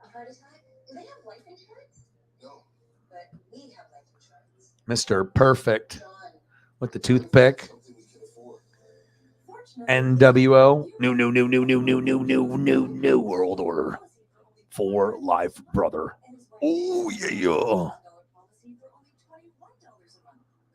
A heart attack? Do they have life insurance? No. But we have life insurance. Mr. Perfect with the toothpick. NWO. New world order. For life, brother. Oh, yeah. Go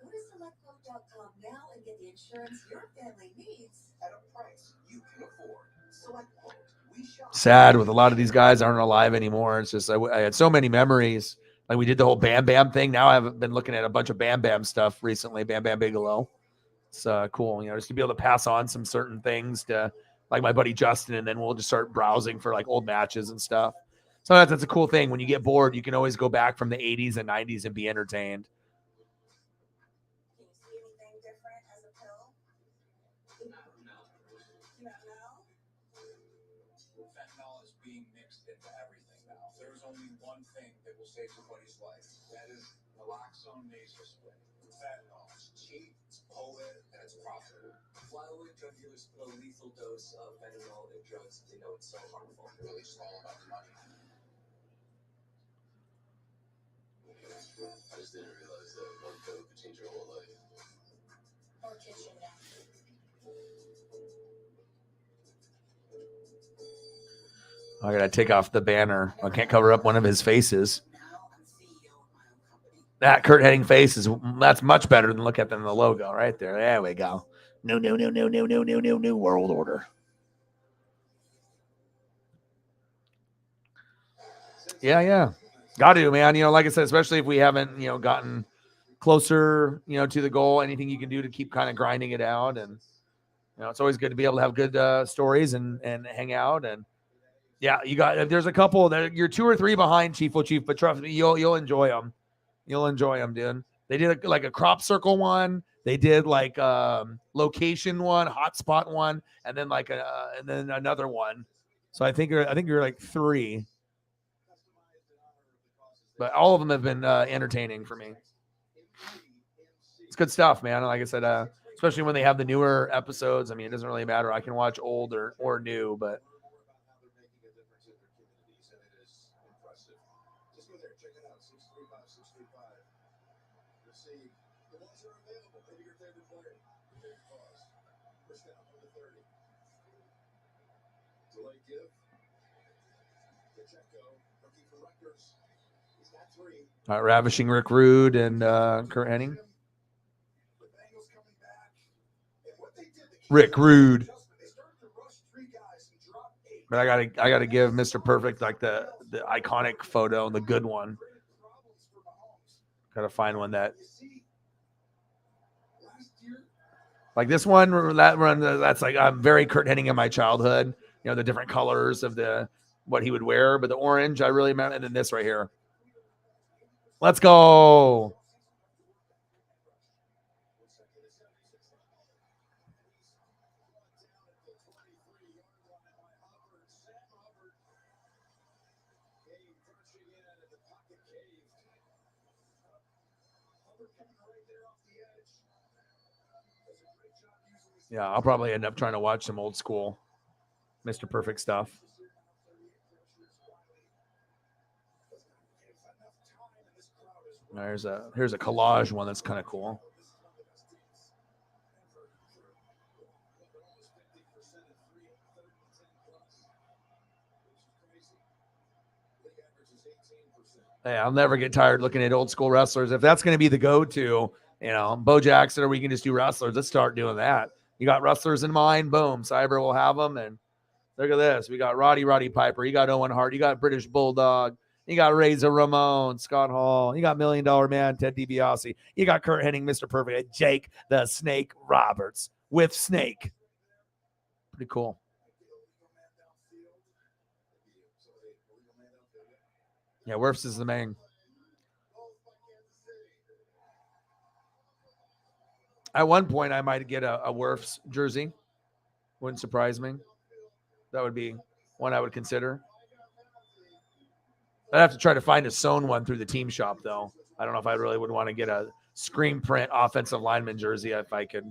to selectquote.com now and get the insurance your family needs At a price you can afford. SelectQuote. We shop. Sad with a lot of these guys aren't alive anymore. It's just I had so many memories. Like, we did the whole Bam Bam thing. Now I've been looking at a bunch of Bam Bam stuff recently. Bam Bam Bigelow. It's cool, you know, just to be able to pass on some certain things to like my buddy Justin, and then we'll just start browsing for like old matches and stuff. So that's a cool thing. When you get bored, you can always go back from the 80s and 90s and be entertained. Can you see anything different as a pill? Fentanyl is being mixed into everything now. There's only one thing that will save somebody's life. That is naloxone nasal spray. Fentanyl. It's cheap, it's potent, and it's profitable. Why would drug dealers put a lethal dose of fentanyl in drugs if they know it's so harmful? It's really just all about the money. I just didn't realize that one code could change your whole life. Or kitchen now? I gotta take off the banner. I can't cover up one of his faces. That Kurt Hennig face that's much better than look at than the logo right there. There we go. New world order. Yeah. Got to, man. Like I said, especially if we haven't, gotten closer, to the goal. Anything you can do to keep kind of grinding it out, and it's always good to be able to have good stories and hang out. And yeah, there's a couple that you're 2 or 3 behind, Chief, but trust me, you'll enjoy them. You'll enjoy them, dude. They did like a crop circle one. They did like location one, hotspot one, and then and then another one. So I think you're like 3, but all of them have been entertaining for me. It's good stuff, man. Like I said, especially when they have the newer episodes. I mean, it doesn't really matter. I can watch old or new, but. All right, ravishing Rick Rude and Kurt Hennig. Rick Rude. But I gotta give Mr. Perfect like the iconic photo, the good one. Gotta find one that like this one, that one. That's like I'm very Kurt Hennig in my childhood. The different colors of what he would wear, but the orange I really meant, and then this right here. Let's go. Yeah, I'll probably end up trying to watch some old school Mr. Perfect stuff. Here's a collage one that's kind of cool. Hey, I'll never get tired looking at old school wrestlers. If that's going to be the go-to, Bo Jackson, or we can just do wrestlers, let's start doing that. You got wrestlers in mind, boom, Cyber will have them. And look at this. We got Roddy Piper. You got Owen Hart. You got British Bulldog. You got Razor Ramon, Scott Hall. You got $1 Million Man, Ted DiBiase. You got Kurt Hennig, Mr. Perfect, Jake the Snake Roberts with Snake. Pretty cool. Yeah, Wirfs is the main. At one point, I might get a Wirfs jersey. Wouldn't surprise me. That would be one I would consider. I'd have to try to find a sewn one through the team shop, though. I don't know if I really would want to get a screen print offensive lineman jersey if I could.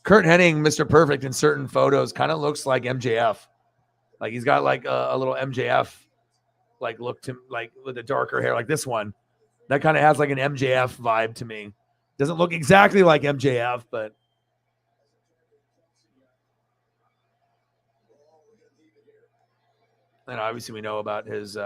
Kurt Hennig, Mr. Perfect, in certain photos kind of looks like MJF. Like he's got like a little MJF like look to like with the darker hair, like this one. That kind of has like an MJF vibe to me. Doesn't look exactly like MJF, but and obviously we know about his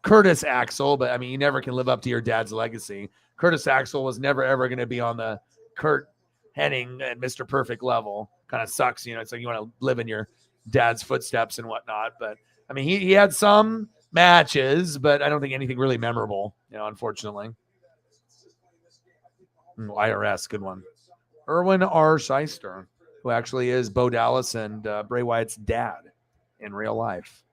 Curtis Axel, but I mean, you never can live up to your dad's legacy. Curtis Axel was never ever going to be on the Kurt Hennig and Mr. Perfect level. Kind of sucks, it's like you want to live in your dad's footsteps and whatnot. But I mean, he had some matches, but I don't think anything really memorable, unfortunately. IRS, good one. Erwin R. Shyster, who actually is Bo Dallas and Bray Wyatt's dad in real life.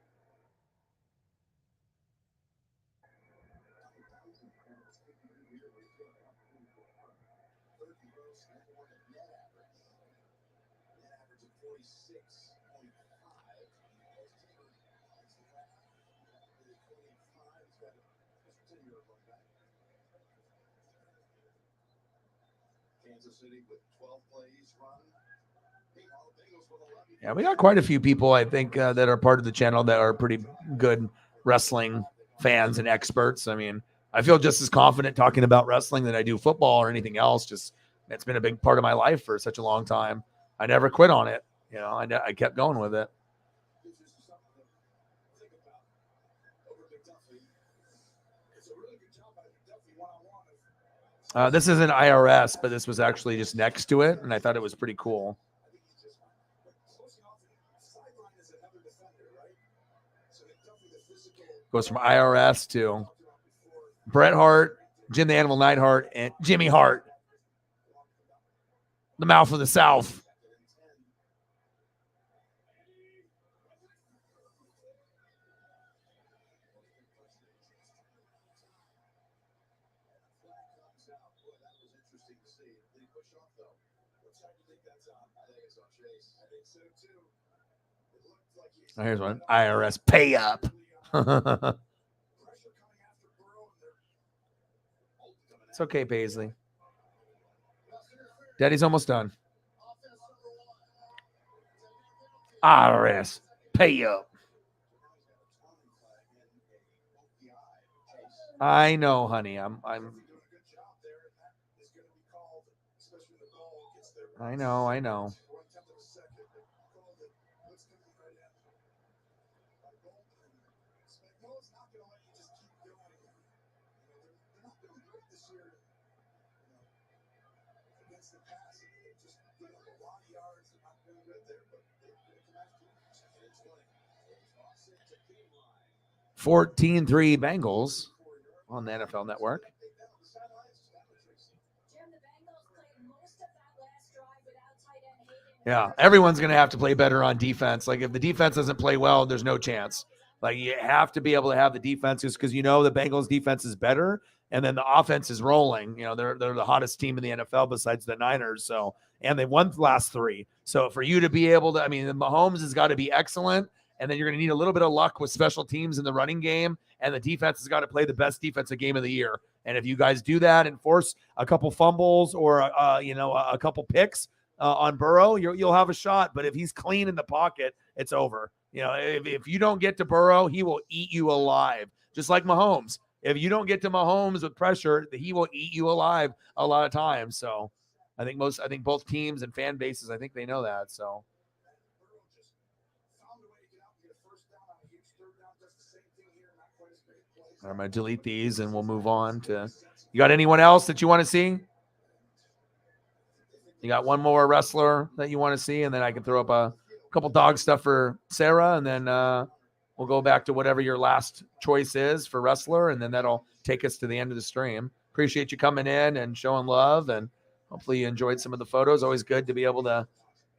Yeah, we got quite a few people, I think, that are part of the channel that are pretty good wrestling fans and experts. I mean, I feel just as confident talking about wrestling than I do football or anything else, just It's been a big part of my life for such a long time. I never quit on it. You know, I kept going with it. This isn't IRS, but this was actually just next to it, and I thought it was pretty cool. Goes from IRS to Bret Hart, Jim the Animal Neidhart, and Jimmy Hart, the mouth of the South. Oh, here's one. IRS pay up. It's okay, Paisley. Daddy's almost done. IRS pay up. I know, honey. I know. $14-3 Bengals on the NFL Network. Yeah, everyone's going to have to play better on defense. Like if the defense doesn't play well, there's no chance. Like you have to be able to have the defenses because you know the Bengals defense is better, and then the offense is rolling. You know they're the hottest team in the NFL besides the Niners. So and they won the last three. So for you to be able to, I mean, Mahomes has got to be excellent, and then you're going to need a little bit of luck with special teams in the running game, and the defense has got to play the best defensive game of the year. And if you guys do that and force a couple fumbles or a couple picks on Burrow, you'll have a shot. But if he's clean in the pocket, it's over. You know, if you don't get to Burrow, he will eat you alive, just like Mahomes. If you don't get to Mahomes with pressure, he will eat you alive a lot of times. So I think both teams and fan bases, I think they know that. So I'm going to delete these and we'll move on to, you got anyone else that you want to see? You got one more wrestler that you want to see, and then I can throw up a couple dog stuff for Sarah, and then we'll go back to whatever your last choice is for wrestler, and then that'll take us to the end of the stream. Appreciate you coming in and showing love, and hopefully you enjoyed some of the photos. Always good to be able to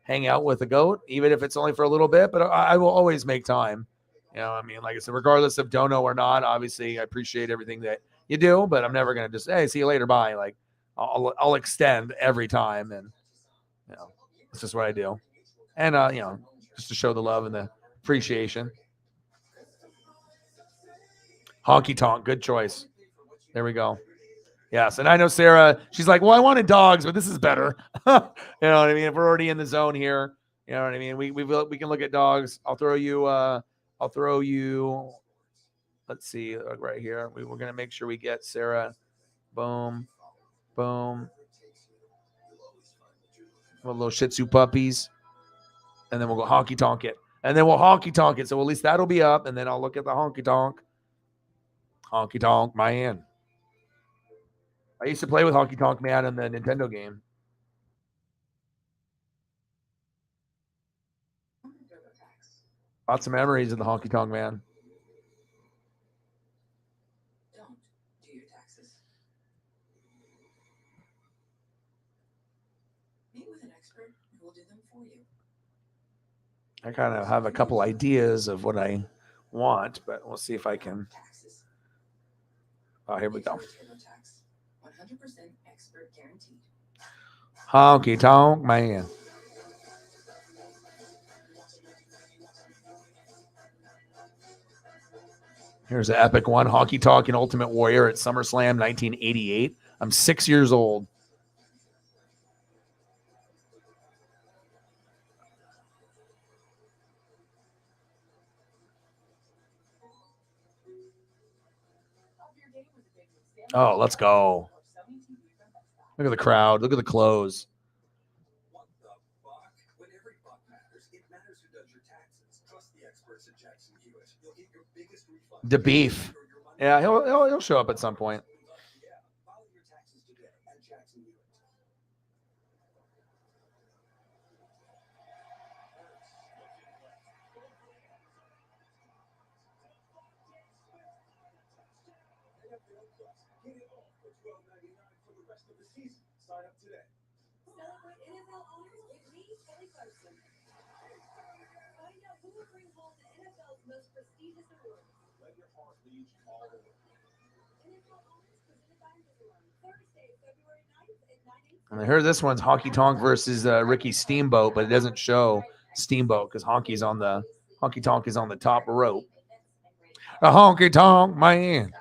hang out with a goat, even if it's only for a little bit, but I will always make time. You know, I mean, like I said, regardless of dono or not, obviously I appreciate everything that you do, but I'm never going to just, hey, see you later, bye. Like I'll extend every time, and you know, it's just what I do. And just to show the love and the appreciation. Honky Tonk, good choice. There we go. Yes, and I know Sarah, she's like, well, I wanted dogs, but this is better. You know what I mean? If we're already in the zone here, you know what I mean? We can look at dogs. I'll throw you, let's see, right here. We're going to make sure we get Sarah. Boom, boom. Little Shih Tzu puppies. And then we'll go honky tonk it. And then we'll honky tonk it. So at least that'll be up. And then I'll look at the honky tonk. Honky Tonk Man. I used to play with Honky Tonk Man in the Nintendo game. Lots of memories of the Honky Tonk Man. Don't do your taxes. Meet with an expert who will do them for you. I kind of have a couple ideas of what I want, but we'll see if I can. Oh, here we go. 100% expert guaranteed. Honky Tonk Man. Here's an epic one. Honky Tonk and Ultimate Warrior at SummerSlam 1988. I'm 6 years old. Oh, let's go. Look at the crowd. Look at the clothes. What the fuck? When every buck matters, it matters who does your taxes. Trust the experts at Jackson Hewitt. You'll get your biggest refund. The beef. Yeah, he'll show up at some point. Yeah, file your taxes today at Jackson Hewitt. NFL Plus. Get it all for $12.99 for the rest of the season. Sign up today. Celebrate NFL honors with me, Kelly Clarkson. Find out who will bring home the NFL's most prestigious awards. Let your heart lead you all the way. NFL honors presented by Invisalign. Thursday, February 9th at 9 a.m. And I heard this one's Honky Tonk versus Ricky Steamboat, but it doesn't show Steamboat because Honky Tonk is on the top rope. A honky tonk man.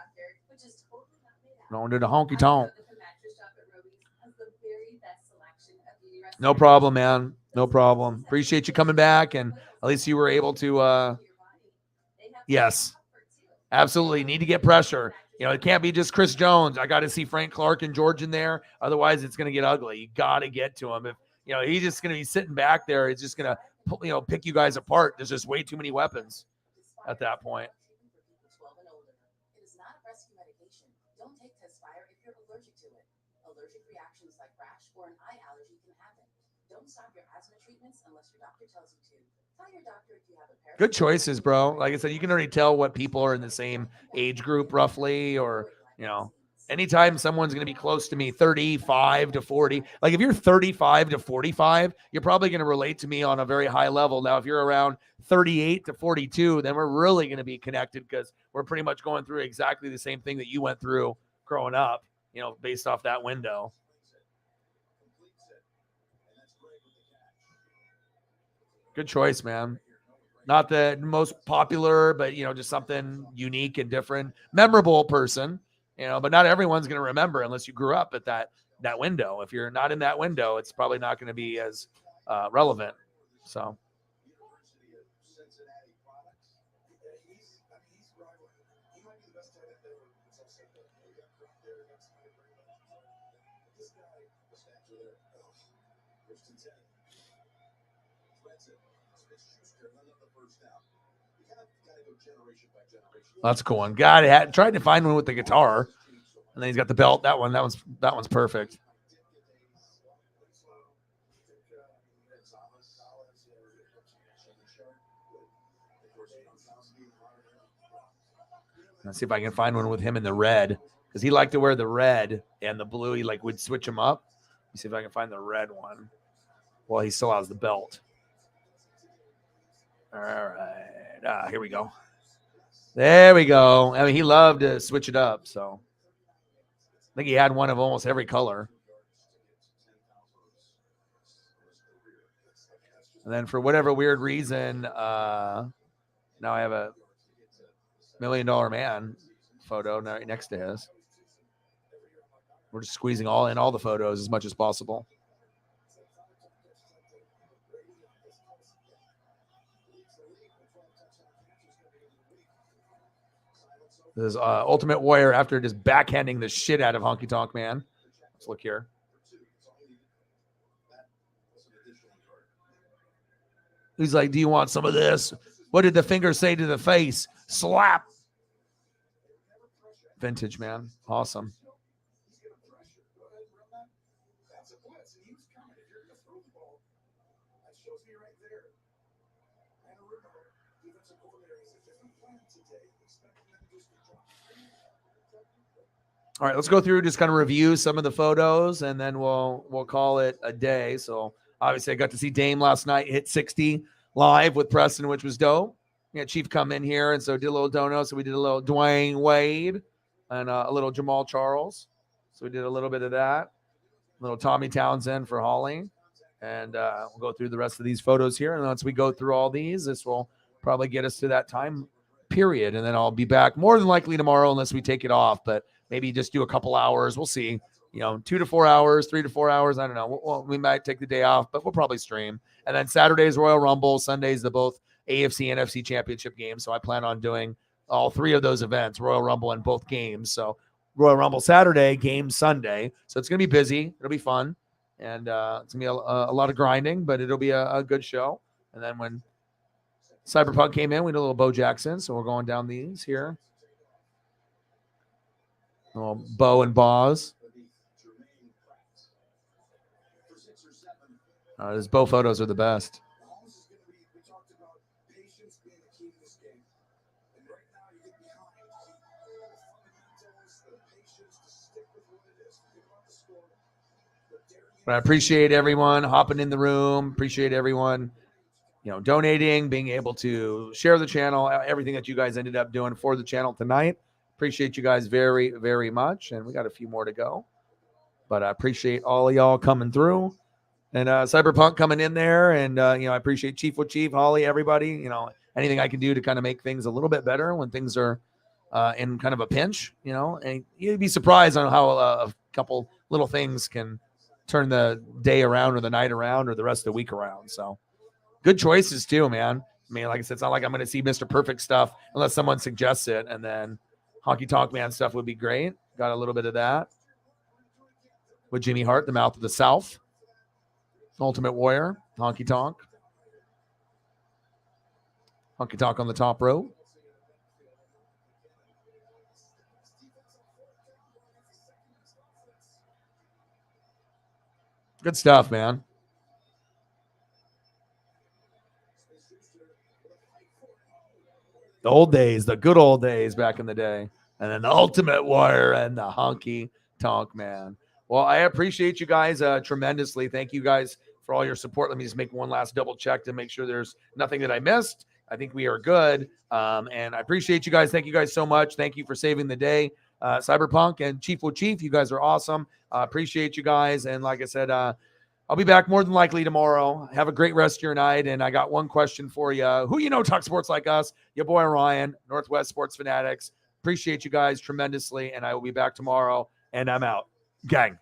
Going to the honky tonk. No problem, man. No problem. Appreciate you coming back, and at least you were able to. Yes, absolutely. Need to get pressure. You know, it can't be just Chris Jones. I got to see Frank Clark and George in there. Otherwise, it's going to get ugly. You got to get to him. If he's just going to be sitting back there, it's just going to pick you guys apart. There's just way too many weapons at that point. It is not a rescue medication. Don't take Tespire if you're allergic to it. Allergic reactions like rash or an eye allergy can happen. Don't stop your asthma treatments unless your doctor tells you to. Tell your doctor if you have a parasite. Good choices, bro. Like I said, you can already tell what people are in the same age group roughly, or, anytime someone's going to be close to me, 35 to 40. Like if you're 35 to 45, you're probably going to relate to me on a very high level. Now, if you're around 38 to 42, then we're really going to be connected because we're pretty much going through exactly the same thing that you went through growing up, based off that window. Good choice, man. Not the most popular, but, just something unique and different, memorable person, but not everyone's going to remember unless you grew up at that window. If you're not in that window, it's probably not going to be as relevant. So. That's a cool one. Tried to find one with the guitar, and then he's got the belt. That one's perfect. Let's see if I can find one with him in the red, because he liked to wear the red and the blue. He would switch them up. Let me see if I can find the red one. Well, he still has the belt. All right. Here we go. There we go. I mean, he loved to switch it up. So I think he had one of almost every color. And then for whatever weird reason, now I have a $1 Million Man photo right next to his. We're just squeezing all the photos as much as possible. This is Ultimate Warrior after just backhanding the shit out of Honky Tonk Man. Let's look here. He's like, do you want some of this? What did the finger say to the face? Slap. Vintage, man. Awesome. All right, let's go through, just kind of review some of the photos, and then we'll call it a day. So obviously I got to see Dame last night hit 60 live with Preston, which was dope. We had Chief come in here, and so did a little dono. So we did a little Dwayne Wade and a little Jamal Charles. So we did a little bit of that. A little Tommy Townsend for Holly. And we'll go through the rest of these photos here. And once we go through all these, this will probably get us to that time period. And then I'll be back more than likely tomorrow unless we take it off. But maybe just do a couple hours. We'll see. 2 to 4 hours, 3 to 4 hours. I don't know. We might take the day off, but we'll probably stream. And then Saturday's Royal Rumble. Sunday's the both AFC and NFC championship games. So I plan on doing all three of those events, Royal Rumble and both games. So Royal Rumble Saturday, game Sunday. So it's going to be busy. It'll be fun. And it's going to be a lot of grinding, but it'll be a good show. And then when Cyberpunk came in, we did a little Bo Jackson. So we're going down these here. Little Bo and Boz. Those Bo photos are the best. We talked about patience being the key to this game. And right now you get behind the fundamentals, the patience to stick with what it is. Forget about the score. But I appreciate everyone hopping in the room. Appreciate everyone, donating, being able to share the channel, everything that you guys ended up doing for the channel tonight. Appreciate you guys very, very much. And we got a few more to go. But I appreciate all of y'all coming through. And Cyberpunk coming in there. And, I appreciate Chief with Chief, Holly, everybody. Anything I can do to kind of make things a little bit better when things are in kind of a pinch, And you'd be surprised on how a couple little things can turn the day around or the night around or the rest of the week around. So good choices too, man. I mean, like I said, it's not like I'm going to see Mr. Perfect stuff unless someone suggests it. And then Honky Tonk Man stuff would be great. Got a little bit of that with Jimmy Hart, the Mouth of the South. Ultimate Warrior, Honky Tonk. Honky Tonk on the top row. Good stuff, man. The old days, the good old days back in the day. And then the Ultimate Warrior and the Honky Tonk Man. Well, I appreciate you guys tremendously. Thank you guys for all your support. Let me just make one last double check to make sure there's nothing that I missed. I think we are good. And I appreciate you guys. Thank you guys so much. Thank you for saving the day. Cyberpunk and Chief with Chief, you guys are awesome. Appreciate you guys. And like I said, I'll be back more than likely tomorrow. Have a great rest of your night. And I got one question for you. Who talk sports like us? Your boy Ryan, Northwest Sports Fanatics. Appreciate you guys tremendously. And I will be back tomorrow. And I'm out. Gang.